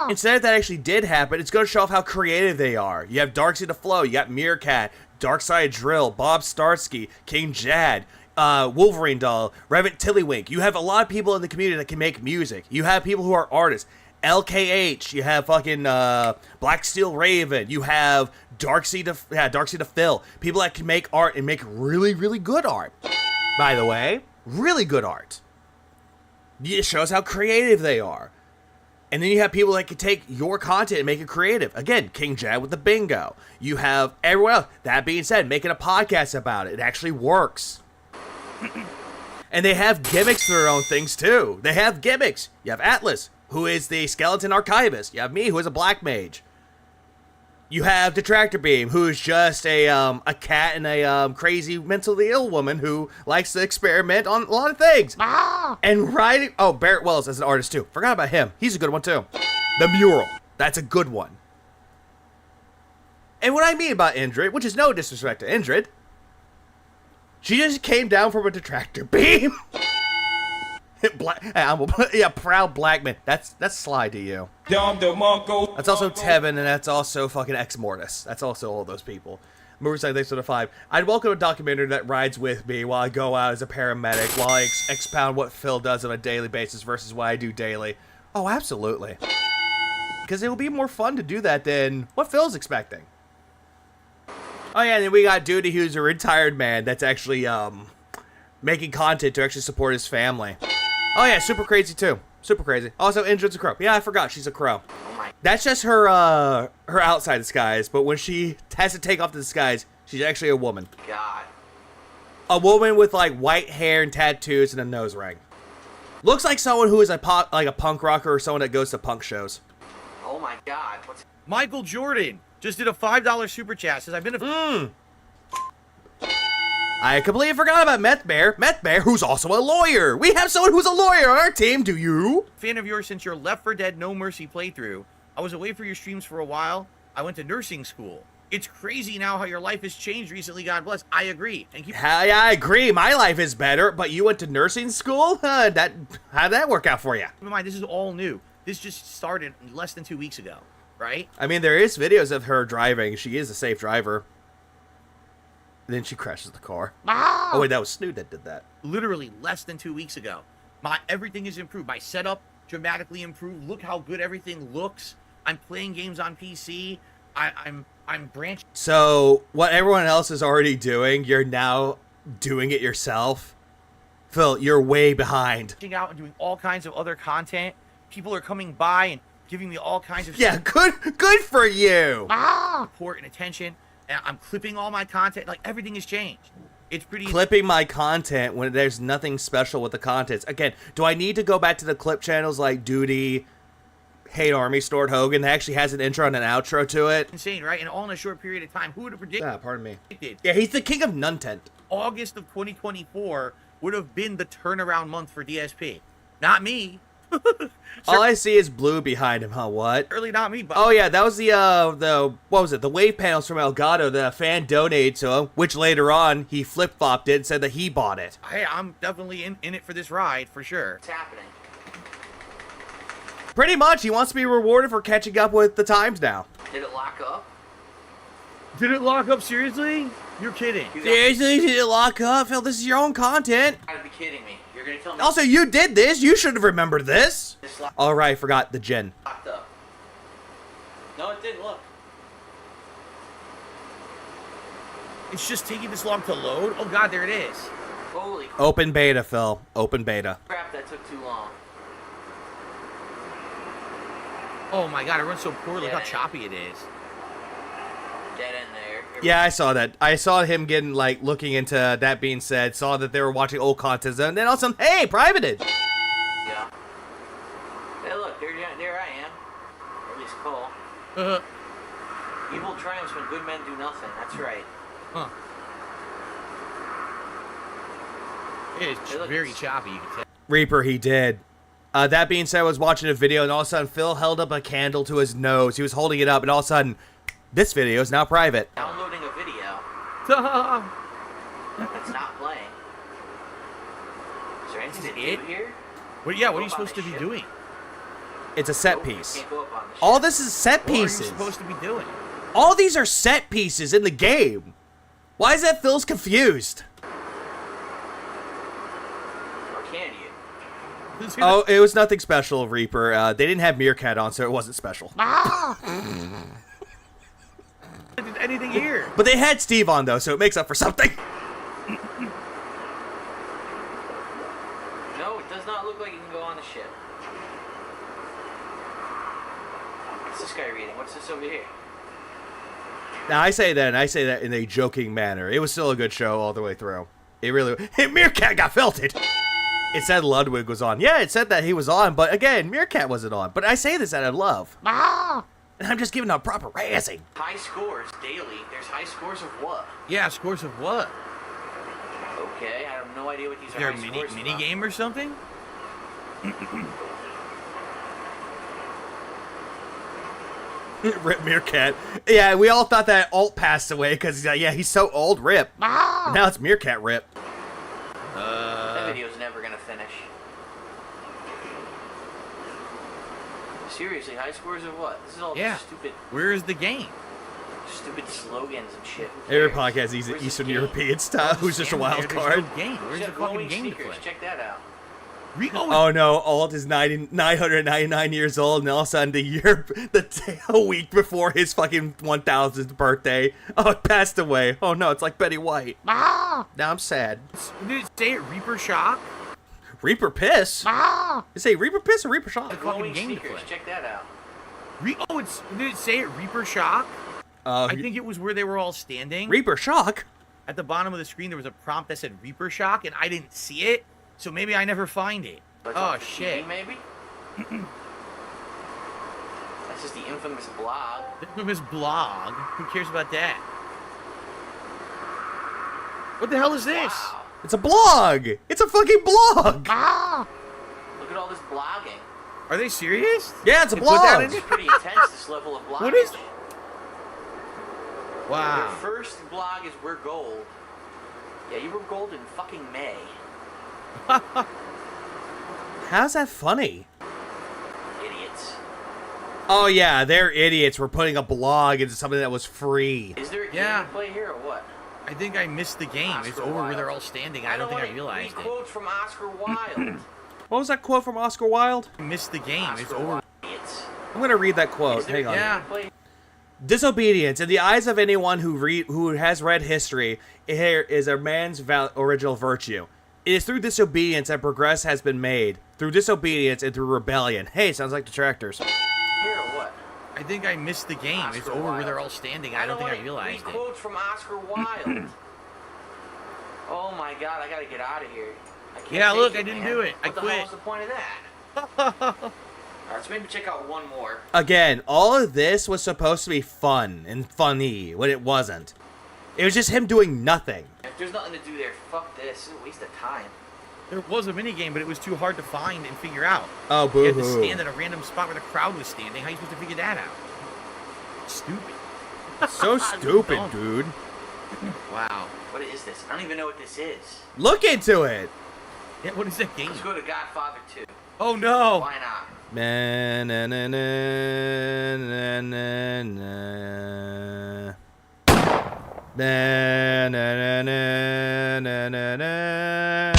Instead, if that actually did happen, it's going to show off how creative they are. You have Darkside the Flow, you got Meerkat, Darkside Drill, Bob Starsky, King Jad, Wolverine Doll, Revent Tillywink. You have a lot of people in the community that can make music. You have people who are artists. LKH, you have fucking Black Steel Raven, you have Darkside the Phil. People that can make art and make really, really good art. By the way, really good art. It shows how creative they are. And then you have people that can take your content and make it creative. Again, King Jad with the bingo. You have everyone else. That being said, making a podcast about it. It actually works. And they have gimmicks for their own things too. They have gimmicks. You have Atlas, who is the skeleton archivist. You have me, who is a black mage. You have Detractor Beam, who is just a cat and a crazy mentally ill woman who likes to experiment on a lot of things. And writing... Oh, Barrett Wells as an artist, too. Forgot about him. He's a good one, too. The Mural. That's a good one. And what I mean about Indrid, which is no disrespect to Indrid, she just came down from a Detractor Beam. Yeah, proud black man. That's Sly to you. That's also Tevin, and that's also fucking Ex Mortis. That's also all those people. Moverside, thanks for the 5. I'd welcome a documentary that rides with me while I go out as a paramedic, while I expound what Phil does on a daily basis versus what I do daily. Oh, absolutely. Because it will be more fun to do that than what Phil's expecting. Oh yeah, and then we got Duty, who's a retired man that's actually making content to actually support his family. Oh yeah, super crazy too. Super crazy. Also, Indrid's a crow. Yeah, I forgot she's a crow. That's just her her outside disguise, but when she has to take off the disguise, she's actually a woman. God. A woman with like white hair and tattoos and a nose ring. Looks like someone who is like a punk rocker or someone that goes to punk shows. Oh my God. Michael Jordan just did a $5 super chat. Says I've been a I completely forgot about Meth Bear. Meth Bear, who's also a lawyer. We have someone who's a lawyer on our team, do you? Fan of yours since your Left 4 Dead No Mercy playthrough. I was away for your streams for a while. I went to nursing school. It's crazy now how your life has changed recently, God bless. I agree. And keep I agree. My life is better, but you went to nursing school? How'd that work out for you? in mind, this is all new. This just started less than 2 weeks ago, right? I mean, there is videos of her driving. She is a safe driver. Then she crashes the car. Oh, wait, that was Snoot that did that. Literally less than 2 weeks ago. Everything is improved. My setup dramatically improved. Look how good everything looks. I'm playing games on PC. I'm branching. So, what everyone else is already doing, you're now doing it yourself? Phil, you're way behind. Out and doing all kinds of other content. People are coming by and giving me all kinds of yeah, good for you. Support and attention. And I'm clipping all my content. Like, everything has changed. It's pretty... Clipping my content when there's nothing special with the contents. Again, do I need to go back to the clip channels like Duty, Hate Army, Stored Hogan that actually has an intro and an outro to it? Insane, right? And all in a short period of time. Who would have predicted? Ah, pardon me. Yeah, he's the king of Nuntent. August of 2024 would have been the turnaround month for DSP. Not me. All I see is blue behind him, huh? What? Early, not me, but... Oh, yeah, that was the what was it? The wave panels from Elgato that a fan donated to him, which later on, he flip-flopped it and said that he bought it. Hey, I'm definitely in it for this ride, for sure. What's happening? Pretty much, he wants to be rewarded for catching up with the times now. Did it lock up? Did it lock up, seriously? You're kidding. Seriously, did it lock up? Phil, this is your own content. You gotta be kidding me. You're gonna tell me... Also, you did this. You should have remembered this. Alright, forgot the gen. Locked up. No, it didn't. Look. It's just taking this long to load? Oh, God, there it is. Holy crap. Open beta, Phil. Open beta. Crap, that took too long. Oh, my God, it runs so poor. Look how choppy it is. Dead end there. Yeah, I saw that. I saw him getting, like, looking into that being said, saw that they were watching old content, and then all of a sudden, hey, privated! Yeah. Hey, look, there I am. Or at least Cole. Evil triumphs when good men do nothing. That's right. Huh. It's very choppy, you can tell. Reaper, he did. That being said, I was watching a video, and all of a sudden, Phil held up a candle to his nose. He was holding it up, and all of a sudden, this video is now private. Downloading a video. That's not playing. Is there anything to do here? What are you supposed to be doing? It's a set piece. Can't go up on the ship. All this is set What are you pieces. supposed to be doing? All these are set pieces in the game. Why is that Phil's confused? Or can you? Oh, it was nothing special, Reaper. They didn't have Meerkat on, so it wasn't special. Did anything here? But they had Steve on, though, so it makes up for something. No, it does not look like you can go on the ship. What's this guy reading? What's this over here? Now, I say that, and I say that in a joking manner. It was still a good show all the way through. It really... Hey, Meerkat got felted! It said Ludwig was on. Yeah, it said that he was on, but again, Meerkat wasn't on. But I say this out of love. And I'm just giving a proper razzing. High scores daily. There's high scores of what? Yeah, scores of what? Okay, I have no idea what these Is are. there high a scores mini about. game or something? Rip Meerkat. Yeah, we all thought that Alt passed away because, yeah, he's so old. Rip. Now it's Meerkat Rip. That video's never gonna finish. Seriously, high scores of what? This is all just stupid. Where is the game? Stupid slogans and shit. Every podcast is Eastern European style. Who's just a wild card? There's no game. Where's the fucking game to play? Check that out. Oh no, Alt is 999 years old, and all of a sudden a week before his fucking 1000th birthday, it passed away. Oh no, it's like Betty White. Now I'm sad. Did it say it Reaper Shock? Reaper Piss? Did it say Reaper Piss or Reaper Shock? The fucking game to play. Check that out. Did it say it Reaper Shock? I think it was where they were all standing. Reaper Shock? At the bottom of the screen, there was a prompt that said Reaper Shock, and I didn't see it. So maybe I never find it. Oh, shit. Maybe? That's just the infamous blog. The infamous blog? Who cares about that? What the hell is this? Wow. It's a blog. It's a fucking blog. Look at all this blogging. Are they serious? Yeah, it's a They put that in blog. It's pretty intense, this level of blogging. What is? Their Wow. first blog is We're Gold. Yeah, you were gold in fucking May. How's that funny? Idiots. Oh yeah, they're idiots. We're putting a blog into something that was free. Is there a game Yeah. to play here or what? I think I missed the game. It's over where they're all standing. I don't think I realized read it. quotes from Oscar Wilde. What was that quote from Oscar Wilde? I missed the game. It's Oscar over. Wilde. Idiots. I'm gonna read that Is quote. there Hang a on. game Yeah. to play? Disobedience, in the eyes of anyone who has read history, here is a man's original virtue. It is through disobedience that progress has been made. Through disobedience and through rebellion. Hey, sounds like detractors. Here or what? I think I missed the game. It's over where they're all standing. I don't think I realized read it. quotes from Oscar Wilde. Oh my god, I gotta get out of here. I can't Yeah, take look, it, I didn't man. do it. I What the quit. hell was the point of that? Alright, so maybe check out one more. Again, all of this was supposed to be fun and funny when it wasn't. It was just him doing nothing. If there's nothing to do there, fuck this. It's a waste of time. There was a minigame, but it was too hard to find and figure out. Oh, You had to boo-hoo. stand at a random spot where the crowd was standing. How are you supposed to figure that out? Stupid. So stupid, Dumb. dude. Wow. What is this? I don't even know what this is. Look into it. Yeah, what is that game? Let's go to Godfather 2. Oh no! Why not? Na, na, na, na, na, na, na. Na, na, na, na, na, na.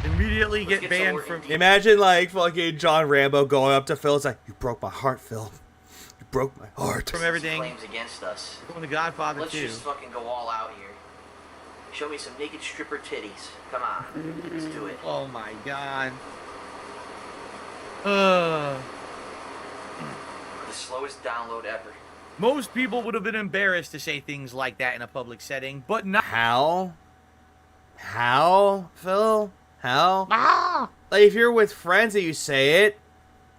Immediately Let's get get some banned more from. indie- Imagine like fucking John Rambo going up to Phil. It's like, you broke my heart, Phil. You broke my heart. From everything. Claims against us. Going to Godfather Let's 2. just fucking go all out here. Show me some naked stripper titties. Come on. Let's do it. Oh my god. The slowest download ever. Most people would have been embarrassed to say things like that in a public setting, but not. How? How, Phil? How? Like, if you're with friends and you say it,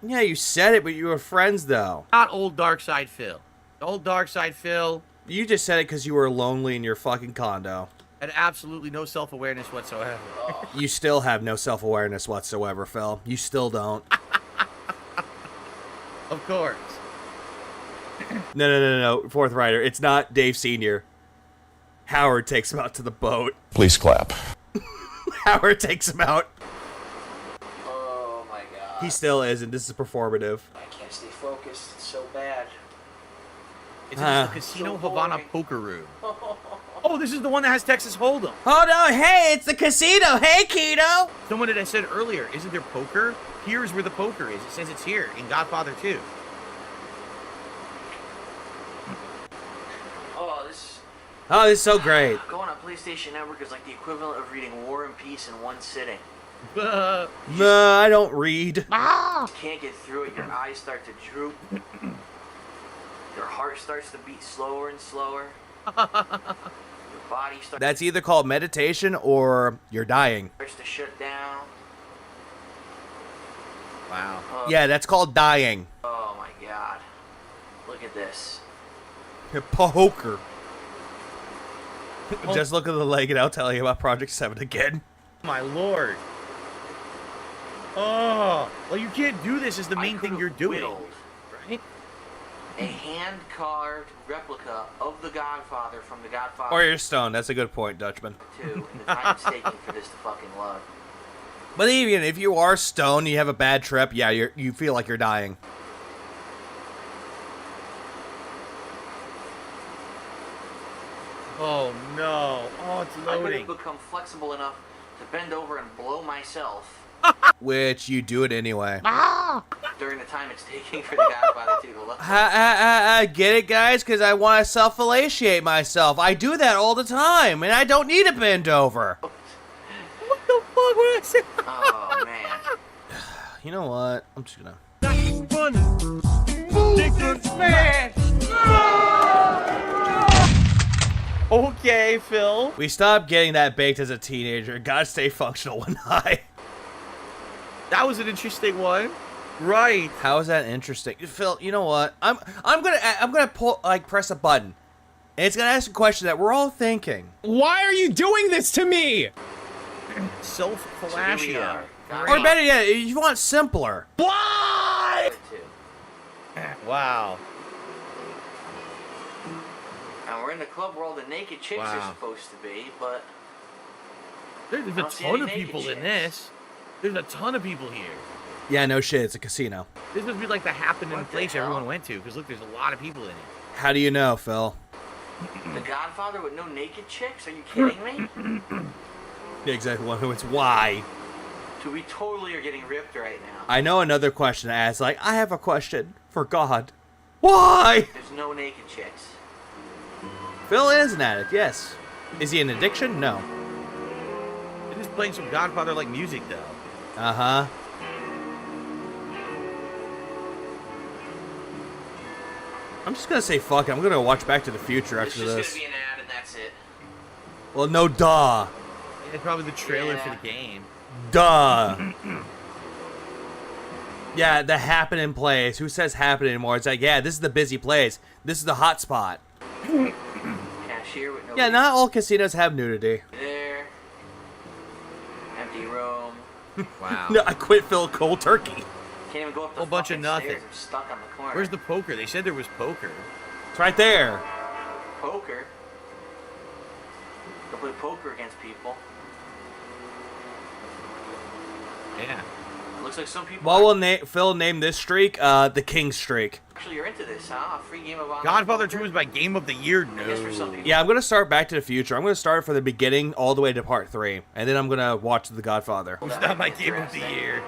yeah, you said it, but you were friends, though. Not old Dark Side Phil. Old Dark Side Phil You just said it because you were lonely in your fucking condo. had absolutely no self-awareness whatsoever. You still have no self-awareness whatsoever, Phil. You still don't. Of course. No. Fourth Rider. It's not Dave Sr. Howard takes him out to the boat. Please clap. Howard takes him out. Oh my god. He still isn't. This is performative. I can't stay focused. It's so bad. It's just the Casino So Havana boring. Poker Room. Oh, this is the one that has Texas Hold'em. Oh no, hey, it's the casino. Hey, Keto. Someone that I said earlier, isn't there poker? Here's where the poker is. It says it's here in Godfather 2. Oh, Oh, this is so great. going on PlayStation Network is like the equivalent of reading War and Peace in one sitting. Uh, No, I don't read. You can't get through it. Your eyes start to droop. Your heart starts to beat slower and slower. Your body starts That's either called meditation or you're dying. to shut down. wow. Yeah, that's called dying. Oh my god. Look at this. Poker. Just look at the leg and I'll tell you about Project 7 again. My lord. Oh, well, you can't do this is the main I thing could've you're doing. whittled Right? a hand-carved replica of the Godfather from the Godfather Or you're stoned. That's a good point, Dutchman. 2 and the time it's taking for this to fucking load. But even if you are stoned and you have a bad trip, yeah, you feel like you're dying. Oh, no. Oh, it's I could loading. have become flexible enough to bend over and blow myself Which you do it anyway. during the time it's taking for the Godfather 2 to load. I get it, guys, because I want to self-fellatiate myself. I do that all the time, and I don't need to bend over. What the fuck would I say? Oh man. You know what? I'm just gonna... Okay, Phil. We stopped getting that baked as a teenager. Gotta stay functional when high. That was an interesting one. Right. How is that interesting, Phil? You know what? I'm gonna pull press a button. And it's going to ask a question that we're all thinking. Why are you doing this to me? Self-fellatio. Or better yet, if you want simpler. Why? Wow. And we're in the club where all the naked chicks are supposed to be, but there's a ton of people in this. There's a ton of people here. Yeah, no shit. It's a casino. This must be like the happening place everyone went to, because look, there's a lot of people in it. How do you know, Phil? The Godfather with no naked chicks? Are you kidding me? Yeah, exactly. It's why. So we totally are getting ripped right now. I know another question to ask. Like, I have a question for God. Why? There's no naked chicks. Phil is an addict, yes. Is he an addiction? No. They're just playing some Godfather-like music, though. Uh-huh. I'm just gonna say fuck it. I'm gonna watch Back to the Future after this. It's just gonna be an ad and that's it. Well, no, duh. It's probably the trailer for the game. Duh. Yeah, the happening place. Who says happening anymore? It's like, yeah, this is the busy place. This is the hot spot. Cashier with no. Yeah, not all casinos have nudity. There. Empty room. Wow. No, I quit Phil cold turkey. Can't even go up the whole bunch of nothing. stairs. I'm stuck on the corner. Where's the poker? They said there was poker. It's right there. Poker? Go play poker against people. Yeah. Looks like some people. What will Phil name this streak? The King streak. Actually, you're into this, huh? A free game of online Godfather poker? 2 is my game of the year. I guess for some people. Yeah, I'm gonna start Back to the Future. I'm gonna start from the beginning all the way to part 3, and then I'm gonna watch The Godfather. It's not my game of the year.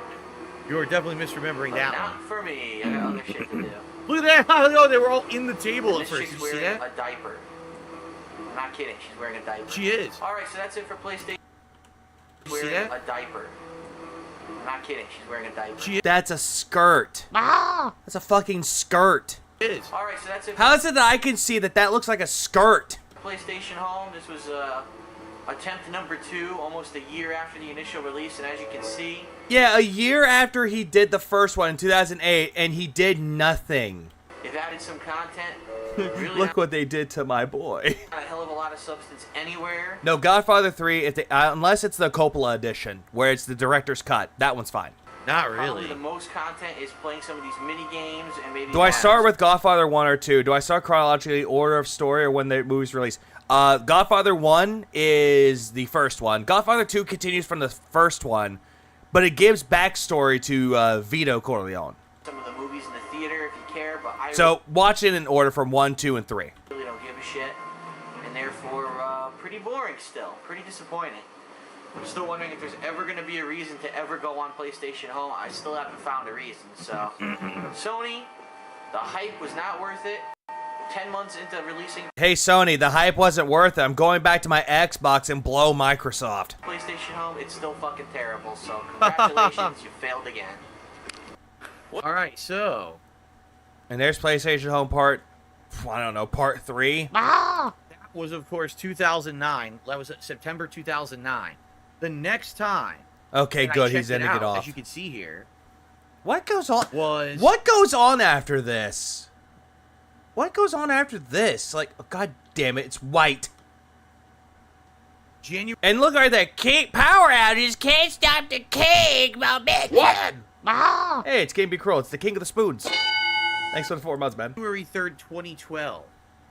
You are definitely misremembering that Not one. for me. I got other shit to do. Look at that! Oh, they were all in the table And at this first. chick's You see wearing that? a diaper. I'm not kidding. She's wearing a diaper. She is. All right, so that's it for PlayStation. You see Wearing that? a diaper. I'm not kidding. She's wearing a diaper. She is. That's a skirt. That's a fucking skirt. All right, so that's it. How is it that I can see that looks like a skirt? PlayStation Home. This was attempt number 2, almost a year after the initial release, and as you can see, Yeah, a year after he did the first one in 2008, and he did nothing. they've added some content. Really Look what they did to my boy. not a hell of a lot of substance anywhere. No, Godfather 3, if they, unless it's the Coppola edition, where it's the director's cut, that one's fine. Not Probably really. the most content is playing some of these mini games and maybe. Do I start with Godfather 1 or 2? Do I start chronologically, order of story, or when the movie's released? Godfather 1 is the first one. Godfather 2 continues from the first one, but it gives backstory to Vito Corleone. some of the movies in the theater if you care, but I So watch it in order from 1, 2, and 3. really don't give a shit, and therefore pretty boring still, pretty disappointing. I'm still wondering if there's ever going to be a reason to ever go on PlayStation Home. I still haven't found a reason. So, Sony, the hype was not worth it. 10 months into releasing Hey Sony, the hype wasn't worth it. I'm going back to my Xbox and blow Microsoft. PlayStation Home, it's still fucking terrible. So, congratulations, you failed again. All right, so And there's PlayStation Home part 3. that was, of course, 2009. That was September 2009. The next time. Okay, and I good. checked He's ending out, it off. As you can see here, What goes on? was What goes on after this? What goes on after this? Like, oh, god damn it, it's white. January. And look right there, cake power outages can't stop the cake, my man. What? Hey, it's Game B. Crow. It's the king of the spoons. Thanks for the 4 months, man. January 3rd, 2012.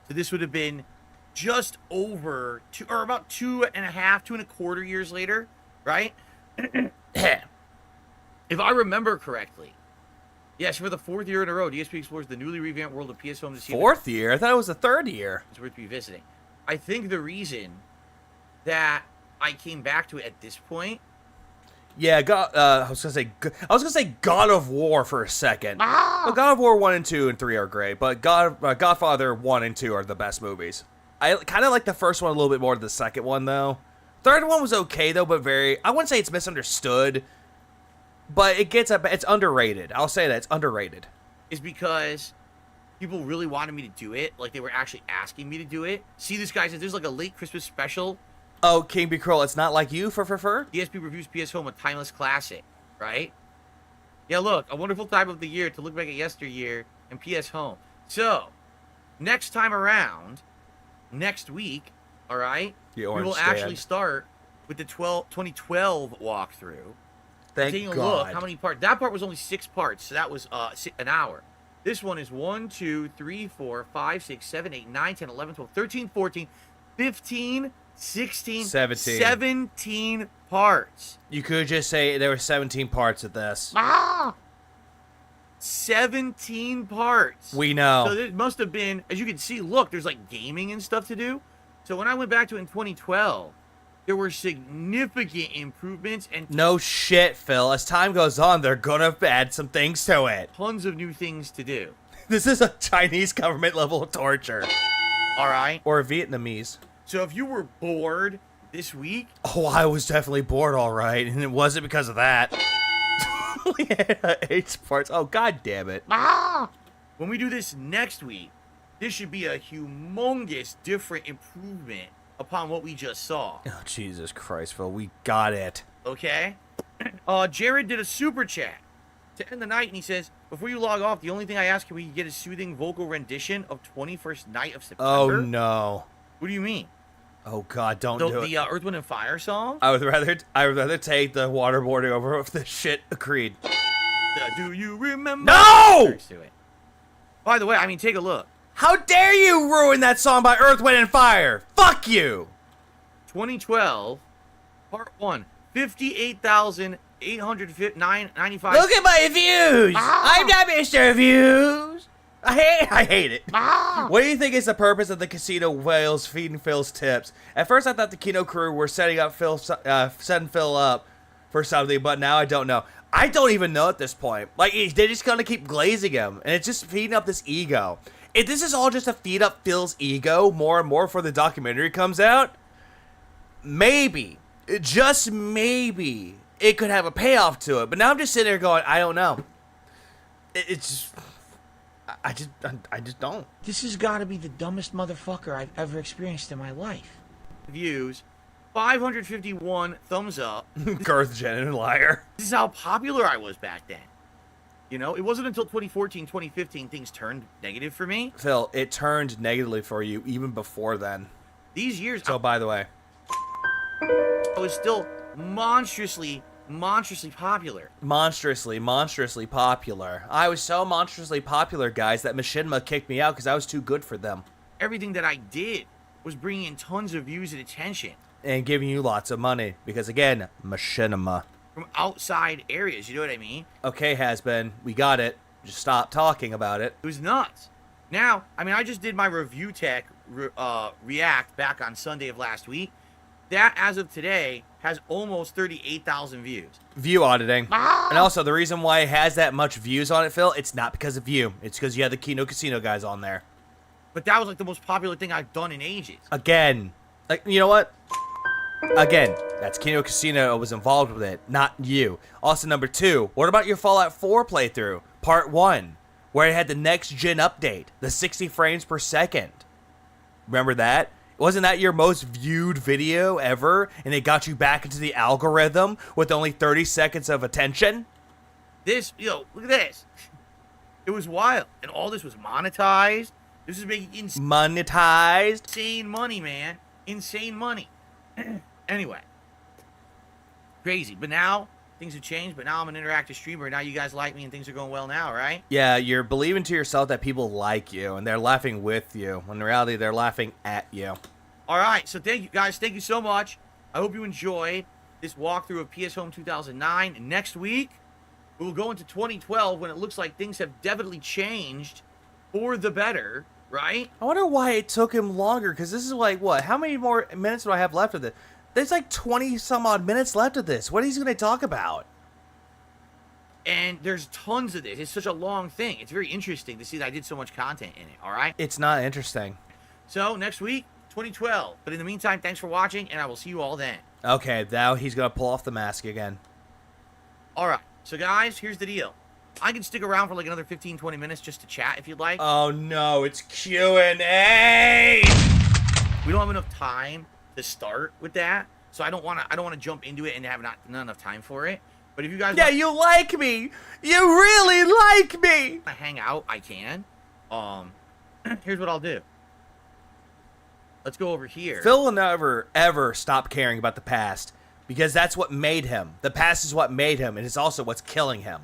So this would have been just over about 2.25 years later, right? If I remember correctly. Yes, for the 4th year in a row, DSP explores the newly revamped world of PS Home to see 4th year? I thought it was the 3rd year. it's worth revisiting. I think the reason that I came back to it at this point. Yeah, I was gonna say God of War for a second. Well, God of War 1 and 2 and 3 are great, but Godfather 1 and 2 are the best movies. I kind of like the first one a little bit more than the second one, though. Third one was okay, though, but I wouldn't say it's misunderstood, but it's underrated. I'll say that, it's underrated. Is because people really wanted me to do it. Like, they were actually asking me to do it. See, this guy says there's like a late Christmas special. Oh, King B. Kroll, it's not like you, for. DSP reviews PS Home, a timeless classic, right? Yeah, look, a wonderful time of the year to look back at yesteryear and PS Home. So, next time around, next week, all right, You we will understand. actually start with the 2012 walkthrough. Thank Taking a God. look, how many parts? That part was only 6 parts, so that was an hour. This one is 1, 2, 3, 4, 5, 6, 7, 8, 9, 10, 11, 12, 13, 14, 15, 16, 17 parts. You could just say there were 17 parts of this. 17 parts. We know. So it must have been, as you can see, look, there's like gaming and stuff to do. So when I went back to it in 2012, there were significant improvements and No shit, Phil. As time goes on, they're gonna add some things to it. tons of new things to do. This is a Chinese government level of torture. All right. Or Vietnamese. So if you were bored this week, Oh, I was definitely bored, all right, and it wasn't because of that. 8 parts. Oh, god damn it. when we do this next week, this should be a humongous different improvement upon what we just saw. Oh, Jesus Christ, Phil. We got it. Okay? Jared did a super chat to end the night, and he says, before you log off, the only thing I ask, can we get a soothing vocal rendition of 21st Night of September? Oh, no. What do you mean? Oh, God, don't do it. The Earth, Wind, and Fire song? I would rather take the waterboarding over this shit. Agreed. Do you remember? No! To it. By the way, I mean, take a look. How dare you ruin that song by Earth, Wind, and Fire? Fuck you! 2012, part 1, 58,895. Look at my views! I'm not Mr. Views! I hate it. What do you think is the purpose of the casino whales feeding Phil's tips? At first I thought the Kino crew were setting Phil up for something, but now I don't know. I don't even know at this point. Like, they're just gonna keep glazing him, and it's just feeding up this ego. If this is all just to feed up Phil's ego more and more before the documentary comes out, maybe, just maybe, it could have a payoff to it. But now I'm just sitting there going, I don't know. It's just, I just don't. This has got to be the dumbest motherfucker I've ever experienced in my life. Views, 551 thumbs up. Girth, Jen, and liar. This is how popular I was back then. You know, it wasn't until 2014, 2015 things turned negative for me. Phil, it turned negatively for you even before then. These years, So, by the way, I was still monstrously popular. Monstrously popular. I was so monstrously popular, guys, that Machinima kicked me out because I was too good for them. Everything that I did was bringing in tons of views and attention. And giving you lots of money. Because, again, Machinima. From outside areas, you know what I mean? Okay, has-been. We got it. Just stop talking about it. It was nuts. Now, I mean, I just did my review tech react back on Sunday of last week. That, as of today, has almost 38,000 views. View auditing. And also, the reason why it has that much views on it, Phil, it's not because of you. It's because you had the Kino Casino guys on there. But that was like the most popular thing I've done in ages. Again. Like, you know what? Again, that's Kino Casino was involved with it, not you. Also, number 2, what about your Fallout 4 playthrough? Part 1, where it had the next-gen update, the 60 frames per second. Remember that? Wasn't that your most viewed video ever, and it got you back into the algorithm with only 30 seconds of attention? This, look at this. It was wild. And all this was monetized. This is making insane money, man. Insane money. Anyway. Crazy. But now, things have changed, but now I'm an interactive streamer, and now you guys like me, and things are going well now, right? Yeah, you're believing to yourself that people like you, and they're laughing with you, when in reality, they're laughing at you. All right, so thank you, guys. Thank you so much. I hope you enjoyed this walkthrough of PS Home 2009. And next week, we will go into 2012 when it looks like things have definitely changed for the better, right? I wonder why it took him longer, because this is like, what, how many more minutes do I have left of this? There's like 20-some-odd minutes left of this. What is he going to talk about? And there's tons of this. It's such a long thing. It's very interesting to see that I did so much content in it, all right? It's not interesting. So, next week, 2012. But in the meantime, thanks for watching, and I will see you all then. Okay, now he's going to pull off the mask again. All right. So, guys, here's the deal. I can stick around for like another 15, 20 minutes just to chat if you'd like. Oh, no, it's Q&A! We don't have enough time to start with that, so I don't want to jump into it and have not enough time for it. But if you guys you like me. You really like me. I hang out, I can. Here's what I'll do. let's go over here. Phil will never, ever stop caring about the past because that's what made him. The past is what made him, and it's also what's killing him.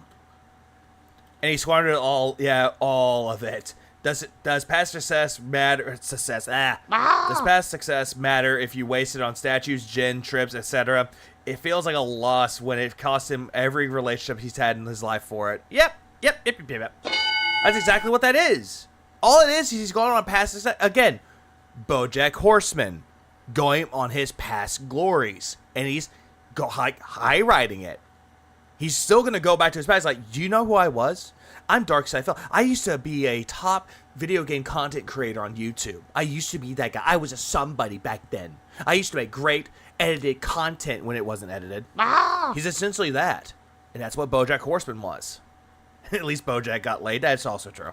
And he squandered all of it. Does past success matter? Does past success matter if you waste it on statues, gin, trips, etc.? It feels like a loss when it costs him every relationship he's had in his life for it. Yep. That's exactly what that is. All it is he's going on past success. Again, BoJack Horseman going on his past glories, and he's high riding it. He's still going to go back to his past. Like, do you know who I was? I'm Darkside Phil. I used to be a top video game content creator on YouTube. I used to be that guy. I was a somebody back then. I used to make great edited content when it wasn't edited. He's essentially that. And that's what BoJack Horseman was. At least BoJack got laid. That's also true.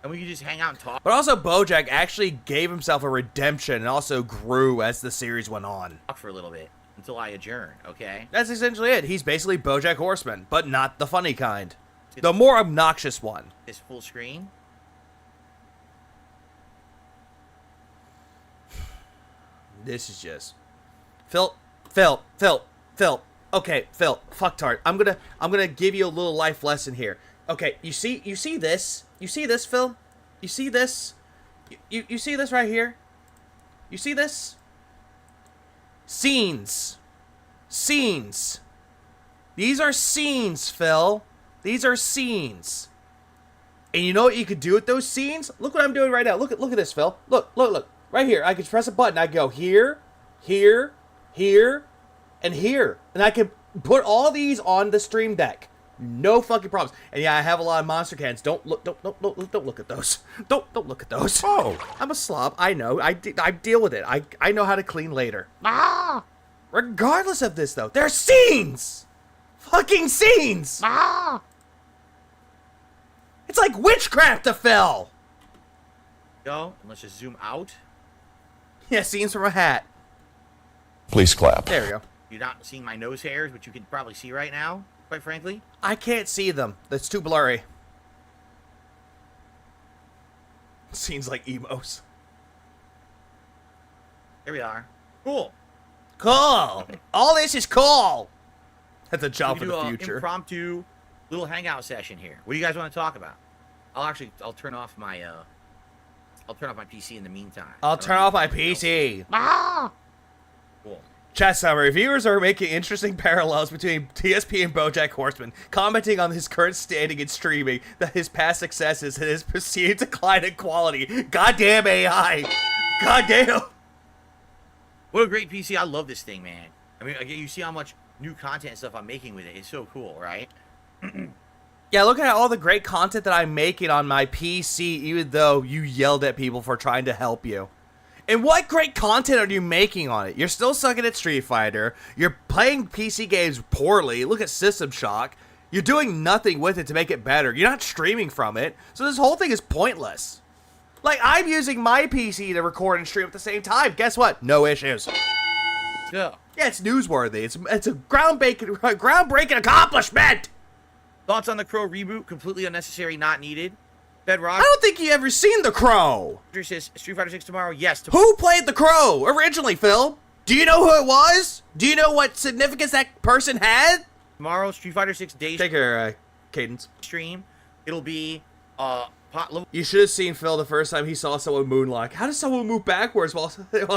And we could just hang out and talk. But also BoJack actually gave himself a redemption and also grew as the series went on. Talk for a little bit until I adjourn, okay? That's essentially it. He's basically BoJack Horseman, but not the funny kind. The more obnoxious one. This full screen. This is just Phil. Okay, Phil, fucktard. I'm gonna give you a little life lesson here. Okay, you see this? You see this, Phil? You see this? You see this right here? You see this? Scenes. These are scenes, Phil. These are scenes. And you know what you could do with those scenes? Look what I'm doing right now. Look at this, Phil. Look. Right here. I could press a button. I go here, and here. And I can put all these on the stream deck. No fucking problems. And yeah, I have a lot of monster cans. Don't look at those. Don't look at those. Oh, I'm a slob. I know. I deal with it. I know how to clean later. Regardless of this, though, they're scenes. Fucking scenes. It's like witchcraft to Phil. Go, and let's just zoom out. Yeah, scenes from a hat. Please clap. There we go. You're not seeing my nose hairs, which you can probably see right now, quite frankly. I can't see them. That's too blurry. Scenes like emos. There we are. Cool. All this is cool. That's a job for the future. Impromptu little hangout session here. What do you guys want to talk about? I'll turn off my PC in the meantime. I'll turn off my PC. Cool. Chat summary. Viewers are making interesting parallels between TSP and BoJack Horseman, commenting on his current standing in streaming, that his past successes and his perceived decline in quality. Goddamn AI. Goddamn. What a great PC. I love this thing, man. I mean, you see how much new content and stuff I'm making with it. It's so cool, right? Yeah, look at all the great content that I'm making on my PC, even though you yelled at people for trying to help you. And what great content are you making on it? You're still sucking at Street Fighter. You're playing PC games poorly. Look at System Shock. You're doing nothing with it to make it better. You're not streaming from it. So this whole thing is pointless. Like, I'm using my PC to record and stream at the same time. Guess what? No issues. Yeah, it's newsworthy. It's a groundbreaking accomplishment. Thoughts on the Crow reboot? Completely unnecessary, not needed. Bedrock. I don't think you ever seen The Crow. Says Street Fighter 6 tomorrow. Yes. Who played The Crow originally, Phil? Do you know who it was? Do you know what significance that person had? Tomorrow, Street Fighter 6 day. Take her, Cadence. Stream. It'll be You should have seen Phil the first time he saw someone moonwalk. How does someone move backwards while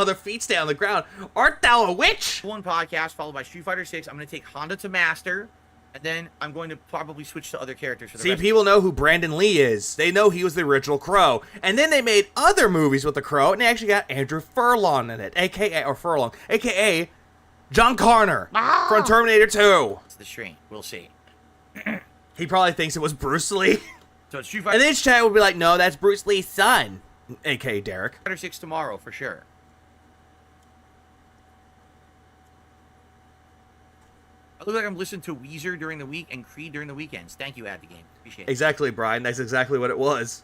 their feet stay on the ground? Art thou a witch? One podcast followed by Street Fighter 6. I'm going to take Honda to Master, and then I'm going to probably switch to other characters for the rest. People know who Brandon Lee is. They know he was the original Crow. And then they made other movies with the Crow, and they actually got Andrew Furlong in it, aka John Connor from Terminator 2. It's the stream. We'll see. He probably thinks it was Bruce Lee. So it's Street Fighter. And then his chat would be like, no, that's Bruce Lee's son, aka Derek. Fighter 6 tomorrow for sure. I look like I'm listening to Weezer during the week and Creed during the weekends. Thank you, At the Game. Appreciate it. Exactly, Brian. That's exactly what it was.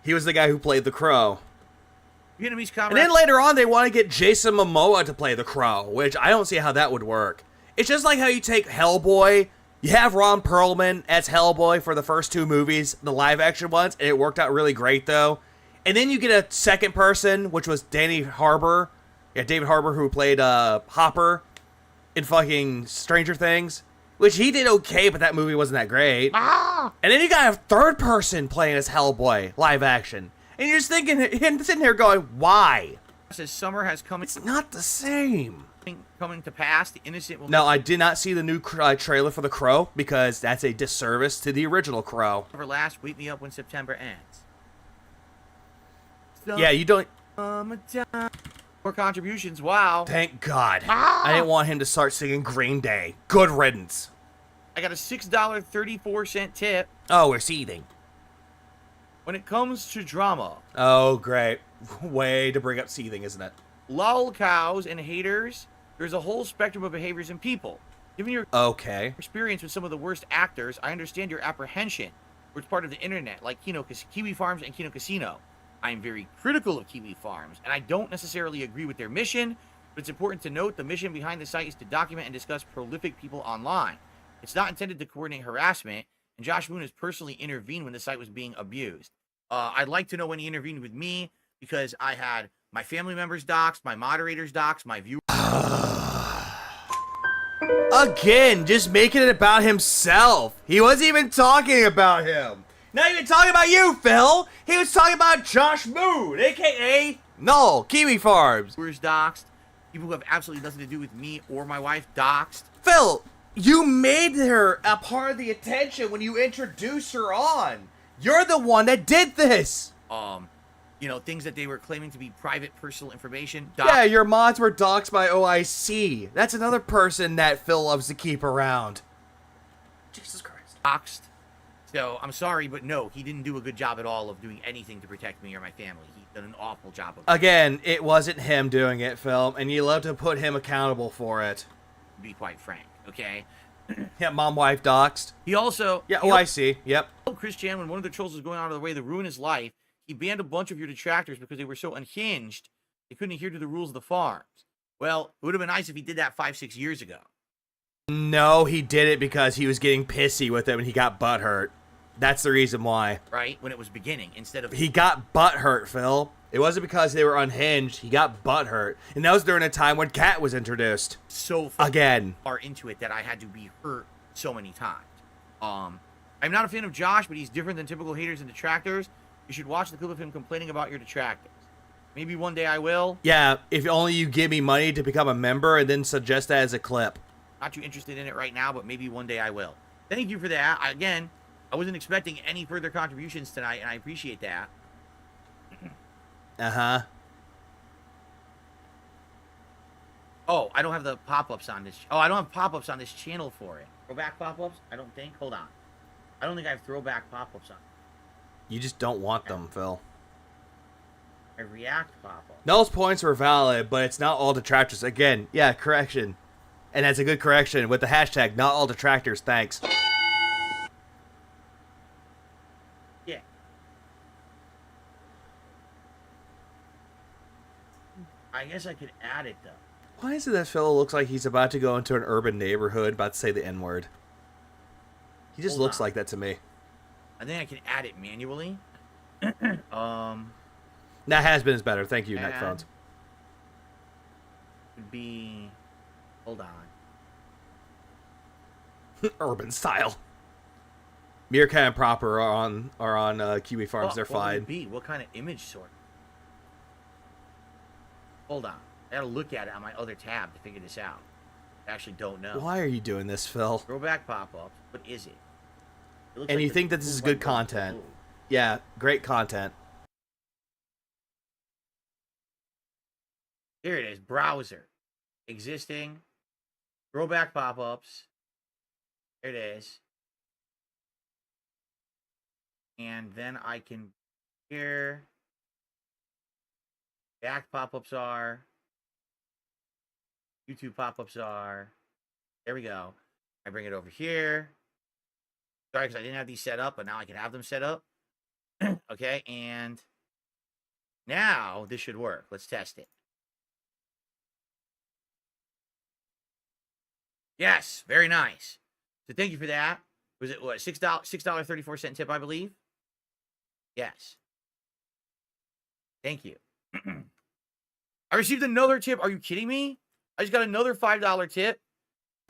He was the guy who played the Crow. Vietnamese and then later on, they want to get Jason Momoa to play the Crow, which I don't see how that would work. It's just like how you take Hellboy. You have Ron Perlman as Hellboy for the first two movies, the live-action ones, and it worked out really great, though. And then you get a second person, which was David Harbour, who played Hopper in fucking Stranger Things, which he did okay, but that movie wasn't that great. And then you got a third person playing as Hellboy, live action. And you're just sitting here going, why? As summer has come, it's not the same. Coming to pass, the innocent will... No, I did not see the new trailer for The Crow, because that's a disservice to the original Crow. Last, wake me up when September ends. Yeah, you don't... More contributions, wow. Thank God. I didn't want him to start singing Green Day. Good riddance. I got a $6.34 tip. Oh, we're seething. When it comes to drama. Oh, great. Way to bring up seething, isn't it? Lol cows and haters, there's a whole spectrum of behaviors in people. Given your experience with some of the worst actors, I understand your apprehension, which is part of the internet, like Kiwi Farms and Kino Casino. I am very critical of Kiwi Farms, and I don't necessarily agree with their mission, but it's important to note the mission behind the site is to document and discuss prolific people online. It's not intended to coordinate harassment, and Josh Moon has personally intervened when the site was being abused. I'd like to know when he intervened with me, because I had my family members doxxed, my moderators doxxed, my viewers... Again, just making it about himself. He wasn't even talking about him. Not even talking about you, Phil. He was talking about Josh Moon, a.k.a. Null, Kiwi Farms. Viewers doxxed, people who have absolutely nothing to do with me or my wife doxxed. Phil, you made her a part of the attention when you introduced her on. You're the one that did this. Things that they were claiming to be private personal information. Yeah, your mods were doxxed by OIC. That's another person that Phil loves to keep around. Jesus Christ. Doxxed. So, I'm sorry, but no, he didn't do a good job at all of doing anything to protect me or my family. He did an awful job of it. Again, it wasn't him doing it, Phil, and you love to put him accountable for it. To be quite frank, okay? Yeah, mom, wife, doxxed. He also... Yeah, OIC, yep. Chris Chan, when one of the trolls was going out of the way to ruin his life, he banned a bunch of your detractors because they were so unhinged, they couldn't adhere to the rules of the farms. Well, it would have been nice if he did that 5-6 years ago. No, he did it because he was getting pissy with them and he got butthurt. That's the reason why. Right? When it was beginning, instead of... He got butthurt, Phil. It wasn't because they were unhinged. He got butthurt. And that was during a time when Cat was introduced. So far into it that I had to be hurt so many times. I'm not a fan of Josh, but he's different than typical haters and detractors. You should watch the clip of him complaining about your detractors. Maybe one day I will. Yeah, if only you give me money to become a member and then suggest that as a clip. Not too interested in it right now, but maybe one day I will. Thank you for that. Again, I wasn't expecting any further contributions tonight, and I appreciate that. Uh-huh. Oh, I don't have the pop-ups on this. Oh, I don't have pop-ups on this channel for it. Throwback pop-ups? I don't think. Hold on. I don't think I have throwback pop-ups on. You just don't want them, Phil. I react pop-ups. Null's points were valid, but it's not all detractors. Again, yeah, correction. And that's a good correction with the hashtag, not all detractors, thanks. Yeah. I guess I could add it, though. Why is it that Phil looks like he's about to go into an urban neighborhood, about to say the N-word? He just looks like that to me. I think I can add it manually. That has been better. Thank you, Neckphones. Would be... Hold on. Urban style. Meerkat and Proper are on Kiwi Farms. They're fine. What would it be? What kind of image sort? Hold on. I gotta look at it on my other tab to figure this out. I actually don't know. Why are you doing this, Phil? Throwback pop-ups. What is it? And like you think that this is good content. Yeah, great content. Here it is. Browser. Existing. Throwback pop-ups. There it is. And then I can here. Back pop-ups are. YouTube pop-ups are. There we go. I bring it over here. Sorry, because I didn't have these set up, but now I can have them set up. Okay, and now this should work. Let's test it. Yes, very nice. So thank you for that. Was it what, $6.34 tip, I believe? Yes. Thank you. I received another tip. Are you kidding me? I just got another $5 tip.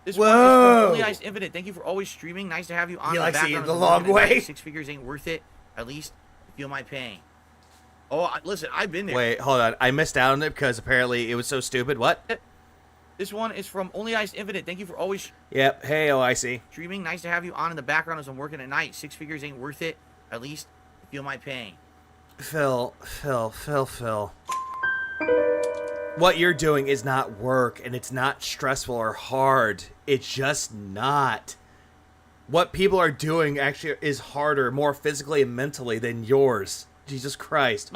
This one is from Only Ice Infinite. Thank you for always streaming. Nice to have you on. You the like seeing background the of long way? 6 figures ain't worth it. At least feel my pain. Oh, listen, I've been there. Wait, hold on. I missed out on it because apparently it was so stupid. What? This one is from Only Ice Infinite. Thank you for always Yep. Hey, OIC. streaming. Nice to have you on in the background as I'm working at night. 6 figures ain't worth it. At least feel my pain. Phil. What you're doing is not work, and it's not stressful or hard. It's just not. What people are doing actually is harder, more physically and mentally than yours. Jesus Christ.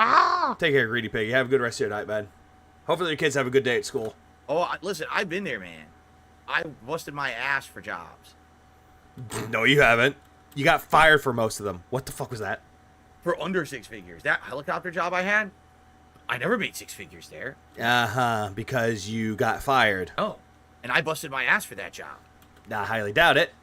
Take care, Greedy Pig. Have a good rest of your night, man. Hopefully your kids have a good day at school. Oh, listen, I've been there, man. I busted my ass for jobs. No, you haven't. You got fired for most of them. What the fuck was that? For under 6 figures. That helicopter job I had, I never made 6 figures there. Because you got fired. Oh, and I busted my ass for that job. I highly doubt it.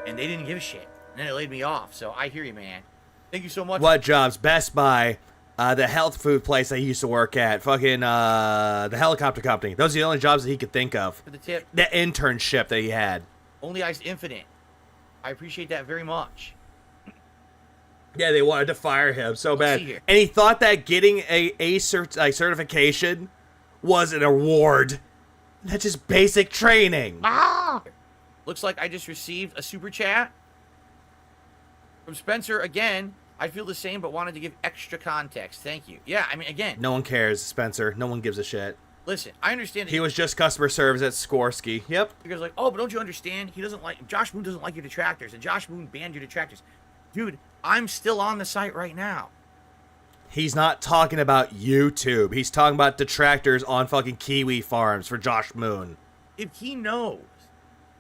And they didn't give a shit. And then they laid me off, so I hear you, man. Thank you so much. What jobs? Best Buy, the health food place I used to work at, fucking the helicopter company. Those are the only jobs that he could think of. For the tip. The internship that he had. Only Ice Infinite. I appreciate that very much. Yeah, they wanted to fire him so bad. See here. And he thought that getting a certification was an award. That's just basic training. Looks like I just received a super chat from Spencer again. I feel the same, but wanted to give extra context. Thank you. Yeah, I mean, again. No one cares, Spencer. No one gives a shit. Listen, I understand. He was just customer service at Skorsky. Yep. Because like, oh, but don't you understand? He doesn't like, Josh Moon doesn't like your detractors, and Josh Moon banned your detractors. Dude, I'm still on the site right now. He's not talking about YouTube. He's talking about detractors on fucking kiwi farms for Josh Moon. If he knows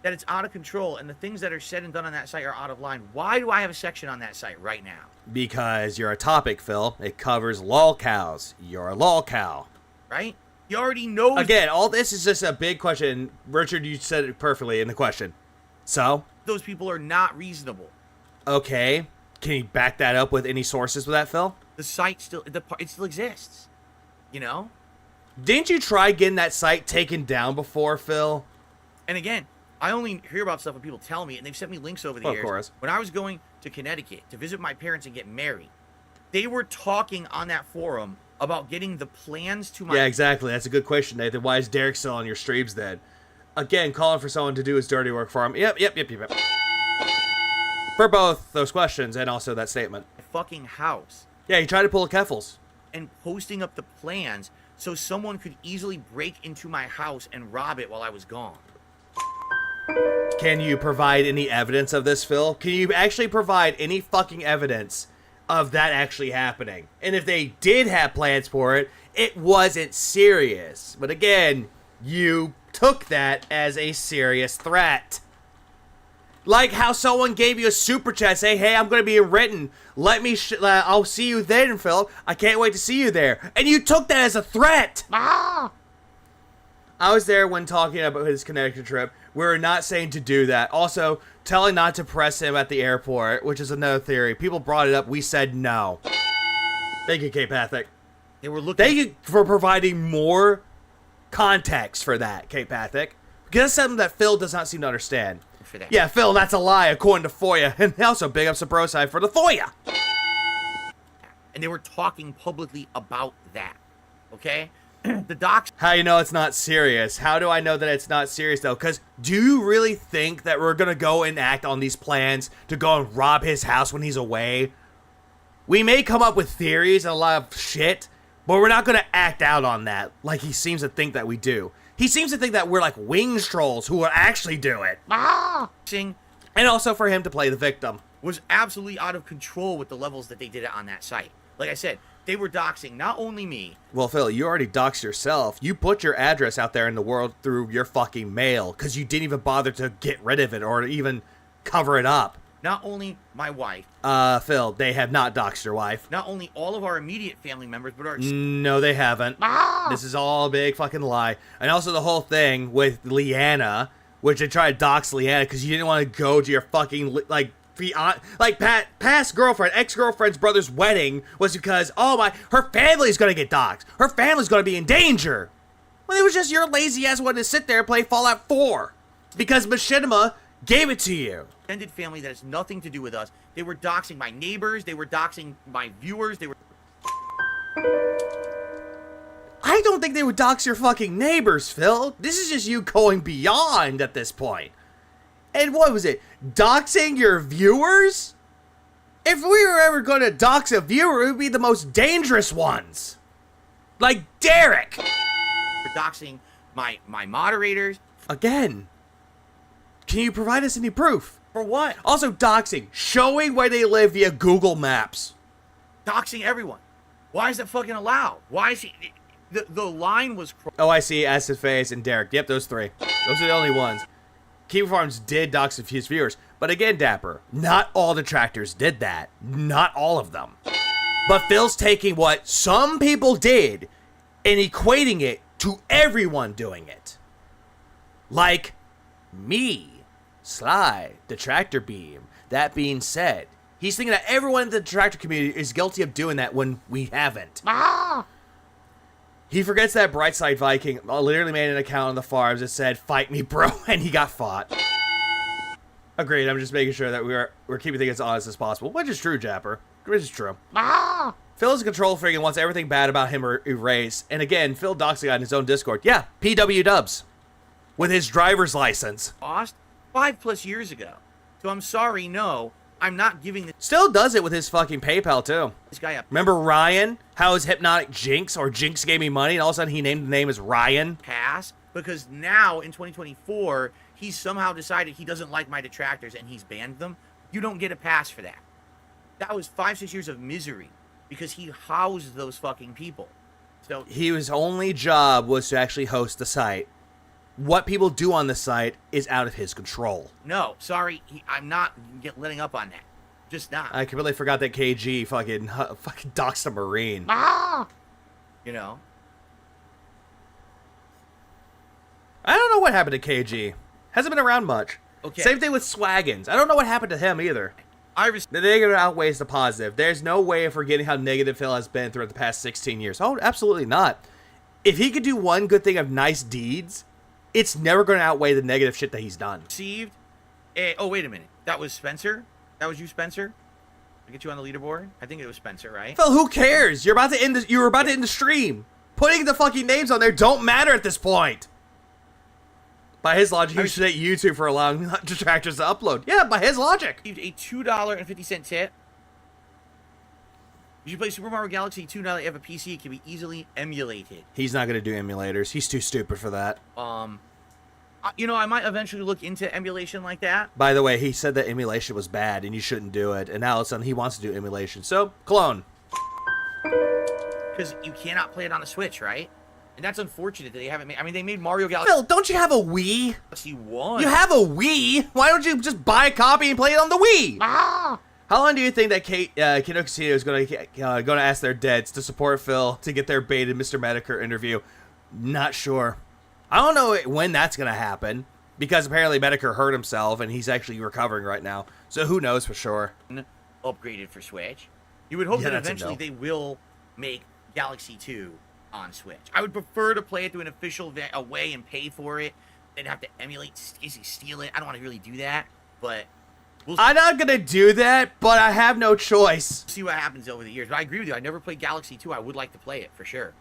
that it's out of control and the things that are said and done on that site are out of line, why do I have a section on that site right now? Because you're a topic, Phil. It covers lol cows. You're a lol cow. Right? You already know. Again, all this is just a big question. Richard, you said it perfectly in the question. So? Those people are not reasonable. Okay. Can you back that up with any sources with that, Phil? The site still, it still exists. You know? Didn't you try getting that site taken down before, Phil? And again, I only hear about stuff when people tell me, and they've sent me links over the years. Of course. When I was going to Connecticut to visit my parents and get married, they were talking on that forum about getting the plans to my... Yeah, exactly. That's a good question, Nathan. Why is Derek still on your streams then? Again, calling for someone to do his dirty work for him. Yep. For both those questions and also that statement. Fucking house. Yeah, he tried to pull a Keffels. And posting up the plans so someone could easily break into my house and rob it while I was gone. Can you provide any evidence of this, Phil? Can you actually provide any fucking evidence of that actually happening? And if they did have plans for it, it wasn't serious. But again, you took that as a serious threat. Like how someone gave you a super chat, say, hey, I'm going to be written. I'll see you then, Phil. I can't wait to see you there. And you took that as a threat. I was there when talking about his Connecticut trip. We were not saying to do that. Also, telling not to press him at the airport, which is another theory. People brought it up. We said no. Thank you, K-Pathic. They were looking. Thank you for providing more context for that, K-Pathic. Because that's something that Phil does not seem to understand. Yeah, Phil, that's a lie, according to FOIA. And also, big ups to Broside for the FOIA. And they were talking publicly about that. Okay? The docs. How you know it's not serious? How do I know that it's not serious, though? Because do you really think that we're going to go and act on these plans to go and rob his house when he's away? We may come up with theories and a lot of shit, but we're not going to act out on that like he seems to think that we do. He seems to think that we're like wings trolls who will actually do it. And also for him to play the victim. Was absolutely out of control with the levels that they did it on that site. Like I said, they were doxing not only me. Well, Phil, you already doxed yourself. You put your address out there in the world through your fucking mail because you didn't even bother to get rid of it or even cover it up. Not only my wife. Phil, they have not doxed your wife. Not only all of our immediate family members, but our... No, they haven't. This is all a big fucking lie. And also the whole thing with Leanna, which they tried to dox Leanna because you didn't want to go to your fucking, like, like past girlfriend, ex-girlfriend's brother's wedding was because, oh my, her family's gonna get doxxed. Her family's gonna be in danger. Well, it was just your lazy ass wanting to sit there and play Fallout 4 because Machinima gave it to you. Extended family that has nothing to do with us. They were doxing my neighbors. They were doxing my viewers. They were. I don't think they would dox your fucking neighbors, Phil. This is just you going beyond at this point. And what was it? Doxing your viewers? If we were ever going to dox a viewer, it would be the most dangerous ones. Like Derek. Doxing my moderators. Again. Can you provide us any proof? For what? Also doxing. Showing where they live via Google Maps. Doxing everyone. Why is that fucking allowed? Why is he... The line was... Oh, I see. Acid Face and Derek. Yep, those three. Those are the only ones. Keeper Farms did dox a few viewers. But again, Dapper, not all detractors did that. Not all of them. But Phil's taking what some people did and equating it to everyone doing it. Like me, Sly, Detractor Beam. That being said, he's thinking that everyone in the detractor community is guilty of doing that when we haven't. He forgets that Brightside Viking literally made an account on the forums that said, "Fight me, bro," and he got fought. Agreed, I'm just making sure that we're keeping things as honest as possible, which is true, Japper. Which is true. Phil is a control freak and wants everything bad about him erased. And again, Phil doxing on his own Discord. Yeah, PW Dubs. With his driver's license. Lost 5+ years ago. So I'm sorry, no. I'm not giving this... Still does it with his fucking PayPal, too. This guy up. Remember Ryan? How his hypnotic Jinx or Jinx gave me money and all of a sudden he named the name as Ryan? Pass. Because now, in 2024, he's somehow decided he doesn't like my detractors and he's banned them. You don't get a pass for that. That was 5-6 years of misery. Because he housed those fucking people. So his only job was to actually host the site. What people do on the site is out of his control. No, sorry, I'm not letting up on that. Just not. I completely forgot that KG fucking doxed a Marine. You know? I don't know what happened to KG. Hasn't been around much. Okay. Same thing with Swaggins. I don't know what happened to him either. The negative outweighs the positive. There's no way of forgetting how negative Phil has been throughout the past 16 years. Oh, absolutely not. If he could do one good thing of nice deeds, it's never going to outweigh the negative shit that he's done. Received. Oh, wait a minute. That was Spencer? That was you, Spencer? I get you on the leaderboard? I think it was Spencer, right? Phil, who cares? You're about to end you were about to end the stream. Putting the fucking names on there don't matter at this point. By his logic, he should hate YouTube for allowing detractors to upload. Yeah, by his logic. A $2.50 tip. You should play Super Mario Galaxy 2 now that you have a PC. It can be easily emulated. He's not going to do emulators. He's too stupid for that. You know, I might eventually look into emulation like that. By the way, he said that emulation was bad and you shouldn't do it. And now all of a sudden he wants to do emulation. So, clone. Because you cannot play it on the Switch, right? And that's unfortunate that they haven't made... I mean, they made Mario Galaxy... Phil, don't you have a Wii? Galaxy 1. You have a Wii? Why don't you just buy a copy and play it on the Wii? How long do you think that Kiddo Casino is going to ask their deads to support Phil to get their baited Mr. Medicare interview? Not sure. I don't know when that's going to happen, because apparently Medicare hurt himself and he's actually recovering right now. So who knows for sure. Upgraded for Switch. You would hope that eventually they will make Galaxy 2 on Switch. I would prefer to play it through an official way and pay for it than have to emulate, steal it. I don't want to really do that, but... I'm not going to do that, but I have no choice. See what happens over the years. But I agree with you. I never played Galaxy 2. I would like to play it, for sure.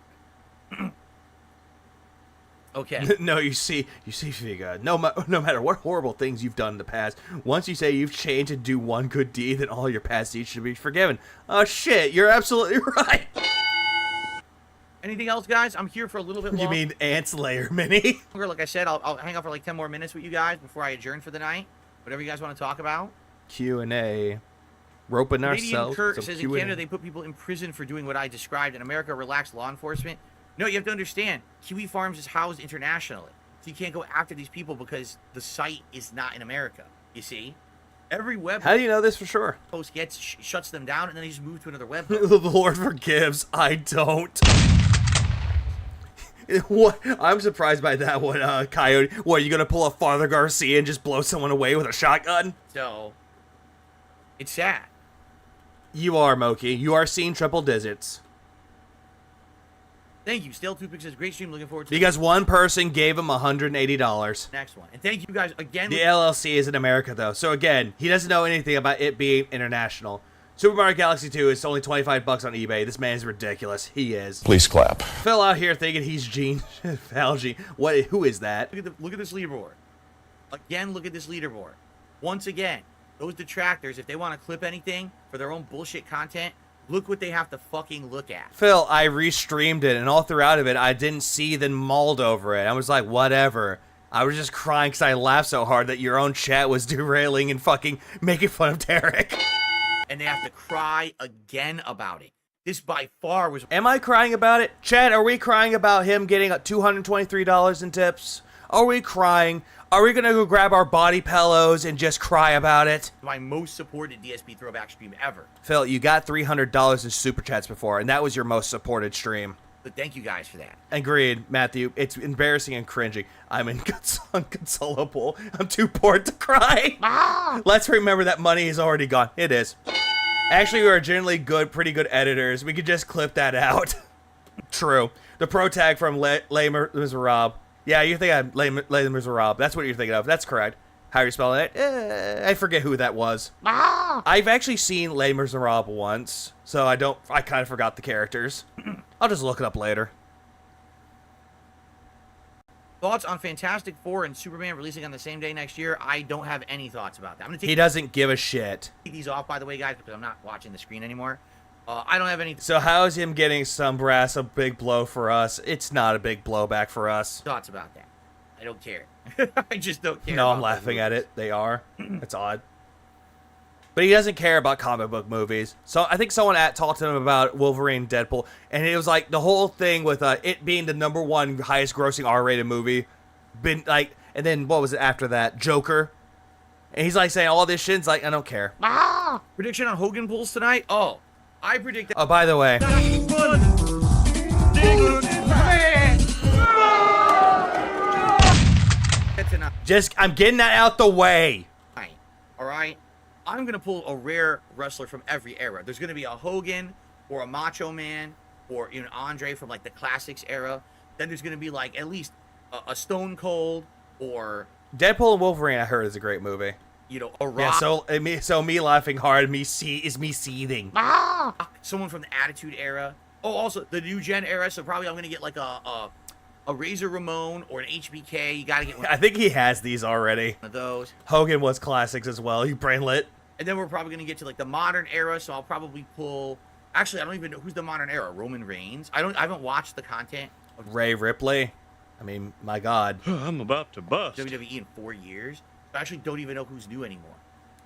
Okay. No, you see, Figa, no matter what horrible things you've done in the past, once you say you've changed and do one good deed, then all your past deeds should be forgiven. Oh, shit, you're absolutely right. Anything else, guys? I'm here for a little bit longer. You mean Ants Layer Mini? Like I said, I'll hang out for like 10 more minutes with you guys before I adjourn for the night. Whatever you guys want to talk about. Q&A. Roping ourselves. Kurt says in Canada they put people in prison for doing what I described. In America, relaxed law enforcement. No, you have to understand. Kiwi Farms is housed internationally. So you can't go after these people because the site is not in America. You see? Every web... How do you know this for sure? ...post shuts them down and then they just move to another web. The Lord forgives. I don't. What? I'm surprised by that one, Coyote. What, are you gonna pull a Father Garcia and just blow someone away with a shotgun? So, It's sad. You are, Moki. You are seeing triple digits. Thank you. Stale Toothpick says, great stream. Looking forward to Because one person gave him $180. next one. And thank you guys again. The LLC is in America, though. So, again, he doesn't know anything about it being international. Super Mario Galaxy 2 is only $25 on eBay. This man is ridiculous. He is. Please clap. Phil out here thinking he's Gene Falgi. What? Who is that? Look at this leaderboard. Again, look at this leaderboard. Once again, those detractors, if they want to clip anything for their own bullshit content, look what they have to fucking look at. Phil, I restreamed it, and all throughout of it, I didn't see them mauled over it. I was like, whatever. I was just crying because I laughed so hard that your own chat was derailing and fucking making fun of Derek. And they have to cry again about it. This by far was... Am I crying about it? Chad, are we crying about him getting $223 in tips? Are we crying? Are we going to go grab our body pillows and just cry about it? My most supported DSP throwback stream ever. Phil, you got $300 in super chats before, and that was your most supported stream. But thank you guys for that. Agreed, Matthew. It's embarrassing and cringy. I'm inconsolable. I'm too bored to cry. Let's remember that money is already gone. It is. Actually, we are generally pretty good editors. We could just clip that out. True. The pro tag from Les Miserables. Yeah, you think I'm Les Miserables. That's what you're thinking of. That's correct. How are you spelling it? I forget who that was. I've actually seen Les Miserables once, so I kind of forgot the characters. I'll just look it up later. Thoughts on Fantastic Four and Superman releasing on the same day next year? I don't have any thoughts about that. I'm gonna take He doesn't give a shit. these off, by the way, guys, because I'm not watching the screen anymore. I don't have any So how is him getting some brass a big blow for us? It's not a big blowback for us. thoughts about that. I don't care. I just don't care. No, I'm laughing at it. They are. It's odd. But he doesn't care about comic book movies. So I think someone talked to him about Wolverine, Deadpool, and it was like the whole thing with it being the #1 highest grossing R-rated movie. And then what was it after that? Joker. And he's like saying all this shit. It's like, I don't care. Prediction on Hogan pulls tonight? Oh, I predict that. Oh, by the way. I'm getting that out the way. All right? I'm going to pull a rare wrestler from every era. There's going to be a Hogan or a Macho Man or Andre from like the classics era. Then there's going to be like at least a Stone Cold or... Deadpool and Wolverine, I heard, is a great movie. A Rock. Yeah, so me laughing hard, me seething. Someone from the Attitude Era. Oh, also the New Gen era, so probably I'm going to get like a Razor Ramon or an HBK. You got to get one. I think he has these already. Of those. Hogan was classics as well. You brainlet. And then we're probably going to get to like the modern era, so I'll probably pull... Actually, I don't even know who's the modern era. Roman Reigns. I haven't watched the content of Ray Ripley. I mean, my God. I'm about to bust. WWE in 4 years. I actually don't even know who's new anymore.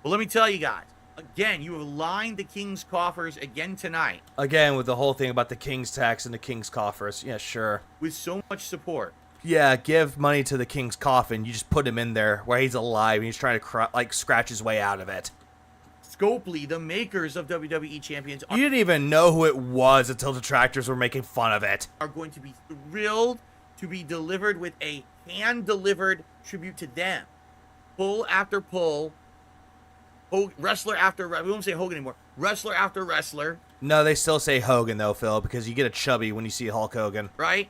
But let me tell you guys, again, you have lined the King's coffers again tonight. Again, with the whole thing about the King's tax and the King's coffers. Yeah, sure. With so much support. Yeah, give money to the King's coffin. You just put him in there where he's alive and he's trying to scratch his way out of it. Scopely, the makers of WWE Champions, you didn't even know who it was until detractors were making fun of it. Are going to be thrilled to be delivered with a hand-delivered tribute to them. Pull after pull, wrestler after we won't say Hogan anymore. Wrestler after wrestler. No, they still say Hogan though, Phil, because you get a chubby when you see Hulk Hogan. Right?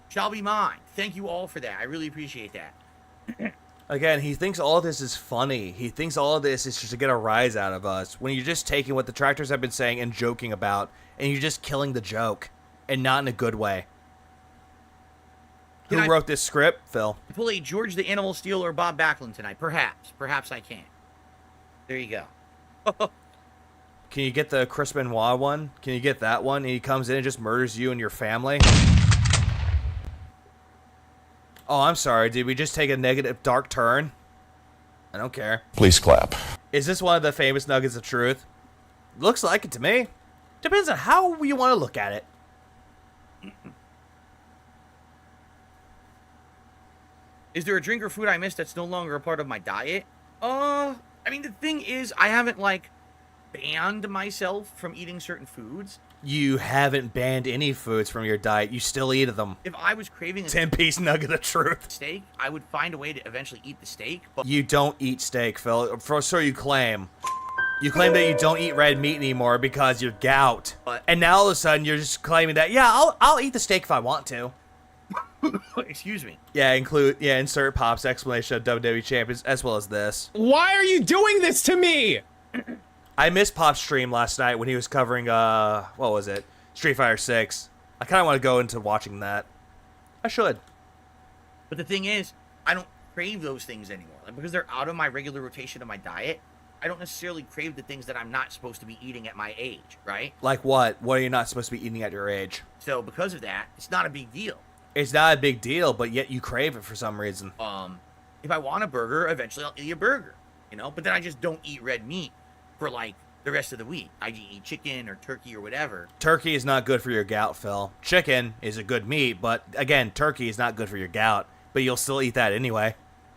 Shall be mine. Thank you all for that. I really appreciate that. Again, he thinks all of this is funny. He thinks all of this is just to get a rise out of us. When you're just taking what the detractors have been saying and joking about, and you're just killing the joke, and not in a good way. Who wrote this script, Phil? Pull a George the Animal Steel or Bob Backlund tonight. Perhaps I can. There you go. Can you get the Chris Benoit one? Can you get that one? And he comes in and just murders you and your family? Oh, I'm sorry. Did we just take a negative dark turn? I don't care. Please clap. Is this one of the famous nuggets of truth? Looks like it to me. Depends on how you want to look at it. Is there a drink or food I missed that's no longer a part of my diet? I mean, the thing is, I haven't, banned myself from eating certain foods. You haven't banned any foods from your diet. You still eat them. If I was craving a 10-piece nugget of truth steak, I would find a way to eventually eat the steak. But you don't eat steak, Phil. So you claim. You claim that you don't eat red meat anymore because you're gout. What? And now all of a sudden you're just claiming that, yeah, I'll eat the steak if I want to. Excuse me. Yeah, insert Pop's explanation of WWE Champions as well as this. Why are you doing this to me? I missed Pop's stream last night when he was covering, what was it? Street Fighter 6. I kind of want to go into watching that. I should. But the thing is, I don't crave those things anymore. Like, because they're out of my regular rotation of my diet, I don't necessarily crave the things that I'm not supposed to be eating at my age, right? Like what? What are you not supposed to be eating at your age? So because of that, it's not a big deal. It's not a big deal, but yet you crave it for some reason. If I want a burger, eventually I'll eat a burger, you know? But then I just don't eat red meat for, like, the rest of the week. I eat chicken or turkey or whatever. Turkey is not good for your gout, Phil. Chicken is a good meat, but, again, turkey is not good for your gout. But you'll still eat that anyway.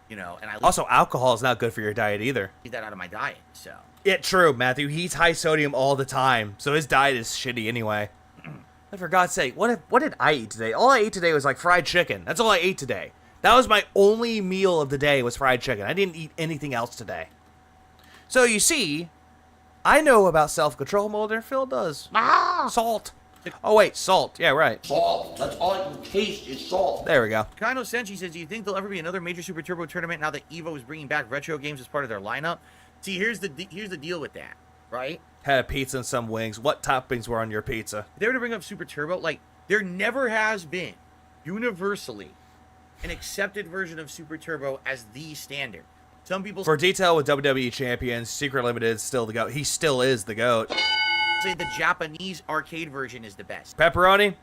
You know, and also, alcohol is not good for your diet either. Eat that out of my diet, so. Yeah, true, Matthew. He eats high sodium all the time, so his diet is shitty anyway. And for God's sake, what did I eat today? All I ate today was like fried chicken. That's all I ate today. That was my only meal of the day was fried chicken. I didn't eat anything else today. So you see, I know about self-control more than Phil does. Salt. Oh wait, salt. Yeah, right. Salt. That's all I can taste is salt. There we go. Kano Senshi says, do you think there'll ever be another major Super Turbo tournament now that EVO is bringing back retro games as part of their lineup? See, here's the deal with that, right? Had a pizza and some wings. What toppings were on your pizza? If they were to bring up Super Turbo, like, there never has been, universally, an accepted version of Super Turbo as the standard. Some people... For detail with WWE Champions, Secret Limited is still the GOAT. He still is the GOAT. Say the Japanese arcade version is the best. Pepperoni?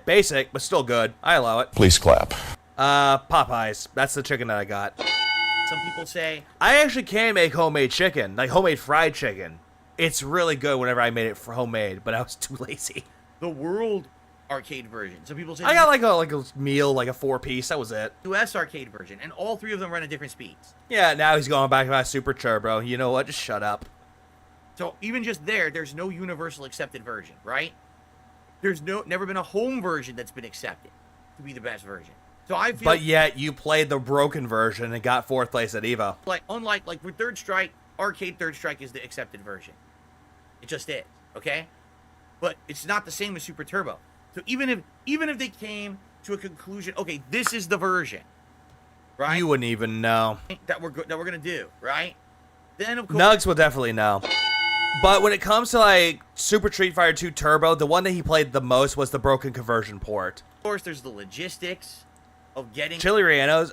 Basic, but still good. I allow it. Please clap. Popeyes. That's the chicken that I got. Some people say... I actually can make homemade chicken, like homemade fried chicken. It's really good whenever I made it for homemade, but I was too lazy. The World arcade version. Some people say... I got like a meal, like a 4-piece. That was it. US arcade version, and all three of them run at different speeds. Yeah, now he's going back to my Super Turbo. You know what? Just shut up. So even just there's no universal accepted version, right? There's never been a home version that's been accepted to be the best version. So I feel... But yet you played the broken version and got 4th place at EVO. Like, unlike, like, for Third Strike, arcade Third Strike is the accepted version. It just is, okay? But it's not the same as Super Turbo. So even if they came to a conclusion, okay, this is the version, right? You wouldn't even know. That we're gonna do, right? Then of course... Nugs will definitely know. But when it comes to, like, Super Street Fighter 2 Turbo, the one that he played the most was the broken conversion port. Of course, there's the logistics of getting... Chili rellenos,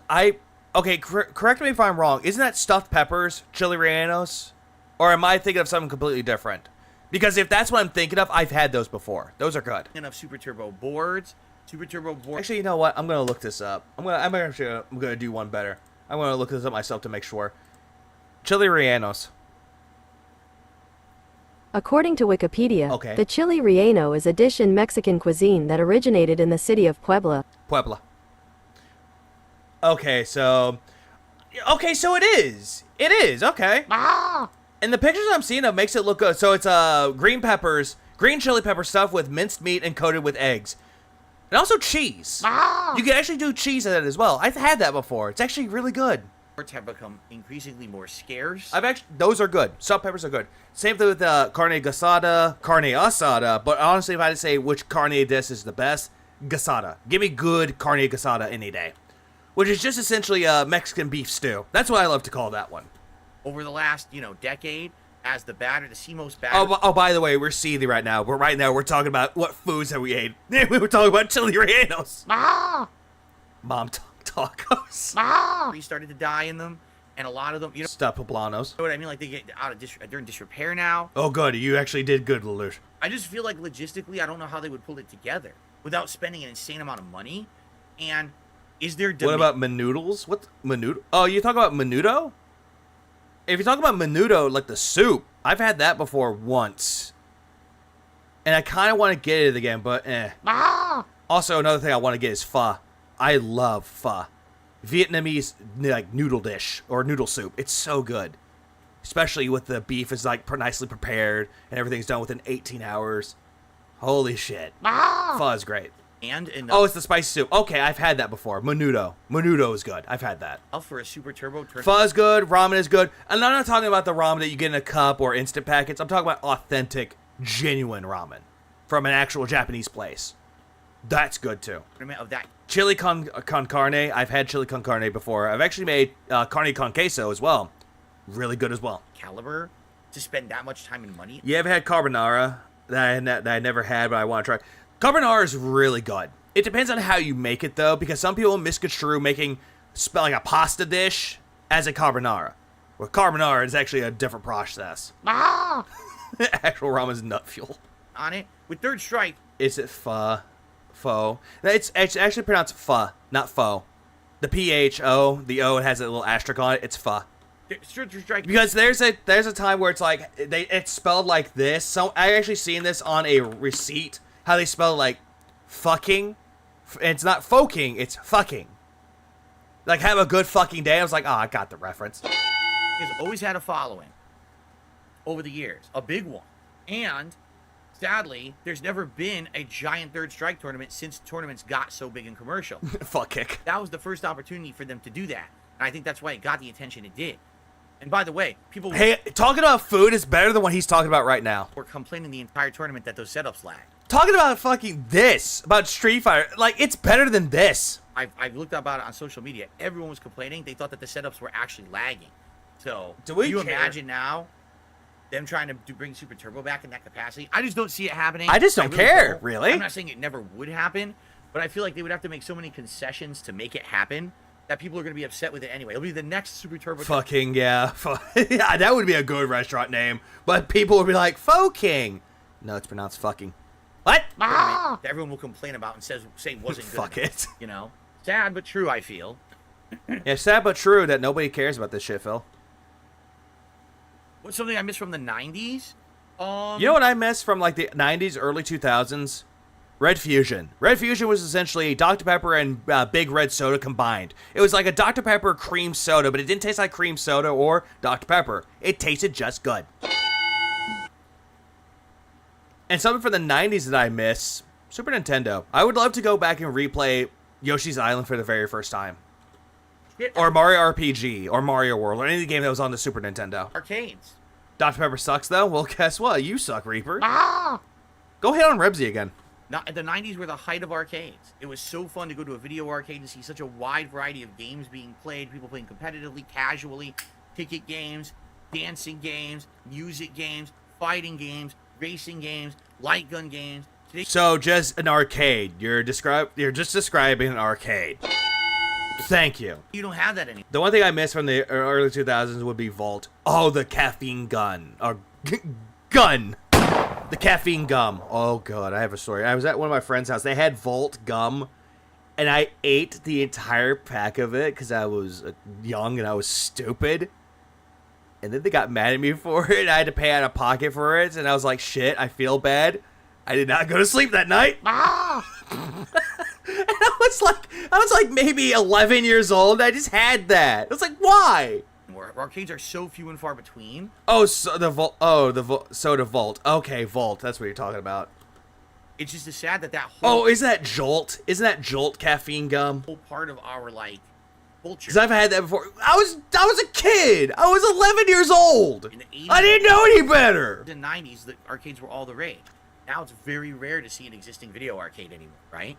okay, correct me if I'm wrong. Isn't that stuffed peppers, chili rellenos? Or am I thinking of something completely different? Because if that's what I'm thinking of, I've had those before. Those are good. Enough Super Turbo boards. Super Turbo boards. Actually, you know what? I'm gonna look this up. I'm gonna do one better. I'm gonna look this up myself to make sure. Chili rellenos. According to Wikipedia, okay, the chili relleno is a dish in Mexican cuisine that originated in the city of Puebla. Okay, so it is. It is, okay. And the pictures I'm seeing of makes it look good. So it's green chili pepper stuffed with minced meat and coated with eggs. And also cheese. You can actually do cheese in it as well. I've had that before. It's actually really good. Have become increasingly more scarce. Those are good. Salt peppers are good. Same thing with carne asada. But honestly, if I had to say which carne dish is the best, gasada. Give me good carne gasada any day. Which is just essentially a Mexican beef stew. That's what I love to call that one. Over the last, decade, as the CMOS batter... Oh, by the way, we're seething right now. We're talking about what foods have we ate. We were talking about chili rellenos. Mom tacos. He started to die in them, and a lot of them, Stuff poblanos. You know what I mean? Like, they get out of they're in disrepair now. Oh, good. You actually did good, Lelouch. I just feel like logistically, I don't know how they would pull it together without spending an insane amount of money. And is there... What about menudos? What menudo? Oh, you talk about menudo? If you talk about menudo, like the soup, I've had that before once. And I kind of want to get it again, but Also, another thing I want to get is pho. I love pho. Vietnamese, like, noodle dish or noodle soup. It's so good. Especially with the beef is, like, nicely prepared and everything's done within 18 hours. Holy shit. Pho is great. And enough. Oh, it's the spicy soup. Okay, I've had that before. Menudo. Menudo is good. I've had that. For a super turbo tournament. Pho is good. Ramen is good. And I'm not talking about the ramen that you get in a cup or instant packets. I'm talking about authentic, genuine ramen from an actual Japanese place. That's good too. Of that. Chili con carne. I've had chili con carne before. I've actually made carne con queso as well. Really good as well. Caliber to spend that much time and money. You ever had carbonara that I never had, but I want to try? Carbonara is really good. It depends on how you make it, though, because some people misconstrue making like a pasta dish as a carbonara. Well, carbonara is actually a different process. Actual ramen is nut fuel. On it with Third Strike. Is it pho? Pho. It's actually pronounced pho, not pho. The PHO, the O, it has a little asterisk on it. It's pho. Third Strike. Because there's a time where it's like it's spelled like this. So I actually seen this on a receipt. How they spell like fucking. It's not foking, it's fucking. Like, have a good fucking day. I was like, oh, I got the reference. Has always had a following over the years, a big one. And sadly, there's never been a giant Third Strike tournament since tournaments got so big and commercial. Fuck kick. That was the first opportunity for them to do that. And I think that's why it got the attention it did. And by the way, people... Hey, talking about food is better than what he's talking about right now. Were complaining the entire tournament that those setups lag. Talking about fucking this, about Street Fighter, like, it's better than this. I've looked about it on social media. Everyone was complaining. They thought that the setups were actually lagging. So, do you imagine now them trying to bring Super Turbo back in that capacity? I just don't see it happening. I just don't care, really. I'm not saying it never would happen, but I feel like they would have to make so many concessions to make it happen that people are going to be upset with it anyway. It'll be the next Super Turbo. Fucking, yeah. Yeah, that would be a good restaurant name. But people would be like, Fo King. No, it's pronounced fucking. What? That everyone will complain about and say wasn't good. Fuck enough, it. You know? Sad but true, I feel. Yeah, sad but true that nobody cares about this shit, Phil. What's something I missed from the 90s? You know what I missed from, like, the 90s, early 2000s? Red Fusion. Red Fusion was essentially Dr. Pepper and Big Red Soda combined. It was like a Dr. Pepper cream soda, but it didn't taste like cream soda or Dr. Pepper. It tasted just good. And something from the 90s that I miss, Super Nintendo. I would love to go back and replay Yoshi's Island for the very first time. Or Mario RPG, or Mario World, or any game that was on the Super Nintendo. Arcades. Dr. Pepper sucks, though? Well, guess what? You suck, Reaper. Go hit on Rebsy again. Now, the 90s were the height of arcades. It was so fun to go to a video arcade and see such a wide variety of games being played, people playing competitively, casually, ticket games, dancing games, music games, fighting games, racing games, light gun games. So just an arcade. You're just describing an arcade. Thank you. You don't have that anymore. The one thing I missed from the early 2000s would be Vault. Oh, the caffeine gun. Or gun. The caffeine gum. Oh, God, I have a story. I was at one of my friend's house. They had Volt gum, and I ate the entire pack of it because I was young and I was stupid. And then they got mad at me for it, and I had to pay out of pocket for it, and I was like, shit, I feel bad. I did not go to sleep that night. And I was like maybe 11 years old. I just had that. I was like, why? Arcades are so few and far between. Oh, so the Vault. Oh, the Soda Vault. Okay, Vault. That's what you're talking about. It's just sad that whole. Oh, isn't that Jolt? Isn't that Jolt caffeine gum? Whole part of our culture. Because I've had that before. I was a kid. I was 11 years old. In the 80s, I didn't know any better. In the 90s, the arcades were all the rage. Now it's very rare to see an existing video arcade anymore, right?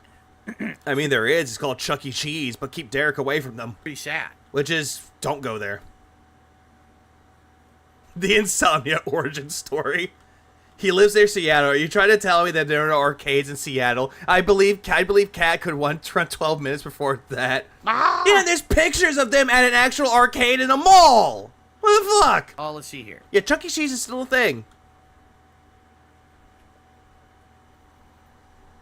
I mean, there is. It's called Chuck E. Cheese, but keep Derek away from them. Pretty sad. Which is, don't go there. The Insomnia origin story. He lives near Seattle. Are you trying to tell me that there are no arcades in Seattle? I believe Cat could run 12 minutes before that. Yeah, there's pictures of them at an actual arcade in a mall. What the fuck? Oh, let's see here. Yeah, Chuck E. Cheese is still a thing.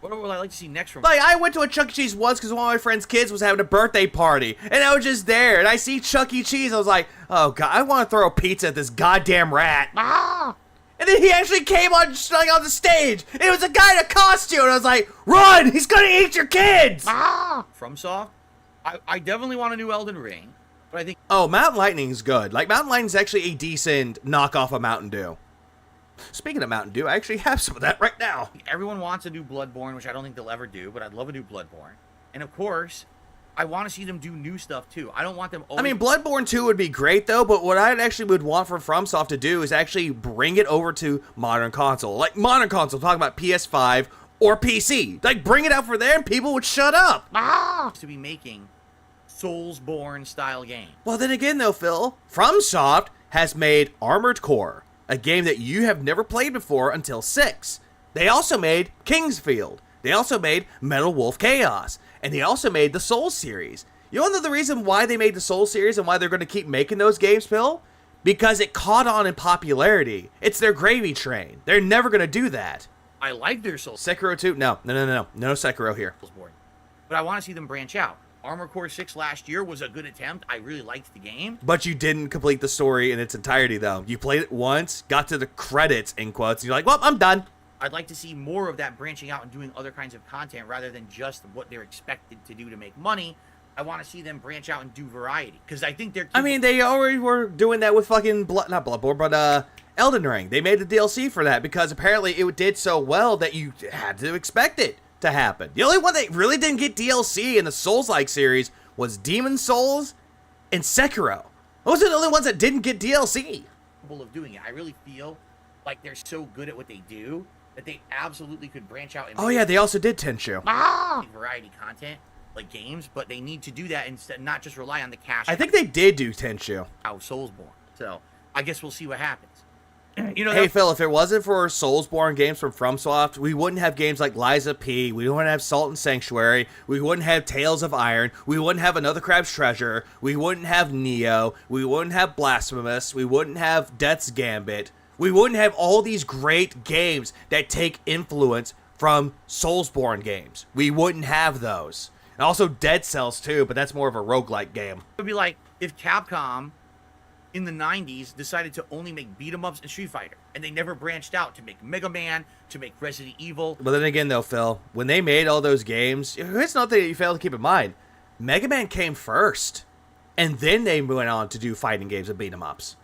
What would I like to see next from? Like, I went to a Chuck E. Cheese once because one of my friend's kids was having a birthday party. And I was just there. And I see Chuck E. Cheese. I was like, oh, God, I want to throw a pizza at this goddamn rat. And then he actually came on the stage. And it was a guy in a costume. And I was like, run! He's going to eat your kids! FromSoft? I definitely want a new Elden Ring. But I think... Oh, Mountain Lightning's good. Like, Mountain Lightning's actually a decent knockoff of Mountain Dew. Speaking of Mountain Dew, I actually have some of that right now. Everyone wants a new Bloodborne, which I don't think they'll ever do, but I'd love a new Bloodborne. And of course, I want to see them do new stuff too. I don't want them always... I mean, Bloodborne 2 would be great though, but what I actually would want for FromSoft to do is actually bring it over to modern console. Like modern console, talking about PS5 or PC. Like bring it out for there and people would shut up. To be making Soulsborne style games. Well, then again though, Phil, FromSoft has made Armored Core, a game that you have never played before until 6. They also made Kingsfield. They also made Metal Wolf Chaos. And they also made the Soul series. You want to know the reason why they made the Soul series and why they're going to keep making those games, Phil? Because it caught on in popularity. It's their gravy train. They're never going to do that. I like their Soul. Sekiro 2? No Sekiro here. But I want to see them branch out. Armored Core 6 last year was a good attempt. I really liked the game. But you didn't complete the story in its entirety, though. You played it once, got to the credits, in quotes, and you're like, well, I'm done. I'd like to see more of that branching out and doing other kinds of content rather than just what they're expected to do to make money. I want to see them branch out and do variety. Because I think they're... I mean, they already were doing that with fucking... not Bloodborne, but Elden Ring. They made the DLC for that because apparently it did so well that you had to expect it to happen. The only one that really didn't get DLC in the Souls-like series was Demon Souls and Sekiro. Those are the only ones that didn't get DLC. ...of doing it. I really feel like they're so good at what they do that they absolutely could branch out and... Oh yeah, they also did Tenchu. ...variety content, like games, but they need to do that instead, not just rely on the cash... I think they did do Tenchu. Soulsborne. So, I guess we'll see what happens. You know, hey Phil, if it wasn't for Soulsborne games from FromSoft, we wouldn't have games like Liza P, we wouldn't have Salt and Sanctuary, we wouldn't have Tales of Iron, we wouldn't have Another Crab's Treasure, we wouldn't have Nioh, we wouldn't have Blasphemous, we wouldn't have Death's Gambit, we wouldn't have all these great games that take influence from Soulsborne games. We wouldn't have those. And also Dead Cells too, but that's more of a roguelike game. It would be like if Capcom in the 90s decided to only make beat-em-ups and Street Fighter, and they never branched out to make Mega Man, to make Resident Evil. But then again though, Phil, when they made all those games, here's something that you fail to keep in mind. Mega Man came first, and then they went on to do fighting games and beat-em-ups.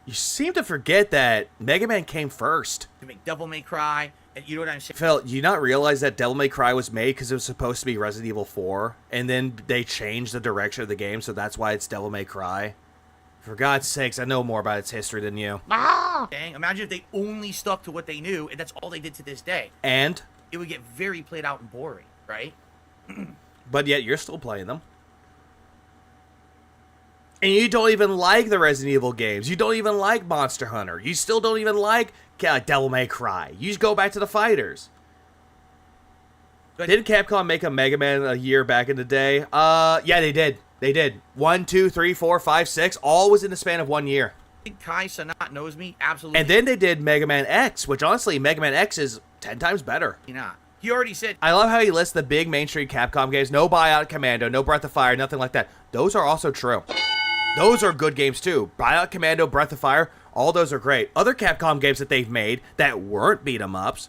You seem to forget that Mega Man came first. To make Devil May Cry, and you know what I'm saying? Phil, you not realize that Devil May Cry was made because it was supposed to be Resident Evil 4, and then they changed the direction of the game, so that's why it's Devil May Cry? For God's sakes, I know more about its history than you. Dang, imagine if they only stuck to what they knew, and that's all they did to this day. And? It would get very played out and boring, right? But yet, you're still playing them. And you don't even like the Resident Evil games. You don't even like Monster Hunter. You still don't even like Devil May Cry. You just go back to the fighters. Didn't Capcom make a Mega Man a year back in the day? Yeah, they did. They did. 1, 2, 3, 4, 5, 6. All was in the span of 1 year. I think Kai Sanat knows me. Absolutely. And then they did Mega Man X, which honestly, Mega Man X is 10 times better. Not. He already said... I love how he lists the big mainstream Capcom games. No Bionic Commando, no Breath of Fire, nothing like that. Those are also true. Those are good games too. Bionic Commando, Breath of Fire, all those are great. Other Capcom games that they've made that weren't beat-em-ups,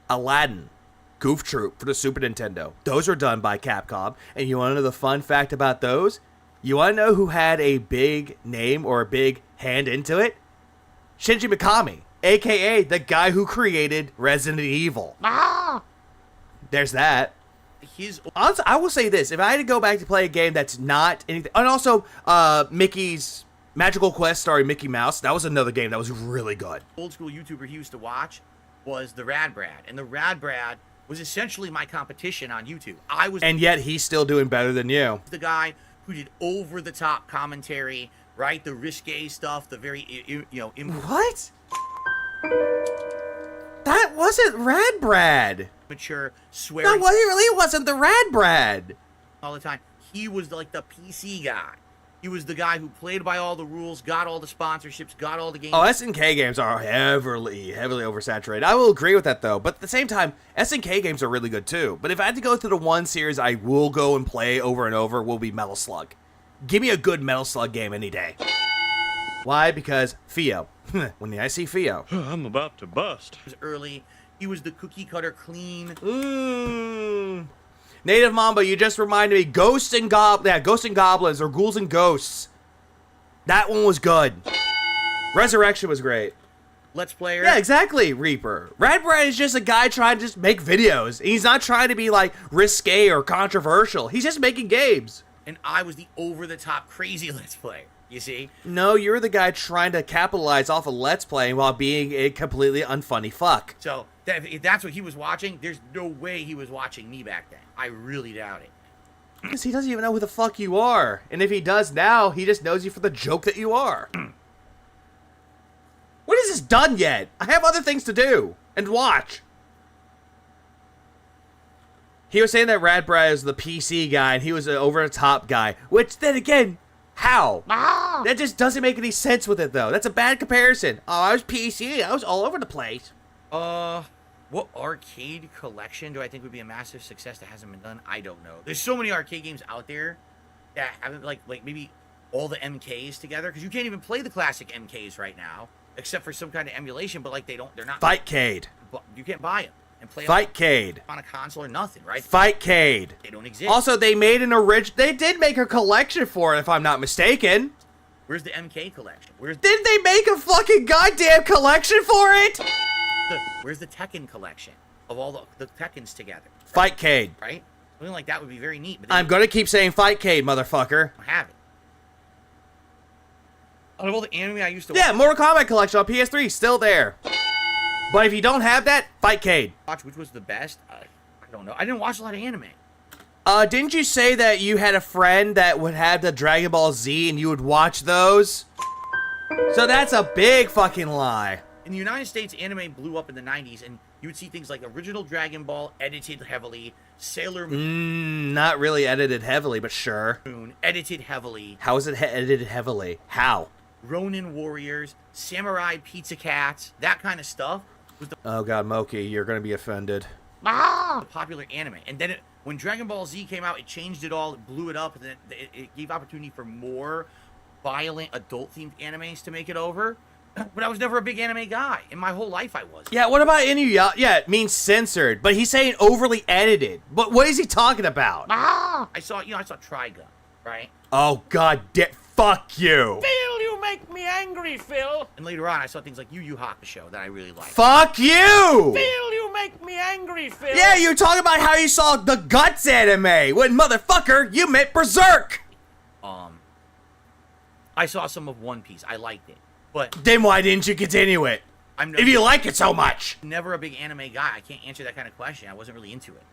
Aladdin, Goof Troop for the Super Nintendo. Those are done by Capcom. And you want to know the fun fact about those? You want to know who had a big name or a big hand into it? Shinji Mikami, a.k.a. the guy who created Resident Evil. There's that. Honestly, I will say this. If I had to go back to play a game that's not anything... And also, Mickey's Magical Quest starring Mickey Mouse. That was another game that was really good. Old school YouTuber he used to watch was the Rad Brad. And the Rad Brad was essentially my competition on YouTube. And yet he's still doing better than you. The guy who did over-the-top commentary, right? The risque stuff, the very, What? That wasn't Rad Brad. Mature, swearing. No, well, he really wasn't the Rad Brad. All the time. He was like the PC guy. He was the guy who played by all the rules, got all the sponsorships, got all the games. Oh, SNK games are heavily oversaturated. I will agree with that, though. But at the same time, SNK games are really good, too. But if I had to go through the one series I will go and play over and over, will be Metal Slug. Give me a good Metal Slug game any day. Why? Because Fio. When I see Fio. I'm about to bust. He was early. He was the cookie cutter clean. Native Mamba, you just reminded me. Ghosts and Goblins, or Ghouls and Ghosts. That one was good. Resurrection was great. Let's Player. Yeah, exactly, Reaper. Radbrad is just a guy trying to just make videos. He's not trying to be, like, risque or controversial. He's just making games. And I was the over-the-top crazy Let's Player, you see? No, you're the guy trying to capitalize off of Let's Playing while being a completely unfunny fuck. So, if that's what he was watching, there's no way he was watching me back then. I really doubt it. Because he doesn't even know who the fuck you are. And if he does now, he just knows you for the joke that you are. What is this done yet? I have other things to do and watch. He was saying that Radbrad is the PC guy and he was an over-the-top guy. Which, then again, how? That just doesn't make any sense with it, though. That's a bad comparison. Oh, I was PC. I was all over the place. What arcade collection do I think would be a massive success that hasn't been done? I don't know. There's so many arcade games out there that haven't, like maybe all the MKs together, because you can't even play the classic MKs right now, except for some kind of emulation, but like they're not. Fightcade. You can't buy them and play Fightcade. On a console or nothing, right? Fightcade. They don't exist. Also, they made an original. They did make a collection for it, if I'm not mistaken. Where's the MK collection? Didn't they make a fucking goddamn collection for it? Where's the Tekken collection of all the Tekkens together? Fightcade. Right? Something like that would be very neat. But I'm gonna keep saying Fightcade, motherfucker. I have it. Out of all the anime I used to watch. Mortal Kombat collection on PS3, still there. But if you don't have that, Fightcade. Watch which was the best? I don't know. I didn't watch a lot of anime. Didn't you say that you had a friend that would have the Dragon Ball Z and you would watch those? So that's a big fucking lie. In the United States, anime blew up in the 90s, and you would see things like original Dragon Ball, edited heavily, Sailor Moon... not really edited heavily, but sure. Edited heavily. How is it edited heavily? How? Ronin Warriors, Samurai Pizza Cats, that kind of stuff. Was the oh god, Moki, you're gonna be offended. Popular anime. And then when Dragon Ball Z came out, it changed it all, it blew it up, and then it gave opportunity for more violent, adult-themed animes to make it over. But I was never a big anime guy. In my whole life, I was. Yeah, what about Inuyasha? Yeah, it means censored, but he's saying overly edited. But what is he talking about? I saw Trigun, right? Oh, god fuck you. Phil, you make me angry, Phil. And later on, I saw things like Yu Yu Hakusho that I really liked. Fuck you! Phil, you make me angry, Phil. Yeah, you're talking about how you saw the Guts anime, when motherfucker, you meant Berserk. I saw some of One Piece. I liked it. But then why didn't you continue it? If you like it so much. Never a big anime guy. I can't answer that kind of question. I wasn't really into it.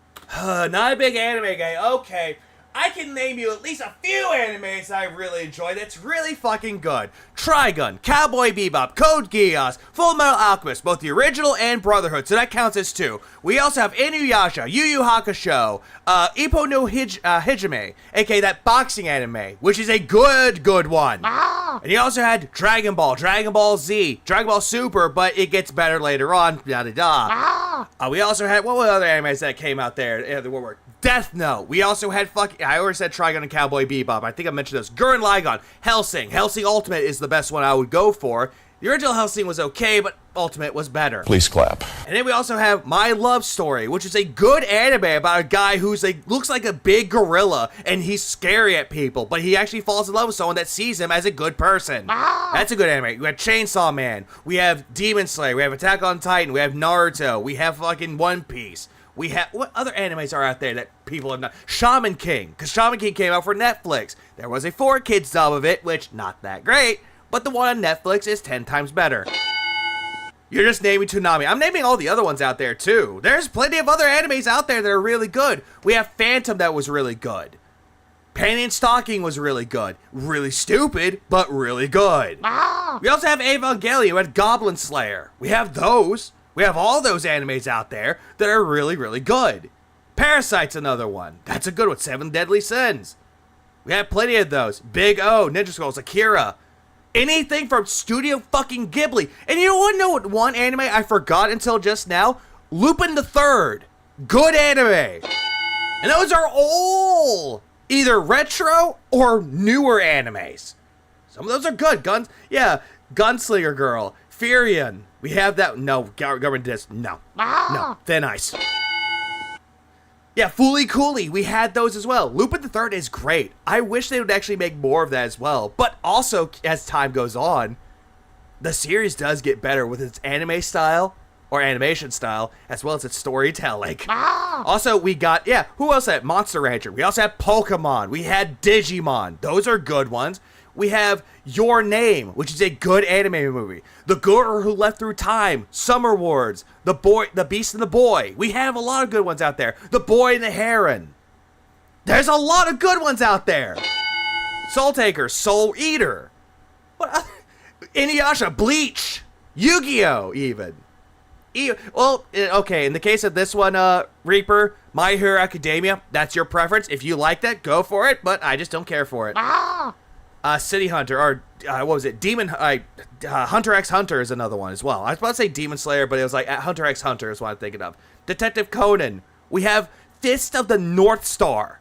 Not a big anime guy. Okay. I can name you at least a few animes I really enjoy that's really fucking good. Trigun, Cowboy Bebop, Code Geass, Full Metal Alchemist, both the original and Brotherhood, so that counts as 2. We also have Inuyasha, Yu Yu Hakusho, Ippo no Hijime, aka that boxing anime, which is a good one. And you also had Dragon Ball Z, Dragon Ball Super, but it gets better later on, yada-da. We also had, what were other animes that came out there? What were Death Note. We also had I already said Trigun and Cowboy Bebop. I think I mentioned those. Gurren Lagann, Hellsing. Hellsing Ultimate is the best one I would go for. The original Hellsing was okay, but Ultimate was better. Please clap. And then we also have My Love Story, which is a good anime about a guy who's looks like a big gorilla, and he's scary at people, but he actually falls in love with someone that sees him as a good person. That's a good anime. We have Chainsaw Man. We have Demon Slayer. We have Attack on Titan. We have Naruto. We have fucking One Piece. We have, what other animes are out there that people have not? Shaman King, because Shaman King came out for Netflix. There was a 4Kids dub of it, which, not that great, but the one on Netflix is 10 times better. You're just naming Toonami. I'm naming all the other ones out there, too. There's plenty of other animes out there that are really good. We have Phantom that was really good. Pain and Stalking was really good. Really stupid, but really good. We also have Evangelion. We had Goblin Slayer. We have those. We have all those animes out there that are really good. Parasite's another one. That's a good one. 7 Deadly Sins. We have plenty of those. Big O, Ninja Scrolls, Akira. Anything from Studio fucking Ghibli. And you want to know what one anime I forgot until just now? Lupin the Third. Good anime. And those are all either retro or newer animes. Some of those are good. Gunslinger Girl. Furion. We have that. No, Government Disc. No. No. Thin Ice. Yeah, Fooly Cooly. We had those as well. Lupin the Third is great. I wish they would actually make more of that as well. But also, as time goes on, the series does get better with its anime style or animation style, as well as its storytelling. Also, we got, who else had Monster Rancher? We also had Pokemon. We had Digimon. Those are good ones. We have Your Name, which is a good anime movie. The Girl Who Left Through Time, Summer Wars, The Beast and the Boy. We have a lot of good ones out there. The Boy and the Heron. There's a lot of good ones out there. Soul Taker, Soul Eater. What? Inuyasha, Bleach, Yu-Gi-Oh! Even. Well, okay, in the case of this one, Reaper, My Hero Academia, that's your preference. If you like that, go for it, but I just don't care for it. City Hunter, or what was it? Hunter x Hunter is another one as well. I was about to say Demon Slayer, but it was like Hunter x Hunter is what I'm thinking of. Detective Conan. We have Fist of the North Star.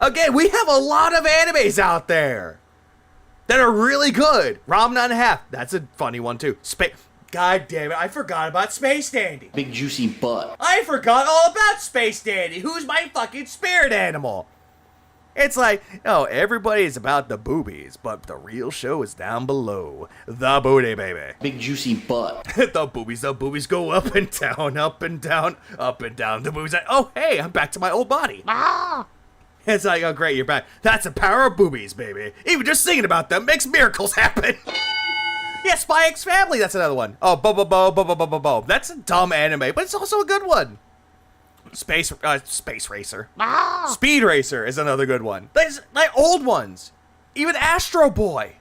Again, we have a lot of animes out there that are really good. Ramna and a Half, that's a funny one too. God damn it, I forgot about Space Dandy. Big juicy butt. I forgot all about Space Dandy. Who's my fucking spirit animal? It's like, everybody is about the boobies, but the real show is down below. The booty, baby. Big juicy butt. The boobies go up and down, up and down, up and down. The boobies like, oh, hey, I'm back to my old body. It's like, oh, great, you're back. That's the power of boobies, baby. Even just thinking about them makes miracles happen. Yeah, Spy X Family, that's another one. Oh, Bo. That's a dumb anime, but it's also a good one. Space Racer. Speed Racer is another good one. There's like old ones. Even Astro Boy.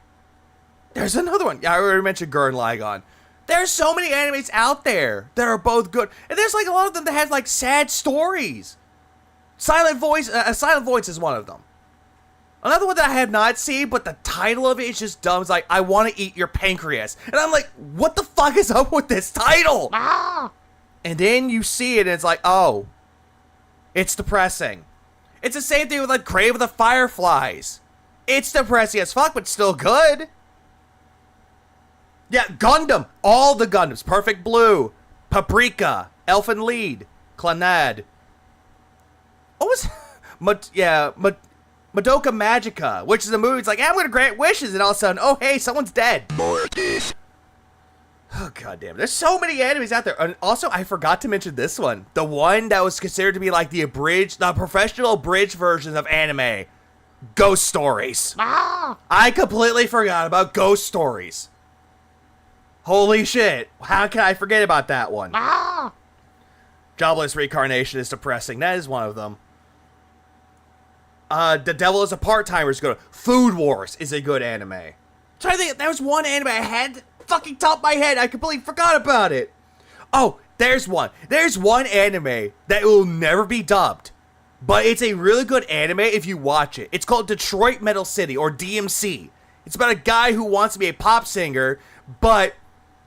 There's another one. Yeah, I already mentioned Gurren Lagann. There's so many animes out there that are both good. And there's like a lot of them that have like sad stories. Silent Voice is one of them. Another one that I have not seen, but the title of it is just dumb. It's like, I want to eat your pancreas. And I'm like, what the fuck is up with this title? And then you see it and it's like, oh, it's depressing. It's the same thing with like Grave of the Fireflies. It's depressing as fuck, but still good. Yeah, Gundam. All the Gundams. Perfect Blue. Paprika. Elfen Lied. Clannad. What was... Madoka Magica, which is a movie. It's like, I'm going to grant wishes, and all of a sudden, oh, hey, someone's dead. Oh, goddamn. There's so many animes out there. And also, I forgot to mention this one. The one that was considered to be like the professional abridged version of anime. Ghost Stories. I completely forgot about Ghost Stories. Holy shit. How can I forget about that one? Jobless Reincarnation is depressing. That is one of them. The Devil is a Part-Timer is good. Food Wars is a good anime. So I think that was one anime I had fucking top of my head. I completely forgot about it. Oh, there's one. There's one anime that will never be dubbed. But it's a really good anime if you watch it. It's called Detroit Metal City, or DMC. It's about a guy who wants to be a pop singer, but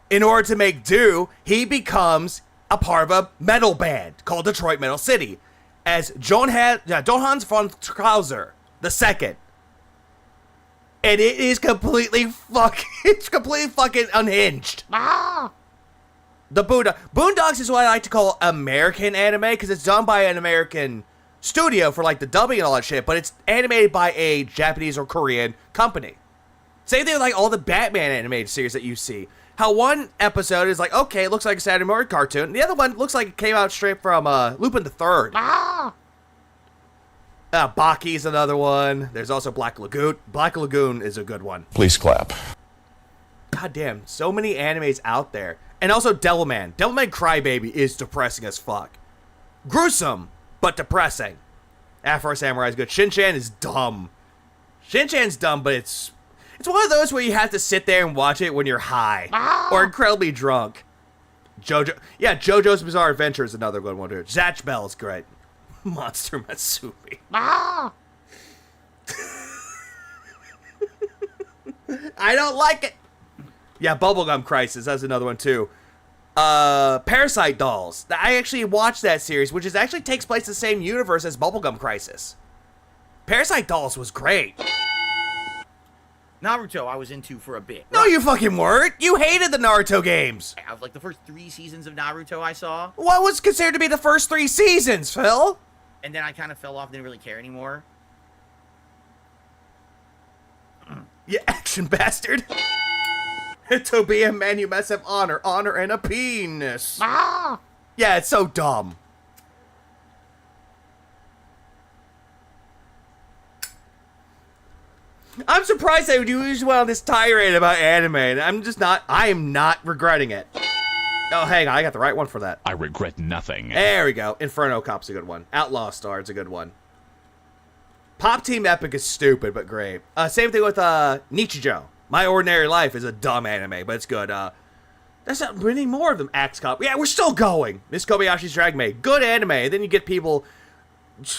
in order to make do, he becomes a part of a metal band called Detroit Metal City as Johannes von Krauser II. And it is completely fucking unhinged. The Boondocks is what I like to call American anime, because it's done by an American studio for like the dubbing and all that shit, but it's animated by a Japanese or Korean company. Same thing with like all the Batman animated series that you see. How one episode is like, okay, it looks like a Saturday morning cartoon. The other one looks like it came out straight from Lupin the Third. Baki's another one. There's also Black Lagoon. Black Lagoon is a good one. Please clap. God damn, so many animes out there. And also Devilman. Devilman Crybaby is depressing as fuck. Gruesome, but depressing. Afro Samurai is good. Shin-Chan is dumb. Shin-Chan's dumb, but it's one of those where you have to sit there and watch it when you're high. Or incredibly drunk. JoJo's Bizarre Adventure is another good one too. Zatch Bell is great. Monster Matsumi. I don't like it. Yeah, Bubblegum Crisis, that's another one too. Parasite Dolls. I actually watched that series, which actually takes place in the same universe as Bubblegum Crisis. Parasite Dolls was great. Naruto I was into for a bit. No, you fucking weren't. You hated the Naruto games. Of like the first 3 seasons of Naruto I saw. What was considered to be the first 3 seasons, Phil? And then I kind of fell off, didn't really care anymore. You action bastard. To be a man, you must have honor, and a penis. Yeah, it's so dumb. I'm surprised they would usually went on this tirade about anime, and I am not regretting it. Oh, hang on, I got the right one for that. I regret nothing. There we go. Inferno Cop's a good one. Outlaw Star is a good one. Pop Team Epic is stupid, but great. Same thing with Nichijou. My Ordinary Life is a dumb anime, but it's good. There's not many more of them. Axe Cop. Yeah, we're still going. Miss Kobayashi's Drag Maid. Good anime. And then you get people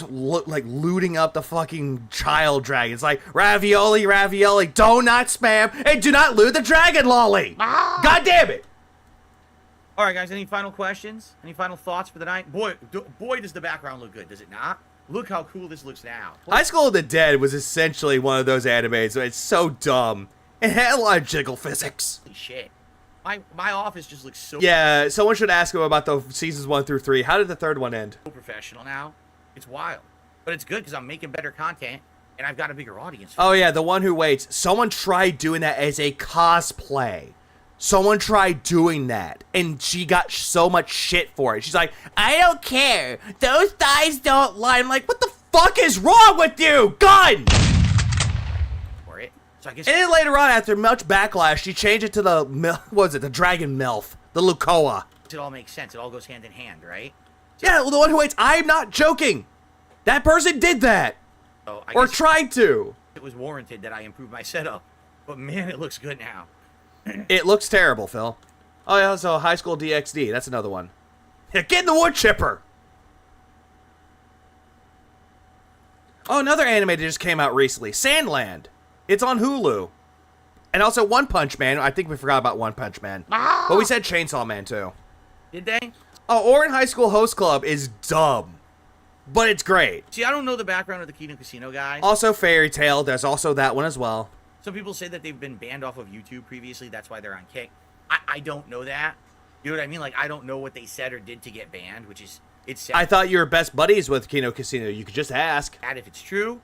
looting up the fucking child dragons. Like, ravioli, do not spam, and do not loot the dragon lolly. God damn it. All right, guys, any final questions? Any final thoughts for the night? Boy, does the background look good, does it not? Look how cool this looks now. High School of the Dead was essentially one of those animes. It's so dumb. It had a lot of jiggle physics. Holy shit. My office just looks so... Yeah, someone should ask him about the seasons 1 through 3. How did the third one end? So professional now. It's wild. But it's good because I'm making better content, and I've got a bigger audience. Oh, yeah, The One Who Waits. Someone tried doing that as a cosplay. Someone tried doing that, and she got so much shit for it. She's like, I don't care. Those thighs don't lie. I'm like, what the fuck is wrong with you? Gun! For it. So I guess... And then later on, after much backlash, she changed it to the, the Dragon MILF. The Lukoa. It all makes sense. It all goes hand in hand, right? So, yeah, well, The One Who Waits. I'm not joking. That person did that. So or tried to. It was warranted that I improve my setup. But man, it looks good now. It looks terrible, Phil. Oh, yeah, so High School DxD. That's another one. Yeah, get in the wood chipper. Oh, another anime that just came out recently. Sandland. It's on Hulu. And also One Punch Man. I think we forgot about One Punch Man. But we said Chainsaw Man, too. Did they? Oh, Orin High School Host Club is dumb. But it's great. See, I don't know the background of the Kino Casino guys. Also Fairy Tail. There's also that one as well. Some people say that they've been banned off of YouTube previously. That's why they're on Kick. I don't know that. You know what I mean? Like, I don't know what they said or did to get banned, which is... It's sad. I thought you were best buddies with Kino Casino. You could just ask. And if it's true...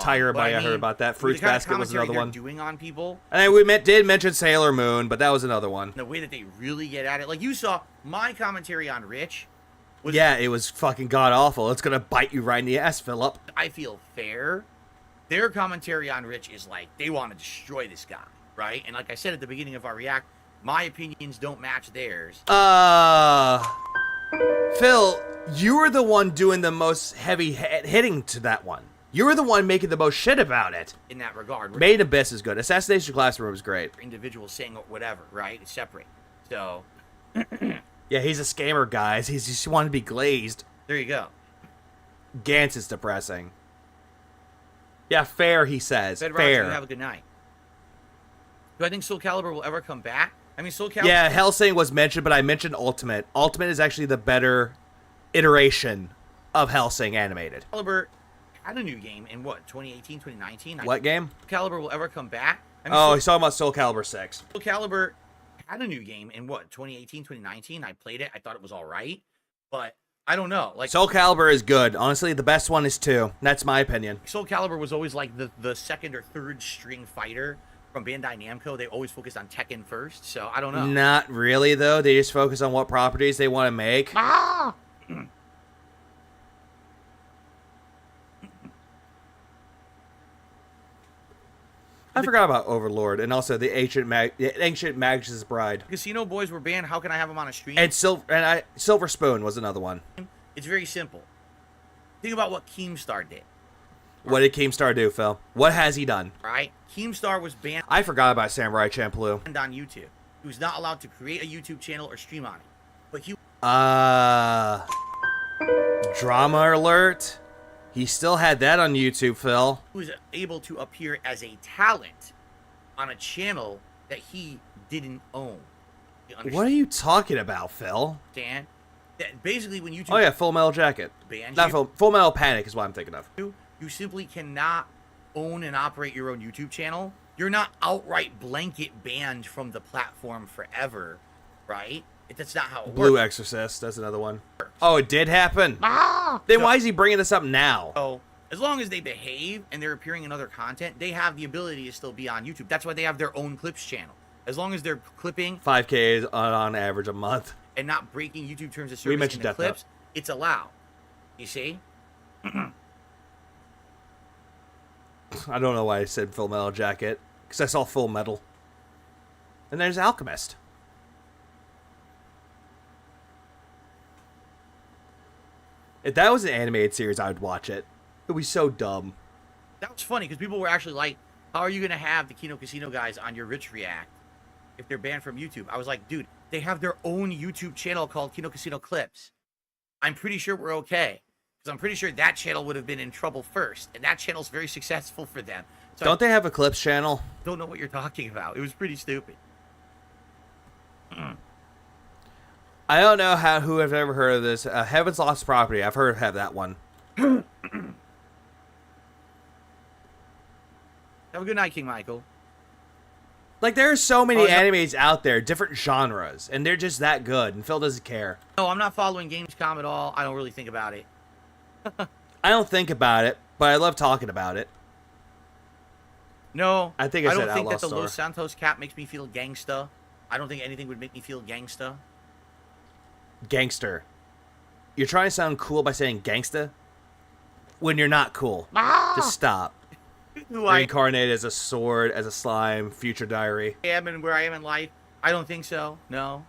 Tiger Bite, I heard about that. Fruits Basket was another one. Doing on people. And then we did mention Sailor Moon, but that was another one. The way that they really get at it. Like, you saw my commentary on Rich. Yeah, it was fucking god-awful. It's gonna bite you right in the ass, Philip. I feel fair. Their commentary on Rich is like, they want to destroy this guy, right? And like I said at the beginning of our react, my opinions don't match theirs. Phil, you were the one doing the most heavy hitting to that one. You were the one making the most shit about it. In that regard. Made in Abyss is good. Assassination Classroom is great. Individuals saying whatever, right? It's separate. So... Yeah, he's a scammer, guys. He's just wanting to be glazed. There you go. Gantz is depressing. Yeah, fair, he says. Bedrock, fair. You have a good night. Do I think Soul Calibur will ever come back? I mean, Soul Calibur... Yeah, Hellsing was mentioned, but I mentioned Ultimate. Ultimate is actually the better iteration of Hellsing animated. Calibur had a new game in, what, 2018, 2019? What game? Calibur will ever come back? I mean, he's talking about Soul Calibur 6. Soul Calibur had a new game in, what, 2018, 2019? I played it. I thought it was all right. But I don't know. Like, Soul Calibur is good. Honestly, the best one is 2. That's my opinion. Soul Calibur was always like the second or third string fighter from Bandai Namco. They always focused on Tekken first, so I don't know. Not really, though. They just focus on what properties they want to make. I forgot about Overlord and also the Ancient Magus' Bride. Casino Boys were banned. How can I have them on a stream? And Silver Spoon was another one. It's very simple. Think about what Keemstar did. What did Keemstar do, Phil? What has he done? Right? Keemstar was banned. I forgot about Samurai Champloo. On YouTube. He was not allowed to create a YouTube channel or stream on it. But he... Drama alert. He still had that on YouTube, Phil. He was able to appear as a talent on a channel that he didn't own. What are you talking about, Phil? Dan, that basically when YouTube... Oh yeah, Full Metal Jacket. Not Full Metal Panic is what I'm thinking of. You simply cannot own and operate your own YouTube channel. You're not outright blanket banned from the platform forever, right? That's not how it works. Blue Exorcist, that's another one. Oh, it did happen? Then why is he bringing this up now? So, as long as they behave and they're appearing in other content, they have the ability to still be on YouTube. That's why they have their own clips channel. As long as they're clipping 5K on average a month. And not breaking YouTube terms of We service mentioned in the that, clips, it's allowed. You see? I don't know why I said Full Metal Jacket, because I saw Full Metal. And there's Alchemist. If that was an animated series, I would watch it. It would be so dumb. That was funny, because people were actually like, how are you going to have the Kino Casino guys on your Rich React if they're banned from YouTube? I was like, dude, they have their own YouTube channel called Kino Casino Clips. I'm pretty sure we're okay. Because I'm pretty sure that channel would have been in trouble first. And that channel's very successful for them. So Don't they have a Clips channel? Don't know what you're talking about. It was pretty stupid. I don't know who have ever heard of this. Heaven's Lost Property. I've heard of that one. Have a good night, King Michael. Like, there are so many animes out there, different genres, and they're just that good, and Phil doesn't care. No, I'm not following Gamescom at all. I don't really think about it. I don't think about it, but I love talking about it. No, I think I said don't think Outlaw that the Star. Los Santos cap makes me feel gangsta. I don't think anything would make me feel gangsta. Gangster. You're trying to sound cool by saying gangsta when you're not cool. Just stop. Reincarnated as a sword, as a slime, future diary. I am and where I am in life. I don't think so. No.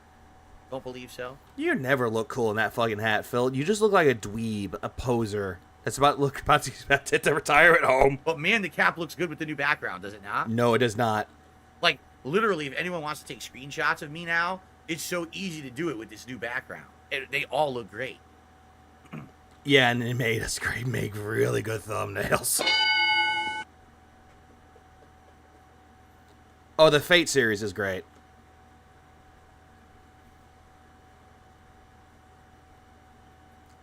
Don't believe so. You never look cool in that fucking hat, Phil. You just look like a dweeb, a poser. That's about to retire at home. But man, the cap looks good with the new background, does it not? No, it does not. Like, literally, if anyone wants to take screenshots of me now, it's so easy to do it with this new background. They all look great. Yeah, and it made us make really good thumbnails. Oh, the Fate series is great.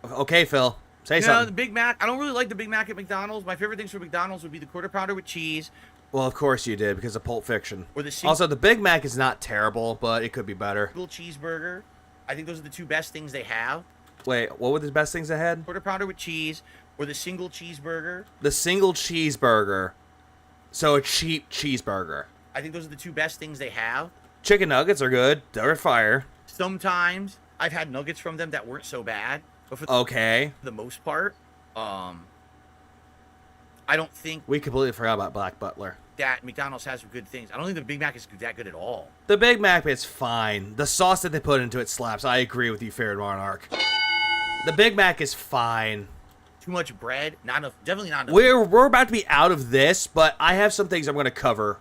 Okay, Phil. Say something. The Big Mac. I don't really like the Big Mac at McDonald's. My favorite things from McDonald's would be the quarter pounder with cheese. Well, of course you did, because of Pulp Fiction. Or the also, the Big Mac is not terrible, but it could be better. Single cheeseburger. I think those are the two best things they have. Wait, what were the best things they had? Quarter pounder with cheese, or the single cheeseburger. The single cheeseburger. So a cheap cheeseburger. I think those are the two best things they have. Chicken nuggets are good. They're fire. Sometimes I've had nuggets from them that weren't so bad. But for the most part, I don't think... We completely forgot about Black Butler. That McDonald's has some good things. I don't think the Big Mac is that good at all. The Big Mac is fine. The sauce that they put into it slaps. I agree with you, Farid Monarch. The Big Mac is fine. Too much bread. Not enough. Definitely not enough. We're about to be out of this, but I have some things I'm going to cover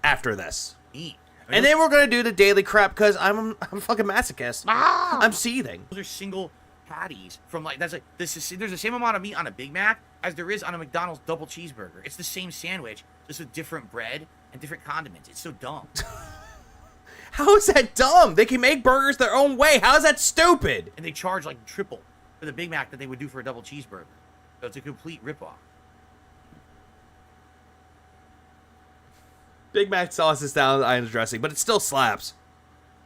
after this. And then we're going to do the daily crap because I'm a fucking masochist. I'm seething. Those are single patties from like there's the same amount of meat on a Big Mac as there is on a McDonald's double cheeseburger. It's the same sandwich, just with different bread and different condiments. It's so dumb. How is that dumb? They can make burgers their own way. How is that stupid? And they charge like triple for the Big Mac that they would do for a double cheeseburger. So it's a complete ripoff. Big Mac sauce is down the onion dressing, but it still slaps.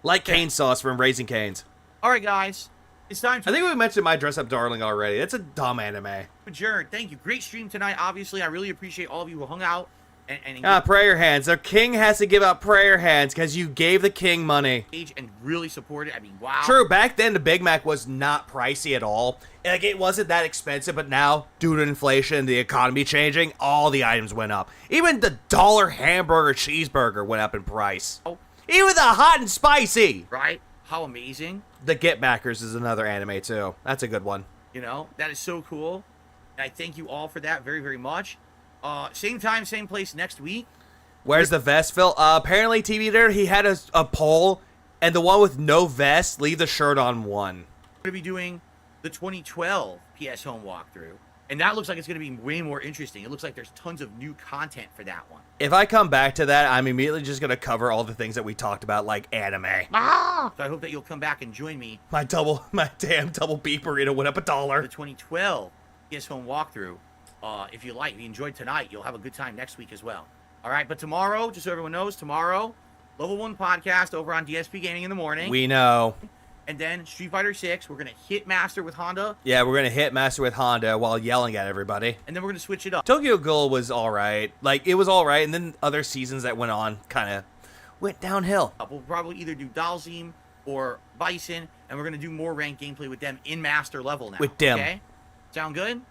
Like cane sauce from Raising Cane's. All right, guys. It's time to... I think we mentioned My Dress Up Darling already. It's a dumb anime. Adjourn. Thank you. Great stream tonight, obviously. I really appreciate all of you who hung out. And prayer hands. The king has to give out prayer hands because you gave the king money. And really support it. I mean, wow. True, back then the Big Mac was not pricey at all. Like, it wasn't that expensive, but now, due to inflation, the economy changing, all the items went up. Even the $1 hamburger cheeseburger went up in price. Oh. Even the hot and spicy. Right? How amazing. The Get Backers is another anime, too. That's a good one. You know, that is so cool. And I thank you all for that very, very much. Same time, same place next week. Where's the vest, Phil? Apparently, TV there, he had a poll, and the one with no vest, leave the shirt on one. We're going to be doing the 2012 PS Home walkthrough, and that looks like it's going to be way more interesting. It looks like there's tons of new content for that one. If I come back to that, I'm immediately just going to cover all the things that we talked about, like anime. So I hope that you'll come back and join me. My damn double beef burrito went up $1. The 2012 PS Home walkthrough. If you enjoyed tonight, you'll have a good time next week as well. All right, but tomorrow, just so everyone knows, tomorrow, Level 1 podcast over on DSP Gaming in the morning. We know. And then Street Fighter 6, we're going to hit Master with Honda. Yeah, we're going to hit Master with Honda while yelling at everybody. And then we're going to switch it up. Tokyo Ghoul was all right. Like, it was all right, and then other seasons that went on kind of went downhill. We'll probably either do Dalzim or Bison, and we're going to do more ranked gameplay with them in Master level now. With them. Okay? Sound good?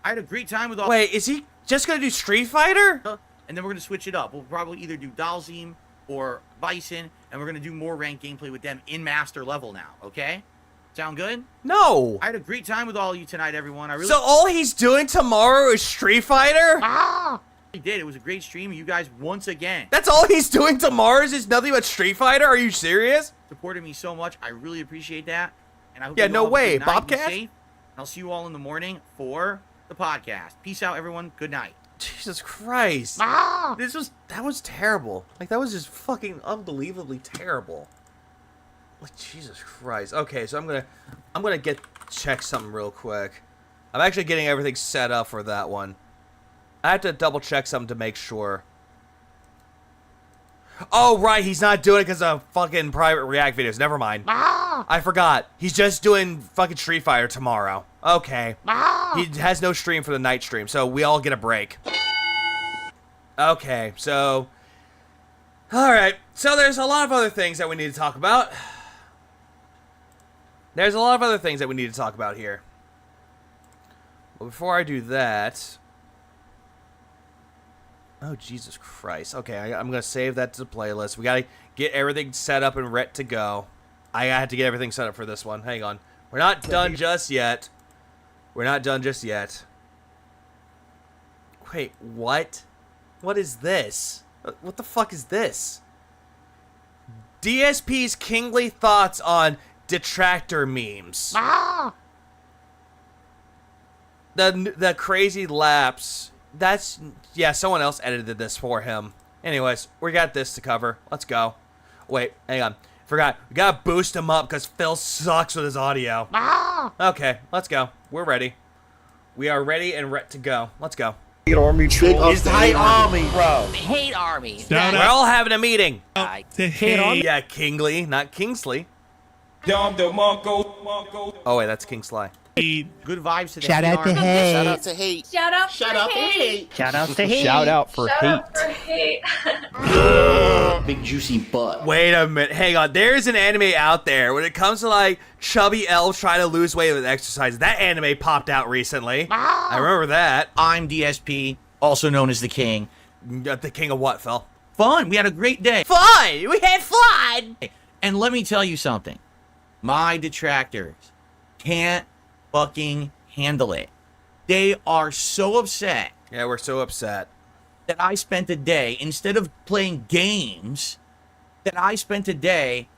I had a great time with all... Wait, is he just going to do Street Fighter? And then we're going to switch it up. We'll probably either do Dalzim or Bison, and we're going to do more ranked gameplay with them in Master level now. Okay? Sound good? No. I had a great time with all of you tonight, everyone. So all he's doing tomorrow is Street Fighter? He did. It was a great stream. You guys, once again, That's all he's doing tomorrow is nothing but Street Fighter? Are you serious? supported me so much. I really appreciate that. And I hope Yeah, you no all have a way. good night. Be Bobcat? safe. I'll see you all in the morning for the podcast. Peace out, everyone. Good night. Jesus Christ. That was terrible. Like, that was just fucking unbelievably terrible. Like, Jesus Christ. Okay, so I'm gonna check something real quick. I'm actually getting everything set up for that one. I have to double check something to make sure. Oh, right, he's not doing it because of fucking private React videos. Never mind. I forgot. He's just doing fucking Street Fighter tomorrow. Okay. He has no stream for the night stream, so we all get a break. Okay, so... Alright, so there's a lot of other things that we need to talk about. There's a lot of other things that we need to talk about here. But before I do that... Oh, Jesus Christ. Okay, I'm going to save that to the playlist. We got to get everything set up and ready to go. I had to get everything set up for this one. Hang on. We're not done just yet. We're not done just yet. Wait, what? What is this? What the fuck is this? DSP's kingly thoughts on detractor memes. The crazy lapse. That's... Yeah, someone else edited this for him. Anyways, we got this to cover. Let's go. Wait, hang on. Forgot. We gotta boost him up because Phil sucks with his audio. Okay, let's go. We're ready. We are ready and ready to go. Let's go. Army troll. It's the hate army, bro. Hate army. We're all having a meeting. Hey. Yeah, Kingly, not Kingsley. Oh, wait, that's King Sly. Good vibes to the Shout out to hate. Shout out to hate. Shout out Shout for out to hate. Shout out to hate. Shout out for Shout hate. out for hate. Big juicy butt. Wait a minute. Hang on. There's an anime out there when it comes to, like, chubby elves trying to lose weight with exercise. That anime popped out recently. I remember that. I'm DSP, also known as the King. The king of what, Phil? Fun. We had a great day. Fun! We had fun! And let me tell you something. My detractors can't fucking handle it. They are so upset. Yeah, we're so upset. That I spent a day, instead of playing games, that I spent a day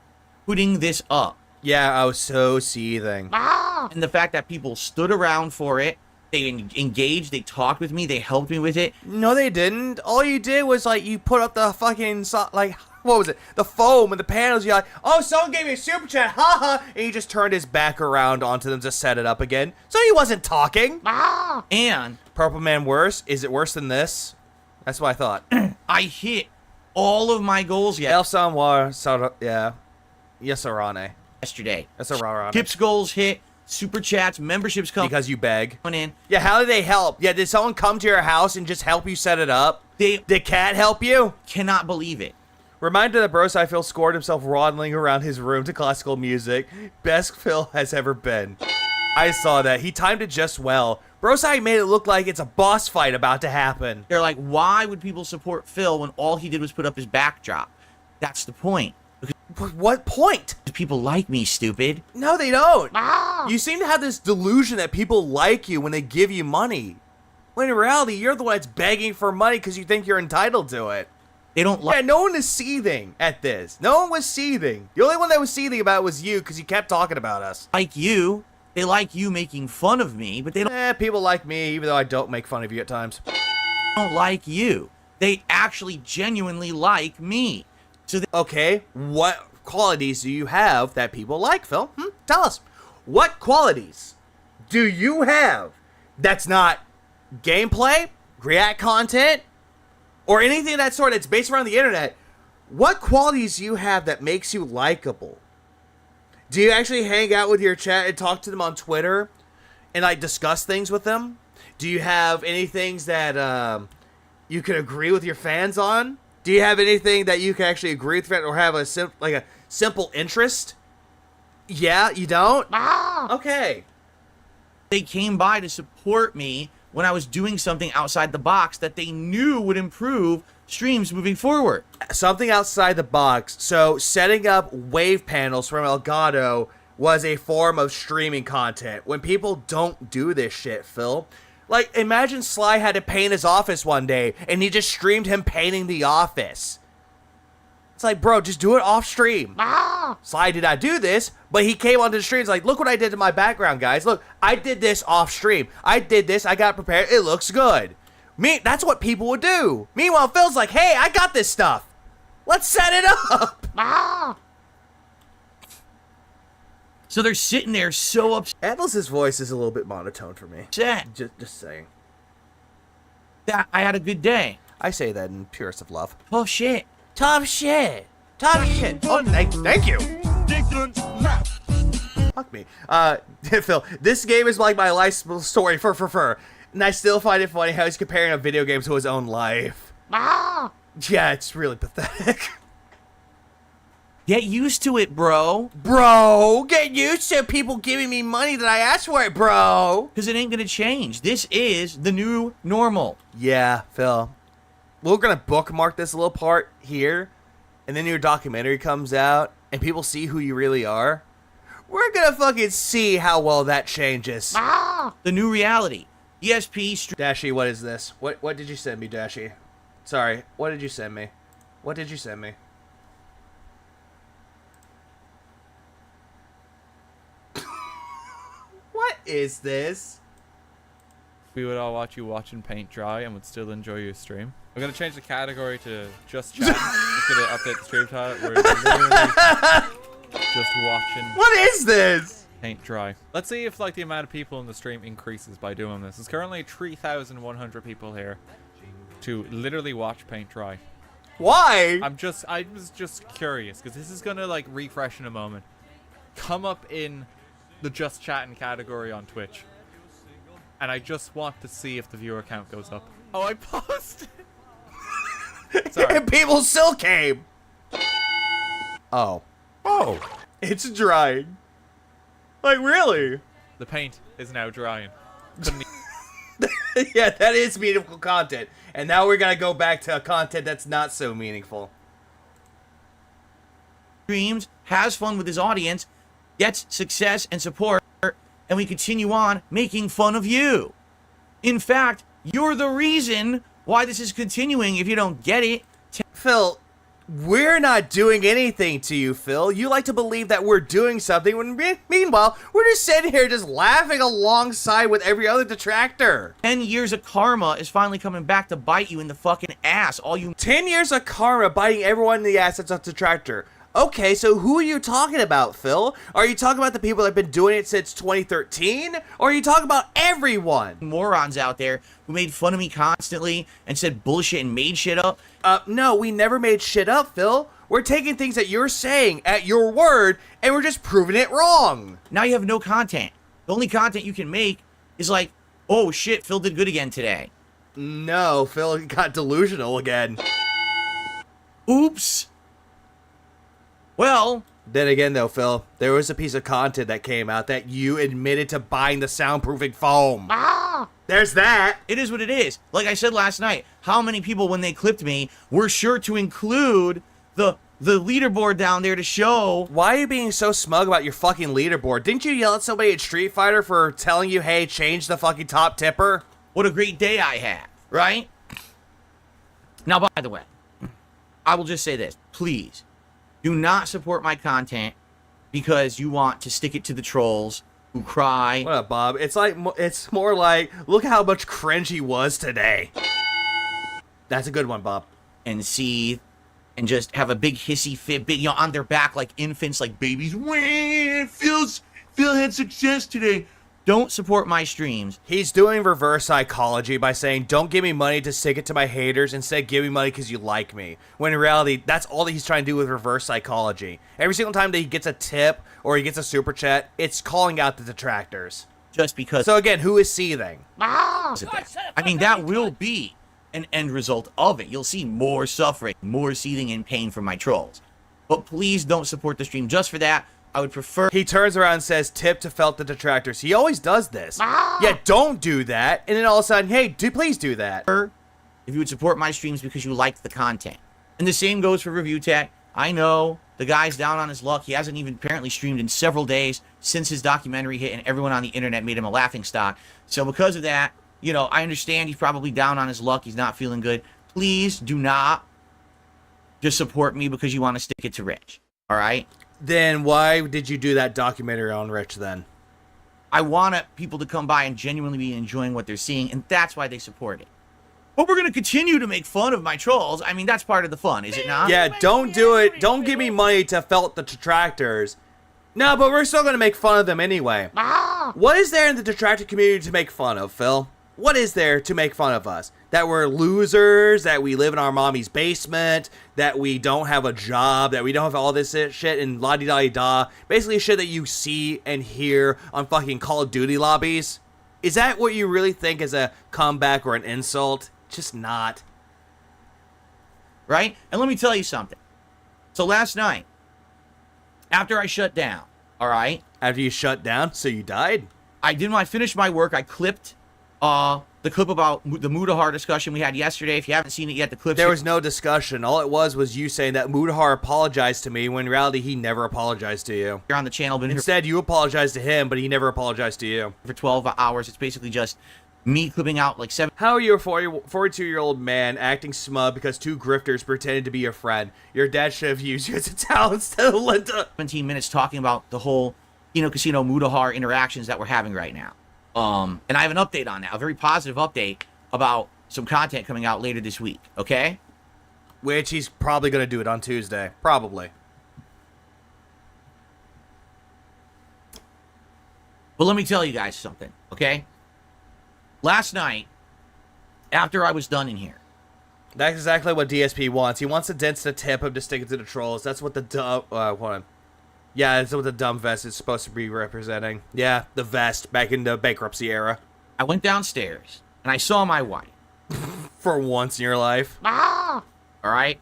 putting this up. Yeah, I was so seething. And the fact that people stood around for it, they engaged, they talked with me, they helped me with it. No, they didn't. All you did was, like, you put up the fucking, like, what was it? The foam and the panels. You're like, oh, someone gave me a super chat, haha. And he just turned his back around onto them to set it up again. So he wasn't talking. And Purple Man worse? Is it worse than this? That's what I thought. I hit all of my goals El Sanwar, yeah. Yes, Arane. yesterday. That's Arane. Tips goals hit, super chats, memberships come because you beg. in. Yeah, how did they help? Yeah, did someone come to your house and just help you set it up? Did Cat help you? Cannot believe it. Reminder that Bros I Phil scored himself waddling around his room to classical music. Best Phil has ever been. I saw that. He timed it just well. Brosai made it look like it's a boss fight about to happen. They're like, why would people support Phil when all he did was put up his backdrop? That's the point. What point? People like me, stupid. No, they don't. You seem to have this delusion that people like you when they give you money. When in reality, you're the one that's begging for money because you think you're entitled to it. They don't like... Yeah, no one is seething at this. No one was seething. The only one that was seething about it was you because you kept talking about us. Like you. They like you making fun of me, but they don't... people like me, even though I don't make fun of you at times. Don't like you. They actually genuinely like me. So okay, what qualities do you have that people like, Phil? Tell us. What qualities do you have that's not gameplay, React content, or anything of that sort that's based around the internet? What qualities do you have that makes you likable? Do you actually hang out with your chat and talk to them on Twitter and, like, discuss things with them? Do you have any things that you can agree with your fans on? Do you have anything that you can actually agree with or have a simple interest? Yeah, you don't? Okay. They came by to support me when I was doing something outside the box that they knew would improve streams moving forward. Something outside the box. So setting up wave panels from Elgato was a form of streaming content. When people don't do this shit, Phil. Like, imagine Sly had to paint his office one day, and he just streamed him painting the office. It's like, bro, just do it off stream. Sly did not do this, but he came onto the stream. It's like, look what I did to my background, guys. Look, I did this off stream. I did this. I got prepared. It looks good. That's what people would do. Meanwhile, Phil's like, hey, I got this stuff. Let's set it up. So they're sitting there so upset. Atlas's voice is a little bit monotone for me. Just saying. That I had a good day. I say that in purest of love. Oh, shit. Tough shit. Tough shit. Oh, thank you. Fuck me. Phil, this game is like my life story for. And I still find it funny how he's comparing a video game to his own life. Yeah, it's really pathetic. Get used to it, bro. Bro, get used to people giving me money that I asked for it, bro. Because it ain't going to change. This is the new normal. Yeah, Phil. We're going to bookmark this little part here, and then your documentary comes out, and people see who you really are. We're going to fucking see how well that changes. The new reality. ESP... Dashy, what is this? What did you send me, Dashy? Sorry, what did you send me? What did you send me? What is this? We would all watch you watching paint dry and would still enjoy your stream. I'm gonna change the category to just chat. Just gonna update the stream title. We're literally just watching. What is this? Paint dry. Let's see if like the amount of people in the stream increases by doing this. There's currently 3,100 people here to literally watch paint dry. Why? I was just curious because this is gonna like refresh in a moment. Come up in the just chatting category on Twitch, and I just want to see if the viewer count goes up. Oh, I paused. Sorry. And people still came. Oh, it's drying. Like, really? The paint is now drying. Yeah, that is meaningful content. And now we're gonna go back to content that's not so meaningful. Streams, has fun with his audience, gets success and support, and we continue on making fun of you. In fact, you're the reason why this is continuing if you don't get it. Phil, we're not doing anything to you, Phil. You like to believe that we're doing something when meanwhile, we're just sitting here just laughing alongside with every other detractor. 10 years of karma is finally coming back to bite you in the fucking ass. 10 years of karma biting everyone in the ass that's a detractor. Okay, so who are you talking about, Phil? Are you talking about the people that have been doing it since 2013? Or are you talking about everyone? Morons out there who made fun of me constantly and said bullshit and made shit up. No, we never made shit up, Phil. We're taking things that you're saying at your word, and we're just proving it wrong. Now you have no content. The only content you can make is like, oh shit, Phil did good again today. No, Phil got delusional again. Oops. Well, then again though, Phil, there was a piece of content that came out that you admitted to buying the soundproofing foam. There's that. It is what it is. Like I said last night, how many people, when they clipped me, were sure to include the leaderboard down there to show. Why are you being so smug about your fucking leaderboard? Didn't you yell at somebody at Street Fighter for telling you, hey, change the fucking top tipper? What a great day I had, right? Now, by the way, I will just say this. Please, do not support my content because you want to stick it to the trolls who cry. What up, Bob? It's more like, look how much cringe he was today. That's a good one, Bob. And seethe and just have a big hissy fit, on their back like infants, like babies. Phil had success today. Don't support my streams. He's doing reverse psychology by saying, don't give me money to stick it to my haters. Instead, give me money because you like me. When in reality, that's all that he's trying to do with reverse psychology. Every single time that he gets a tip or he gets a super chat, it's calling out the detractors. Just because. So again, who is seething? I mean, that will be an end result of it. You'll see more suffering, more seething and pain from my trolls. But please don't support the stream just for that. I would prefer... He turns around and says, tip to Felt the Detractors. He always does this. Yeah, don't do that. And then all of a sudden, hey, please do that. If you would support my streams because you like the content. And the same goes for Review Tech. I know the guy's down on his luck. He hasn't even apparently streamed in several days since his documentary hit, and everyone on the internet made him a laughingstock. So because of that, you know, I understand he's probably down on his luck. He's not feeling good. Please do not just support me because you want to stick it to Rich. All right? Then why did you do that documentary on Rich then? I want people to come by and genuinely be enjoying what they're seeing, and that's why they support it. But we're going to continue to make fun of my trolls. I mean, that's part of the fun, is it not? Yeah, don't do it. Don't give me money to Felt the Detractors. No, but we're still going to make fun of them anyway. What is there in the Detractor community to make fun of, Phil? What is there to make fun of us? That we're losers, that we live in our mommy's basement, that we don't have a job, that we don't have all this shit and la-di-da-di-da. Basically shit that you see and hear on fucking Call of Duty lobbies. Is that what you really think is a comeback or an insult? Just not. Right? And let me tell you something. So last night, after I shut down, all right? After you shut down? So you died? I finished my work. I clipped the clip about the Mudahar discussion we had yesterday. If you haven't seen it yet, the clip... There was no discussion. All it was you saying that Mudahar apologized to me, when in reality he never apologized to you. You're on the channel. But instead, you apologized to him, but he never apologized to you. For 12 hours, it's basically just me clipping out like 7... How are you a 42-year-old man acting smug because two grifters pretended to be your friend? Your dad should have used you as a talent instead of Linda. 17 minutes talking about the whole, Casino Mudahar interactions that we're having right now. And I have an update on that, a very positive update about some content coming out later this week, okay? Which he's probably going to do it on Tuesday. Probably. But let me tell you guys something, okay? Last night, after I was done in here. That's exactly what DSP wants. He wants the dents to tip him to stick it to the trolls. That's what the hold on. Yeah, that's what the dumb vest is supposed to be representing. Yeah, the vest back in the bankruptcy era. I went downstairs and I saw my wife. For once in your life. All right?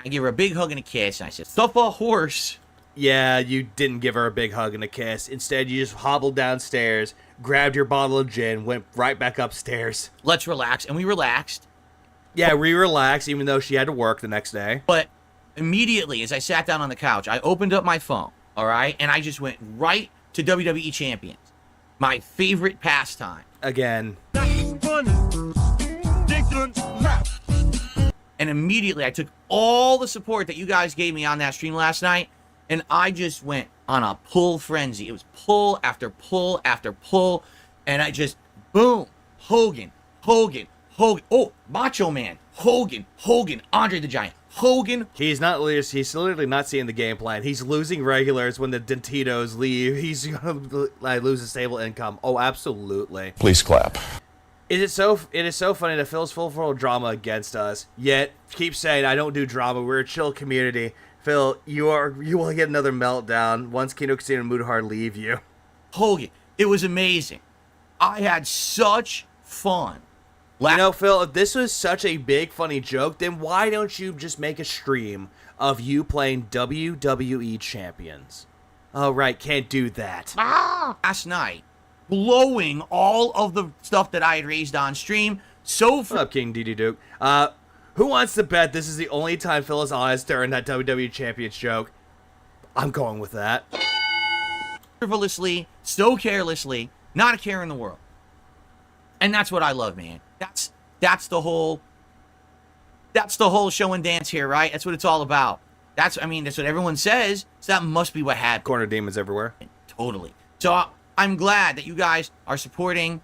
I give her a big hug and a kiss, and I said, "Stuff a horse." Yeah, you didn't give her a big hug and a kiss. Instead, you just hobbled downstairs, grabbed your bottle of gin, went right back upstairs. Let's relax. And we relaxed. Yeah, we relaxed, even though she had to work the next day. But immediately, as I sat down on the couch, I opened up my phone, all right? And I just went right to WWE Champions. My favorite pastime. Again. And immediately, I took all the support that you guys gave me on that stream last night, and I just went on a pull frenzy. It was pull after pull after pull, and I just, boom, Hogan. Oh, Macho Man, Hogan, Andre the Giant, Hogan. He's literally not seeing the game plan. He's losing regulars when the Dentitos leave. He's gonna lose a stable income. Oh, absolutely. Please clap. It is so funny that Phil's full of drama against us, yet keeps saying I don't do drama. We're a chill community. Phil, you will get another meltdown once Kino Casino and Mudahar leave you. Hogan, it was amazing. I had such fun. You know, Phil, if this was such a big, funny joke, then why don't you just make a stream of you playing WWE Champions? Oh, right, can't do that. Last night, blowing all of the stuff that I had raised on stream. What's up, King DD Duke? Who wants to bet this is the only time Phil is honest during that WWE Champions joke? I'm going with that. Frivolously, so carelessly, not a care in the world. And that's what I love, man. That's the whole show and dance here, right? That's what it's all about. That's what everyone says. So that must be what happened. Corner demons everywhere. Totally. So I'm glad that you guys are supporting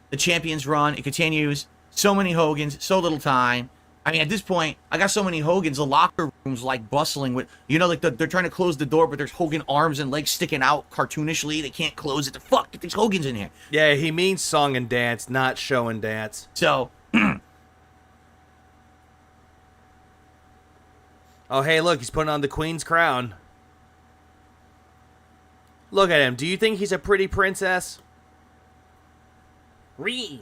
the Champions run. It continues. So many Hogans, so little time. I mean, at this point, I got so many Hogans, the locker room's like bustling with, like they're trying to close the door, but there's Hogan arms and legs sticking out cartoonishly. They can't close it. Fuck, get these Hogans in here. Yeah, he means song and dance, not show and dance. So, oh, hey, look, he's putting on the Queen's crown. Look at him. Do you think he's a pretty princess? Read.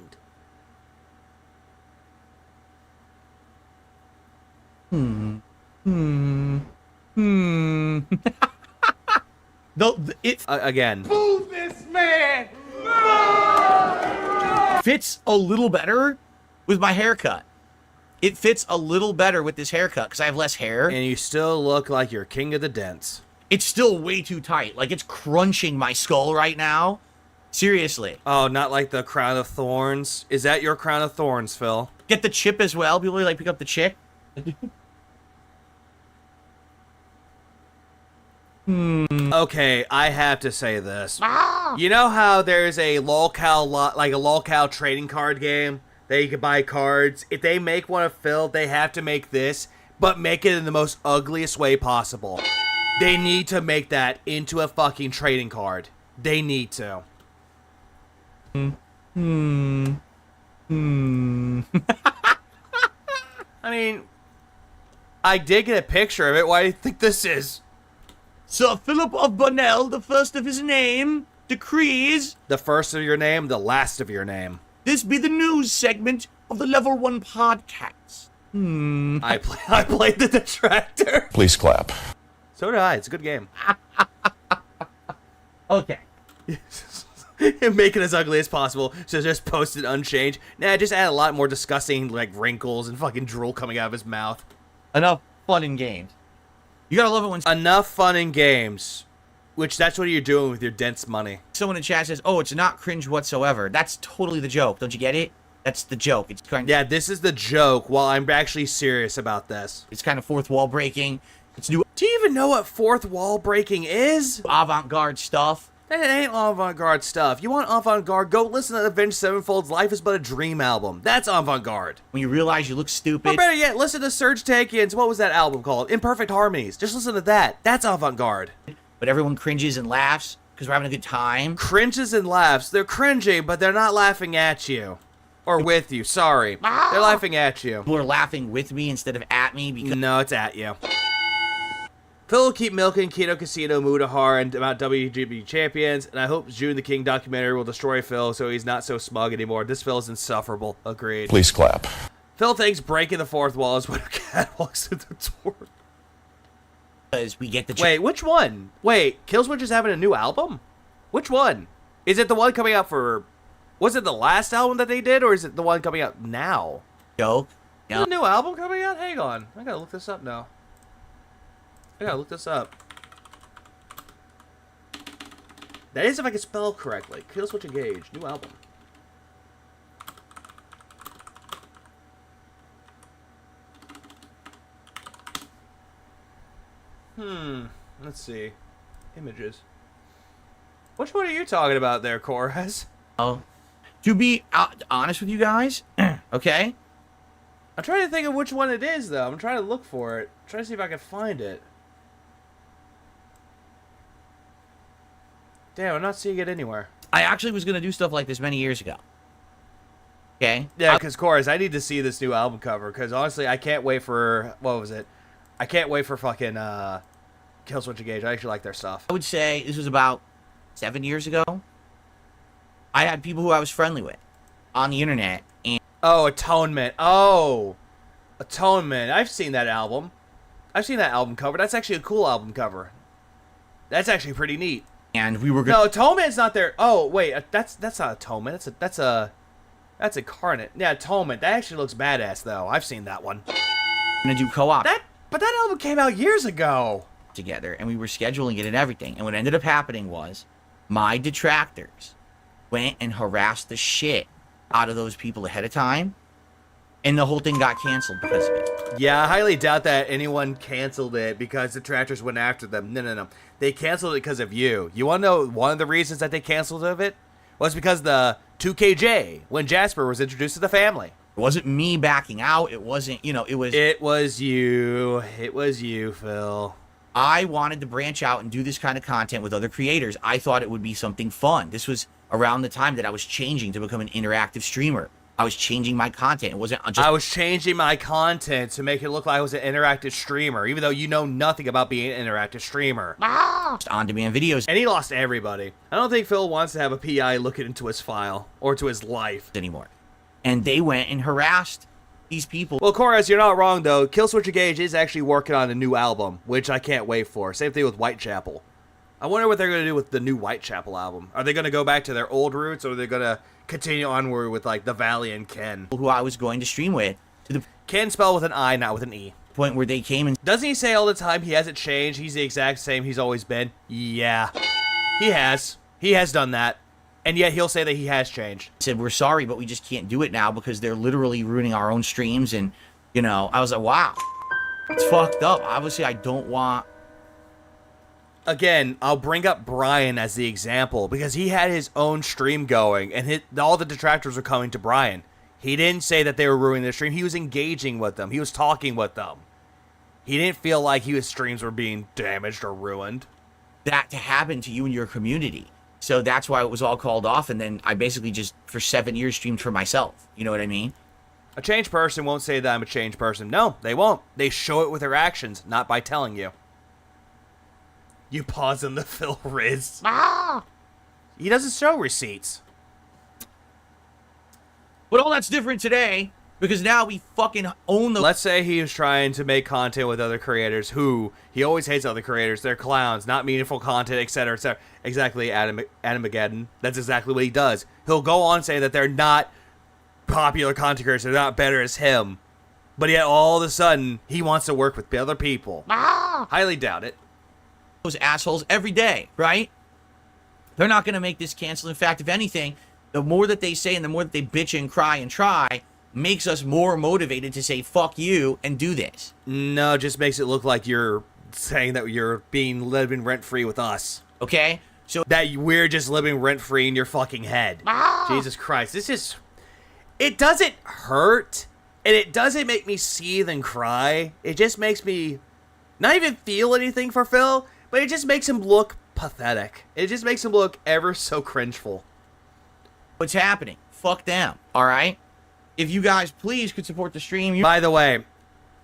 Again. Move this man! Fits a little better with my haircut. It fits a little better with this haircut because I have less hair. And you still look like you're king of the dents. It's still way too tight. Like, it's crunching my skull right now. Seriously. Oh, not like the crown of thorns? Is that your crown of thorns, Phil? Get the chip as well. People really like pick up the chip. Okay, I have to say this. You know how there's a lolcow trading card game that you can buy cards? If they make one of Phil, they have to make this, but make it in the most ugliest way possible. They need to make that into a fucking trading card. They need to. I mean, I did get a picture of it. Why do you think this is? Sir Philip of Bonnell, the first of his name, decrees... The first of your name, the last of your name. This be the news segment of the Level 1 podcast. I played the detractor. Please clap. So did I. It's a good game. Okay. Make it as ugly as possible, so just post it unchanged. Nah, just add a lot more disgusting, like, wrinkles and fucking drool coming out of his mouth. Enough fun in games. You gotta love it when... Enough fun in games. Which, that's what you're doing with your dense money. Someone in chat says, oh, it's not cringe whatsoever. That's totally the joke. Don't you get it? That's the joke. It's kind of... Yeah, this is the joke, while I'm actually serious about this. It's kind of fourth wall breaking. It's new... Do you even know what fourth wall breaking is? Avant-garde stuff. That ain't avant-garde stuff. You want avant-garde, go listen to Avenged Sevenfold's Life is But a Dream album. That's avant-garde. When you realize you look stupid. Or better yet, listen to Serge Tankian's, what was that album called? Imperfect Harmonies. Just listen to that. That's avant-garde. But everyone cringes and laughs because we're having a good time. Cringes and laughs. They're cringing, but they're not laughing at you. Or with you, sorry. They're laughing at you. People are laughing with me instead of at me because... No, it's at you. Phil will keep milking Kino Casino Mudahar and about WWE Champions, and I hope June the King documentary will destroy Phil so he's not so smug anymore. This Phil is insufferable. Agreed. Please clap. Phil thinks breaking the fourth wall is when a cat walks through the door. Because we get the... Wait, which one? Wait, Killswitch is having a new album? Which one? Is it the one coming out for... Was it the last album that they did, or is it the one coming out now? Joke. Is a new album coming out? Hang on. I gotta look this up now. That is if I can spell correctly. Killswitch Engage. New album. Let's see. Images. Which one are you talking about there, Koraz? Oh. To be honest with you guys, okay? I'm trying to think of which one it is, though. I'm trying to look for it. I'm trying to see if I can find it. Damn, I'm not seeing it anywhere. I actually was going to do stuff like this many years ago. Okay? Yeah, because, Koraz, I need to see this new album cover, because, honestly, I can't wait for... What was it? I can't wait for fucking Killswitch Engage. I actually like their stuff. I would say this was about 7 years ago. I had people who I was friendly with on the internet, and... Oh, Atonement. Oh! Atonement. I've seen that album. I've seen that album cover. That's actually a cool album cover. That's actually pretty neat. And we were gonna... No, Atonement's not there. Oh, wait. That's not Atonement. That's a Incarnate. Yeah, Atonement. That actually looks badass, though. I've seen that one. Gonna do co-op. But that album came out years ago. Together, and we were scheduling it and everything. And what ended up happening was my detractors went and harassed the shit out of those people ahead of time, and the whole thing got canceled because of it. Yeah, I highly doubt that anyone canceled it because detractors went after them. No. They canceled it because of you. You want to know one of the reasons that they canceled it? Was because the 2KJ, when Jasper was introduced to the family. It wasn't me backing out. It wasn't, it was... It was you. It was you, Phil. I wanted to branch out and do this kind of content with other creators. I thought it would be something fun. This was around the time that I was changing to become an interactive streamer. I was changing my content. It wasn't just... I was changing my content to make it look like I was an interactive streamer, even though you know nothing about being an interactive streamer. Just on-demand videos. And he lost everybody. I don't think Phil wants to have a PI looking into his file or to his life anymore. And they went and harassed these people. Well, Chorus, you're not wrong, though. Killswitch Engage is actually working on a new album, which I can't wait for. Same thing with Whitechapel. I wonder what they're going to do with the new Whitechapel album. Are they going to go back to their old roots, or are they going to continue onward with, like, the Valley and Ken? Who I was going to stream with. To the Ken spelled with an I, not with an E. point where they came and... Doesn't he say all the time he hasn't changed? He's the exact same he's always been? Yeah. He has. He has done that. And yet he'll say that he has changed. said, we're sorry, but we just can't do it now because they're literally ruining our own streams. And, you know, I was like, wow. It's fucked up. Obviously, I don't want... Again, I'll bring up Brian as the example because he had his own stream going and all the detractors were coming to Brian. He didn't say that they were ruining their stream. He was engaging with them. He was talking with them. He didn't feel like his streams were being damaged or ruined. That to happen to you and your community. So that's why it was all called off. And then I basically just, for 7 years, streamed for myself. You know what I mean? A changed person won't say that I'm a changed person. No, they won't. They show it with their actions, not by telling you. You pause in the Phil Riz. Ah! He doesn't show receipts. But all that's different today because now we fucking own the... Let's say he was trying to make content with other creators who... He always hates other creators. They're clowns, not meaningful content, etc., etc. Exactly, Adamageddon. That's exactly what he does. He'll go on and say that they're not popular content creators. They're not better as him. But yet all of a sudden, he wants to work with other people. Ah! Highly doubt it. Those assholes every day, right? They're not going to make this cancel. In fact, if anything, the more that they say and the more that they bitch and cry and try makes us more motivated to say, fuck you, and do this. No, it just makes it look like you're saying that you're living rent-free with us. Okay? So that we're just living rent-free in your fucking head. Ah! Jesus Christ, this is... It doesn't hurt, and it doesn't make me seethe and cry. It just makes me not even feel anything for Phil, but it just makes him look pathetic. It just makes him look ever so cringeful. What's happening? Fuck them, alright? If you guys please could support the stream... By the way,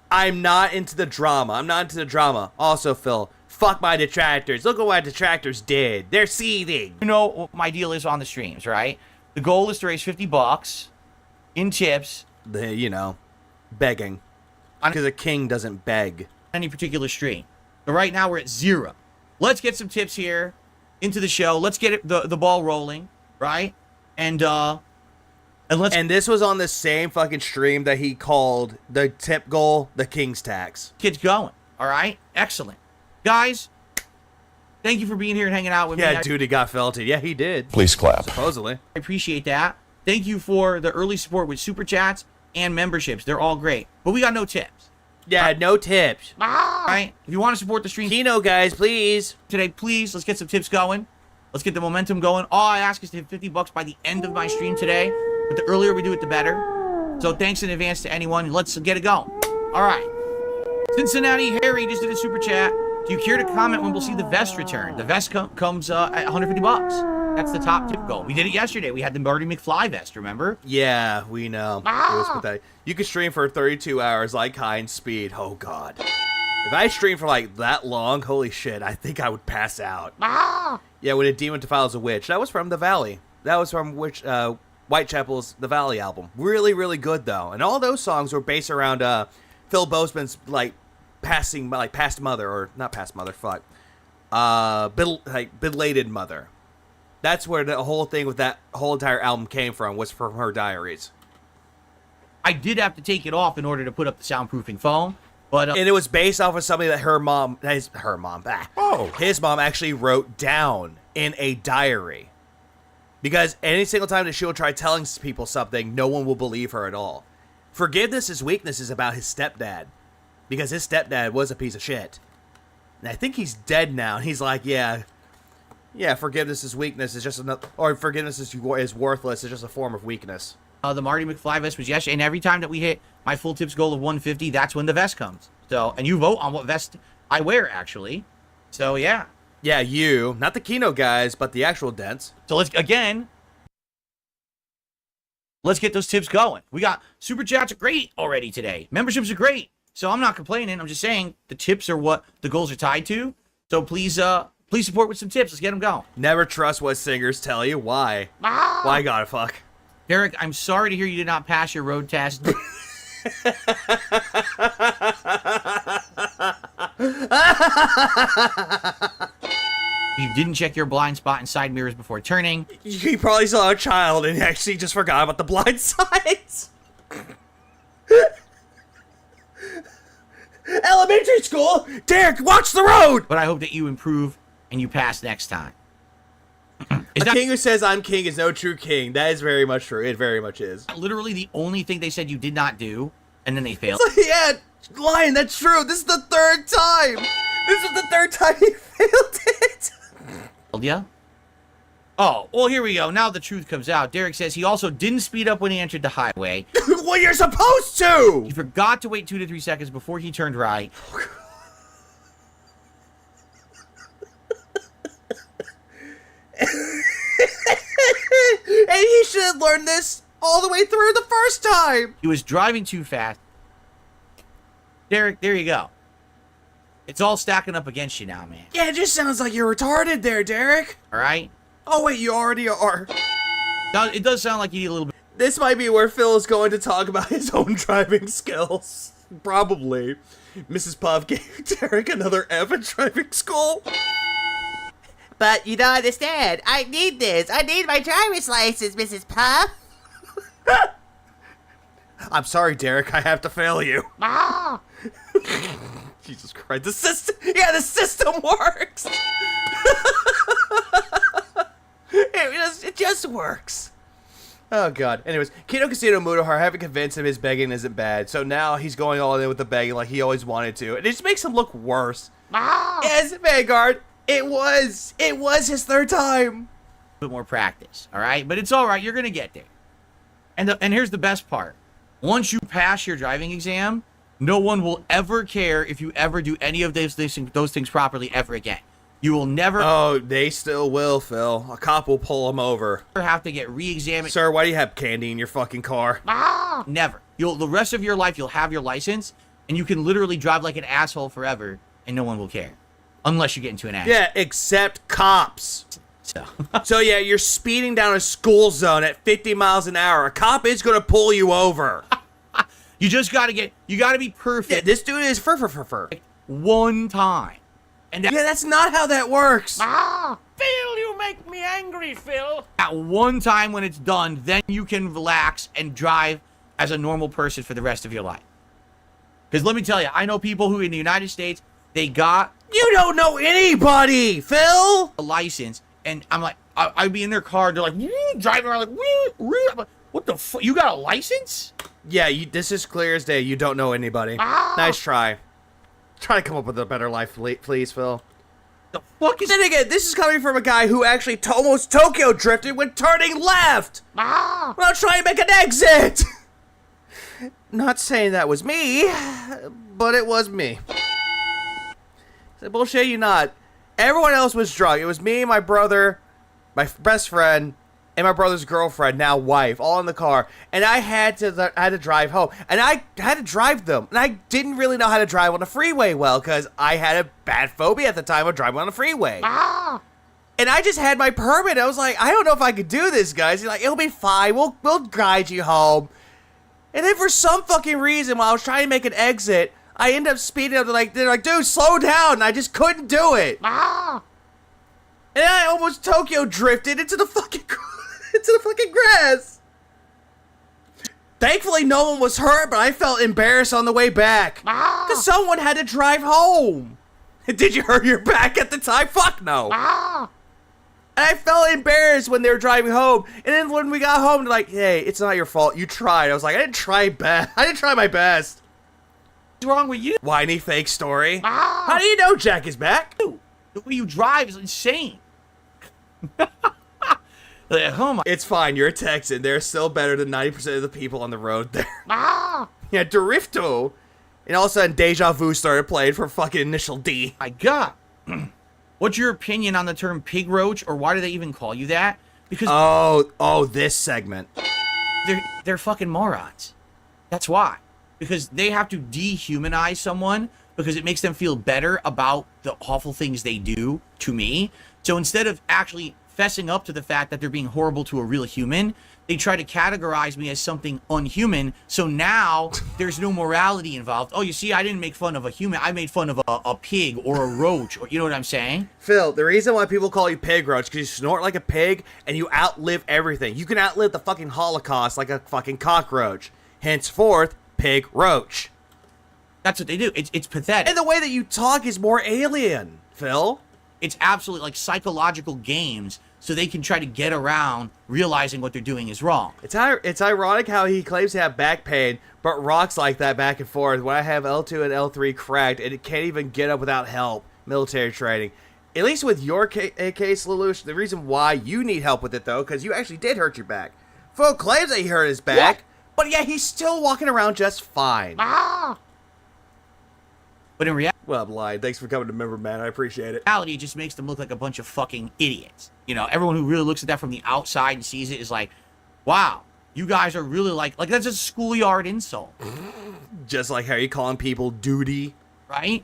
I'm not into the drama. Also, Phil, fuck my detractors. Look at what detractors did. They're seething. You know what my deal is on the streams, right? The goal is to raise $50 in tips. Begging. Because a king doesn't beg. Any particular stream. But right now we're at 0. Let's get some tips here into the show. Let's get the ball rolling, right? And this was on the same fucking stream that he called the tip goal the king's tax. Kids going, all right? Excellent. Guys, thank you for being here and hanging out with me. Yeah, dude, he got felted. Yeah, he did. Please clap. Supposedly. I appreciate that. Thank you for the early support with super chats and memberships. They're all great. But we got no tips. Yeah, no tips. All right? If you want to support the stream... Kino, guys, please. Today, please, let's get some tips going. Let's get the momentum going. All I ask is to hit $50 by the end of my stream today. But the earlier we do it, the better. So thanks in advance to anyone. Let's get it going. All right. Cincinnati Harry just did a super chat. Do you care to comment when we'll see the vest return? The vest comes at $150. That's the top tip goal. We did it yesterday. We had the Marty McFly vest, remember? Yeah, we know. It was pathetic. You could stream for 32 hours like high and speed. Oh, God. If I streamed for like that long, holy shit, I think I would pass out. Yeah, when a demon defiles a witch. That was from The Valley. That was from Whitechapel's The Valley album. Really, really good, though. And all those songs were based around Phil Bozeman's, past mother, or not past mother, fuck. Belated mother. That's where the whole thing with that whole entire album came from, was from her diaries. I did have to take it off in order to put up the soundproofing foam. But, and it was based off of something that his mom actually wrote down in a diary. Because any single time that she'll try telling people something, no one will believe her at all. Forgiveness is Weakness is about his stepdad. Because his stepdad was a piece of shit. And I think he's dead now. And he's like, yeah, forgiveness is weakness. Is just another, or forgiveness is worthless. It's just a form of weakness. The Marty McFly vest was yesterday, and every time that we hit my full tips goal of 150, that's when the vest comes. So, and you vote on what vest I wear, actually. So, yeah. Yeah, you. Not the Kino guys, but the actual dents. So, let's get those tips going. We got super chats are great already today. Memberships are great. So, I'm not complaining. I'm just saying the tips are what the goals are tied to. So, please support with some tips. Let's get them going. Never trust what singers tell you. Why? Why gotta fuck? Derek, I'm sorry to hear you did not pass your road test. You didn't check your blind spot and side mirrors before turning. He probably saw a child and actually just forgot about the blind sides. Elementary school? Derek, watch the road! But I hope that you improve and you pass next time. A king who says I'm king is no true king. That is very much true. It very much is. Literally the only thing they said you did not do, and then they failed. Yeah, Lion, that's true. This is the third time. This is the third time he failed it. Yeah? Oh, well, here we go. Now the truth comes out. Derek says he also didn't speed up when he entered the highway. Well, you're supposed to! He forgot to wait 2 to 3 seconds before he turned right. And he should have learned this all the way through the first time. He was driving too fast. Derek, there you go. It's all stacking up against you now, man. Yeah, it just sounds like you're retarded there, Derek. All right? Oh, wait, you already are. Now, it does sound like you need a little bit. This might be where Phil is going to talk about his own driving skills. Probably. Mrs. Puff gave Derek another F at driving school. But you don't understand. I need this. I need my driver's license, Mrs. Puff. I'm sorry, Derek. I have to fail you. Ah. Jesus Christ. The system. Yeah, the system works. It just works. Oh, God. Anyways, Kino Casino Mudahar haven't convinced him his begging isn't bad. So now he's going all in with the begging like he always wanted to. And it just makes him look worse. Ah. Yes, Vanguard. It was his third time. A bit more practice, all right? But it's all right. You're going to get there. And here's the best part. Once you pass your driving exam, no one will ever care if you ever do any of those things properly ever again. You will never... Oh, they still will, Phil. A cop will pull them over. ...have to get re-examined. Sir, why do you have candy in your fucking car? Ah. Never. The rest of your life, you'll have your license, and you can literally drive like an asshole forever, and no one will care. Unless you get into an accident. Yeah, except cops. So. So yeah, you're speeding down a school zone at 50 miles an hour. A cop is going to pull you over. You just got to be perfect. Yeah, this dude is fur. One time. And yeah, that's not how that works. Ah. Phil, you make me angry, Phil. At one time when it's done, then you can relax and drive as a normal person for the rest of your life. Because let me tell you, I know people who in the United States, they got... You don't know anybody, Phil! ...a license, and I'm like, I'd be in their car, they're like, driving around like, what the fuck? You got a license? Yeah, this is clear as day. You don't know anybody. Ah. Nice try. Try to come up with a better life, please, Phil. The fuck is... Then again, this is coming from a guy who actually almost Tokyo drifted when turning left! Ah. While trying to make an exit! Not saying that was me, but it was me. Bullshit you not. Everyone else was drunk. It was me, my brother, my best friend, and my brother's girlfriend, now wife, all in the car. And I had to drive home. And I had to drive them. And I didn't really know how to drive on the freeway well, because I had a bad phobia at the time of driving on the freeway. Ah. And I just had my permit. I was like, I don't know if I could do this, guys. He's like, it'll be fine. We'll guide you home. And then for some fucking reason, while I was trying to make an exit, I end up speeding up. They're like, dude, slow down. And I just couldn't do it. Ah. And I almost Tokyo drifted into the fucking grass. Thankfully, no one was hurt, but I felt embarrassed on the way back. Ah. Because someone had to drive home. Did you hurt your back at the time? Fuck no. Ah. And I felt embarrassed when they were driving home. And then when we got home, they're like, hey, it's not your fault. You tried. I was like, I didn't try my best. What's wrong with you? Whiny fake story. Ah. How do you know Jack is back? The way you drive is insane. Oh my. It's fine. You're a Texan. They're still better than 90% of the people on the road there. Ah. Yeah, Drifto. And all of a sudden, Deja Vu started playing for fucking Initial D. My God. What's your opinion on the term pig roach, or why do they even call you that? Because this segment. They're fucking morons. That's why. Because they have to dehumanize someone because it makes them feel better about the awful things they do to me. So instead of actually fessing up to the fact that they're being horrible to a real human, they try to categorize me as something unhuman. So now there's no morality involved. Oh, you see, I didn't make fun of a human. I made fun of a pig or a roach. Or, you know what I'm saying? Phil, the reason why people call you pig roach because you snort like a pig and you outlive everything. You can outlive the fucking Holocaust like a fucking cockroach. Henceforth, pig roach. That's what they do. It's pathetic. And the way that you talk is more alien, Phil. It's absolutely like psychological games so they can try to get around realizing what they're doing is wrong. It's ironic how he claims to have back pain, but rocks like that back and forth when I have L2 and L3 cracked and it can't even get up without help. Military training. At least with your case, Lelouch, the reason why you need help with it, though, because you actually did hurt your back. Phil claims that he hurt his back, but yeah, he's still walking around just fine. But in reality... Well, I'm lying. Thanks for coming to Member Man. I appreciate it. Reality just makes them look like a bunch of fucking idiots. You know, everyone who really looks at that from the outside and sees it is like, wow, you guys are really like that's a schoolyard insult. Just like how you calling people duty. Right?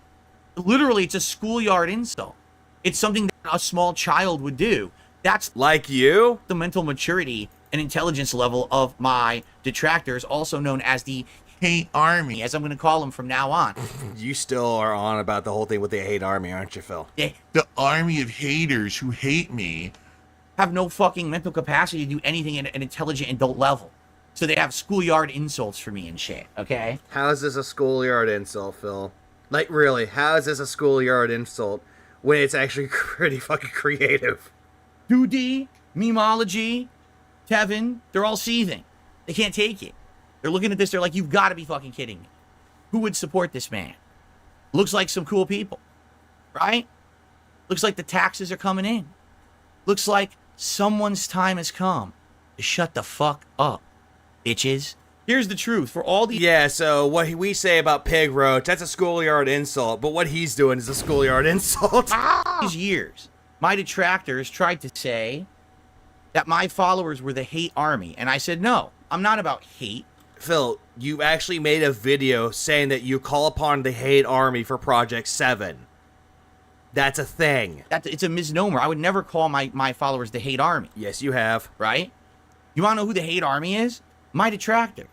Literally, it's a schoolyard insult. It's something that a small child would do. That's like you? The mental maturity and intelligence level of my detractors, also known as the Hate Army, as I'm going to call them from now on. You still are on about the whole thing with the Hate Army, aren't you, Phil? The army of haters who hate me have no fucking mental capacity to do anything at an intelligent adult level. So they have schoolyard insults for me and shit, okay? How is this a schoolyard insult, Phil? Like, really, how is this a schoolyard insult when it's actually pretty fucking creative? Duty, memology, Tevin, they're all seething. They can't take it. They're looking at this, they're like, you've got to be fucking kidding me. Who would support this man? Looks like some cool people, right? Looks like the taxes are coming in. Looks like someone's time has come to shut the fuck up, bitches. Here's the truth. For all the... Yeah, so what we say about Pig Roach, that's a schoolyard insult, but what he's doing is a schoolyard insult. These years, my detractors tried to say that my followers were the hate army, and I said, no, I'm not about hate. Phil, you actually made a video saying that you call upon the hate army for Project 7. That's a thing. It's a misnomer. I would never call my followers the hate army. Yes, you have. Right? You want to know who the hate army is? My detractors.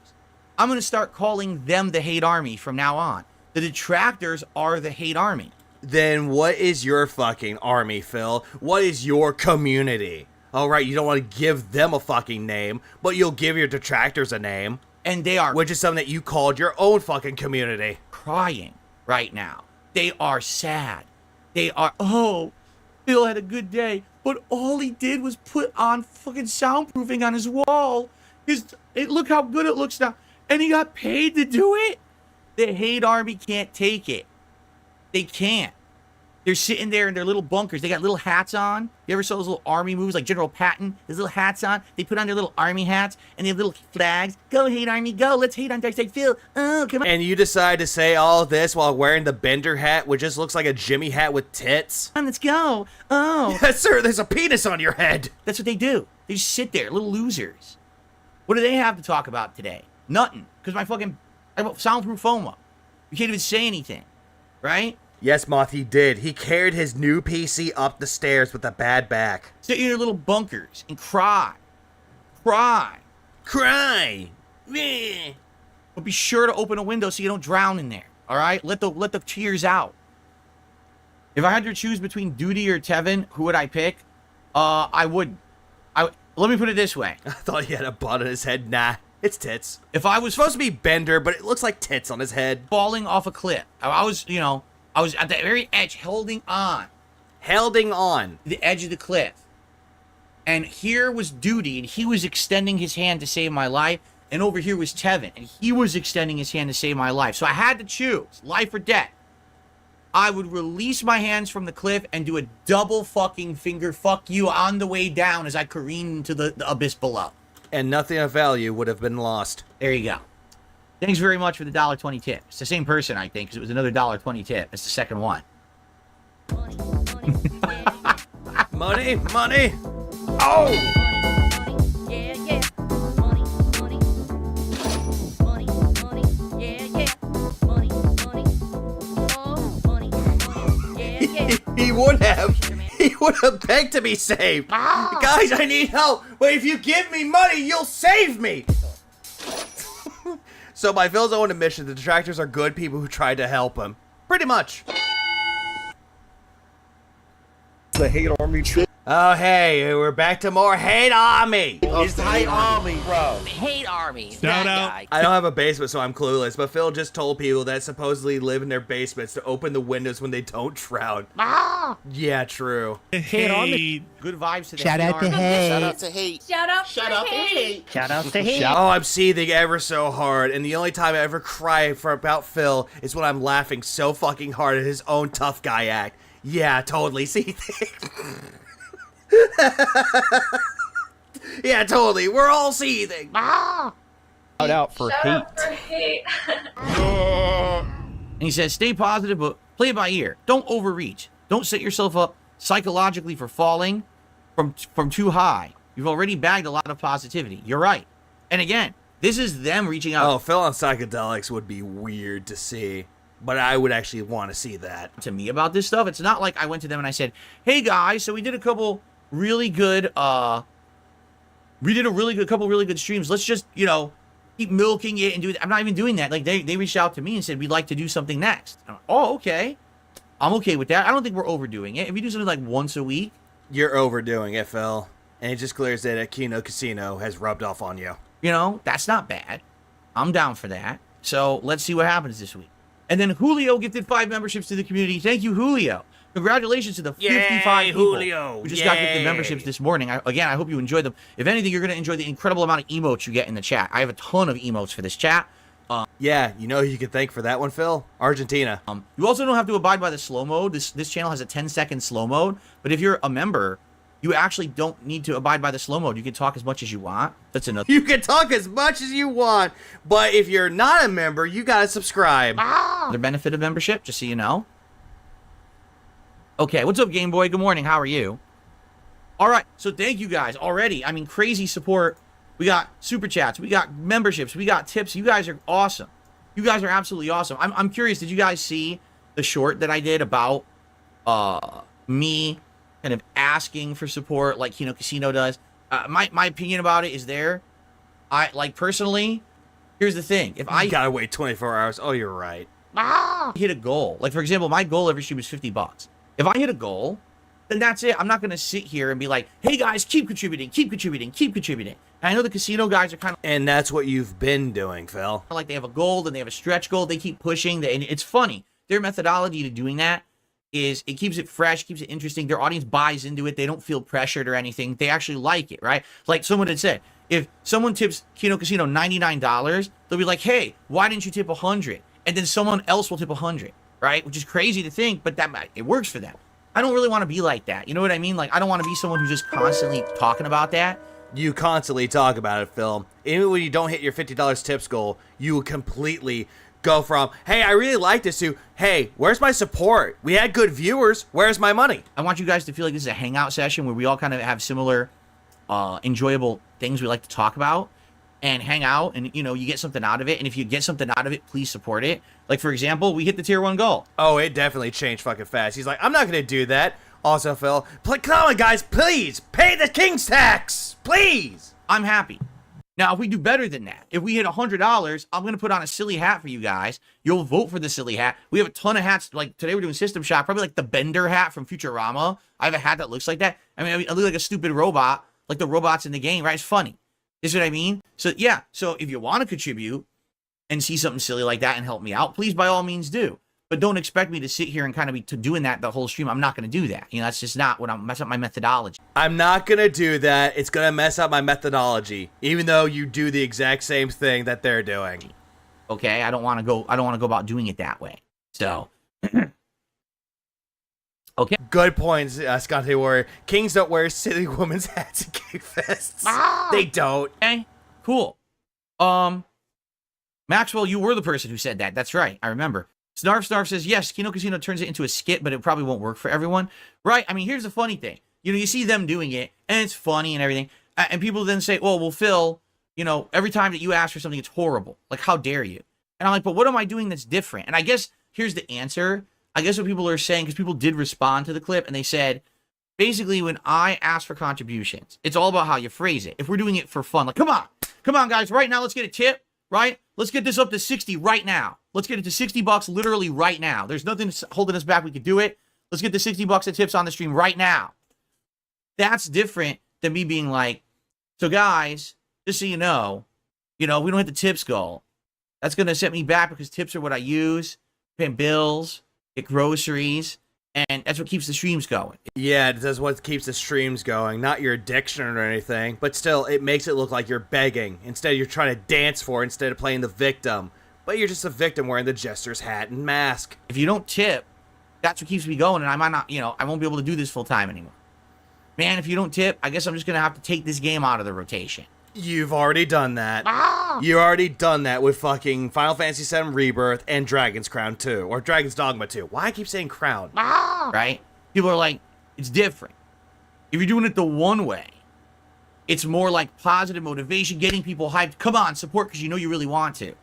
I'm going to start calling them the hate army from now on. The detractors are the hate army. Then what is your fucking army, Phil? What is your community? All right, you don't want to give them a fucking name, but you'll give your detractors a name. And they are... Which is something that you called your own fucking community. Crying right now. They are sad. They are, oh, Phil had a good day, but all he did was put on fucking soundproofing on his wall. Look how good it looks now. And he got paid to do it. The hate army can't take it. They can't. They're sitting there in their little bunkers. They got little hats on. You ever saw those little army movies like General Patton? His little hats on. They put on their little army hats and they have little flags. Go, hate army, go. Let's hate on Darkseid Phil. Oh, come on. And you decide to say all of this while wearing the Bender hat, which just looks like a Jimmy hat with tits. Come on, let's go. Oh. Yes, sir. There's a penis on your head. That's what they do. They just sit there, little losers. What do they have to talk about today? Nothing. Because I have soundproof foam up. You can't even say anything. Right? Yes, Moth, he did. He carried his new PC up the stairs with a bad back. Sit in your little bunkers and cry. Cry. Cry. But be sure to open a window so you don't drown in there. All right? Let the tears out. If I had to choose between Duty or Tevin, who would I pick? I wouldn't. Let me put it this way. I thought he had a butt on his head. Nah, it's tits. If I was supposed to be Bender, but it looks like tits on his head. Falling off a cliff. I was at the very edge, holding on. Holding on. The edge of the cliff. And here was Duty, and he was extending his hand to save my life. And over here was Tevin, and he was extending his hand to save my life. So I had to choose, life or death. I would release my hands from the cliff and do a double fucking finger fuck you on the way down as I careened into the abyss below. And nothing of value would have been lost. There you go. Thanks very much for the $1.20 tip. It's the same person, I think, because it was another $1.20 tip. It's the second one. Money, money. Oh! He would would have begged to be saved. Guys, I need help. But if you give me money, you'll save me. So by Phil's own admission, the detractors are good people who tried to help him. Pretty much. The hate army trick. Oh, hey, we're back to more hate army. It's the hate army, bro. Hate army. Shout out. I don't have a basement, so I'm clueless, but Phil just told people that supposedly live in their basements to open the windows when they don't drown. Yeah, true. Hate army. Good vibes to the Shout hate out to army. hate. Shout out to hate. Shout out Shout out to hate. Shout out to hate. Oh, I'm seething ever so hard, and the only time I ever cry for about Phil is when I'm laughing so fucking hard at his own tough guy act. Yeah, totally seething. Yeah, totally. We're all seething. Shout out for hate. And he says, stay positive, but play it by ear. Don't overreach. Don't set yourself up psychologically for falling from too high. You've already bagged a lot of positivity. You're right. And again, this is them reaching out. Oh, Phil on psychedelics would be weird to see, but I would actually want to see that. To me about this stuff. It's not like I went to them and I said, hey guys, so we did a couple really good couple really good streams. Let's just, keep milking it and do it. I'm not even doing that. Like they reached out to me and said, we'd like to do something next. I'm like, oh, okay. I'm okay with that. I don't think we're overdoing it. If you do something like once a week. You're overdoing it, Phil. And it just clears that Kino Casino has rubbed off on you. That's not bad. I'm down for that. So let's see what happens this week. And then Julio gifted 5 memberships to the community. Thank you, Julio. Congratulations to the 55 people Julio. who just got gifted memberships this morning. I hope you enjoyed them. If anything, you're going to enjoy the incredible amount of emotes you get in the chat. I have a ton of emotes for this chat. Yeah, you know who you can thank for that one, Phil? Argentina. You also don't have to abide by the slow mode. This channel has a 10-second slow mode. But if you're a member, you actually don't need to abide by the slow mode. You can talk as much as you want. That's another. You can talk as much as you want, but if you're not a member, you gotta subscribe. The benefit of membership, just so you know. Okay, what's up, Game Boy? Good morning. How are you? All right, so thank you guys already. I mean, crazy support. We got super chats. We got memberships. We got tips. You guys are awesome. You guys are absolutely awesome. I'm curious. Did you guys see the short that I did about me kind of asking for support like Casino does? My opinion about it is there. Personally, here's the thing. If I gotta wait 24 hours. Oh, you're right. Hit a goal. Like, for example, my goal every stream is $50. If I hit a goal, then that's it. I'm not going to sit here and be like, hey guys, keep contributing, keep contributing, keep contributing. And I know the casino guys are kind of... And that's what you've been doing, Phil. Like, they have a goal, and they have a stretch goal. They keep pushing. And it's funny. Their methodology to doing that is it keeps it fresh, keeps it interesting. Their audience buys into it. They don't feel pressured or anything. They actually like it, right? Like someone had said, if someone tips Kino Casino $99, they'll be like, hey, why didn't you tip 100? And then someone else will tip 100, right? Which is crazy to think, but it works for them. I don't really want to be like that. You know what I mean? Like, I don't want to be someone who's just constantly talking about that. You constantly talk about it, Phil. Even when you don't hit your $50 tips goal, you completely go from, hey, I really like this, to, hey, where's my support? We had good viewers. Where's my money? I want you guys to feel like this is a hangout session where we all kind of have similar enjoyable things we like to talk about and hang out, and you get something out of it. And if you get something out of it, please support it. Like, for example, we hit the tier 1 goal. Oh, it definitely changed fucking fast. He's like, I'm not gonna do that. Also, Phil, come on, guys, please pay the king's tax, please. I'm happy. Now, if we do better than that, if we hit $100, I'm gonna put on a silly hat for you guys. You'll vote for the silly hat. We have a ton of hats. Like today, we're doing System Shock, probably like the Bender hat from Futurama. I have a hat that looks like that. I mean, I look like a stupid robot, like the robots in the game, right? It's funny. You see what I mean? So yeah. So if you want to contribute and see something silly like that and help me out, please by all means do. But don't expect me to sit here and kind of be doing that the whole stream. I'm not going to do that. That's just not what I'm messing up my methodology. I'm not going to do that. It's going to mess up my methodology, even though you do the exact same thing that they're doing. Okay, I don't want to go about doing it that way. So okay. Good points, Scotty Warrior. Kings don't wear silly women's hats and gay vests. They don't. Okay, cool. Maxwell, you were the person who said that. That's right. I remember. Snarf says, yes, Kino Casino turns it into a skit, but it probably won't work for everyone. Right? I mean, here's the funny thing. You see them doing it, and it's funny and everything. And people then say, well, Phil, every time that you ask for something, it's horrible. Like, how dare you? And I'm like, but what am I doing that's different? And I guess here's the answer. I guess what people are saying, because people did respond to the clip, and they said, basically when I ask for contributions, it's all about how you phrase it. If we're doing it for fun, like, come on, guys, right now, let's get a tip, right? Let's get this up to 60 right now. Let's get it to $60 literally right now. There's nothing holding us back. We could do it. Let's get the $60 of tips on the stream right now. That's different than me being like, so guys, just so you know, we don't hit the tips goal. That's going to set me back because tips are what I use, paying bills, get groceries, and that's what keeps the streams going. Yeah, that's what keeps the streams going, not your addiction or anything, but still, it makes it look like you're begging. Instead, you're trying to dance for it instead of playing the victim. But you're just a victim wearing the jester's hat and mask. If you don't tip, that's what keeps me going, and I might not, I won't be able to do this full time anymore. Man, if you don't tip, I guess I'm just going to have to take this game out of the rotation. You've already done that. You already done that with fucking Final Fantasy VII Rebirth and Dragon's Crown 2, or Dragon's Dogma 2. Why I keep saying Crown? Right? People are like, it's different. If you're doing it the one way, it's more like positive motivation, getting people hyped. Come on, support because you know you really want to.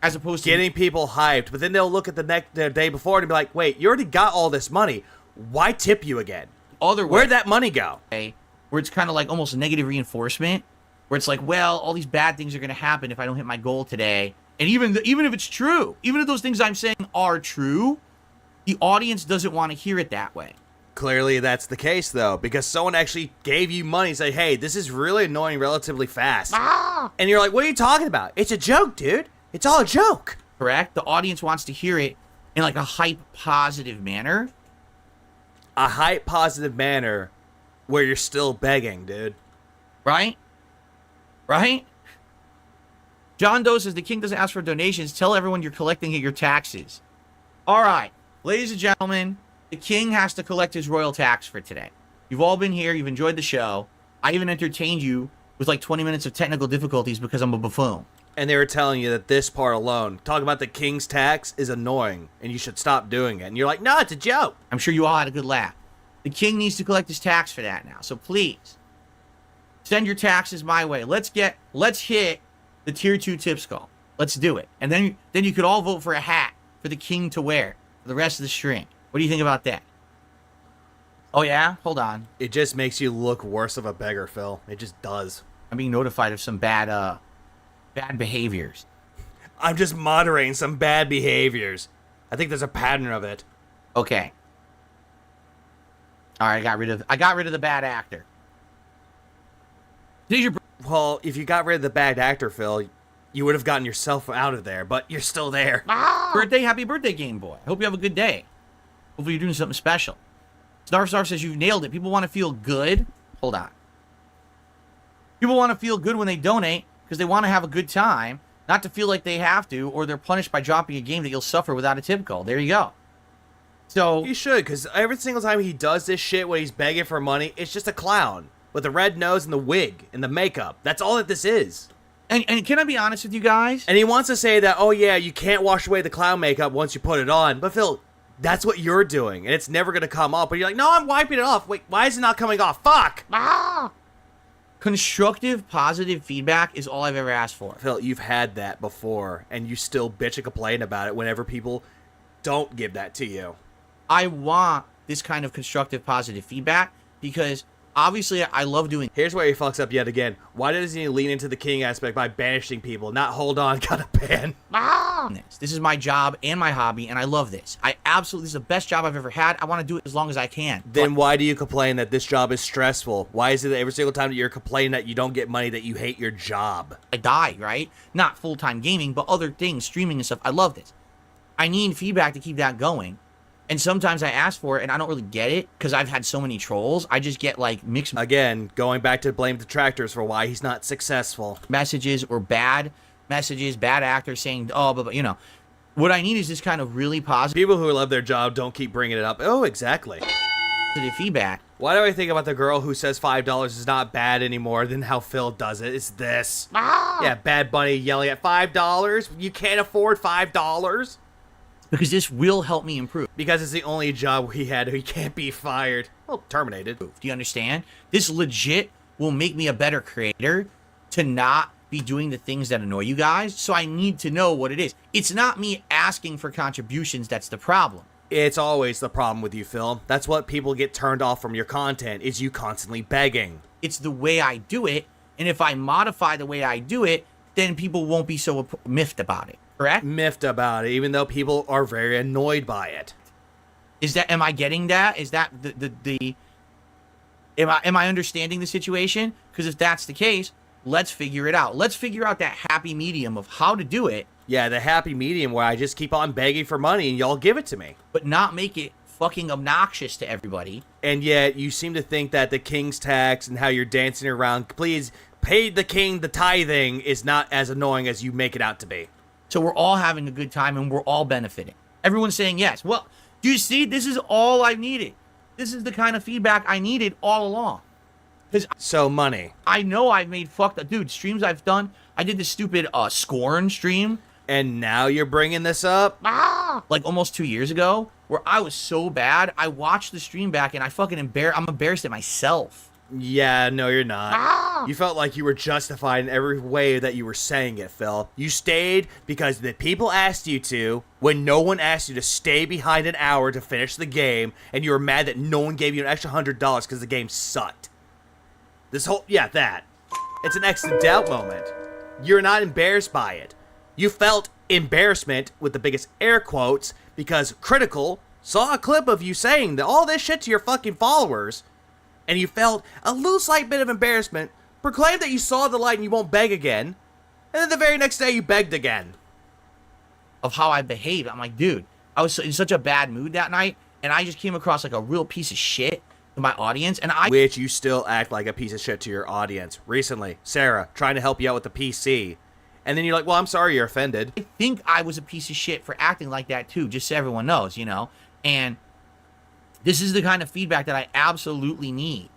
As opposed to getting people hyped, but then they'll look at the day before and be like, wait, you already got all this money. Why tip you again? Other way, where'd that money go? Where it's kind of like almost negative reinforcement, where it's like, well, all these bad things are going to happen if I don't hit my goal today. And even if it's true, even if those things I'm saying are true, the audience doesn't want to hear it that way. Clearly that's the case, though, because someone actually gave you money and said, hey, this is really annoying relatively fast. And you're like, what are you talking about? It's a joke, dude. It's all a joke. Correct? The audience wants to hear it in like a hype positive manner. A hype positive manner where you're still begging, dude. Right? Right? John Doe says the king doesn't ask for donations. Tell everyone you're collecting at your taxes. All right. Ladies and gentlemen, the king has to collect his royal tax for today. You've all been here. You've enjoyed the show. I even entertained you with like 20 minutes of technical difficulties because I'm a buffoon. And they were telling you that this part alone, talking about the king's tax, is annoying, and you should stop doing it. And you're like, no, it's a joke. I'm sure you all had a good laugh. The king needs to collect his tax for that now. So please, send your taxes my way. Let's hit the tier 2 tips goal. Let's do it. And then you could all vote for a hat for the king to wear for the rest of the stream. What do you think about that? Oh, yeah? Hold on. It just makes you look worse of a beggar, Phil. It just does. I'm being notified of some bad behaviors. I'm just moderating some bad behaviors. I think there's a pattern of it. Okay. All right, I got rid of the bad actor. Well, if you got rid of the bad actor, Phil, you would have gotten yourself out of there, but you're still there. Happy birthday, Game Boy. I hope you have a good day. Hopefully you're doing something special. Snarf says you've nailed it. People want to feel good. Hold on. People want to feel good when they donate because they want to have a good time, not to feel like they have to, or they're punished by dropping a game that you'll suffer without a tip goal. There you go. So he should, because every single time he does this shit when he's begging for money, it's just a clown with the red nose and the wig and the makeup. That's all that this is. And can I be honest with you guys? And he wants to say that, oh yeah, you can't wash away the clown makeup once you put it on. But Phil, that's what you're doing, and it's never going to come off. But you're like, no, I'm wiping it off. Wait, why is it not coming off? Fuck! Constructive, positive feedback is all I've ever asked for. Phil, you've had that before, and you still bitch and complain about it whenever people don't give that to you. I want this kind of constructive, positive feedback because obviously I love doing. Here's where he fucks up yet again. Why doesn't he lean into the king aspect by banishing people, not hold on, gotta ban? This is my job and my hobby, and I love this. This is the best job I've ever had. I want to do it as long as I can. Then why do you complain that this job is stressful? Why is it that every single time that you're complaining that you don't get money that you hate your job? I die, right? Not full-time gaming, but other things, streaming and stuff. I love this. I need feedback to keep that going. And sometimes I ask for it, and I don't really get it, because I've had so many trolls. I just get, like, mixed... Again, going back to blame detractors for why he's not successful. Messages or bad messages, bad actors saying, oh, but you know. What I need is this kind of really positive... People who love their job don't keep bringing it up. Oh, exactly. Positive feedback. Why do I think about the girl who says $5 is not bad anymore than how Phil does it? It's this. Yeah, Bad Bunny yelling at $5? You can't afford $5? Because this will help me improve. Because it's the only job he had. He can't be fired. Well, terminated. Do you understand? This legit will make me a better creator to not be doing the things that annoy you guys. So I need to know what it is. It's not me asking for contributions that's the problem. It's always the problem with you, Phil. That's what people get turned off from your content, is you constantly begging. It's the way I do it, and if I modify the way I do it, then people won't be so miffed about it, correct? Miffed about it, even though people are very annoyed by it. Am I getting that? Is that am I understanding the situation? Because if that's the case, let's figure it out. Let's figure out that happy medium of how to do it. Yeah, the happy medium where I just keep on begging for money and y'all give it to me. But not make it fucking obnoxious to everybody. And yet you seem to think that the king's tax and how you're dancing around, please pay the king the tithing, is not as annoying as you make it out to be. So we're all having a good time and we're all benefiting. Everyone's saying yes. Well, do you see? This is all I needed. This is the kind of feedback I needed all along. So money. I know I've made fucked up, dude, streams I've done. I did this stupid Scorn stream. And now you're bringing this up? Like almost 2 years ago, where I was so bad, I watched the stream back and I fucking I'm embarrassed at myself. Yeah, no, you're not. You felt like you were justified in every way that you were saying it, Phil. You stayed because the people asked you to, when no one asked you to stay behind an hour to finish the game, and you were mad that no one gave you an extra $100 because the game sucked. That. It's an extra doubt moment. You're not embarrassed by it. You felt embarrassment, with the biggest air quotes, because Critical saw a clip of you saying all this shit to your fucking followers, and you felt a little slight bit of embarrassment, proclaimed that you saw the light and you won't beg again, and then the very next day you begged again. Of how I behaved. I'm like, dude, I was in such a bad mood that night, and I just came across like a real piece of shit to my audience, and Which you still act like a piece of shit to your audience. Recently, Sarah, trying to help you out with the PC, and then you're like, well, I'm sorry you're offended. I think I was a piece of shit for acting like that too, just so everyone knows, you know? And this is the kind of feedback that I absolutely need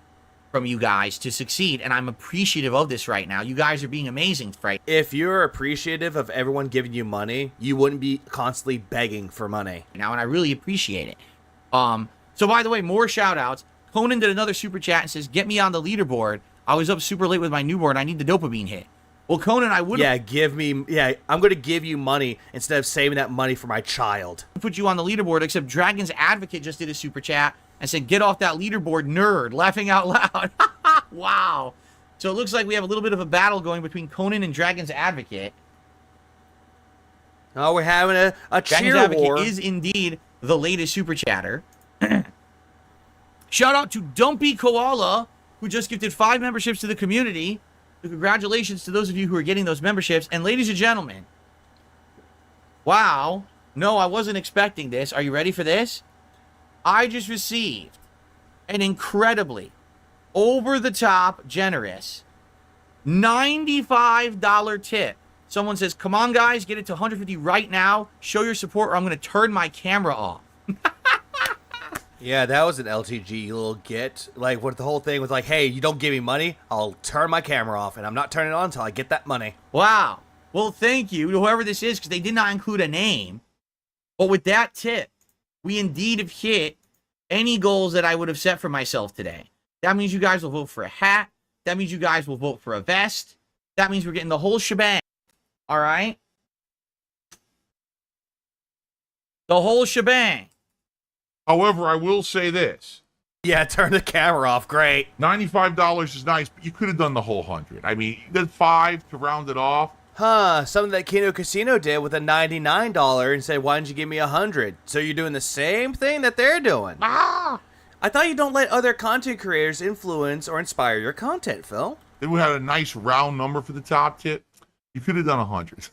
from you guys to succeed, and I'm appreciative of this right now. You guys are being amazing, right? If you're appreciative of everyone giving you money, you wouldn't be constantly begging for money. Now, and I really appreciate it. So by the way, more shout outs. Conan did another super chat and says, get me on the leaderboard. I was up super late with my newborn. I need the dopamine hit. Well, Conan, I would I'm going to give you money instead of saving that money for my child. Put you on the leaderboard, except Dragon's Advocate just did a super chat and said, get off that leaderboard, nerd, laughing out loud. Wow. So it looks like we have a little bit of a battle going between Conan and Dragon's Advocate. Oh, we're having a cheer Dragon's war. Advocate is indeed the latest super chatter. Shout out to Dumpy Koala, who just gifted 5 memberships to the community. So congratulations to those of you who are getting those memberships. And ladies and gentlemen, wow, no, I wasn't expecting this. Are you ready for this? I just received an incredibly over-the-top, generous $95 tip. Someone says, come on, guys, get it to 150 right now. Show your support or I'm going to turn my camera off. Yeah, that was an LTG little get. Like, what the whole thing was like, hey, you don't give me money, I'll turn my camera off, and I'm not turning it on until I get that money. Wow. Well, thank you to whoever this is, because they did not include a name. But with that tip, we indeed have hit any goals that I would have set for myself today. That means you guys will vote for a hat. That means you guys will vote for a vest. That means we're getting the whole shebang. All right? The whole shebang. However, I will say this. Yeah, turn the camera off. Great. $95 is nice, but you could have done the whole 100. I mean, you did 5 to round it off. Something that Kino Casino did with a $99 and said, why didn't you give me 100? So you're doing the same thing that they're doing. I thought you don't let other content creators influence or inspire your content, Phil. Then we had a nice round number for the top tip. You could have done 100.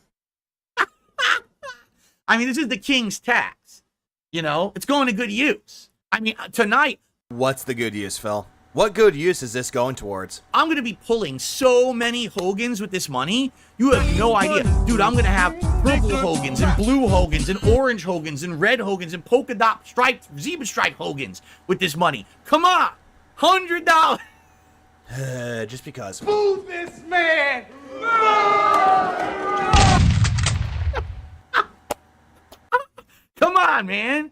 I mean, this is the king's tax. You know, it's going to good use. I mean, tonight. What's the good use, Phil? What good use is this going towards? I'm going to be pulling so many Hogans with this money. You have no idea. Dude, I'm going to have purple Hogans and blue Hogans and orange Hogans and red Hogans and polka dot striped, zebra stripe Hogans with this money. Come on. $100. Just because. Move this man! Come on, man.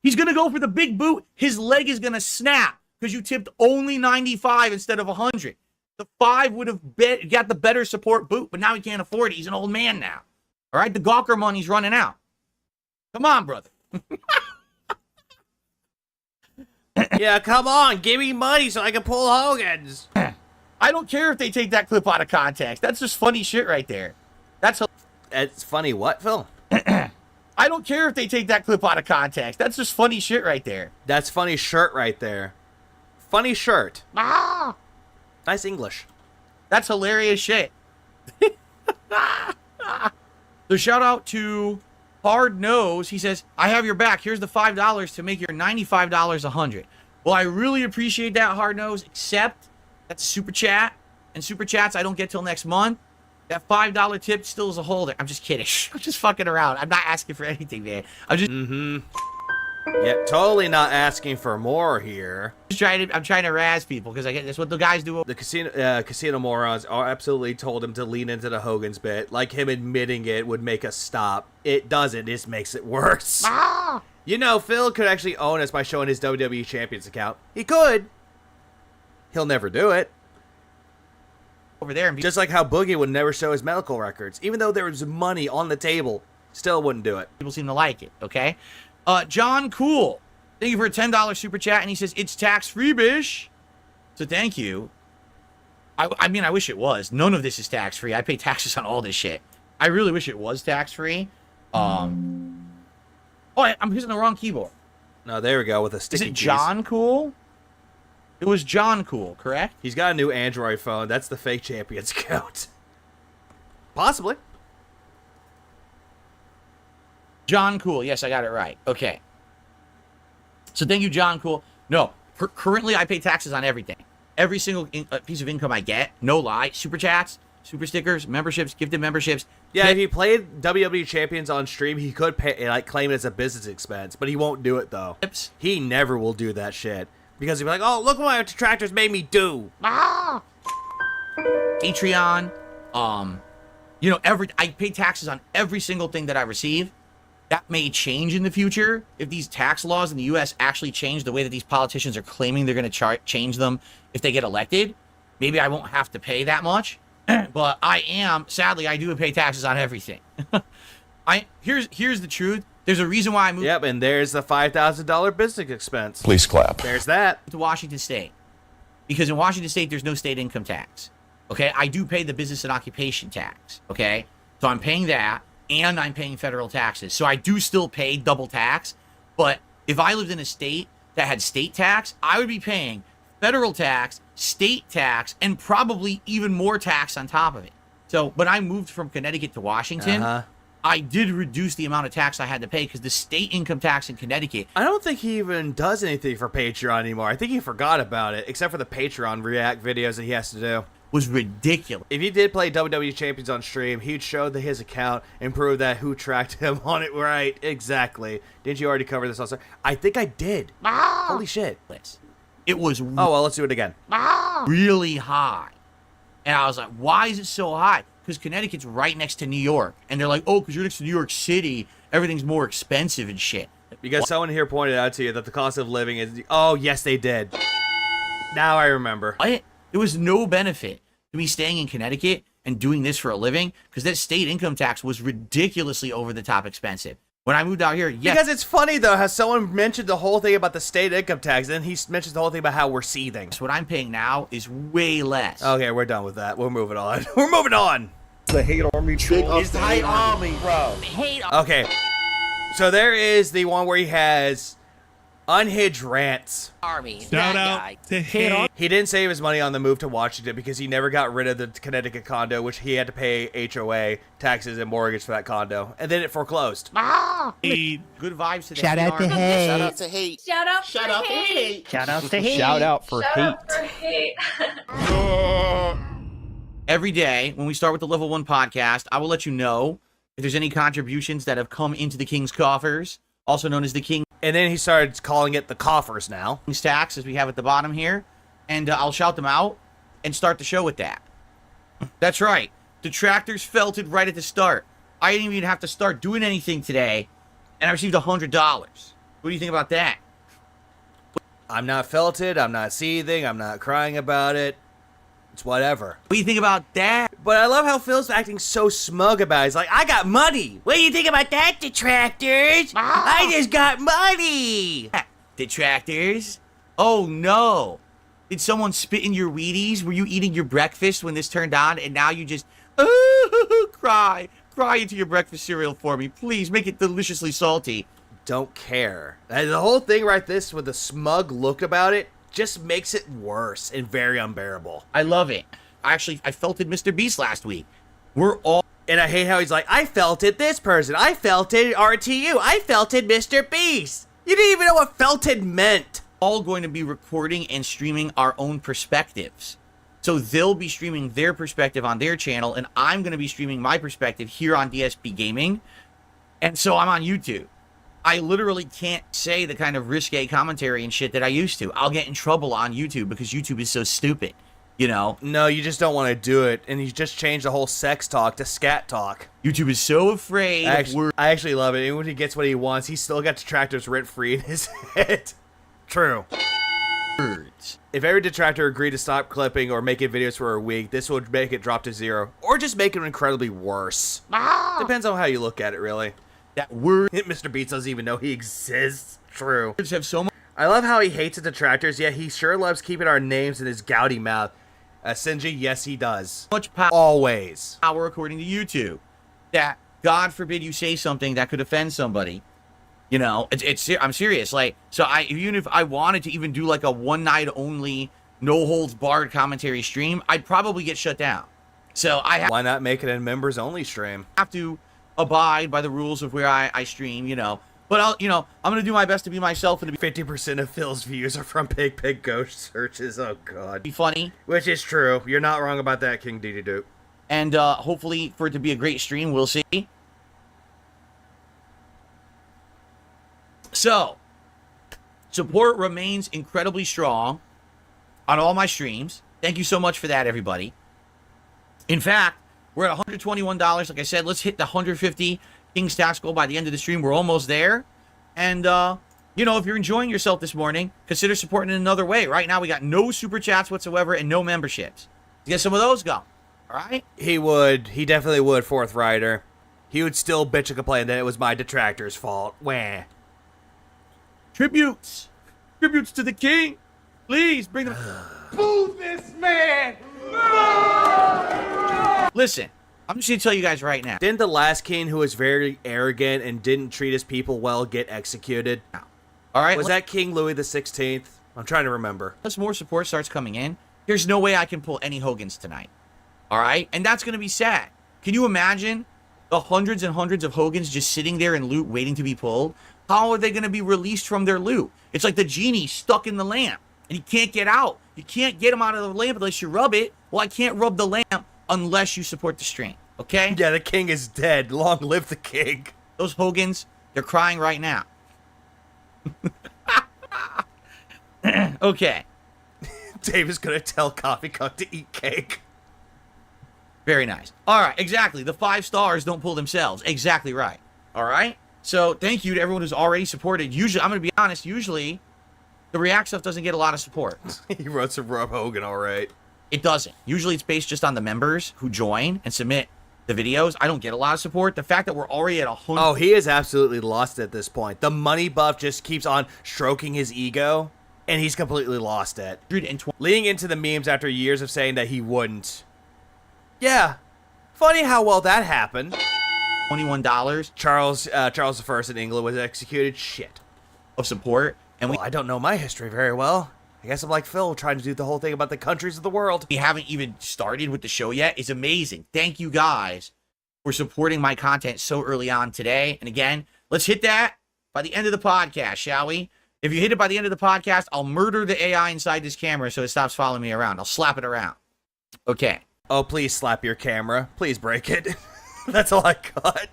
He's going to go for the big boot. His leg is going to snap because you tipped only 95 instead of 100. The 5 would have got the better support boot, but now he can't afford it. He's an old man now. All right? The Gawker money's running out. Come on, brother. Yeah, come on, give me money so I can pull Hogan's. I don't care if they take that clip out of context. That's just funny shit right there. It's funny what, Phil? I don't care if they take that clip out of context. That's just funny shit right there. That's funny shirt right there. Funny shirt. Ah! Nice English. That's hilarious shit. So shout out to Hard Nose. He says, I have your back. Here's the $5 to make your $95 $100. Well, I really appreciate that, Hard Nose, except that's a super chat. And super chats I don't get till next month. That $5 tip still is a holder. I'm just kidding. I'm just fucking around. I'm not asking for anything, man. I'm just... Yeah, totally not asking for more here. I'm trying to razz people because that's what the guys do. The casino morons absolutely told him to lean into the Hogan's bit. Like him admitting it would make us stop. It doesn't. It just makes it worse. Ah! You know, Phil could actually own us by showing his WWE Champions account. He could. He'll never do it. Over there, and just like how Boogie would never show his medical records, even though there was money on the table, still wouldn't do it. People seem to like it. Okay. John Cool, thank you for a $10 super chat, and he says it's tax-free, bish. So thank you. I mean, I wish it was. None of this is tax-free. I pay taxes on all this shit. I really wish it was tax-free. I'm using the wrong keyboard. No, there we go with a sticky. Is it John Cool? It was John Cool, correct? He's got a new Android phone. That's the fake Champions account. Possibly. John Cool. Yes, I got it right. Okay. So thank you, John Cool. No, currently I pay taxes on everything. Every single piece of income I get, no lie. Super chats, super stickers, memberships, gifted memberships. Yeah, if he played WWE Champions on stream, he could pay, like, claim it as a business expense, but he won't do it, though. Tips. He never will do that shit. Because he'll be like, oh, look what my detractors made me do. Ah! Patreon. You know, I pay taxes on every single thing that I receive. That may change in the future if these tax laws in the U.S. actually change the way that these politicians are claiming they're going to change them if they get elected. Maybe I won't have to pay that much, but sadly, I do pay taxes on everything. Here's the truth. There's a reason why I moved. Yep, and there's the $5,000 business expense. Please clap. There's that. To Washington State. Because in Washington State, there's no state income tax. Okay? I do pay the business and occupation tax. Okay? So I'm paying that, and I'm paying federal taxes. So I do still pay double tax. But if I lived in a state that had state tax, I would be paying federal tax, state tax, and probably even more tax on top of it. So when I moved from Connecticut to Washington, I did reduce the amount of tax I had to pay because the state income tax in Connecticut... I don't think he even does anything for Patreon anymore. I think he forgot about it, except for the Patreon React videos that he has to do. Was ridiculous. If he did play WWE Champions on stream, he'd show his account and prove that who tracked him on it right. Exactly. Didn't you already cover this also? I think I did. Holy shit. It was... Oh, well, let's do it again. Really high. And I was like, why is it so high? Because Connecticut's right next to New York. And they're like, oh, because you're next to New York City, everything's more expensive and shit. Because someone here pointed out to you that the cost of living is... Oh, yes, they did. Now I remember. There was no benefit to me staying in Connecticut and doing this for a living because that state income tax was ridiculously over the top expensive. When I moved out here, yes. Because it's funny, though, how someone mentioned the whole thing about the state income tax, and he mentions the whole thing about how we're seething. So what I'm paying now is way less. Okay, we're done with that. We're moving on. We're moving on. The hate army troll. It's the hate army, bro. Okay, so there is the one where he has unhinged rants. Shout out to hate. He didn't save his money on the move to Washington because he never got rid of the Connecticut condo, which he had to pay HOA, taxes, and mortgage for that condo, and then it foreclosed. Good vibes to the Shout out to hate. Shout out to hate. Shout out Shout out to hate. Shout out to hate. Shout out for Shout hate. out for hate. Every day, when we start with the Level 1 podcast, I will let you know if there's any contributions that have come into the King's Coffers, also known as the King. And then he started calling it the coffers now. King's Tax, as we have at the bottom here. And I'll shout them out and start the show with that. That's right. Detractors felted right at the start. I didn't even have to start doing anything today, and I received $100. What do you think about that? I'm not felted. I'm not seething. I'm not crying about it. It's whatever. What do you think about that? But I love how Phil's acting so smug about it. He's like, I got money. What do you think about that, detractors? I just got money. Detractors? Oh no. Did someone spit in your Wheaties? Were you eating your breakfast when this turned on and now you just cry into your breakfast cereal for me? Please make it deliciously salty. Don't care. And the whole thing right this with the smug look about it just makes it worse and very unbearable. I love it. I felt it Mr. Beast last week. We're all... And I hate how he's like, I felt it this person. I felt it RTU. I felt it Mr. Beast. You didn't even know what felted meant. All going to be recording and streaming our own perspectives. So they'll be streaming their perspective on their channel, and I'm going to be streaming my perspective here on DSP Gaming. And so I'm on YouTube. I literally can't say the kind of risque commentary and shit that I used to. I'll get in trouble on YouTube because YouTube is so stupid, you know? No, you just don't want to do it, and you just change the whole sex talk to scat talk. YouTube is so afraid of words. I actually love it. And when he gets what he wants, he's still got detractors rent-free in his head. True. Words. If every detractor agreed to stop clipping or making videos for a week, this would make it drop to 0. Or just make it incredibly worse. Depends on how you look at it, really. That word... Mr. Beats doesn't even know he exists. True. Words have so much... I love how he hates the detractors, yet he sure loves keeping our names in his gouty mouth. Sinji, yes, he does. Much power. Always. Power according to YouTube. That, God forbid you say something that could offend somebody. You know, I'm serious. Like, so even if I wanted to even do like a one night only, no holds barred commentary stream, I'd probably get shut down. So why not make it a members only stream? Have to abide by the rules of where I stream, you know. But I'm going to do my best to be myself and to be 50% of Phil's views are from Pig Ghost searches. Oh god. Be funny. Which is true. You're not wrong about that, King Dee Doop. And hopefully for it to be a great stream, we'll see. So, support remains incredibly strong on all my streams. Thank you so much for that, everybody. In fact, we're at $121. Like I said, let's hit the 150 King Stacks goal by the end of the stream. We're almost there. And, you know, if you're enjoying yourself this morning, consider supporting in another way. Right now, we got no super chats whatsoever and no memberships. Get some of those going. All right? He would. He definitely would, Fourth Rider. He would still bitch and complain that it was my detractor's fault. Wah. Tributes to the king. Please bring them. Boo this man! Listen, I'm just gonna tell you guys right now. Didn't the last king, who was very arrogant and didn't treat his people well, get executed? No. All right. Was that King Louis the 16th? I'm trying to remember. As more support starts coming in, there's no way I can pull any Hogans tonight. All right, and that's gonna be sad. Can you imagine the hundreds and hundreds of Hogans just sitting there in loot waiting to be pulled? How are they going to be released from their loot? It's like the genie stuck in the lamp, and he can't get out. You can't get him out of the lamp unless you rub it. Well, I can't rub the lamp unless you support the stream, okay? Yeah, the king is dead. Long live the king. Those Hogans, they're crying right now. Okay. Dave is going to tell Coffee Cup to eat cake. Very nice. All right, exactly. The 5 stars don't pull themselves. Exactly right. All right? So thank you to everyone who's already supported. Usually, I'm going to be honest, usually the React stuff doesn't get a lot of support. He wrote some Rob Hogan, all right. It doesn't. Usually it's based just on the members who join and submit the videos. I don't get a lot of support. The fact that we're already at 100... Oh, he is absolutely lost at this point. The money buff just keeps on stroking his ego, and he's completely lost it. Leading into the memes after years of saying that he wouldn't. Yeah. Funny how well that happened. $21. Charles I in England was executed. Shit. Of support. And I don't know my history very well. I guess I'm like Phil, trying to do the whole thing about the countries of the world. We haven't even started with the show yet. It's amazing. Thank you guys for supporting my content so early on today. And again, let's hit that by the end of the podcast, shall we? If you hit it by the end of the podcast, I'll murder the AI inside this camera so it stops following me around. I'll slap it around. Okay. Oh, please slap your camera. Please break it. That's all I got.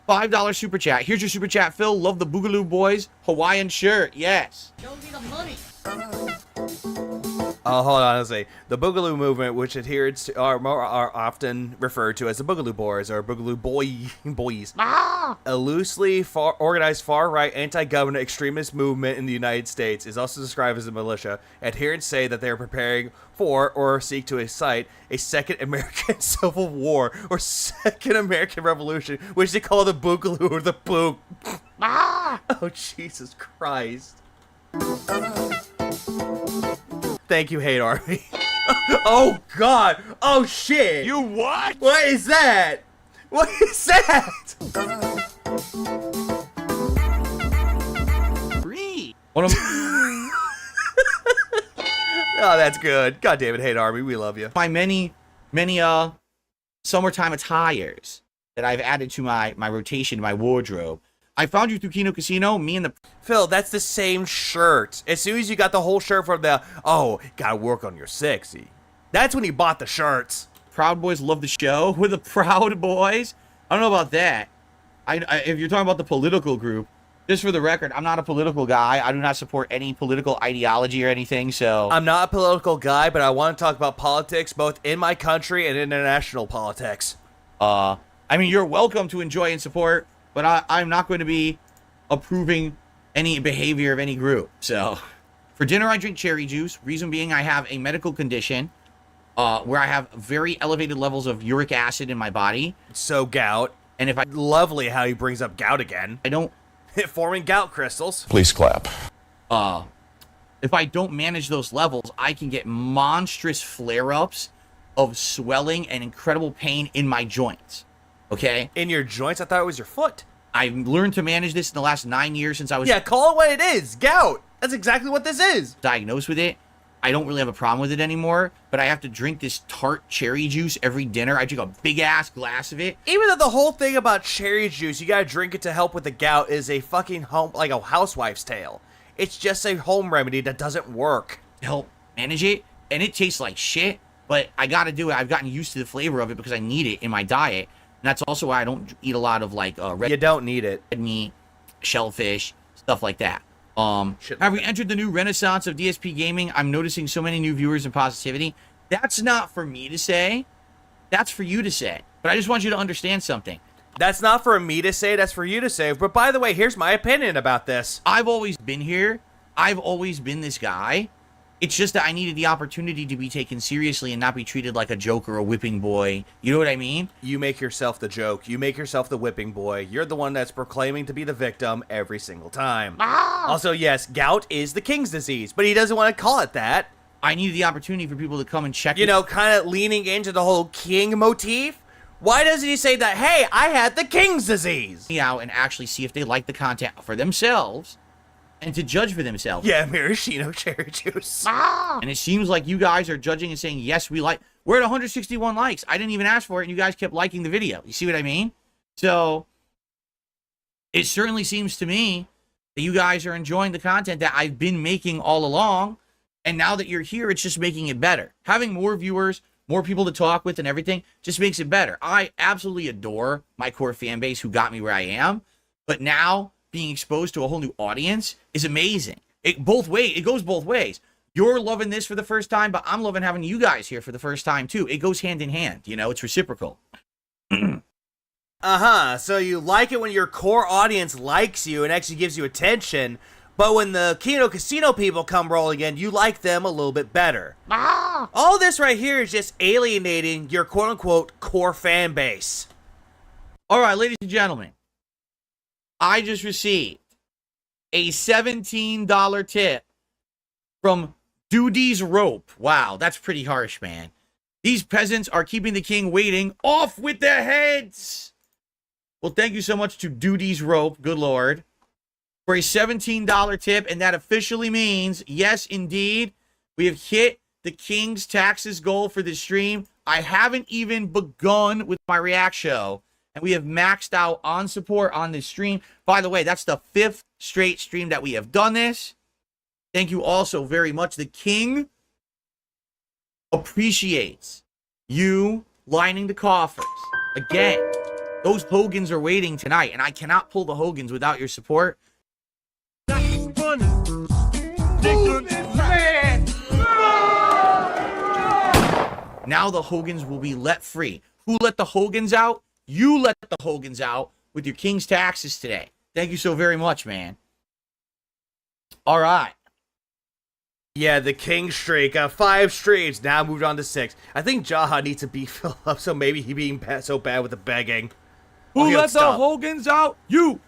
$5 super chat. Here's your super chat, Phil. Love the Boogaloo Boys Hawaiian shirt. Yes. Show me the money. Hold on a second. The Boogaloo movement, which adherents are often referred to as the Boogaloo Boys or Boogaloo Boys, a loosely organized far-right anti-government extremist movement in the United States, is also described as a militia. Adherents say that they are preparing for or seek to incite a second American Civil War or second American Revolution, which they call the Boogaloo or the Boog. Oh, Jesus Christ. Thank you, Hate Army. Oh, God. Oh, shit. You what? What is that? What is that? One of Oh, that's good. God damn it, Hate Army. We love you. my many summertime attires that I've added to my rotation, my wardrobe. I found you through Kino Casino. Me and the Phil, that's the same shirt. As soon as you got the whole shirt from the, oh, gotta work on your sexy. That's when you bought the shirts. Proud Boys love the show. We're the Proud Boys. I don't know about that. If you're talking about the political group, just for the record, I'm not a political guy. I do not support any political ideology or anything, so... I'm not a political guy, but I want to talk about politics, both in my country and international politics. I mean, you're welcome to enjoy and support, but I'm not going to be approving any behavior of any group. So, for dinner, I drink cherry juice. Reason being, I have a medical condition where I have very elevated levels of uric acid in my body. So gout. And if I... Lovely how he brings up gout again. I don't... Forming gout crystals. Please clap. If I don't manage those levels, I can get monstrous flare-ups of swelling and incredible pain in my joints. Okay? In your joints? I thought it was your foot. I've learned to manage this in the last 9 years since I was... Yeah, call it what it is. Gout. That's exactly what this is. Diagnosed with it. I don't really have a problem with it anymore, but I have to drink this tart cherry juice every dinner. I drink a big-ass glass of it. Even though the whole thing about cherry juice, you gotta drink it to help with the gout, is a fucking like a housewife's tale. It's just a home remedy that doesn't work. Help manage it, and it tastes like shit, but I gotta do it. I've gotten used to the flavor of it because I need it in my diet, and that's also why I don't eat a lot of, like, red... You don't need it. Red meat, shellfish, stuff like that. Have we entered the new renaissance of DSP gaming? I'm noticing so many new viewers and positivity. That's not for me to say. That's for you to say. But I just want you to understand something. That's not for me to say. That's for you to say. But by the way, here's my opinion about this. I've always been here. I've always been this guy. It's just that I needed the opportunity to be taken seriously and not be treated like a joke or a whipping boy. You know what I mean? You make yourself the joke. You make yourself the whipping boy. You're the one that's proclaiming to be the victim every single time. Also, yes, gout is the king's disease, but he doesn't want to call it that. I needed the opportunity for people to come and check. You know, kind of leaning into the whole king motif. Why doesn't he say that, hey, I had the king's disease? Out and actually see if they like the content for themselves. And to judge for themselves. Yeah, maraschino cherry juice. And it seems like you guys are judging and saying, yes, we like... We're at 161 likes. I didn't even ask for it, and you guys kept liking the video. You see what I mean? So, it certainly seems to me that you guys are enjoying the content that I've been making all along. And now that you're here, it's just making it better. Having more viewers, more people to talk with and everything just makes it better. I absolutely adore my core fan base who got me where I am. But now... being exposed to a whole new audience is amazing. It goes both ways. You're loving this for the first time, but I'm loving having you guys here for the first time too. It goes hand in hand, you know, it's reciprocal. So you like it when your core audience likes you and actually gives you attention, but when the Kino Casino people come rolling in, you like them a little bit better. All this right here is just alienating your quote-unquote core fan base. All right, ladies and gentlemen. I just received a $17 tip from Dude's Rope. Wow, that's pretty harsh, man. These peasants are keeping the king waiting. Off with their heads! Well, thank you so much to Dude's Rope, good lord, for a $17 tip, and that officially means, yes, indeed, we have hit the king's taxes goal for this stream. I haven't even begun with my react show. And we have maxed out on support on this stream. By the way, that's the 5th straight stream that we have done this. Thank you all so very much. The king appreciates you lining the coffers. Again, those Hogans are waiting tonight, and I cannot pull the Hogans without your support. Move this man! Now the Hogans will be let free. Who let the Hogans out? You let the Hogans out with your King's taxes today. Thank you so very much, man. All right. Yeah, the King streak, 5 streams, now moved on to 6. I think Jaha needs to beat Phil up, so maybe he being so bad with the begging. Who let the Hogans out? You.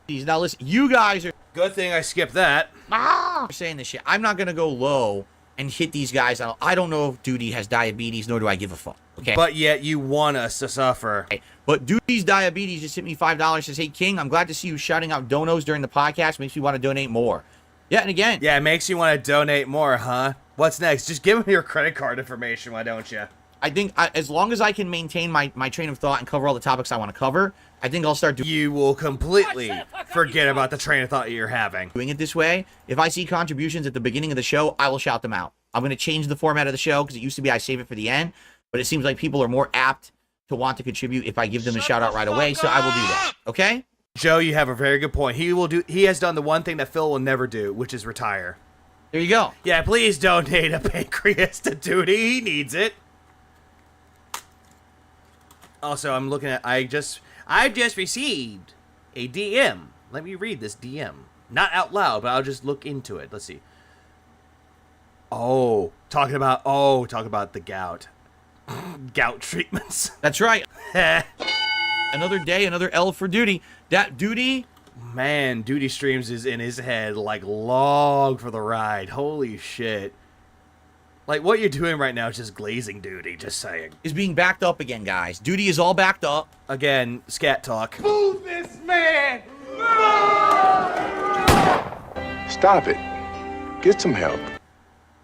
Now listen, you guys are... Good thing I skipped that. I'm saying this shit. I'm not going to go low and hit these guys. I don't know if Duty has diabetes, nor do I give a fuck. Okay. But yet you want us to suffer. Okay. But Duty's diabetes just hit me $5. Says, hey, King, I'm glad to see you shouting out donos during the podcast. Makes me want to donate more. Yeah, and again. Yeah, it makes you want to donate more, huh? What's next? Just give me your credit card information, why don't you? I think as long as I can maintain my train of thought and cover all the topics I want to cover, I think I'll start doing... You will completely forget about the train of thought you're having. Doing it this way, if I see contributions at the beginning of the show, I will shout them out. I'm going to change the format of the show because it used to be I save it for the end, but it seems like people are more apt to want to contribute if I give them a shout out right away, so I will do that. Okay? Joe, you have a very good point. He has done the one thing that Phil will never do, which is retire. There you go. Yeah, please donate a pancreas to Duty. He needs it. Also, I'm looking at... I've just received a DM. Let me read this DM. Not out loud, but I'll just look into it. Let's see. Talking about the gout. Gout treatments. That's right. Another day, another L for Duty. That Duty... Man, Duty streams is in his head like long for the ride. Holy shit. Like, what you're doing right now is just glazing Duty, just saying. Is being backed up again, guys. Duty is all backed up. Again, scat talk. Move this man! Stop it. Get some help.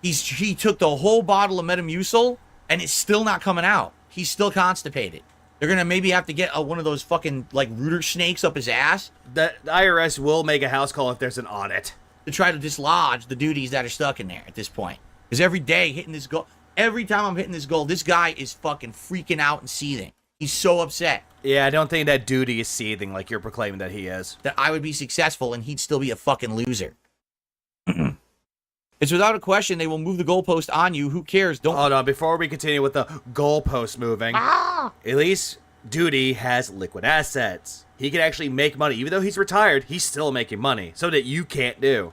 He took the whole bottle of Metamucil, and it's still not coming out. He's still constipated. They're going to maybe have to get one of those fucking, like, rooter snakes up his ass. The IRS will make a house call if there's an audit. To try to dislodge the duties that are stuck in there at this point. Because every day, hitting this goal, every time I'm hitting this goal, this guy is fucking freaking out and seething. He's so upset. Yeah, I don't think that Duty is seething like you're proclaiming that he is. That I would be successful and he'd still be a fucking loser. It's without a question they will move the goalpost on you. Who cares? Don't. Hold on, before we continue with the goalpost moving, at least Duty has liquid assets. He can actually make money. Even though he's retired, he's still making money. So that you can't do.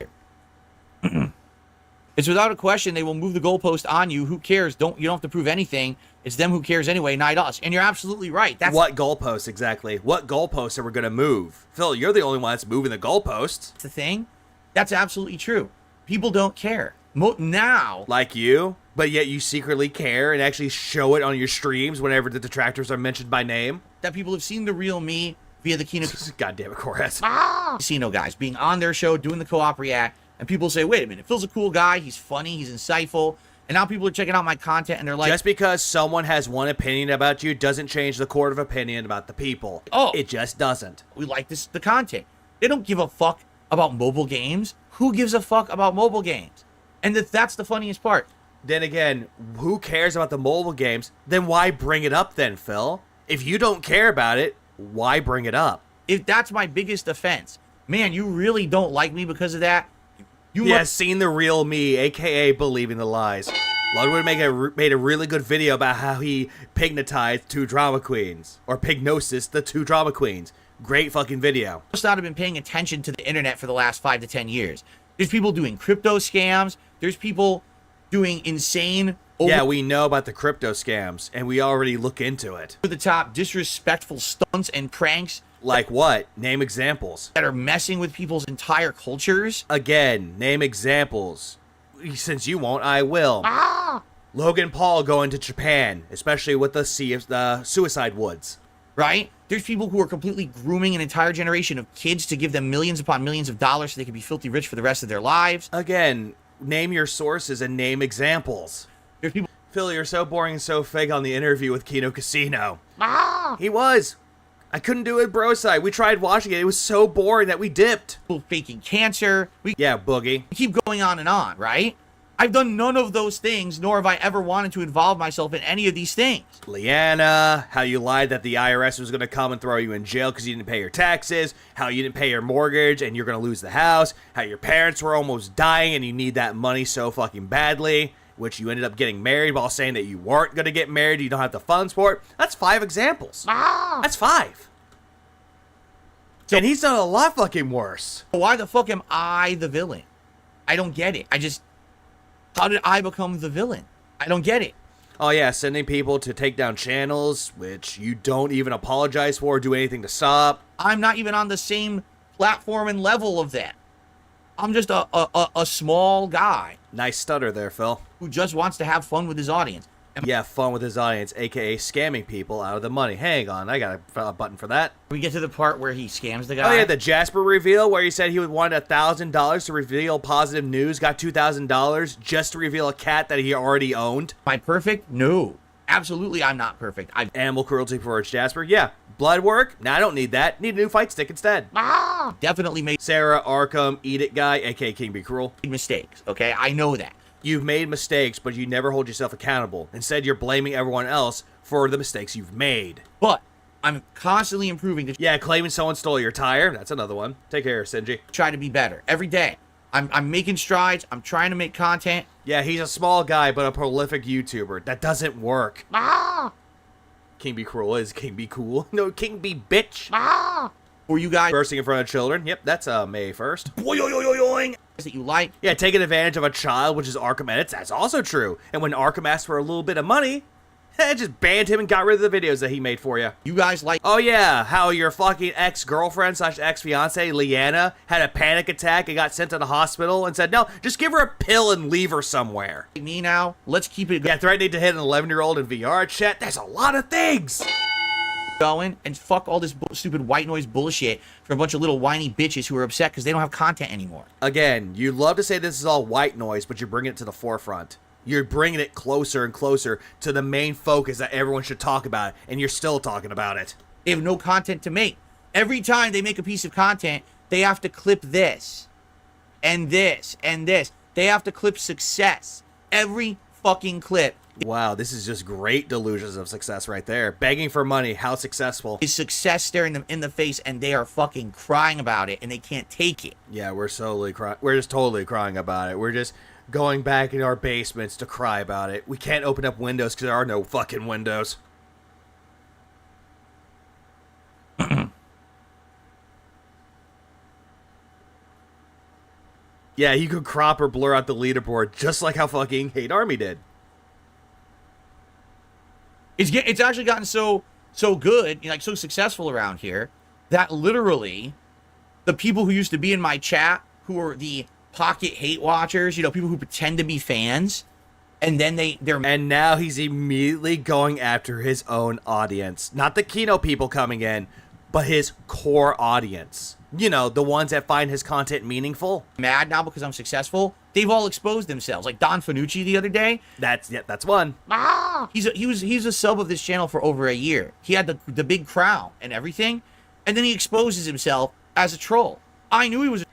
It's without a question they will move the goalpost on you. Who cares? You don't have to prove anything. It's them who cares anyway, not us. And you're absolutely right. That's what goalposts exactly? What goalposts are we going to move? Phil, you're the only one that's moving the goalposts. The thing? That's absolutely true. People don't care. Now. Like you? But yet you secretly care and actually show it on your streams whenever the detractors are mentioned by name? That people have seen the real me via the Kino... Goddamn it, Corres. Casino guys being on their show, doing the co-op react, and people say, wait a minute, Phil's a cool guy, he's funny, he's insightful, and now people are checking out my content and they're like... Just because someone has one opinion about you doesn't change the court of opinion about the people. Oh. It just doesn't. We like the content. They don't give a fuck about mobile games. Who gives a fuck about mobile games? And that's the funniest part. Then again, who cares about the mobile games? Then why bring it up then, Phil? If you don't care about it, why bring it up? If that's my biggest offense, man, you really don't like me because of that? Seen the real me, a.k.a. believing the lies. Ludwig made a really good video about how he pignotized 2 drama queens. Or pignosis the 2 drama queens. Great fucking video. Must not have been paying attention to the internet for the last 5 to 10 years. There's people doing crypto scams. There's people doing insane... Yeah, we know about the crypto scams, and we already look into it. Over the top, disrespectful stunts and pranks. Like what? Name examples. That are messing with people's entire cultures. Again, name examples. Since you won't, I will. Logan Paul going to Japan, especially with the suicide woods. Right? There's people who are completely grooming an entire generation of kids to give them millions upon millions of dollars so they can be filthy rich for the rest of their lives. Again, name your sources and name examples. There's people... Phil, you're so boring and so fake on the interview with Kino Casino. He was. I couldn't do it, bro side. We tried watching it. It was so boring that we dipped. People faking cancer. Yeah, Boogie. We keep going on and on, right? I've done none of those things, nor have I ever wanted to involve myself in any of these things. Leanna, how you lied that the IRS was going to come and throw you in jail because you didn't pay your taxes, how you didn't pay your mortgage and you're going to lose the house, how your parents were almost dying and you need that money so fucking badly. which you ended up getting married while saying that you weren't going to get married, you don't have the funds for it. That's 5 examples. That's 5. So, and he's done a lot fucking worse. Why the fuck am I the villain? I don't get it. How did I become the villain? I don't get it. Oh yeah, sending people to take down channels, which you don't even apologize for or do anything to stop. I'm not even on the same platform and level of that. I'm just a small guy. Nice stutter there, Phil. Who just wants to have fun with his audience. Yeah, fun with his audience, aka scamming people out of the money. Hang on, I got a button for that. We get to the part where he scams the guy. Oh yeah, the Jasper reveal where he said he would want $1,000 to reveal positive news, got $2,000 just to reveal a cat that he already owned. Am I perfect? No. Absolutely, I'm not perfect. Animal cruelty for Jasper? Yeah. Blood work? Nah, I don't need that. Need a new fight stick instead. Definitely made Sarah Arkham, Eat It Guy, aka King Be Cruel. Mistakes, okay? I know that. You've made mistakes, but you never hold yourself accountable. Instead, you're blaming everyone else for the mistakes you've made. But I'm constantly improving. Yeah, claiming someone stole your tire. That's another one. Take care, Sinji. Try to be better every day. I'm making strides. I'm trying to make content. Yeah, he's a small guy, but a prolific YouTuber. That doesn't work. King Be Cruel is King Be Cool. No, King Be Bitch. For you guys bursting in front of children. Yep, that's May 1st. Boing. That you like. Yeah, taking advantage of a child, which is Arkham Edits. That's also true. And when Arkham asked for a little bit of money, just banned him and got rid of the videos that he made for you. You guys like... Oh yeah, how your fucking ex-girlfriend / ex-fiance, Leanna, had a panic attack and got sent to the hospital and said, no, just give her a pill and leave her somewhere. Me now, let's keep it... Yeah, threatening to hit an 11-year-old in VR chat. There's a lot of things. Going and fuck all this stupid white noise bullshit for a bunch of little whiny bitches who are upset because they don't have content anymore. Again, you love to say this is all white noise, but you're bringing it to the forefront. You're bringing it closer and closer to the main focus that everyone should talk about, and you're still talking about it. They have no content to make. Every time they make a piece of content, they have to clip this, and this, and this. They have to clip success. Every fucking clip. Wow, this is just great delusions of success right there. Begging for money, how successful? Is success staring them in the face, and they are fucking crying about it, and they can't take it. Yeah, we're just totally crying about it. We're just going back in our basements to cry about it. We can't open up windows because there are no fucking windows. Yeah, you could crop or blur out the leaderboard just like how fucking Hate Army did. It's actually gotten so good, like so successful around here, that literally the people who used to be in my chat, who are the pocket hate watchers, you know, people who pretend to be fans, and then and now he's immediately going after his own audience. Not the Kino people coming in, but his core audience. You know, the ones that find his content meaningful. Mad now because I'm successful. They've all exposed themselves. Like Don Fanucci the other day. That's one. He's a sub of this channel for over a year. He had the big crown and everything, and then he exposes himself as a troll. I knew he was a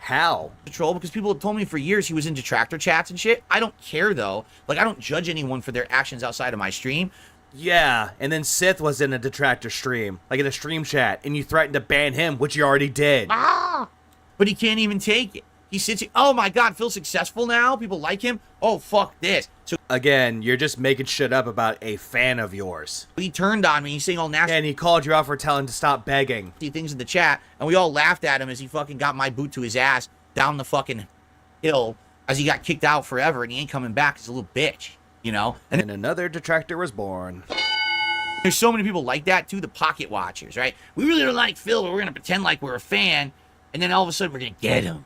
troll because people had told me for years he was in detractor chats and shit. I don't care though. Like I don't judge anyone for their actions outside of my stream. Yeah, and then Sith was in a detractor stream, like in a stream chat, and you threatened to ban him, which you already did. But he can't even take it. He sits here, oh my god, Phil's successful now? People like him? Oh, fuck this. So again, you're just making shit up about a fan of yours. He turned on me, he's saying all nasty. And he called you out for telling to stop begging. Things in the chat, and we all laughed at him as he fucking got my boot to his ass down the fucking hill as he got kicked out forever, and he ain't coming back. He's a little bitch. You know, and another detractor was born. There's so many people like that too, the pocket watchers, right? We really don't like Phil, but we're gonna pretend like we're a fan, and then all of a sudden we're gonna get him.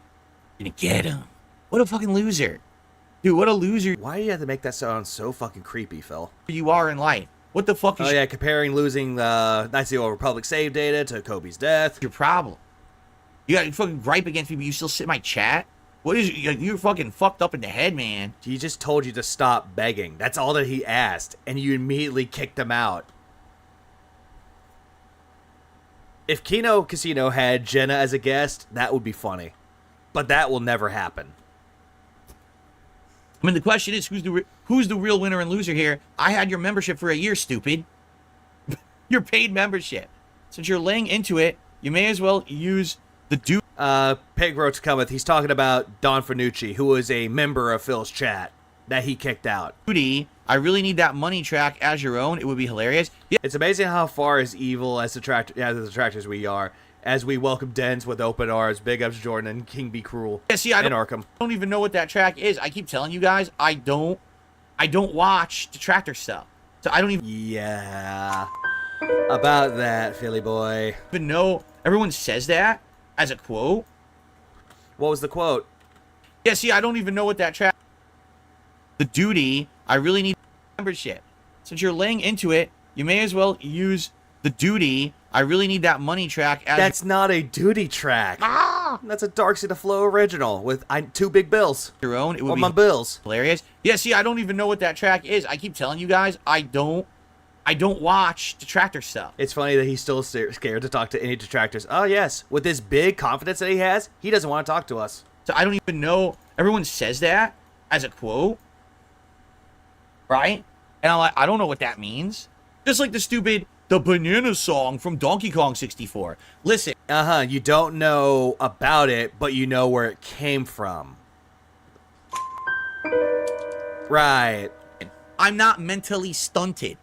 We're gonna get him. What a fucking loser, dude! What a loser! Why do you have to make that sound so fucking creepy, Phil? You are in life. What the fuck? Oh yeah, comparing losing the Knights of the Old Republic save data to Kobe's death. Your problem. You got fucking gripe against me, but you still sit in my chat. What is you're fucking fucked up in the head, man. He just told you to stop begging. That's all that he asked, and you immediately kicked him out. If Kino Casino had Jenna as a guest, that would be funny. But that will never happen. I mean, the question is, who's the real winner and loser here? I had your membership for a year, stupid. Your paid membership. Since you're laying into it, you may as well use the Pig Roach cometh. He's talking about Don Fanucci, who was a member of Phil's chat. that he kicked out. Duty, I really need that money track as your own. It would be hilarious. Yeah. It's amazing how far as evil as the detractors we are, as we welcome Dens with open arms. Big ups Jordan and King Be Cruel. Yeah, see, I Arkham. don't even know what that track is. I keep telling you guys, I don't watch detractor stuff. So I don't even... Yeah. About that, Philly boy. Even know... Everyone says that as a quote. What was the quote? Yeah, see, I don't even know what that track... The duty, I really need membership. Since you're laying into it, you may as well use the duty, I really need that money track as... That's not a duty track. That's a Dark Side of Flow original with 2 big bills. Your own, it would be my bills. Hilarious. Yeah, see, I don't even know what that track is. I keep telling you guys, I don't watch detractor stuff. It's funny that he's still scared to talk to any detractors. Oh, yes. With this big confidence that he has, he doesn't want to talk to us. So I don't even know. Everyone says that as a quote. Right? And I'm like, I don't know what that means. Just like the banana song from Donkey Kong 64. Listen. You don't know about it, but you know where it came from. Right. I'm not mentally stunted.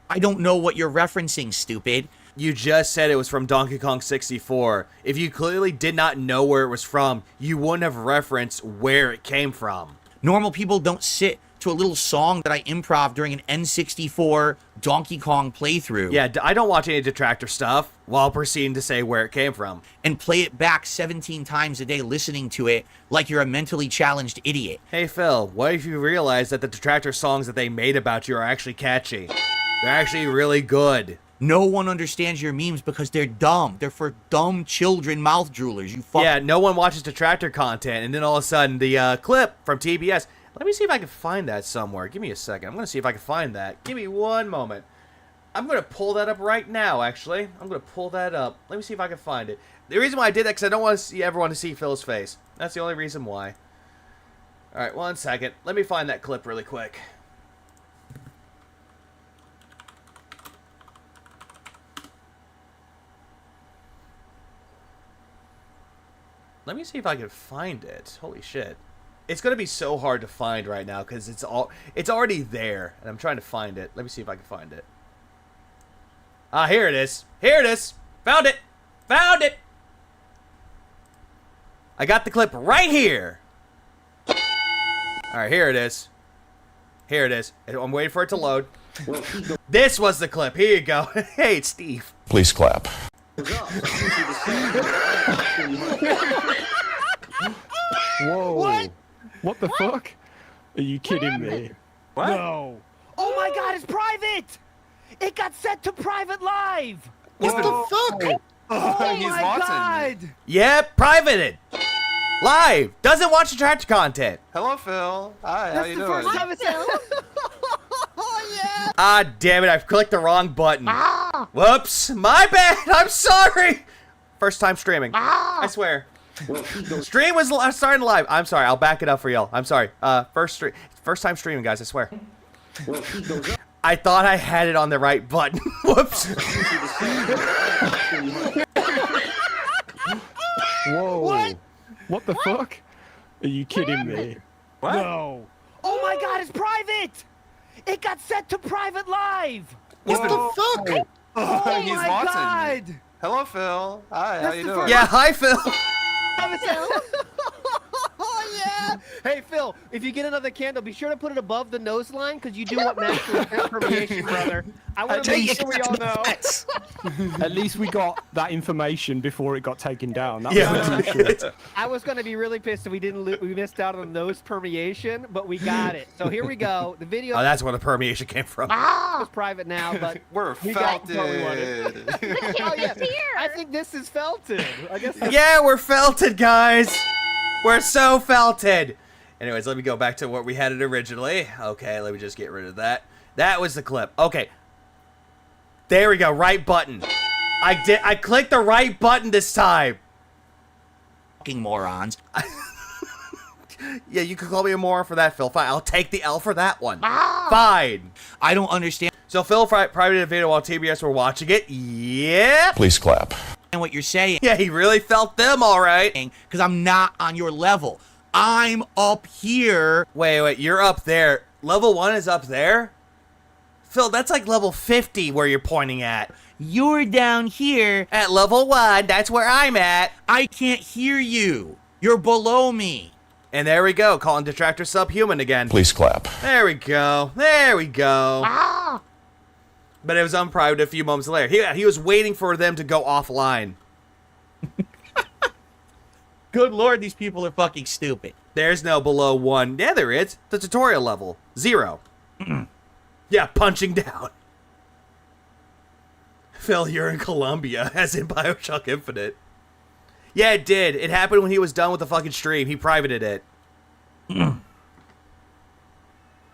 I don't know what you're referencing, stupid. You just said it was from Donkey Kong 64. If you clearly did not know where it was from, you wouldn't have referenced where it came from. Normal people don't sit to a little song that I improv during an N64 Donkey Kong playthrough. Yeah, I don't watch any detractor stuff while proceeding to say where it came from. And play it back 17 times a day listening to it like you're a mentally challenged idiot. Hey Phil, what if you realize that the detractor songs that they made about you are actually catchy? They're actually really good. No one understands your memes because they're dumb. They're for dumb children mouth droolers. Yeah, no one watches detractor content, and then all of a sudden the clip from TBS. Let me see if I can find that somewhere. Give me a second. I'm going to see if I can find that. Give me one moment. I'm going to pull that up right now, actually. I'm going to pull that up. Let me see if I can find it. The reason why I did that, because I don't want to see everyone to see Phil's face. That's the only reason why. All right, 1 second. Let me find that clip really quick. Let me see if I can find it. Holy shit. It's going to be so hard to find right now because it's already there, and I'm trying to find it. Let me see if I can find it. Ah, here it is. Here it is. Found it. Found it. I got the clip right here. All right, here it is. Here it is. I'm waiting for it to load. This was the clip. Here you go. Hey, it's Steve. Please clap. Whoa. What the fuck? Are you kidding me? What? No. Oh my god, it's private! It got set to private live! What the fuck? Oh my god! Yep, privated. Live. Doesn't watch detractor content. Hello, Phil. Hi, how you doing? That's the first time it's Oh yeah! Ah, damn it, I've clicked the wrong button. Whoops, my bad, I'm sorry. First time streaming, I swear. Stream was starting live. I'm sorry, I'll back it up for y'all. I'm sorry. First time streaming, guys, I swear. I thought I had it on the right button. Whoops. Whoa. What the fuck? Are you kidding me? What? No. Oh my god, it's private! It got set to private live! What the fuck? Oh my god! Hello, Phil. Hi, how you doing? Yeah, hi, Phil. Oh yeah! Hey Phil, if you get another candle, be sure to put it above the nose line because you do want maximum permeation, brother. I want to make sure we all know. At least we got that information before it got taken down. That was I was going to be really pissed if we missed out on nose permeation, but we got it. So here we go. The video. Oh, that's where the permeation came from. It's private now, but we're felted. Oh yeah, I think this is felted. I guess. Yeah, we're felted, guys. We're so felted. Anyways, let me go back to what we had it originally. Okay, let me just get rid of that. That was the clip. Okay. There we go. Right button. I clicked the right button this time. Fucking morons. Yeah, you could call me a moron for that, Phil. Fine. I'll take the L for that one. Fine. I don't understand. So Phil privated a video while TBS were watching it. Yeah. Please clap. What you're saying. Yeah, he really felt them all right. Because I'm not on your level. I'm up here. Wait, you're up there. Level 1 is up there? Phil, that's like level 50 where you're pointing at. You're down here. At level 1, that's where I'm at. I can't hear you. You're below me. And there we go, calling Detractor subhuman again. Please clap. There we go. Ah! But it was unprivate a few moments later. He was waiting for them to go offline. Good Lord, these people are fucking stupid. There's no below 1. Yeah, there is. The tutorial level. 0. Yeah, punching down. Phil, you're in Colombia, as in BioShock Infinite. Yeah, it did. It happened when he was done with the fucking stream. He privated it.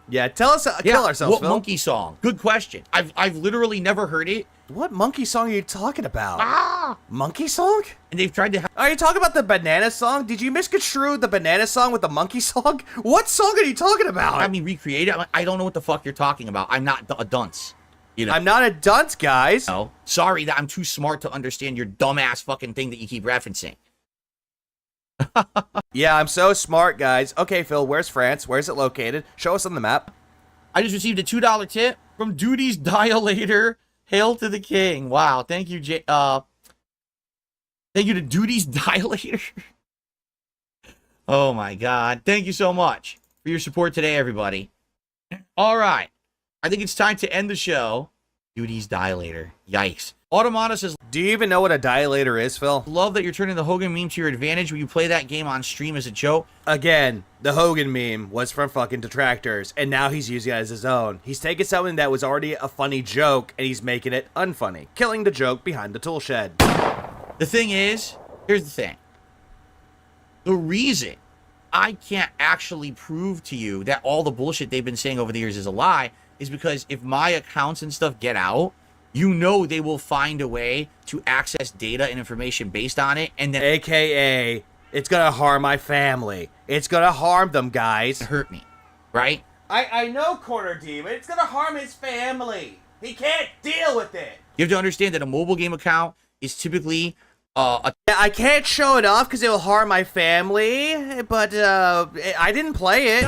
Yeah, tell us, kill ourselves, what Phil. monkey song? Good question. I've literally never heard it. What monkey song are you talking about? Monkey song? And they've tried to... Are you talking about the banana song? Did you misconstrue the banana song with the monkey song? What song are you talking about? I mean, recreate it. I don't know what the fuck you're talking about. I'm not a dunce. You know? I'm not a dunce, guys. No. Sorry that I'm too smart to understand your dumbass fucking thing that you keep referencing. Yeah, I'm so smart, guys. Okay, Phil, where's France? Where's it located? Show us on the map. I just received a $2 tip from Duty's Dilator. Hail to the king. Wow. Thank you, thank you to Duty's Dilator. Oh, my God. Thank you so much for your support today, everybody. All right. I think it's time to end the show. Duty's Dilator. Yikes. Automata says, do you even know what a dilator is, Phil? Love that you're turning the Hogan meme to your advantage when you play that game on stream as a joke. Again, the Hogan meme was from fucking Detractors, and now he's using it as his own. He's taking something that was already a funny joke, and he's making it unfunny, killing the joke behind the tool shed. The thing is, here's the thing. The reason I can't actually prove to you that all the bullshit they've been saying over the years is a lie is because if my accounts and stuff get out, you know they will find a way to access data and information based on it, and then... AKA, it's gonna harm my family. It's gonna harm them, guys. Hurt me, right? I know, Corner Demon. It's gonna harm his family. He can't deal with it. You have to understand that a mobile game account is typically... I can't show it off because it will harm my family, but I didn't play it.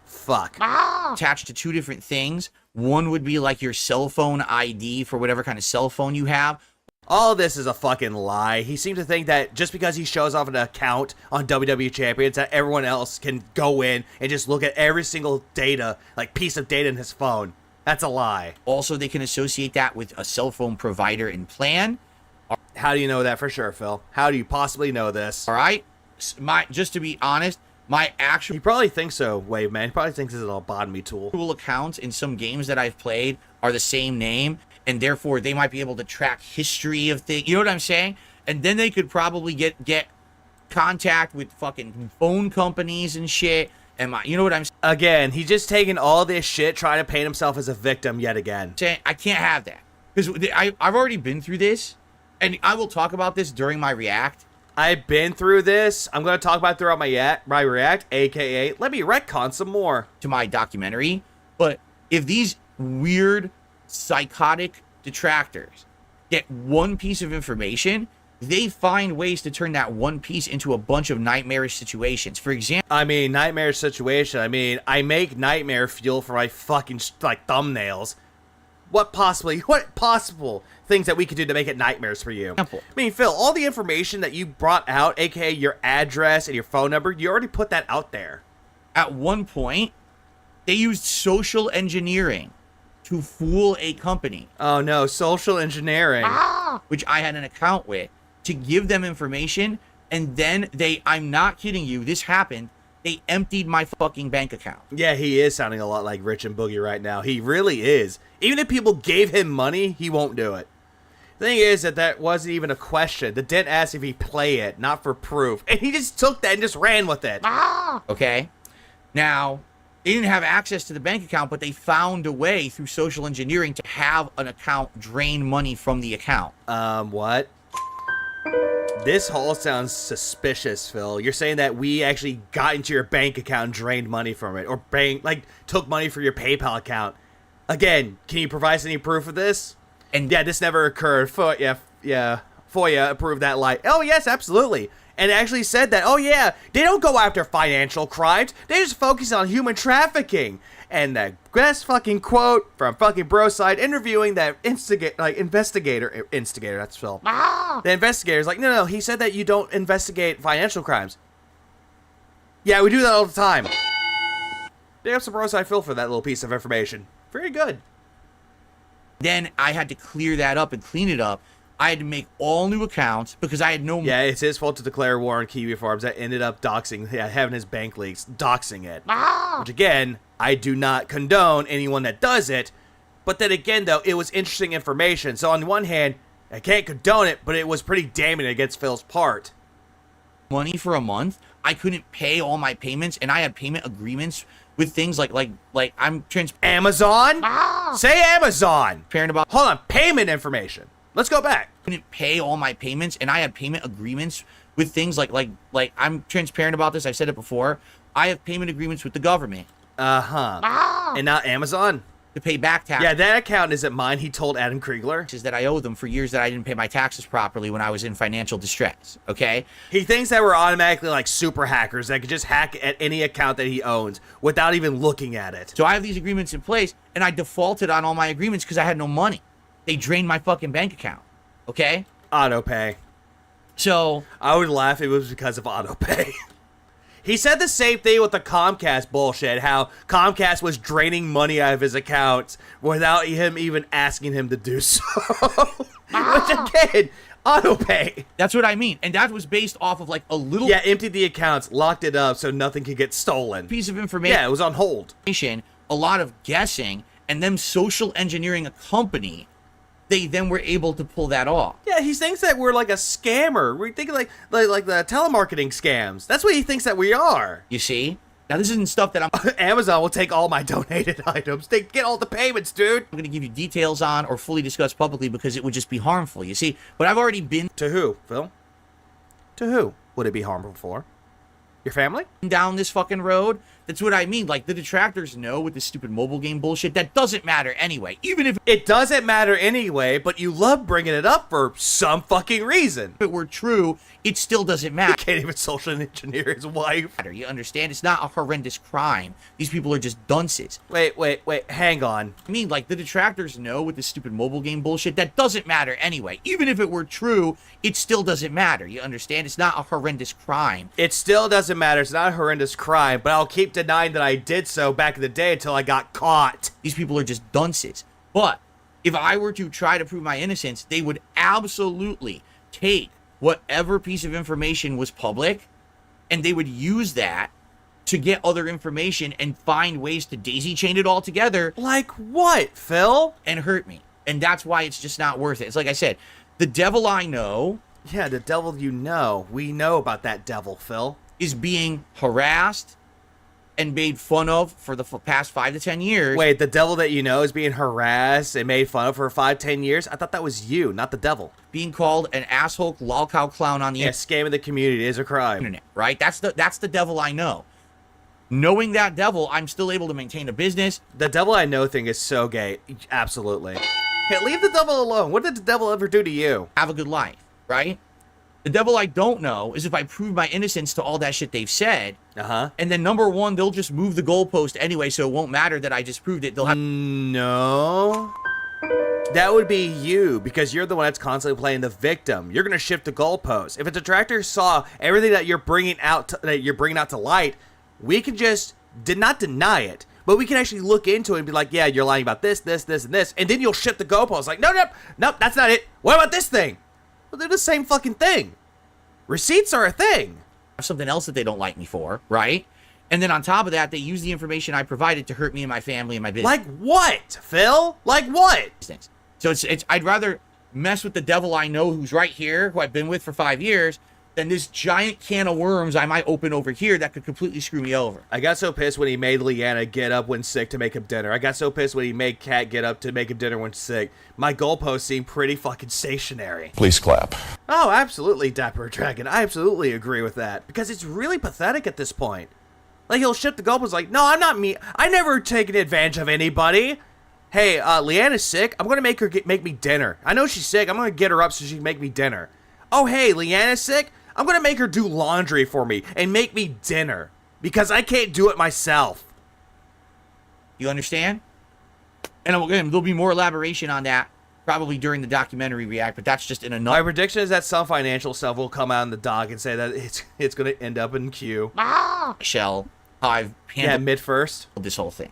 Fuck. Attached to two different things. One would be like your cell phone ID for whatever kind of cell phone you have. All this is a fucking lie. He seems to think that just because he shows off an account on WWE Champions that everyone else can go in and just look at every single data, like piece of data in his phone. That's a lie. Also, they can associate that with a cell phone provider and plan. How do you know that for sure, Phil? How do you possibly know this? All right. Just to be honest, my actual... He probably thinks so, Wave Man. He probably thinks it's a lobotomy tool. Accounts in some games that I've played are the same name, and therefore they might be able to track history of things. You know what I'm saying? And then they could probably get contact with fucking phone companies and shit. You know what I'm saying? Again, he's just taking all this shit, trying to paint himself as a victim yet again. I can't have that. Because I've already been through this, and I will talk about this during my react. I've been through this. I'm going to talk about it throughout my react, a.k.a. let me retcon some more. To my documentary. But if these weird, psychotic detractors get one piece of information, they find ways to turn that one piece into a bunch of nightmarish situations. For example... I mean, nightmarish situation. I mean, I make nightmare fuel for my fucking, thumbnails. What possible things that we could do to make it nightmares for you? I mean, Phil, all the information that you brought out, aka your address and your phone number, you already put that out there. At one point, they used social engineering to fool a company. Oh no, social engineering. Which I had an account with, to give them information, and then I'm not kidding you, this happened, they emptied my fucking bank account. Yeah, he is sounding a lot like Rich and Boogie right now. He really is. Even if people gave him money, he won't do it. The thing is that wasn't even a question. The dent asked if he play it, not for proof. And he just took that and just ran with it. Okay. Now, they didn't have access to the bank account, but they found a way through social engineering to have an account drain money from the account. What? This all sounds suspicious, Phil. You're saying that we actually got into your bank account and drained money from it, or took money from your PayPal account. Again, can you provide us any proof of this? And yeah, this never occurred. Yeah. FOIA approved that lie. Oh, yes, absolutely. And actually said that, oh, yeah, they don't go after financial crimes. They just focus on human trafficking. And the best fucking quote from fucking Broside interviewing that investigator, that's Phil. The investigator's like, no, he said that you don't investigate financial crimes. Yeah, we do that all the time. They have some Broside Phil for that little piece of information. Very good. Then I had to clear that up and clean it up. I had to make all new accounts because I had no... Yeah, it's his fault to declare war on Kiwi Farms. That ended up having his bank leaks, doxing it. Which, again, I do not condone anyone that does it. But then again, though, it was interesting information. So on one hand, I can't condone it, but it was pretty damning against Phil's part. Money for a month. I couldn't pay all my payments, and I had payment agreements with things like I'm Amazon? Say Amazon! About Hold on, payment information. Let's go back. I couldn't pay all my payments, and I had payment agreements with things like I'm transparent about this. I've said it before. I have payment agreements with the government. And not Amazon? To pay back taxes. Yeah, that account isn't mine, he told Adam Kriegler. That I owe them for years that I didn't pay my taxes properly when I was in financial distress, okay? He thinks that we're automatically like super hackers that could just hack at any account that he owns without even looking at it. So I have these agreements in place, and I defaulted on all my agreements because I had no money. They drained my fucking bank account, okay? Autopay. So... I would laugh if it was because of autopay. He said the same thing with the Comcast bullshit, how Comcast was draining money out of his accounts without him even asking him to do so. Which, again, autopay. That's what I mean. And that was based off of, like, a little... Yeah, emptied the accounts, locked it up so nothing could get stolen. Piece of information. Yeah, it was on hold. A lot of guessing, and them social engineering a company... They then were able to pull that off. Yeah, he thinks that we're like a scammer. We're thinking like the telemarketing scams. That's what he thinks that we are. You see? Now, this isn't stuff that I'm... Amazon will take all my donated items. They get all the payments, dude. I'm going to give you details on or fully discuss publicly because it would just be harmful, you see? But I've already been... To who, Phil? To who would it be harmful for? Your family? Down this fucking road. That's what I mean. Like, the detractors know with this stupid mobile game bullshit. That doesn't matter anyway. Even if... It doesn't matter anyway, but you love bringing it up for some fucking reason. If it were true, it still doesn't matter. You can't even social engineer his wife. You understand? It's not a horrendous crime. These people are just dunces. Wait. Hang on. I mean, like, the detractors know with this stupid mobile game bullshit. That doesn't matter anyway. Even if it were true, it still doesn't matter. You understand? It's not a horrendous crime. It still doesn't matter. It's not a horrendous crime, but I'll keep denying that I did so back in the day until I got caught. These people are just dunces. But if I were to try to prove my innocence, they would absolutely take whatever piece of information was public, and they would use that to get other information and find ways to daisy chain it all together. Like what, Phil? And hurt me. And that's why it's just not worth it. It's like I said, the devil I know... Yeah, the devil you know. We know about that devil, Phil. Is being harassed and made fun of for the past 5 to 10 years. Wait, the devil that you know is being harassed and made fun of for 5-10 years? I thought that was you, not the devil. Being called an asshole lolcow clown on the internet. Yeah, scamming the community is a crime. Internet, right? That's the devil I know. Knowing that devil, I'm still able to maintain a business. The devil I know thing is so gay. Absolutely. Hey, leave the devil alone. What did the devil ever do to you? Have a good life, right? The devil I don't know is if I prove my innocence to all that shit they've said. And then number one, they'll just move the goalpost anyway, so it won't matter that I just proved it. They'll have... No. That would be you, because you're the one that's constantly playing the victim. You're gonna shift the goalpost. If a detractor saw everything that you're bringing out to light, we can just not deny it, but we can actually look into it and be like, yeah, you're lying about this, this, this, and this, and then you'll shift the goalpost. Like, no, that's not it. What about this thing? Well, they're the same fucking thing. Receipts are a thing. Something else that they don't like me for, right? And then on top of that, they use the information I provided to hurt me and my family and my business. Like what, Phil? Like what? So it's I'd rather mess with the devil I know who's right here, who I've been with for 5 years, than this giant can of worms I might open over here that could completely screw me over. I got so pissed when he made Leanna get up when sick to make him dinner. I got so pissed when he made Kat get up to make him dinner when sick. My goalposts seemed pretty fucking stationary. Please clap. Oh, absolutely, Dapper Dragon. I absolutely agree with that. Because it's really pathetic at this point. Like, he'll shift the goalposts like, no, I'm not me. I never taken advantage of anybody. Hey, Leanna's sick. I'm going to make her make me dinner. I know she's sick. I'm going to get her up so she can make me dinner. Oh, hey, Leanna's sick? I'm going to make her do laundry for me and make me dinner because I can't do it myself. You understand? And again, there'll be more elaboration on that probably during the documentary react, but that's just in a My prediction is that some financial stuff will come out in the doc and say that it's going to end up in queue. Shell, how I've handled mid-first this whole thing.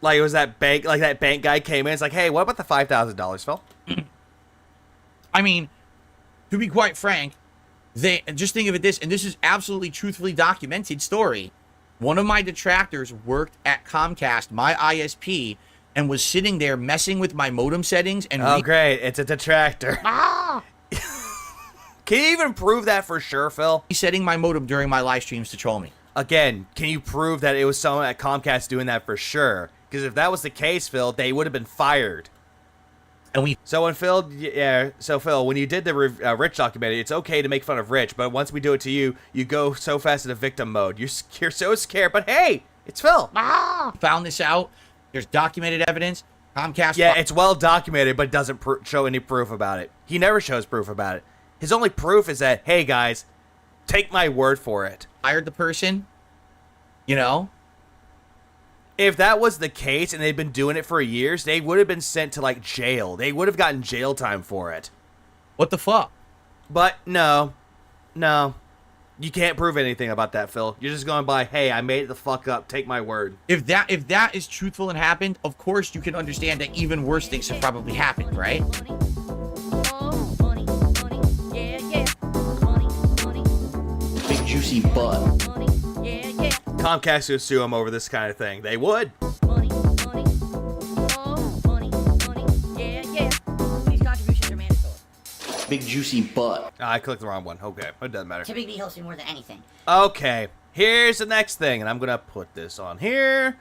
Like it was that bank guy came in. It's like, hey, what about the $5,000, Phil? I mean, to be quite frank, just think of it this, and this is absolutely truthfully documented story. One of my detractors worked at Comcast, my ISP, and was sitting there messing with my modem settings. And great, it's a detractor. Can you even prove that for sure, Phil? He's setting my modem during my live streams to troll me. Again, can you prove that it was someone at Comcast doing that for sure? Because if that was the case, Phil, they would have been fired. And So Phil, when you did the Rich documentary, it's okay to make fun of Rich, but once we do it to you, you go so fast into victim mode. You're so scared, but hey, it's Phil. Found this out. There's documented evidence. Comcast. Yeah, it's well documented, but doesn't show any proof about it. He never shows proof about it. His only proof is that, hey guys, take my word for it. Fired the person. You know. If that was the case and they'd been doing it for years, they would have been sent to, like, jail. They would have gotten jail time for it. What the fuck? But, no. You can't prove anything about that, Phil. You're just going by, hey, I made it the fuck up. Take my word. If that is truthful and happened, of course you can understand that even worse things have probably happened, right? Big juicy butt. Comcast would sue him over this kind of thing. They would. Big juicy butt. I clicked the wrong one. Okay, it doesn't matter. Typically hosting more than anything. Okay, here's the next thing, and I'm gonna put this on here.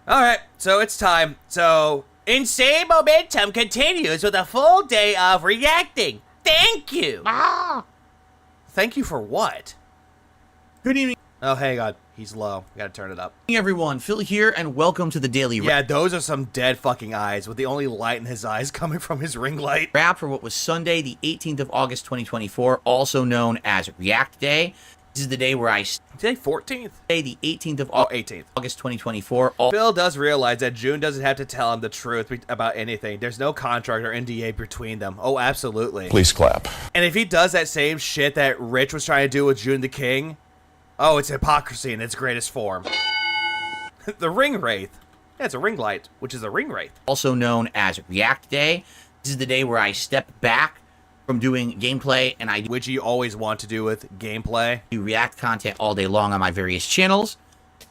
Alright, so it's time. So, Insane Momentum continues with a full day of reacting. Thank you! Thank you for what? Good evening. Oh, hang on. He's low. Gotta turn it up. Everyone, Phil here, and welcome to the Daily Yeah, those are some dead fucking eyes, with the only light in his eyes coming from his ring light. Wrap for what was Sunday, the 18th of August, 2024, also known as React Day. This is the day where Today, 14th? Today, the 18th of 18th. August, 2024. Phil does realize that June doesn't have to tell him the truth about anything. There's no contract or NDA between them. Oh, absolutely. Please clap. And if he does that same shit that Rich was trying to do with June the King, oh, it's hypocrisy in its greatest form. The ring wraith. Yeah, it's a ring light, which is a ring wraith. Also known as React Day. This is the day where I step back from doing gameplay and which you always want to do with gameplay. Do React content all day long on my various channels.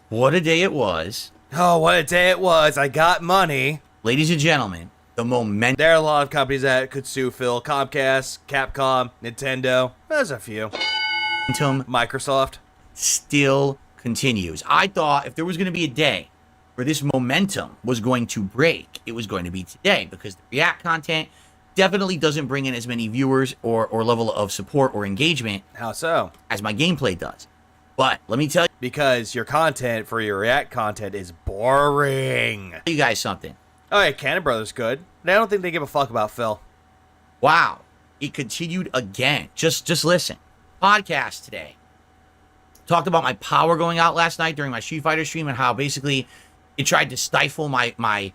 What a day it was. Oh, what a day it was. I got money. Ladies and gentlemen, the momentum. There are a lot of companies that could sue Phil. Comcast, Capcom, Nintendo. There's a few. Microsoft. Still continues. I thought if there was going to be a day where this momentum was going to break, it was going to be today, because the React content definitely doesn't bring in as many viewers or level of support or engagement. How so? As my gameplay does. But let me tell you. Because your content for your React content is boring. Tell you guys something. Oh yeah, Cannon Brothers good. I don't think they give a fuck about Phil. Wow. It continued again. Just listen. Podcast today. Talked about my power going out last night during my Street Fighter stream and how basically it tried to stifle my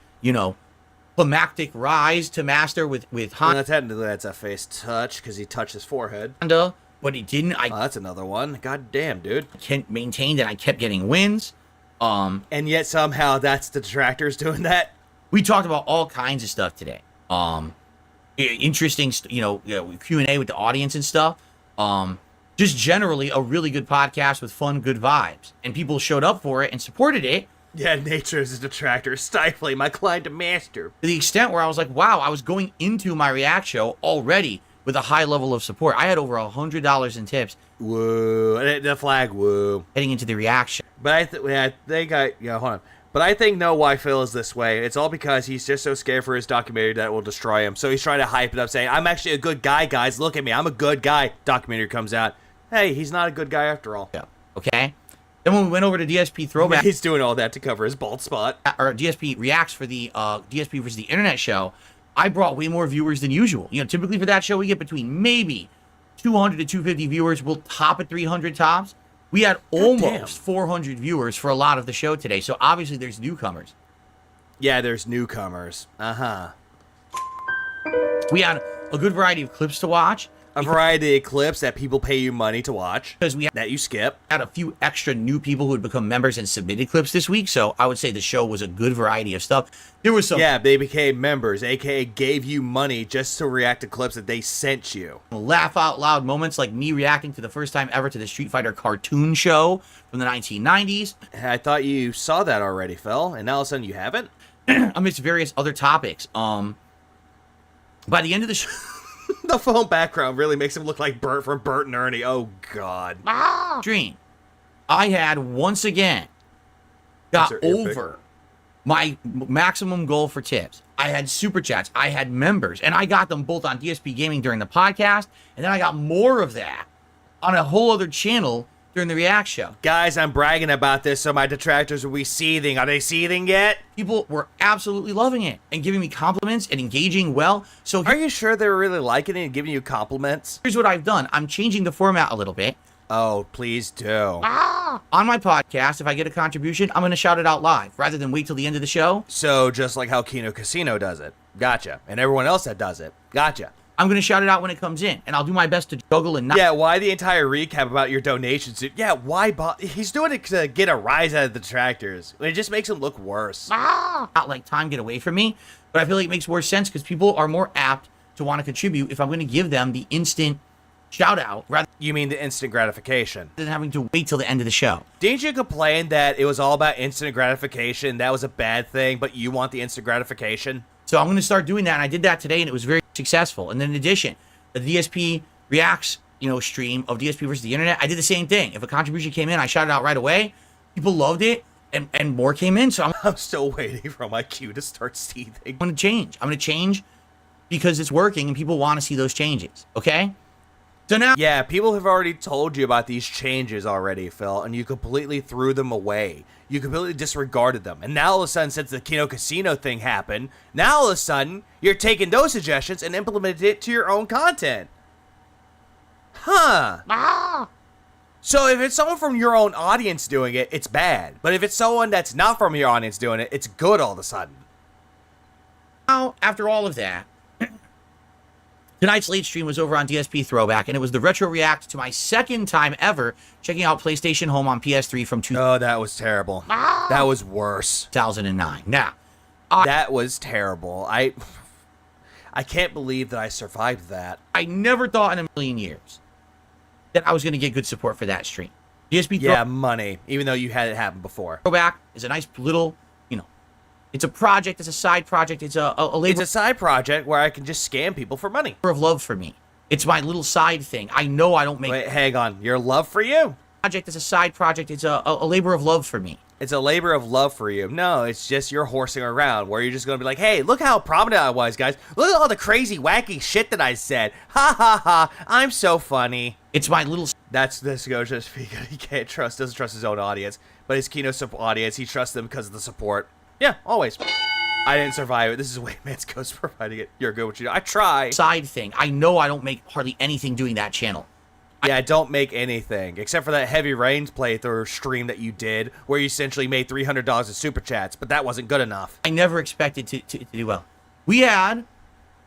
climactic rise to master with Honda. Well, technically that's a face touch because he touched his forehead. But he didn't. That's another one. God damn, dude. I maintained and I kept getting wins. And yet somehow that's the detractors doing that. We talked about all kinds of stuff today. Interesting, Q&A with the audience and stuff. Just generally a really good podcast with fun, good vibes. And people showed up for it and supported it. Yeah, nature is a detractor, stifling my climb to master. To the extent where I was like, wow, I was going into my React show already with a high level of support. I had over $100 in tips. Woo. The flag, woo. Heading into the reaction. But I think hold on. But I think why Phil is this way. It's all because he's just so scared for his documentary that it will destroy him. So he's trying to hype it up, saying, I'm actually a good guy, guys. Look at me. I'm a good guy. Documentary comes out. Hey, he's not a good guy after all. Yeah. Okay? Then when we went over to DSP Throwback, he's doing all that to cover his bald spot. Or DSP Reacts for the DSP versus the Internet show, I brought way more viewers than usual. You know, typically for that show, we get between maybe 200 to 250 viewers. We'll top at 300 tops. We had almost 400 viewers for a lot of the show today. So obviously there's newcomers. Yeah, there's newcomers. We had a good variety of clips to watch. A variety of clips that people pay you money to watch. Because we that you skip. Had a few extra new people who had become members and submitted clips this week. So I would say the show was a good variety of stuff. There was some... Yeah, they became members, a.k.a. gave you money just to react to clips that they sent you. Laugh out loud moments like me reacting to the first time ever to the Street Fighter cartoon show from the 1990s. I thought you saw that already, Phil, and now all of a sudden you haven't? Amidst various other topics. By the end of the show... The phone background really makes him look like Bert from Bert and Ernie. Oh, God. Dream. I had once again got over my maximum goal for tips. I had super chats. I had members. And I got them both on DSP Gaming during the podcast. And then I got more of that on a whole other channel during the React show. Guys, I'm bragging about this, so my detractors will be seething. Are they seething yet? People were absolutely loving it and giving me compliments and engaging well. So are you sure they were really liking it and giving you compliments? Here's what I've done. I'm changing the format a little bit. Oh, please do. On my podcast, if I get a contribution, I'm going to shout it out live rather than wait till the end of the show. So just like how Kino Casino does it. Gotcha. And everyone else that does it. Gotcha. I'm going to shout it out when it comes in, and I'll do my best to juggle and not... Yeah, why the entire recap about your donations? Yeah, why... He's doing it to get a rise out of the detractors. It just makes him look worse. Not like time get away from me, but I feel like it makes more sense because people are more apt to want to contribute if I'm going to give them the instant shout-out rather... You mean the instant gratification? ...than having to wait till the end of the show. Didn't you complain that it was all about instant gratification? That was a bad thing, but you want the instant gratification? So I'm going to start doing that, and I did that today, and it was very successful. And then in addition, the DSP Reacts, stream of DSP versus the Internet, I did the same thing. If a contribution came in, I shouted out right away. People loved it, and more came in. So I'm still waiting for my cue to start seething. I'm going to change. I'm going to change because it's working, and people want to see those changes. Okay? So now... Yeah, people have already told you about these changes already, Phil, and you completely threw them away. You completely disregarded them. And now all of a sudden, since the Kino Casino thing happened, now all of a sudden, you're taking those suggestions and implementing it to your own content. Huh. So if it's someone from your own audience doing it, it's bad. But if it's someone that's not from your audience doing it, it's good all of a sudden. Now, after all of that, tonight's late stream was over on DSP Throwback, and it was the retro react to my second time ever checking out PlayStation Home on PS3 from Oh, that was terrible. That was worse. 2009. Now, that was terrible. I can't believe that I survived that. I never thought in a million years that I was going to get good support for that stream. DSP money, even though you had it happen before. Throwback is a nice little, it's a project, it's a side project, it's a labor. It's a side project where I can just scam people for money. Of love for me. It's my little side thing. I know I don't make... Wait, hang on. Your love for you? Project is a side project. It's a labor of love for me. It's a labor of love for you. No, it's just you're horsing around where you're just going to be like, hey, look how prominent I was, guys. Look at all the crazy, wacky shit that I said. Ha, ha, ha. I'm so funny. It's my little... That's this goes just because he doesn't trust his own audience. But his Kino audience, he trusts them because of the support. Yeah, always. I didn't survive it. This is Wayman's Ghost providing it. You're good what you do. I try. Side thing. I know I don't make hardly anything doing that channel. Yeah, I don't make anything. Except for that Heavy Rains playthrough stream that you did, where you essentially made $300 in super chats, but that wasn't good enough. I never expected to do well. We had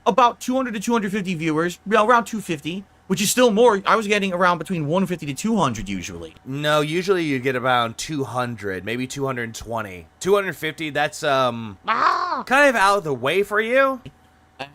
about 200 to 250 viewers, around 250, which is still more. I was getting around between 150 to 200 usually. No, usually you get around 200, maybe 220. 250, that's kind of out of the way for you.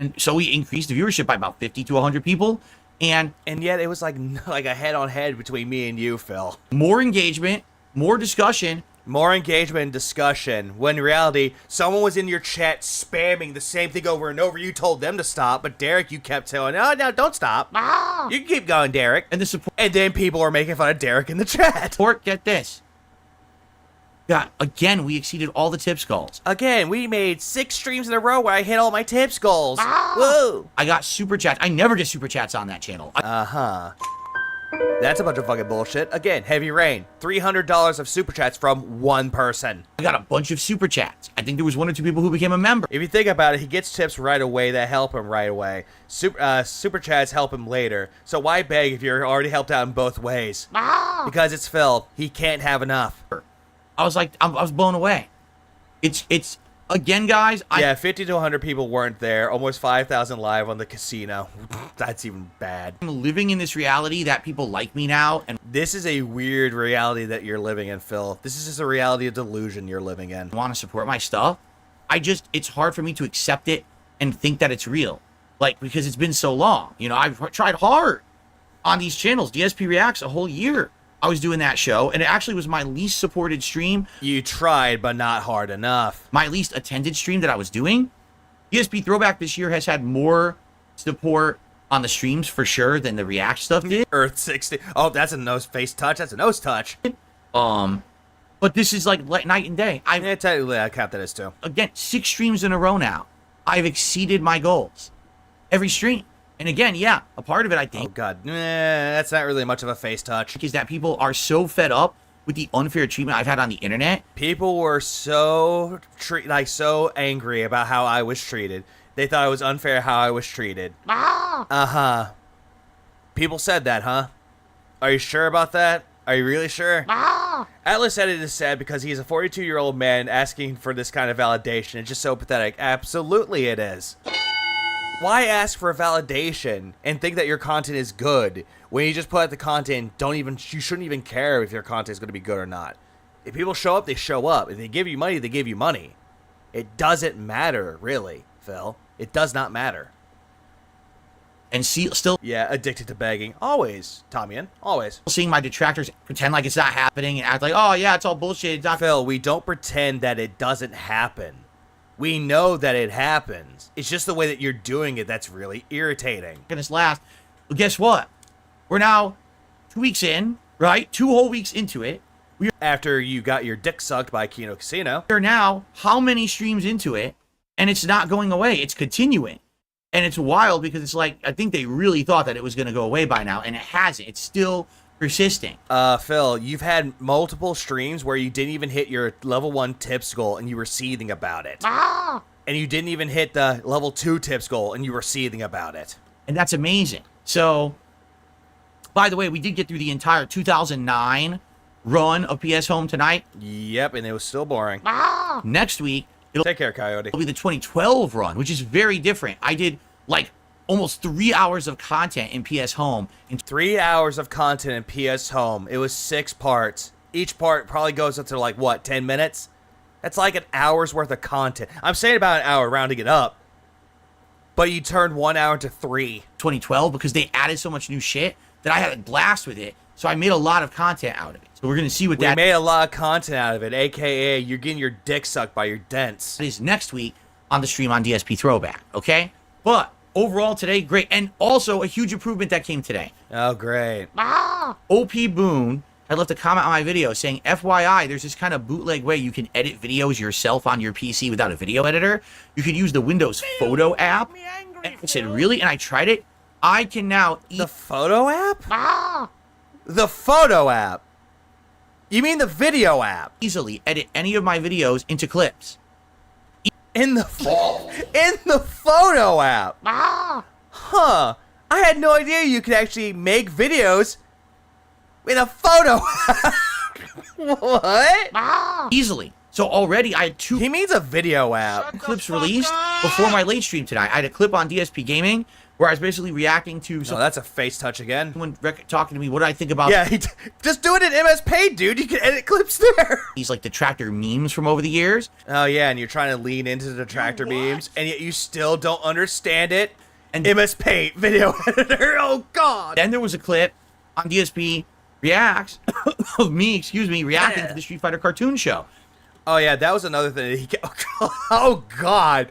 And so we increased the viewership by about 50 to 100 people. And yet it was like a head-on-head between me and you, Phil. More engagement, more discussion. More engagement and discussion, when in reality, someone was in your chat spamming the same thing over and over. You told them to stop, but Derek, you kept telling, oh, no, don't stop. You can keep going, Derek. And the support. And then people were making fun of Derek in the chat. Support, get this. Yeah, again, we exceeded all the tips goals. Again, we made 6 streams in a row where I hit all my tips goals. Whoa. I got super chats. I never get super chats on that channel. That's a bunch of fucking bullshit. Again, Heavy Rain, $300 of super chats from one person. I got a bunch of super chats. I think there was 1 or 2 people who became a member. If you think about it, he gets tips right away that help him right away. Super chats help him later. So why beg if you're already helped out in both ways? Because it's Phil. He can't have enough. I was like, I was blown away. It's again, guys. Yeah, 50 to 100 people weren't there. Almost 5,000 live on the casino. That's even bad. I'm living in this reality that people like me now, and this is a weird reality that you're living in, Phil. This is just a reality of delusion you're living in. Want to support my stuff. It's hard for me to accept it and think that it's real. Like, because it's been so long. You know, I've tried hard on these channels. DSP Reacts a whole year. I was doing that show, and it actually was my least supported stream. You tried, but not hard enough. My least attended stream that I was doing. DSP Throwback this year has had more support on the streams for sure than the React stuff did. Earth 60. Oh, that's a nose face touch. That's a nose touch. But this is like night and day. Yeah, technically, I count that as 2. Again, 6 streams in a row now. I've exceeded my goals every stream. And again, yeah, a part of it, I think. Oh, God. That's not really much of a face touch. Is that people are so fed up with the unfair treatment I've had on the internet. People were so angry about how I was treated. They thought it was unfair how I was treated. Uh-huh. People said that, huh? Are you sure about that? Are you really sure? Atlas said it is sad because he's a 42-year-old man asking for this kind of validation. It's just so pathetic. Absolutely it is. Why ask for validation and think that your content is good when you just put out the content? You shouldn't even care if your content is going to be good or not. If people show up, they show up. If they give you money, they give you money. It doesn't matter, really, Phil. It does not matter. And still... Yeah, addicted to begging. Always, Tommyan. Always. Seeing my detractors pretend like it's not happening and act like, oh, yeah, it's all bullshit. It's not... Phil, we don't pretend that it doesn't happen. We know that it happens. It's just the way that you're doing it that's really irritating. And it's last. Well, guess what? We're now 2 weeks in, right? 2 whole weeks into it. After you got your dick sucked by Kino Casino. We're now how many streams into it, and it's not going away. It's continuing. And it's wild because it's like, I think they really thought that it was going to go away by now, and it hasn't. It's still persisting. Phil, you've had multiple streams where you didn't even hit your level 1 tips goal and you were seething about it. And you didn't even hit the level 2 tips goal and you were seething about it. And that's amazing. So, by the way, we did get through the entire 2009 run of PS Home tonight. Yep, and it was still boring. Next week, take care, Coyote. It'll be the 2012 run, which is very different. I did like almost 3 hours of content in PS Home. 3 hours of content in PS Home. It was 6 parts. Each part probably goes up to like, what, 10 minutes? That's like an hour's worth of content. I'm saying about an hour, rounding it up. But you turned 1 hour to 3. 2012, because they added so much new shit that I had a blast with it. So I made a lot of content out of it. So we're going to see what we made a lot of content out of it, a.k.a. you're getting your dick sucked by your dents. That is next week on the stream on DSP Throwback, okay? But overall today, great. And also a huge improvement that came today. Oh, great. OP Boone had left a comment on my video saying, FYI, there's this kind of bootleg way you can edit videos yourself on your PC without a video editor. You could use the Windows Photo app. And I said, really? And I tried it. I can now The Photo app? The Photo app? You mean the video app? Easily edit any of my videos into clips. In the Photo app? Huh. I had no idea you could actually make videos with a photo app. What? Easily. So already I had 2... He means a video app. ...clips released before my late stream tonight. I had a clip on DSP Gaming where I was basically reacting to... Oh, that's a face touch again. Someone talking to me, what do I think about... Yeah, just do it in MS Paint, dude. You can edit clips there. These, like, detractor memes from over the years. Oh, yeah, and you're trying to lean into the detractor memes, and yet you still don't understand it. And MS Paint, video editor, oh, God. Then there was a clip on DSP Reacts of me, reacting to the Street Fighter cartoon show. Oh yeah, that was another thing. Oh God,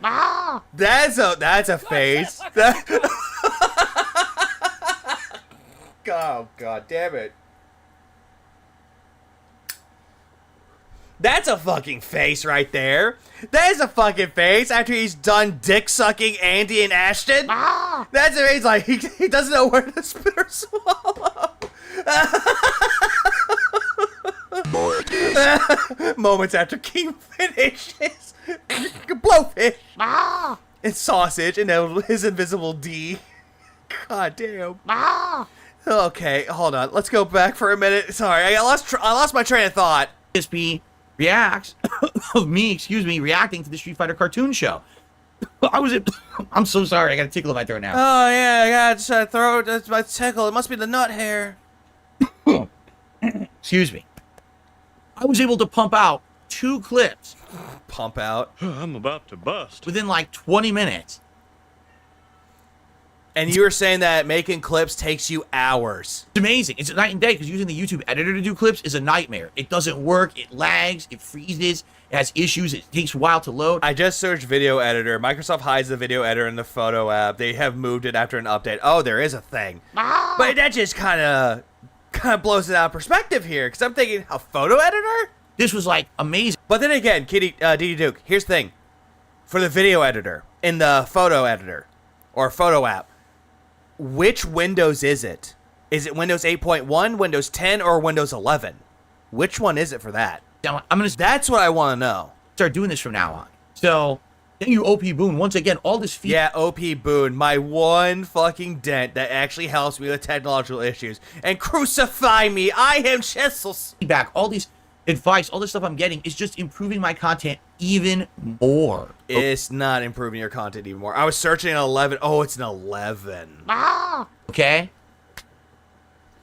that's a face. Oh God, damn it. That's a fucking face right there. That is a fucking face after he's done dick sucking Andy and Ashton. That's a face like he doesn't know where to spit or swallow. Moments after King finishes. Blowfish. And sausage and his invisible D. God damn. Okay, hold on. Let's go back for a minute. Sorry, I lost my train of thought. DSP reacts of me, reacting to the Street Fighter cartoon show. I'm so sorry. I got a tickle in my throat now. Oh yeah, I got a throat. That's my tickle. It must be the nut hair. Excuse me. I was able to pump out 2 clips. Pump out? I'm about to bust. Within like 20 minutes. And you were saying that making clips takes you hours. It's amazing. It's a night and day because using the YouTube editor to do clips is a nightmare. It doesn't work. It lags. It freezes. It has issues. It takes a while to load. I just searched video editor. Microsoft hides the video editor in the photo app. They have moved it after an update. Oh, there is a thing. But that just kind of blows it out of perspective here because I'm thinking, a photo editor? This was like amazing. But then again, DD Duke, here's the thing. For the video editor, in the photo editor, or photo app, which Windows is it? Is it Windows 8.1, Windows 10, or Windows 11? Which one is it for that? That's what I want to know. Start doing this from now on. So, thank you, OP Boone. Once again, all this feedback. Yeah, OP Boone, my one fucking dent that actually helps me with technological issues. And crucify me, I am Chisels. Feedback, all these advice, all this stuff I'm getting is just improving my content even more. It's not improving your content even more. I was searching an 11. Oh, it's an 11. Okay?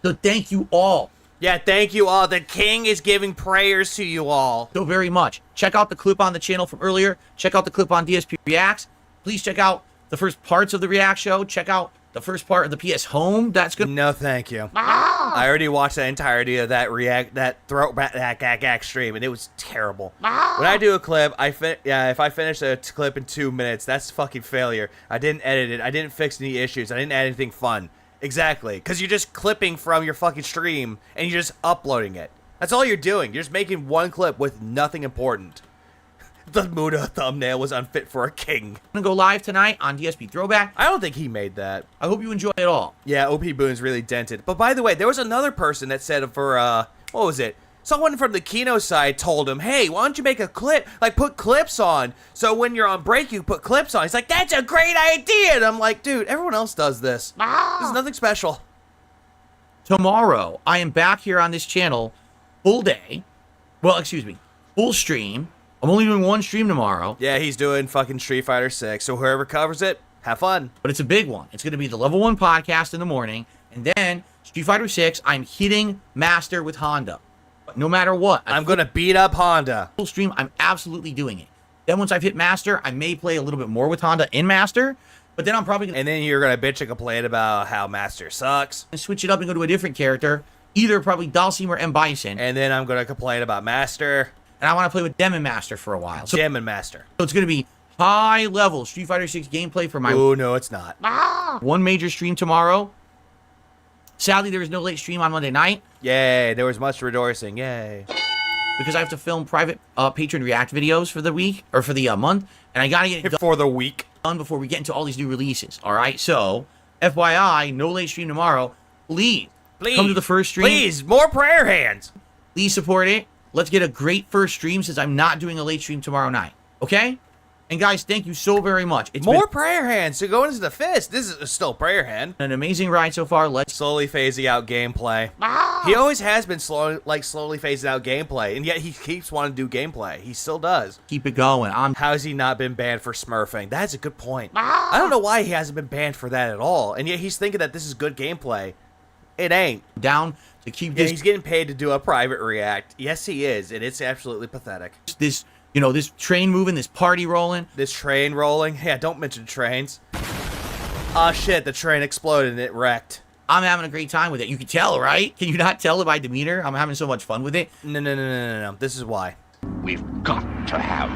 So thank you all. Yeah, thank you all. The king is giving prayers to you all. So very much. Check out the clip on the channel from earlier. Check out the clip on DSP Reacts. Please check out the first parts of the React show. Check out the first part of the PS Home. That's good. No, thank you. I already watched the entirety of that throwback stream, and it was terrible. When I do a clip, if I finish a clip in 2 minutes, that's fucking failure. I didn't edit it. I didn't fix any issues. I didn't add anything fun. Exactly, because you're just clipping from your fucking stream, and you're just uploading it. That's all you're doing. You're just making one clip with nothing important. The Muda thumbnail was unfit for a king. I'm gonna go live tonight on DSP Throwback. I don't think he made that. I hope you enjoy it all. Yeah, OP Boone's really dented. But by the way, there was another person that said for, what was it? Someone from the Kino side told him, hey, why don't you make a clip? Like, put clips on. So when you're on break, you put clips on. He's like, that's a great idea. And I'm like, dude, everyone else does this. This is nothing special. Tomorrow, I am back here on this channel, full day. Well, excuse me, full stream. I'm only doing one stream tomorrow. Yeah, he's doing fucking Street Fighter 6. So whoever covers it, have fun. But it's a big one. It's going to be the Level 1 podcast in the morning. And then Street Fighter 6, I'm hitting Master with Honda. But no matter what. I'm going to beat up Honda. Full stream, I'm absolutely doing it. Then once I've hit Master, I may play a little bit more with Honda in Master. But then I'm probably going to... And then you're going to bitch and complain about how Master sucks. And switch it up and go to a different character. Either probably Dalsim or M. Bison. And then I'm going to complain about Master. And I want to play with Demon Master for a while. So, Demon Master. So it's going to be high level Street Fighter 6 gameplay for my... Oh, no, it's not. One major stream tomorrow. Sadly, there was no late stream on Monday night. Yay, there was much rejoicing. Yay. Because I have to film private patron react videos for the week, or for the month. And I got to get it done for the week done before we get into all these new releases. All right, so FYI, no late stream tomorrow. Please come to the first stream. Please, more prayer hands. Please support it. Let's get a great first stream since I'm not doing a late stream tomorrow night. Okay? And guys, thank you so very much. It's more prayer hands to go into the fist. This is still prayer hand. An amazing ride so far. Let's slowly phasing out gameplay. He always has been slowly phasing out gameplay, and yet he keeps wanting to do gameplay. He still does. Keep it going. How has he not been banned for smurfing? That's a good point. I don't know why he hasn't been banned for that at all, and yet he's thinking that this is good gameplay. It ain't. Down to keep this. He's getting paid to do a private react. Yes, he is, and it's absolutely pathetic. This train moving, this party rolling. This train rolling? Yeah, don't mention trains. Ah, shit, the train exploded and it wrecked. I'm having a great time with it. You can tell, right? Can you not tell by demeanor? I'm having so much fun with it. No. This is why. We've got to have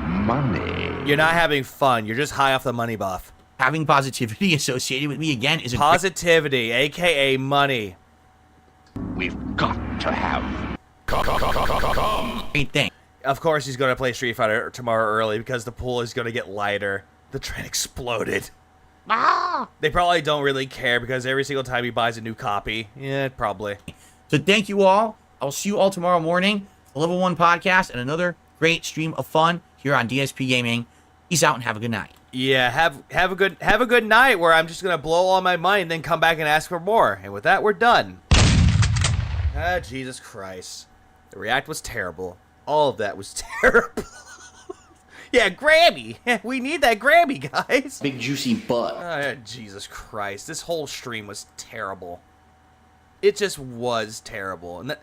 money. You're not having fun. You're just high off the money buff. Having positivity associated with me again is a positivity, a.k.a. money. We've got to have great thing. Of course he's going to play Street Fighter tomorrow early because the pool is going to get lighter. The train exploded. They probably don't really care because every single time he buys a new copy. Yeah, probably. So thank you all. I will see you all tomorrow morning. The Level 1 podcast and another great stream of fun here on DSP Gaming. Peace out and have a good night. Yeah, have a good night where I'm just gonna blow all my money and then come back and ask for more. And with that, we're done. Ah, Jesus Christ. The react was terrible. All of that was terrible. Yeah, Grammy. We need that Grammy, guys. Big juicy butt. Jesus Christ. This whole stream was terrible. It just was terrible. And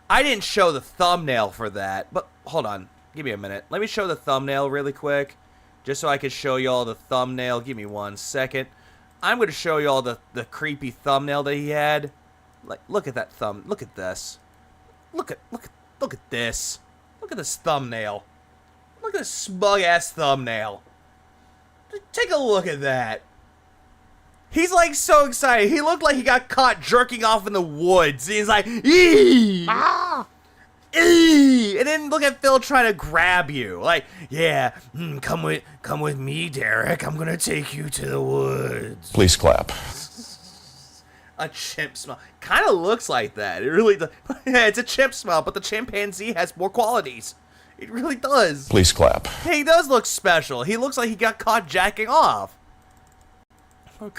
I didn't show the thumbnail for that. But hold on. Give me a minute. Let me show the thumbnail really quick. Just so I can show y'all the thumbnail. Give me 1 second. I'm going to show y'all the creepy thumbnail that he had. Like, look at that thumb. Look at this. Look at this. Look at this thumbnail. Look at this smug-ass thumbnail. Take a look at that. He's like so excited. He looked like he got caught jerking off in the woods. He's like, eee! Eee! And then look at Phil trying to grab you. Like, yeah, come with me, Derek. I'm gonna take you to the woods. Please clap. A chimp smile. Kind of looks like that. It really does. Yeah, it's a chimp smile, but the chimpanzee has more qualities. It really does. Please clap. Hey, he does look special. He looks like he got caught jacking off.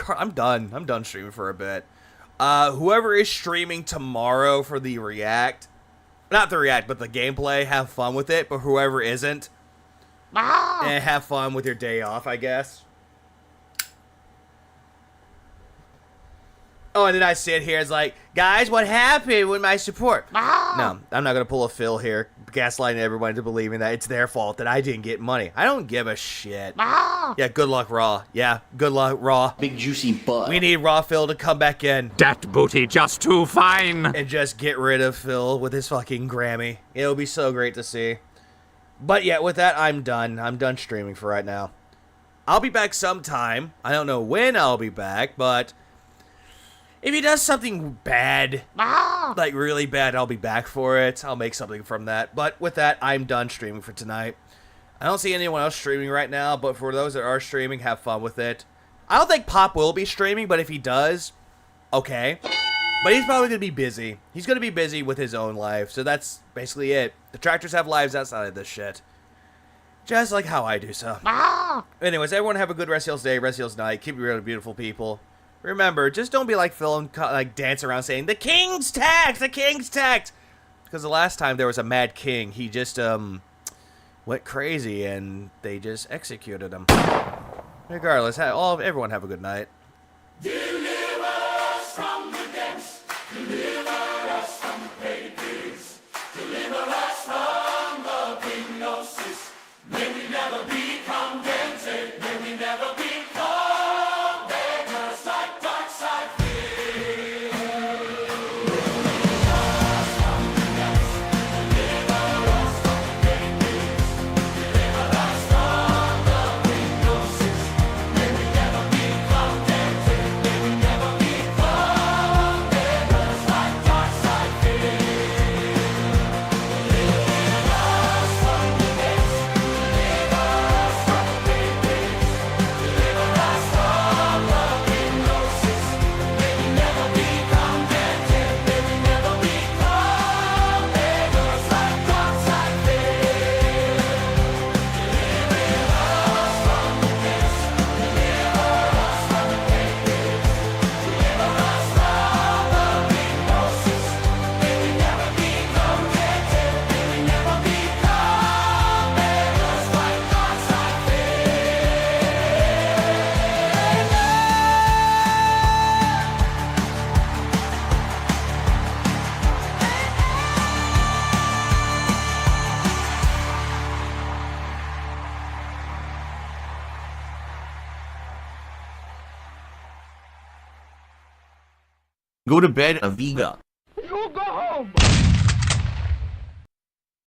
I'm done. I'm done streaming for a bit. Whoever is streaming tomorrow for the react, not the react, but the gameplay, have fun with it. But whoever isn't, have fun with your day off, I guess. Oh, and then I sit here, it's like, guys, what happened with my support? No, I'm not going to pull a Phil here, gaslighting everyone to believing that it's their fault that I didn't get money. I don't give a shit. Yeah, good luck, Raw. Yeah, good luck, Raw. Big juicy butt. We need Raw Phil to come back in. That booty just too fine. And just get rid of Phil with his fucking Grammy. It'll be so great to see. But yeah, with that, I'm done. I'm done streaming for right now. I'll be back sometime. I don't know when I'll be back, but if he does something bad, like really bad, I'll be back for it. I'll make something from that. But with that, I'm done streaming for tonight. I don't see anyone else streaming right now, but for those that are streaming, have fun with it. I don't think Pop will be streaming, but if he does, okay. But he's probably going to be busy. He's going to be busy with his own life, so that's basically it. Detractors have lives outside of this shit. Just like how I do so. Anyways, everyone have a good rest of y'all's day, rest of y'all's night. Keep it real, beautiful people. Remember, just don't be like Phil and like dance around saying, the king's tax, the king's tax. Because the last time there was a mad king, he just went crazy and they just executed him. Regardless, everyone have a good night. Deliver us from the depths. Deliver us from pages. Deliver us from the hypnosis. May we never be contented. May we never become beggars like dark side fear. Deliver us from the depths. Deliver us from pages. Deliver us from the hypnosis. May we never be contented. May we never become beggars like dark side fear. Deliver us from the depths. Deliver us from pages. Deliver us from the hypnosis. May we never be contented. May we never become beggars like dark side fear. Deliver us from the depths. Deliver us from pages. Deliver us from the hypnosis. May we never be contented. May we never become beggars like dark side Go to bed, Aviga.